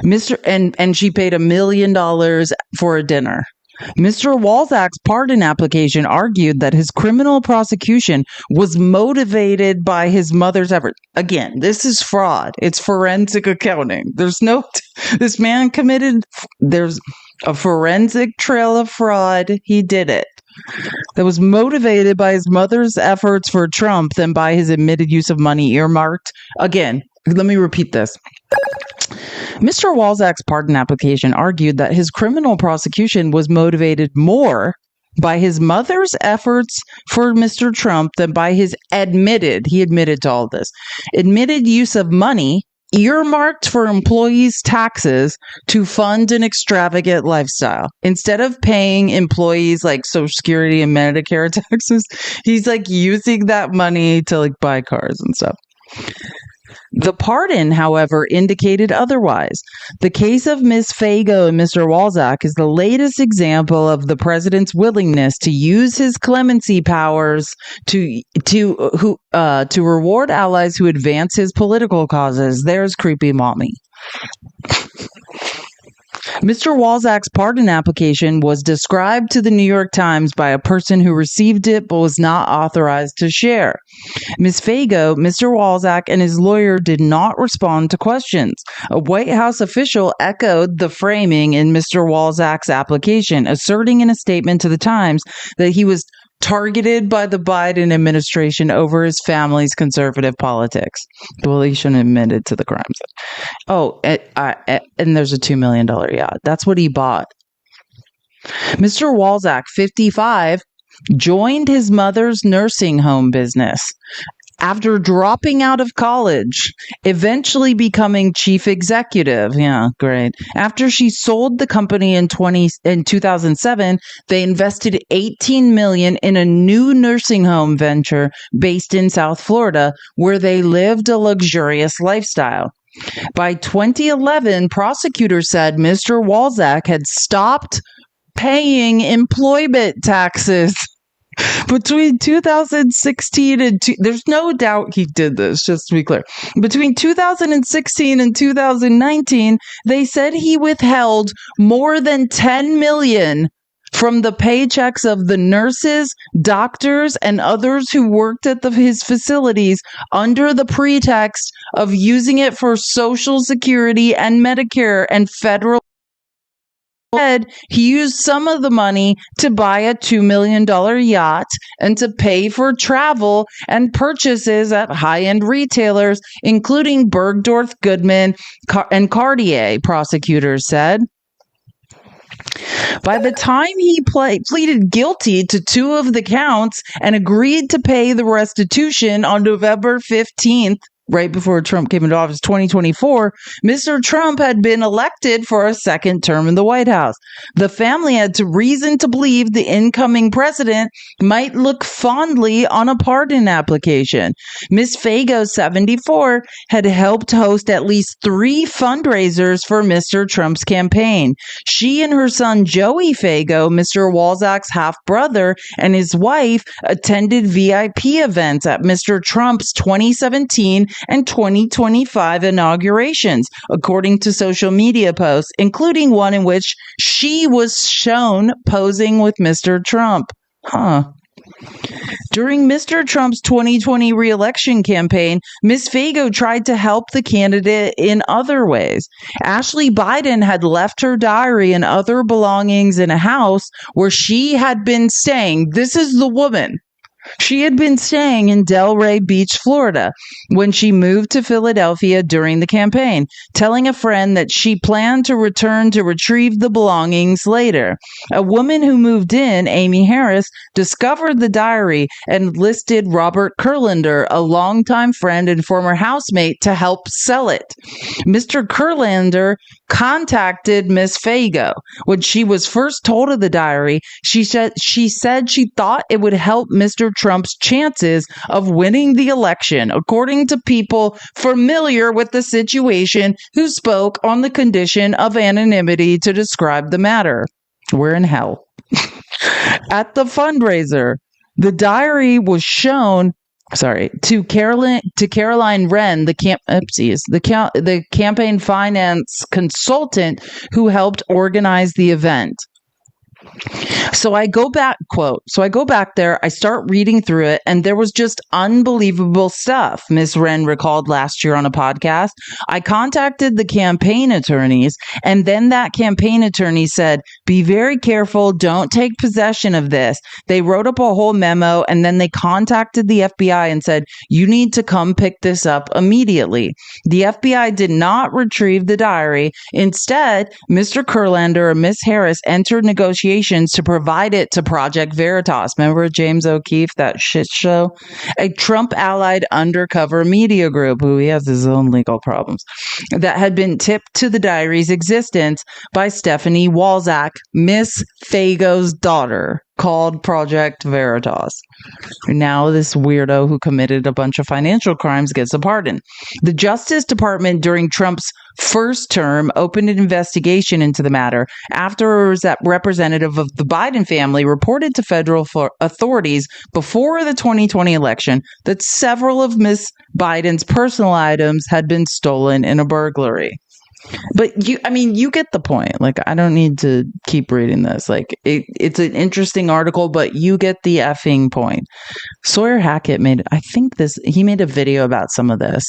And she paid $1 million for a dinner. Mr. Walzak's pardon application argued that his criminal prosecution was motivated by his mother's effort. Again, this is fraud. It's forensic accounting. There's a forensic trail of fraud. He did it. That was motivated by his mother's efforts for Trump than by his admitted use of money earmarked. Again, let me repeat this. Mr. Walzak's pardon application argued that his criminal prosecution was motivated more by his mother's efforts for Mr. Trump than by his admitted use of money earmarked for employees' taxes to fund an extravagant lifestyle. Instead of paying employees like Social Security and Medicare taxes, he's like using that money to like buy cars and stuff. The pardon, however, indicated otherwise. The case of Ms. Fago and Mr. Walzak is the latest example of the president's willingness to use his clemency powers to reward allies who advance his political causes. There's creepy mommy. Mr. Walzak's pardon application was described to the New York Times by a person who received it but was not authorized to share. Ms. Fago, Mr. Walzak, and his lawyer did not respond to questions. A White House official echoed the framing in Mr. Walzak's application, asserting in a statement to the Times that he was targeted by the Biden administration over his family's conservative politics. Well, he shouldn't admit it to the crimes. Oh, and there's a $2 million yacht. That's what he bought. Mr. Walzak, 55, joined his mother's nursing home business after dropping out of college, eventually becoming chief executive. Yeah, great. After she sold the company in 2007, they invested $18 million in a new nursing home venture based in South Florida, where they lived a luxurious lifestyle. By 2011, prosecutors said Mr. Walczak had stopped paying employment taxes. Between 2016 and there's no doubt he did this, just to be clear. Between 2016 and 2019, they said he withheld more than $10 million from the paychecks of the nurses, doctors, and others who worked at his facilities under the pretext of using it for Social Security and Medicare and federal. He used some of the money to buy a $2 million yacht and to pay for travel and purchases at high-end retailers, including Bergdorf Goodman and Cartier, prosecutors said. By the time he pleaded guilty to 2 of the counts and agreed to pay the restitution on November 15th, right before Trump came into office, 2024, Mr. Trump had been elected for a second term in the White House. The family had reason to believe the incoming president might look fondly on a pardon application. Ms. Fago, 74, had helped host at least 3 fundraisers for Mr. Trump's campaign. She and her son Joey Fago, Mr. Walczak's half-brother, and his wife attended VIP events at Mr. Trump's 2017 and 2025 inaugurations, according to social media posts, including one in which she was shown posing with Mr. Trump. During Mr. Trump's 2020 re-election campaign, Ms. Fago tried to help the candidate in other ways. Ashley Biden had left her diary and other belongings in a house where she had been staying. This is the woman. She had been staying in Delray Beach, Florida, when she moved to Philadelphia during the campaign, telling a friend that she planned to return to retrieve the belongings later. A woman who moved in, Amy Harris, discovered the diary and listed Robert Kurlander, a longtime friend and former housemate, to help sell it. Mr. Kurlander contacted Miss Fago. When she was first told of the diary, she said she thought it would help Mr. Trump's chances of winning the election, according to people familiar with the situation who spoke on the condition of anonymity to describe the matter. We're in hell. At the fundraiser, the diary was shown to Caroline Wren, the campaign finance consultant who helped organize the event. So I go back there, I start reading through it, and there was just unbelievable stuff. Ms. Wren recalled last year on a podcast. I contacted the campaign attorneys, and then that campaign attorney said, be very careful, don't take possession of this. They wrote up a whole memo, and then they contacted the FBI and said, you need to come pick this up immediately. The FBI did not retrieve the diary. Instead, Mr. Kurlander and Ms. Harris entered negotiations to provide it to Project Veritas. Remember James O'Keefe, that shit show? A Trump-allied undercover media group, who he has his own legal problems, that had been tipped to the diary's existence by Stephanie Walczak, Miss Fago's daughter, called Project Veritas. Now this weirdo who committed a bunch of financial crimes gets a pardon. The Justice Department during Trump's first term opened an investigation into the matter after a representative of the Biden family reported to federal authorities before the 2020 election that several of Ms. Biden's personal items had been stolen in a burglary. But you get the point. Like, I don't need to keep reading this. Like, it's an interesting article, but you get the effing point. Sawyer Hackett made a video about some of this.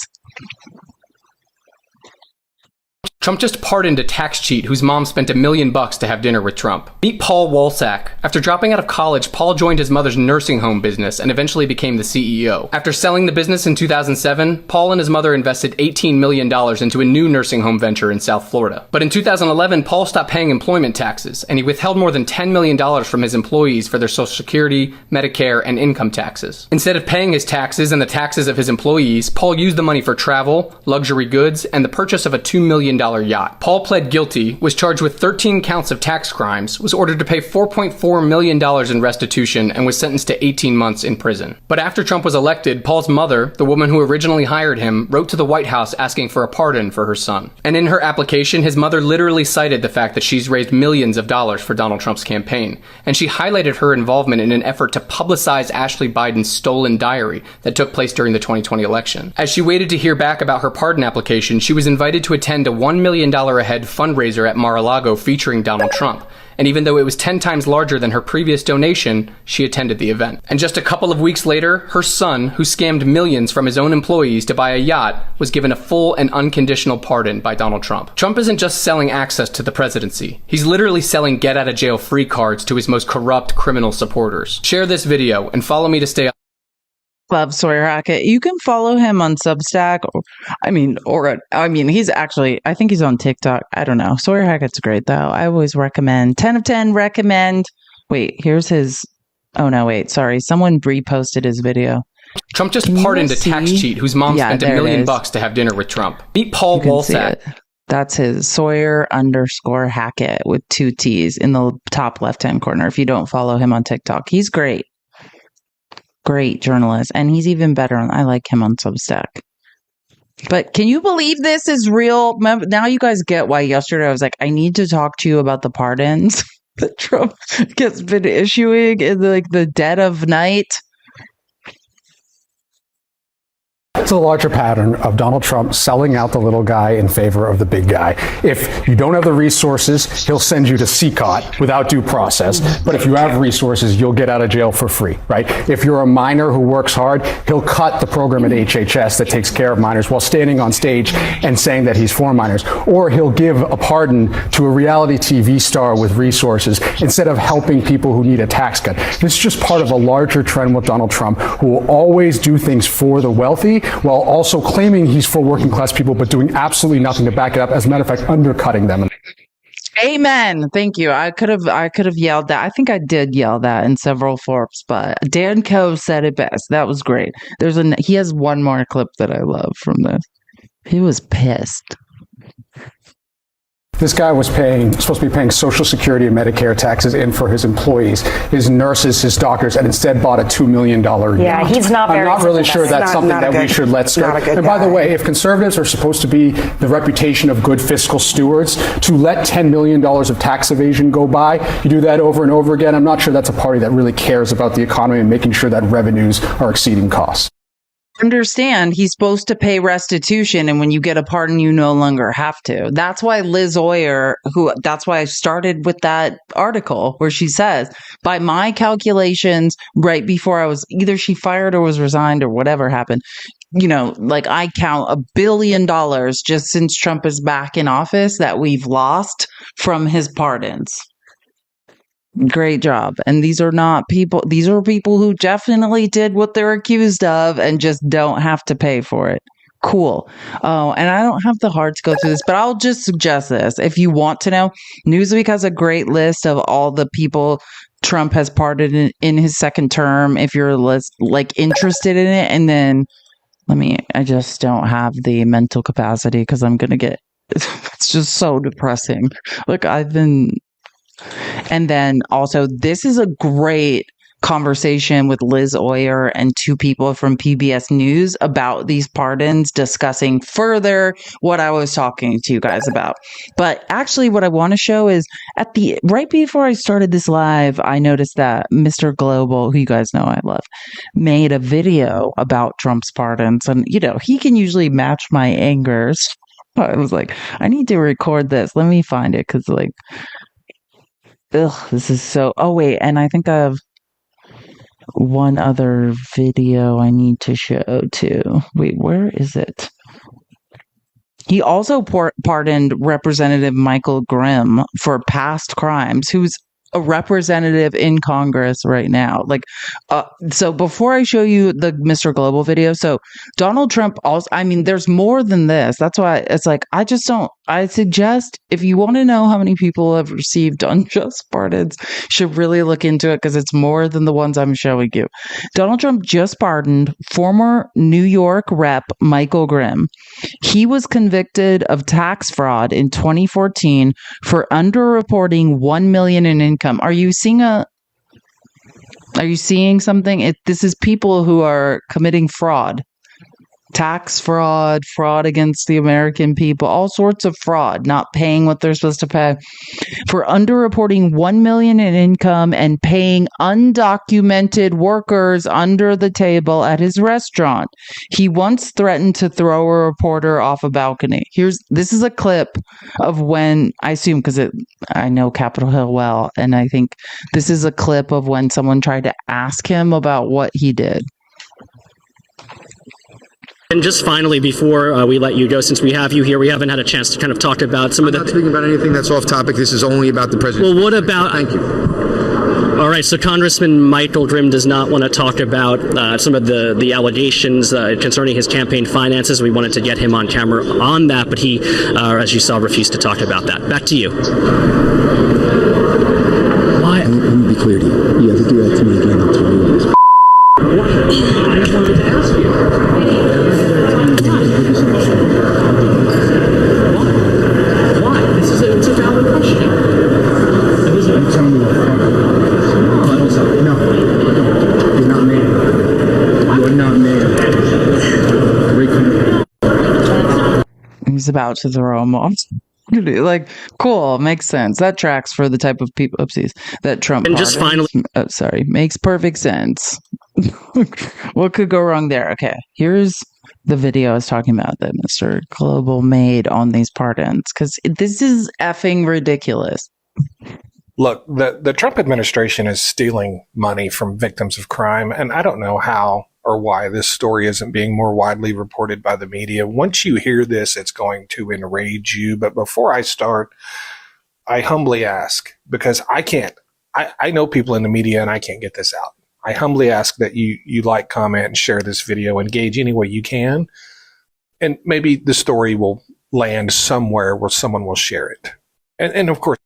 Trump just pardoned a tax cheat whose mom spent $1 million to have dinner with Trump. Meet Paul Wolsak. After dropping out of college, Paul joined his mother's nursing home business and eventually became the CEO. After selling the business in 2007, Paul and his mother invested $18 million into a new nursing home venture in South Florida. But in 2011, Paul stopped paying employment taxes, and he withheld more than $10 million from his employees for their Social Security, Medicare, and income taxes. Instead of paying his taxes and the taxes of his employees, Paul used the money for travel, luxury goods, and the purchase of a $2 million yacht. Paul pled guilty, was charged with 13 counts of tax crimes, was ordered to pay $4.4 million in restitution, and was sentenced to 18 months in prison. But after Trump was elected, Paul's mother, the woman who originally hired him, wrote to the White House asking for a pardon for her son. And in her application, his mother literally cited the fact that she's raised millions of dollars for Donald Trump's campaign. And she highlighted her involvement in an effort to publicize Ashley Biden's stolen diary that took place during the 2020 election. As she waited to hear back about her pardon application, she was invited to attend a $1 million a head fundraiser at Mar-a-Lago featuring Donald Trump. And even though it was 10 times larger than her previous donation, she attended the event. And just a couple of weeks later, her son, who scammed millions from his own employees to buy a yacht, was given a full and unconditional pardon by Donald Trump. Trump isn't just selling access to the presidency. He's literally selling get-out-of-jail-free cards to his most corrupt criminal supporters. Share this video and follow me to stay up. Love Sawyer Hackett. You can follow him on Substack. He's actually, I think he's on TikTok. I don't know. Sawyer Hackett's great though. I always recommend 10 of 10 recommend. Wait, here's his. Oh no, wait, sorry. Someone reposted his video. Trump just pardoned a tax cheat whose mom spent $1 million to have dinner with Trump. Meet Paul Wolsak. That's his Sawyer_Hackett with 2 T's in the top left-hand corner. If you don't follow him on TikTok, he's great. Great journalist, and he's even better. I like him on Substack. But can you believe this is real? Now you guys get why yesterday I was like, I need to talk to you about the pardons that Trump has been issuing in the dead of night. It's a larger pattern of Donald Trump selling out the little guy in favor of the big guy. If you don't have the resources, he'll send you to CCOT without due process. But if you have resources, you'll get out of jail for free, right? If you're a minor who works hard, he'll cut the program at HHS that takes care of minors while standing on stage and saying that he's for minors. Or he'll give a pardon to a reality TV star with resources instead of helping people who need a tax cut. This is just part of a larger trend with Donald Trump, who will always do things for the wealthy while also claiming he's for working class people, but doing absolutely nothing to back it up. As a matter of fact, undercutting them. Amen. Thank you. I could have yelled that. I think I did yell that in several forms, but Dan Coe said it best. That was great. He has one more clip that I love from this. He was pissed. This guy was supposed to be paying Social Security and Medicare taxes in for his employees, his nurses, his doctors, and instead bought a $2 million yacht. Yeah, he's not very. I'm not really sure that's something that we should let skirt. And by the way, if conservatives are supposed to be the reputation of good fiscal stewards, to let $10 million of tax evasion go by, you do that over and over again, I'm not sure that's a party that really cares about the economy and making sure that revenues are exceeding costs. Understand, he's supposed to pay restitution, and when you get a pardon, you no longer have to. That's why Liz Oyer, that's why I started with that article where she says, by my calculations, right before I was either she fired or was resigned or whatever happened, I count $1 billion just since Trump is back in office that we've lost from his pardons. Great job. And these are people who definitely did what they're accused of and just don't have to pay for it. Cool. Oh, and I don't have the heart to go through this, but I'll just suggest this. If you want to know, Newsweek has a great list of all the people Trump has pardoned in his second term, if you're interested in it. And then I just don't have the mental capacity because I'm going to get, it's just so depressing. And then also, this is a great conversation with Liz Oyer and 2 people from PBS News about these pardons, discussing further what I was talking to you guys about. But actually, what I want to show is right before I started this live, I noticed that Mr. Global, who you guys know I love, made a video about Trump's pardons. And, he can usually match my angers. I was like, I need to record this. Let me find it because, this is so. Oh, wait. And I think I have one other video I need to show too. Wait, where is it? He also pardoned Representative Michael Grimm for past crimes, who's a representative in Congress right now. Like, so before I show you the Mr. Global video, so Donald Trump also, I mean, there's more than this. That's why it's like, I suggest if you want to know how many people have received unjust pardons, you should really look into it because it's more than the ones I'm showing you. Donald Trump just pardoned former New York Rep Michael Grimm. He was convicted of tax fraud in 2014 for underreporting $1 million in income. Are you seeing something? This is people who are committing fraud. Tax fraud, fraud against the American people, all sorts of fraud, not paying what they're supposed to pay, for underreporting $1 million in income and paying undocumented workers under the table at his restaurant. He once threatened to throw a reporter off a balcony. This is a clip of when, I assume, because I know Capitol Hill well, and I think this is a clip of when someone tried to ask him about what he did. And just finally, before we let you go, since we have you here, we haven't had a chance to kind of talk about some of the... I'm not speaking about anything that's off topic. This is only about the president. Well, what about... Thank you. All right, so Congressman Michael Grimm does not want to talk about some of the allegations concerning his campaign finances. We wanted to get him on camera on that, but he, as you saw, refused to talk about that. Back to you. Why? Let me be clear to you. You have to do that to me again. I'll tell you this. I just wanted to ask you. Why? It's a valid question. You tell me what No, you're not mayor. You are not mayor. He's about to throw him off. Like, cool, makes sense. That tracks for the type of people. Oopsies, that Trump. And just finally, makes perfect sense. What could go wrong there? Okay, here's the video I was talking about that Mr. Global made on these pardons, because this is effing ridiculous. Look, the Trump administration is stealing money from victims of crime, and I don't know how or why this story isn't being more widely reported by the media. Once you hear this, it's going to enrage you. But before I start, I humbly ask, because I know people in the media and I can't get this out. I humbly ask that you like, comment, and share this video, engage any way you can, and maybe the story will land somewhere where someone will share it. And of course,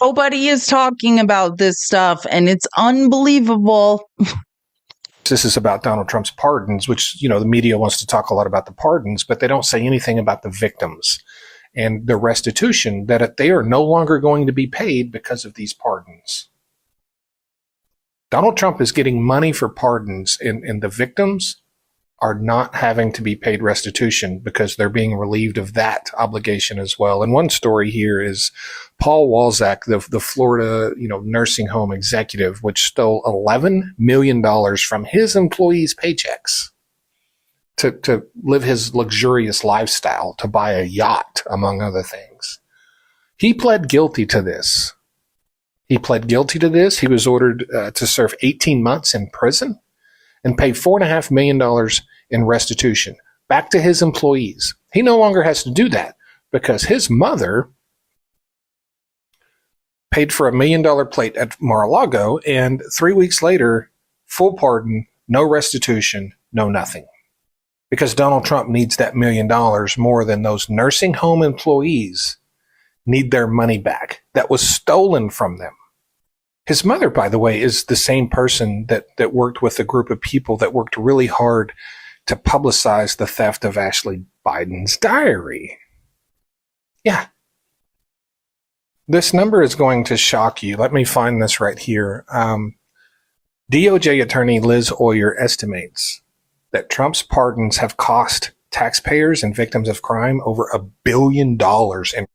nobody is talking about this stuff, and it's unbelievable. This is about Donald Trump's pardons, which, the media wants to talk a lot about the pardons, but they don't say anything about the victims and the restitution that they are no longer going to be paid because of these pardons. Donald Trump is getting money for pardons, and the victims are not having to be paid restitution because they're being relieved of that obligation as well. And one story here is Paul Walzak, the Florida, nursing home executive, which stole $11 million from his employees' paychecks to live his luxurious lifestyle, to buy a yacht, among other things. He pled guilty to this. He was ordered to serve 18 months in prison and pay $4.5 million in restitution back to his employees. He no longer has to do that because his mother paid for $1 million plate at Mar-a-Lago, and 3 weeks later, full pardon, no restitution, no nothing. Because Donald Trump needs that $1 million more than those nursing home employees need their money back that was stolen from them. His mother, by the way, is the same person that worked with a group of people that worked really hard to publicize the theft of Ashley Biden's diary. Yeah. This number is going to shock you. Let me find this right here. DOJ attorney Liz Oyer estimates that Trump's pardons have cost taxpayers and victims of crime over $1 billion in.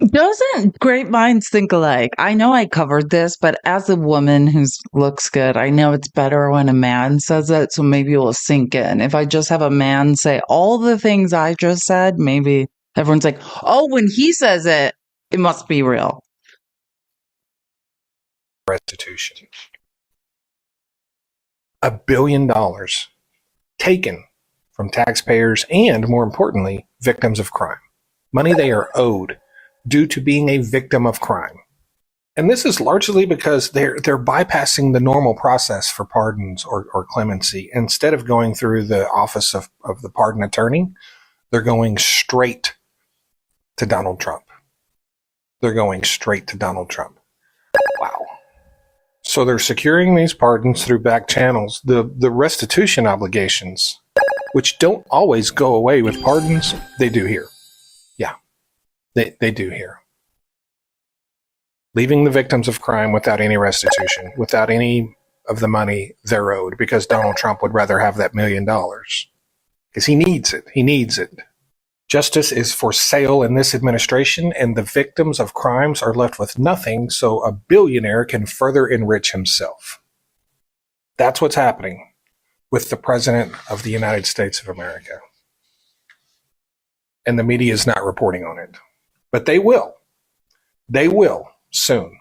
Doesn't great minds think alike? I know I covered this, but as a woman who looks good, I know it's better when a man says it, so maybe it will sink in. If I just have a man say all the things I just said, maybe everyone's like, oh, when he says it, it must be real. Restitution. $1 billion taken from taxpayers and, more importantly, victims of crime. money they are owed due to being a victim of crime. And this is largely because they're bypassing the normal process for pardons or clemency. Instead of going through the office of the pardon attorney, they're going straight to Donald Trump. They're going straight to Donald Trump. Wow. So they're securing these pardons through back channels. The restitution obligations, which don't always go away with pardons, they do here. Yeah, they do here. Leaving the victims of crime without any restitution, without any of the money they're owed, because Donald Trump would rather have that $1 million. Because he needs it. He needs it. Justice is for sale in this administration, and the victims of crimes are left with nothing, so a billionaire can further enrich himself. That's what's happening with the President of the United States of America. And the media is not reporting on it. But they will. They will soon.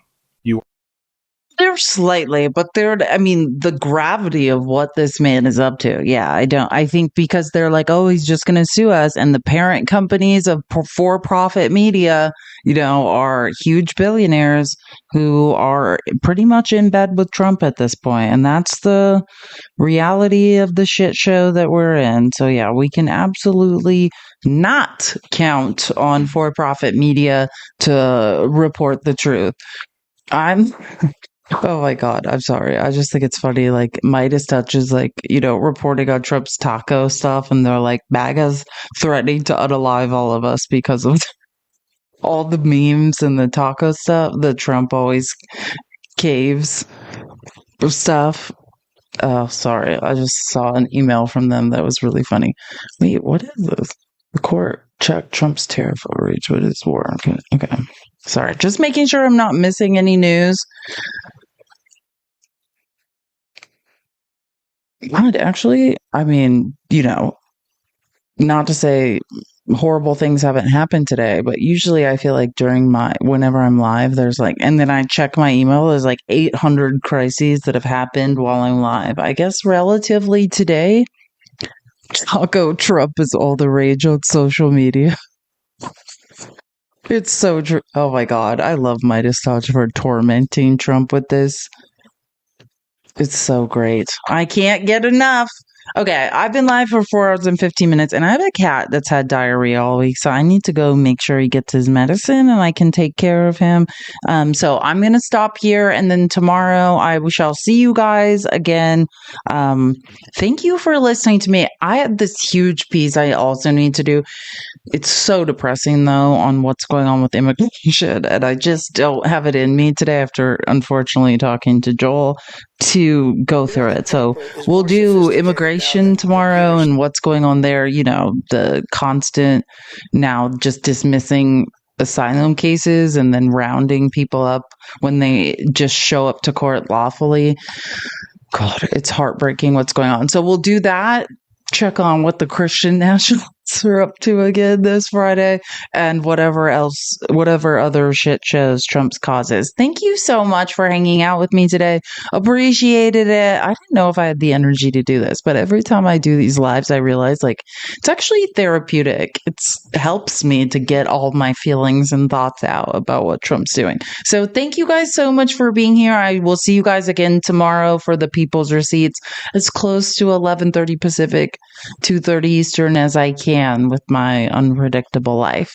They're slightly, but the gravity of what this man is up to. Yeah, I think because they're like, oh, he's just going to sue us. And the parent companies of for-profit media, are huge billionaires who are pretty much in bed with Trump at this point. And that's the reality of the shit show that we're in. So yeah, we can absolutely not count on for-profit media to report the truth. Oh my God, I'm sorry. I just think it's funny. Like Midas Touch is reporting on Trump's taco stuff, and they're like, MAGA's threatening to unalive all of us because of all the memes and the taco stuff that Trump always caves stuff. Oh, sorry. I just saw an email from them that was really funny. Wait, what is this? The court checked Trump's tariff overreach with his war. Okay. Sorry. Just making sure I'm not missing any news. God, actually, not to say horrible things haven't happened today, but usually I feel like whenever I'm live, there's and then I check my email, there's 800 crises that have happened while I'm live. I guess relatively today, Taco Trump is all the rage on social media. It's so true. Oh my God, I love Midas Touch for tormenting Trump with this. It's so great. I can't get enough. Okay, I've been live for 4 hours and 15 minutes, and I have a cat that's had diarrhea all week, so I need to go make sure he gets his medicine, and I can take care of him. So I'm going to stop here, and then tomorrow we shall see you guys again. Thank you for listening to me. I had this huge piece I also need to do. It's so depressing, though, on what's going on with immigration, and I just don't have it in me today after, unfortunately, talking to Joel to go through it. So we'll do immigration tomorrow and what's going on there, the constant now just dismissing asylum cases and then rounding people up when they just show up to court lawfully. God, it's heartbreaking what's going on. So we'll do that. Check on what the Christian nationalists are up to again this Friday, and whatever other shit shows Trump's causes. Thank you so much for hanging out with me today. Appreciated it. I didn't know if I had the energy to do this, but every time I do these lives, I realize it's actually therapeutic. It helps me to get all my feelings and thoughts out about what Trump's doing. So thank you guys so much for being here. I will see you guys again tomorrow for the People's Receipts as close to 11:30 Pacific, 2:30 Eastern as I can with my unpredictable life.